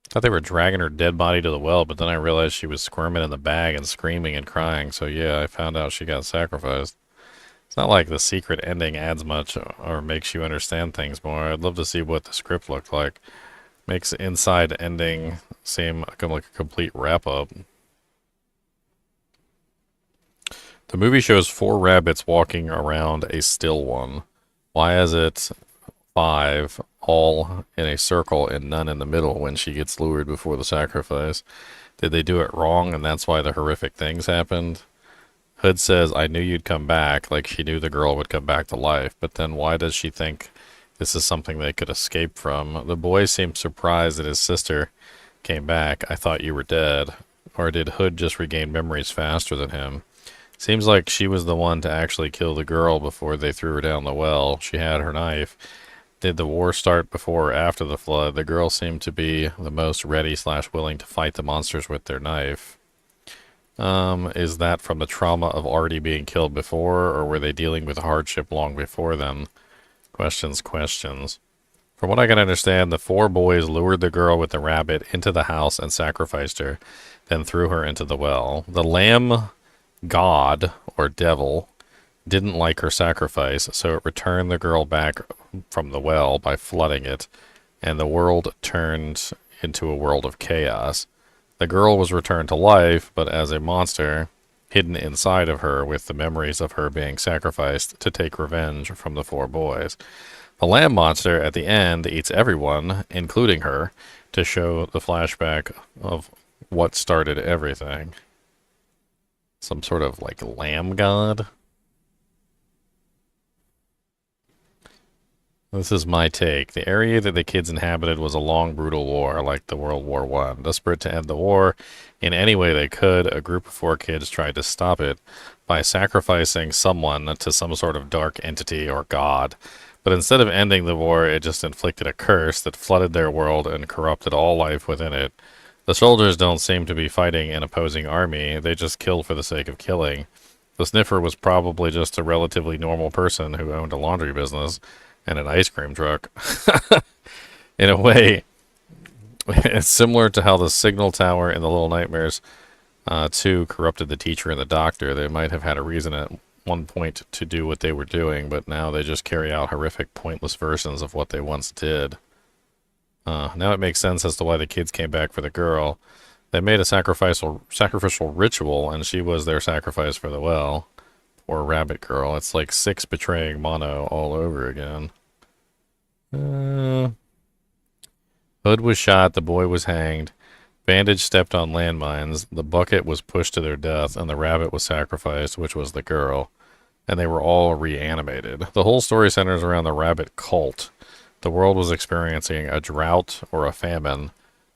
Thought they were dragging her dead body to the well, but then I realized she was squirming in the bag and screaming and crying, so yeah, I found out she got sacrificed. It's not like the secret ending adds much or makes you understand things more. I'd love to see what the script looked like. Makes the inside ending seem like a complete wrap-up. The movie shows 4 rabbits walking around a still one. Why is it 5 all in a circle and none in the middle when she gets lured before the sacrifice? Did they do it wrong and that's why the horrific things happened? Hood says, I knew you'd come back, like she knew the girl would come back to life, but then why does she think this is something they could escape from? The boy seemed surprised that his sister came back. I thought you were dead. Or did Hood just regain memories faster than him? Seems like she was the one to actually kill the girl before they threw her down the well. She had her knife. Did the war start before or after the flood? The girl seemed to be the most ready/willing to fight the monsters with their knife. Is that from the trauma of already being killed before, or were they dealing with hardship long before then? Questions. From what I can understand, the 4 boys lured the girl with the rabbit into the house and sacrificed her, then threw her into the well. The lamb god, or devil, didn't like her sacrifice, so it returned the girl back from the well by flooding it, and the world turned into a world of chaos. The girl was returned to life, but as a monster, hidden inside of her with the memories of her being sacrificed to take revenge from the 4 boys. The lamb monster at the end eats everyone, including her, to show the flashback of what started everything. Some sort of, like, lamb god? This is my take. The area that the kids inhabited was a long, brutal war, like the World War I. Desperate to end the war in any way they could, a group of 4 kids tried to stop it by sacrificing someone to some sort of dark entity or god. But instead of ending the war, it just inflicted a curse that flooded their world and corrupted all life within it. The soldiers don't seem to be fighting an opposing army, they just kill for the sake of killing. The sniffer was probably just a relatively normal person who owned a laundry business and an ice cream truck. In a way, it's similar to how the signal tower in the Little Nightmares 2 corrupted the teacher and the doctor. They might have had a reason at one point to do what they were doing, but now they just carry out horrific, pointless versions of what they once did. Now it makes sense as to why the kids came back for the girl. They made a sacrificial ritual, and she was their sacrifice for the well. Or rabbit girl. It's like 6 betraying Mono all over again. Hood was shot, the boy was hanged, Bandage stepped on landmines, the bucket was pushed to their death, and the rabbit was sacrificed, which was the girl. And they were all reanimated. The whole story centers around the rabbit cult. The world was experiencing a drought or a famine,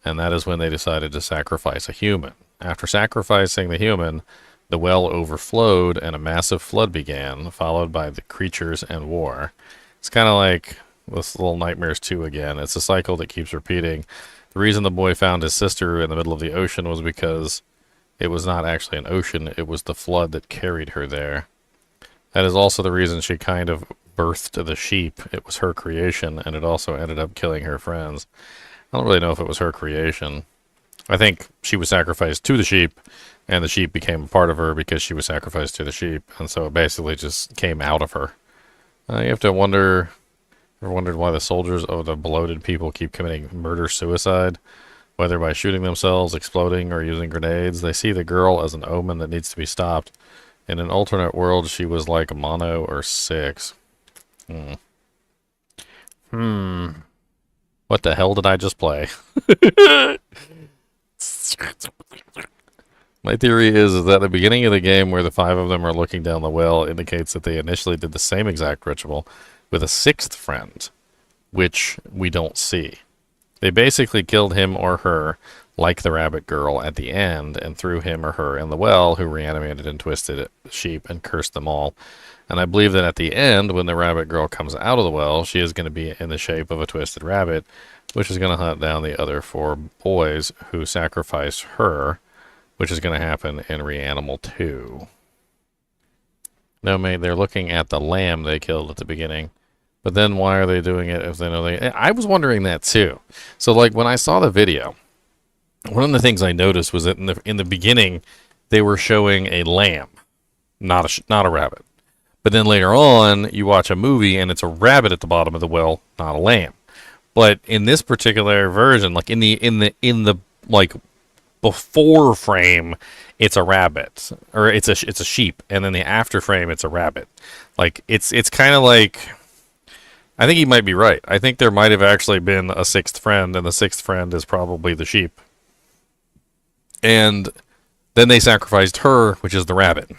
and that is when they decided to sacrifice a human. After sacrificing the human, the well overflowed and a massive flood began, followed by the creatures and war. It's kind of like this Little Nightmares 2 again. It's a cycle that keeps repeating. The reason the boy found his sister in the middle of the ocean was because it was not actually an ocean, it was the flood that carried her there. That is also the reason she kind of birthed the sheep. It was her creation, and it also ended up killing her friends. I don't really know if it was her creation. I think she was sacrificed to the sheep, and the sheep became a part of her because she was sacrificed to the sheep, and so it basically just came out of her. You have to wonder, ever wondered why the soldiers of the bloated people keep committing murder-suicide, whether by shooting themselves, exploding, or using grenades. They see the girl as an omen that needs to be stopped. In an alternate world, she was like Mono or 6. What the hell did I just play? My theory is that the beginning of the game where the 5 of them are looking down the well indicates that they initially did the same exact ritual with a 6th friend, which we don't see. They basically killed him or her, like the rabbit girl at the end, and threw him or her in the well, who reanimated and twisted sheep and cursed them all. And I believe that at the end, when the rabbit girl comes out of the well, she is going to be in the shape of a twisted rabbit, which is going to hunt down the other 4 boys who sacrificed her, which is going to happen in Reanimal 2. No, mate, they're looking at the lamb they killed at the beginning. But then why are they doing it if they know they... I was wondering that too. So, like, when I saw the video, one of the things I noticed was that in the beginning, they were showing a lamb, not a rabbit. But then later on, you watch a movie and it's a rabbit at the bottom of the well, not a lamb. But in this particular version, like in the like before frame, it's a rabbit, or it's a sheep, and then the after frame, it's a rabbit. Like it's kind of like, I think he might be right. I think there might have actually been a 6th friend, and the 6th friend is probably the sheep. And then they sacrificed her, which is the rabbit.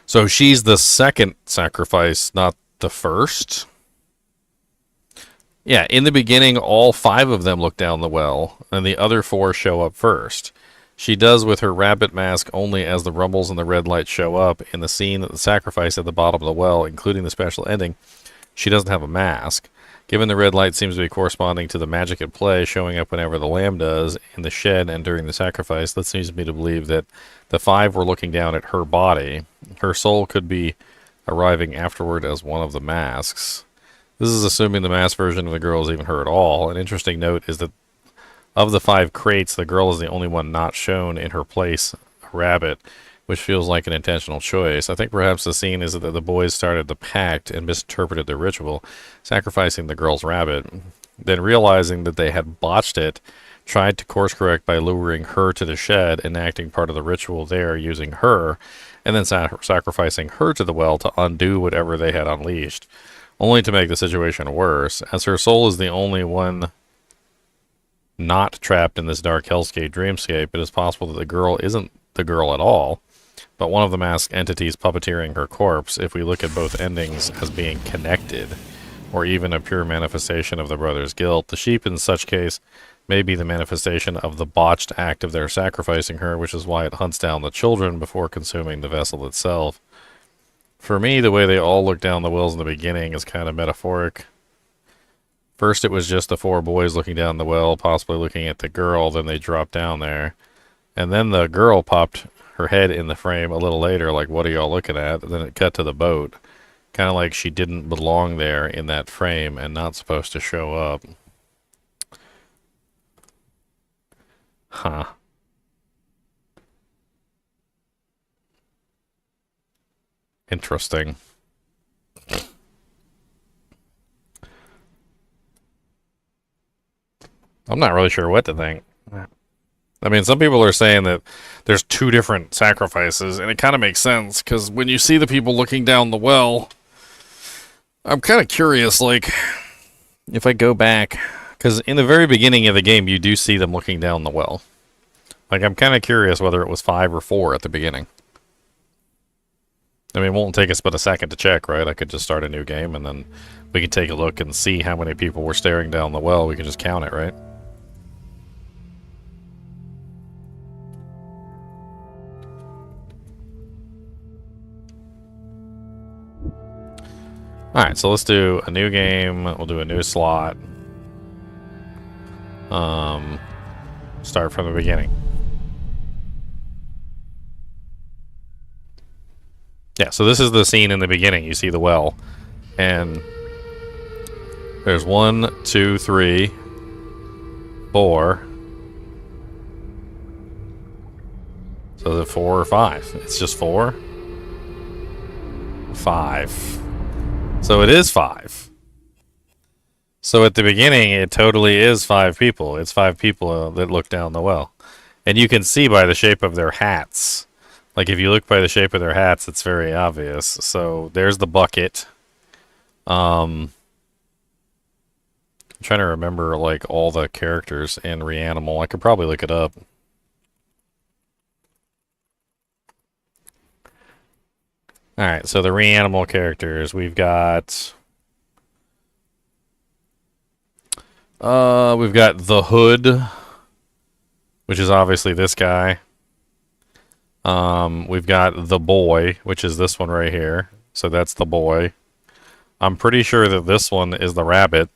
So she's the second sacrifice, not the first. Yeah, in the beginning, all 5 of them look down the well, and the other 4 show up first. She does with her rabbit mask only as the rumbles and the red lights show up in the scene of the sacrifice at the bottom of the well, including the special ending. She doesn't have a mask. Given the red light seems to be corresponding to the magic at play, showing up whenever the lamb does in the shed and during the sacrifice, that seems me to believe that the 5 were looking down at her body. Her soul could be arriving afterward as one of the masks. This is assuming the masked version of the girl is even her at all. An interesting note is that of the 5 crates, the girl is the only one not shown in her place, a rabbit, which feels like an intentional choice. I think perhaps the scene is that the boys started the pact and misinterpreted the ritual, sacrificing the girl's rabbit. Then realizing that they had botched it, tried to course correct by luring her to the shed, enacting part of the ritual there using her, and then sacrificing her to the well to undo whatever they had unleashed, only to make the situation worse. As her soul is the only one not trapped in this dark hellscape dreamscape, it is possible that the girl isn't the girl at all, but one of the masked entities puppeteering her corpse, if we look at both endings as being connected, or even a pure manifestation of the brothers' guilt. The sheep in such case may be the manifestation of the botched act of their sacrificing her, which is why it hunts down the children before consuming the vessel itself. For me, the way they all look down the wells in the beginning is kind of metaphoric. First, it was just the 4 boys looking down the well, possibly looking at the girl, then they dropped down there. And then the girl popped her head in the frame a little later, like, what are y'all looking at? And then it cut to the boat. Kind of like she didn't belong there in that frame and not supposed to show up. Huh. Interesting. I'm not really sure what to think. I mean, some people are saying that there's 2 different sacrifices, and it kind of makes sense, because when you see the people looking down the well, I'm kind of curious, like, if I go back, because in the very beginning of the game, you do see them looking down the well. Like, I'm kind of curious whether it was 5 or 4 at the beginning. I mean, it won't take us but a second to check, right? I could just start a new game, and then we can take a look and see how many people were staring down the well. We can just count it, right? Alright, so let's do a new game. We'll do a new slot. Start from the beginning. Yeah, so this is the scene in the beginning. You see the well. And there's 1, 2, 3, 4. So is it 4 or 5? It's just 4? 5. So it is 5. So at the beginning, it totally is 5 people. It's 5 people that look down the well. And you can see by the shape of their hats. Like, if you look by the shape of their hats, it's very obvious. So there's the bucket. I'm trying to remember, like, all the characters in Reanimal. I could probably look it up. Alright, so the Reanimal characters, we've got the Hood, which is obviously this guy. We've got the boy, which is this one right here. So that's the boy. I'm pretty sure that this one is the rabbit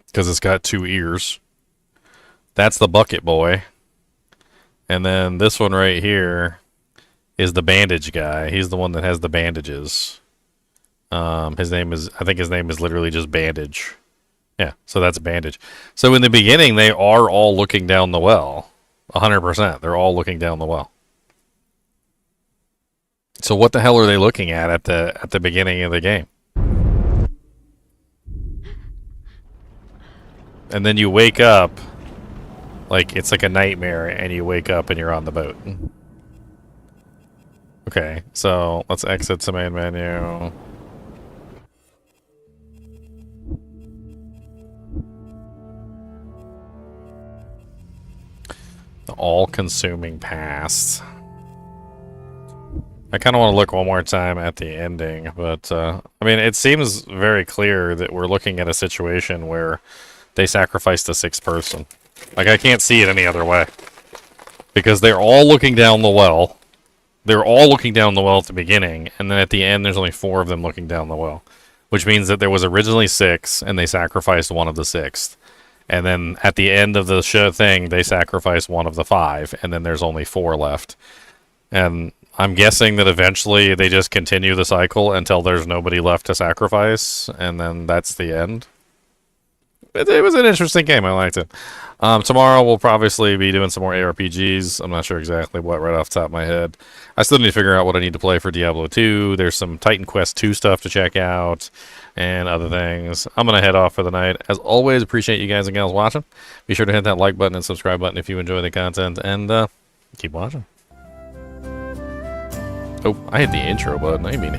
because it's got 2 ears. That's the bucket boy. And then this one right here is the bandage guy. He's the one that has the bandages. I think his name is literally just Bandage. Yeah, so that's Bandage. So in the beginning, they are all looking down the well. 100%. They're all looking down the well. So what the hell are they looking at the beginning of the game? And then you wake up, like it's like a nightmare, and you wake up and you're on the boat. Okay, so let's exit the main menu. The all-consuming past. I kind of want to look one more time at the ending, but I mean, it seems very clear that we're looking at a situation where they sacrificed a 6th person. Like, I can't see it any other way. Because they're all looking down the well. They're all looking down the well at the beginning, and then at the end, there's only 4 of them looking down the well. Which means that there was originally 6, and they sacrificed one of the 6th. And then at the end of the thing, they sacrificed one of the 5, and then there's only 4 left. And I'm guessing that eventually they just continue the cycle until there's nobody left to sacrifice, and then that's the end. It was an interesting game. I liked it. Tomorrow we'll probably be doing some more ARPGs. I'm not sure exactly what right off the top of my head. I still need to figure out what I need to play for Diablo 2. There's some Titan Quest 2 stuff to check out and other things. I'm going to head off for the night. As always, appreciate you guys and gals watching. Be sure to hit that like button and subscribe button if you enjoy the content, and keep watching. Oh, I hit the intro button. I didn't mean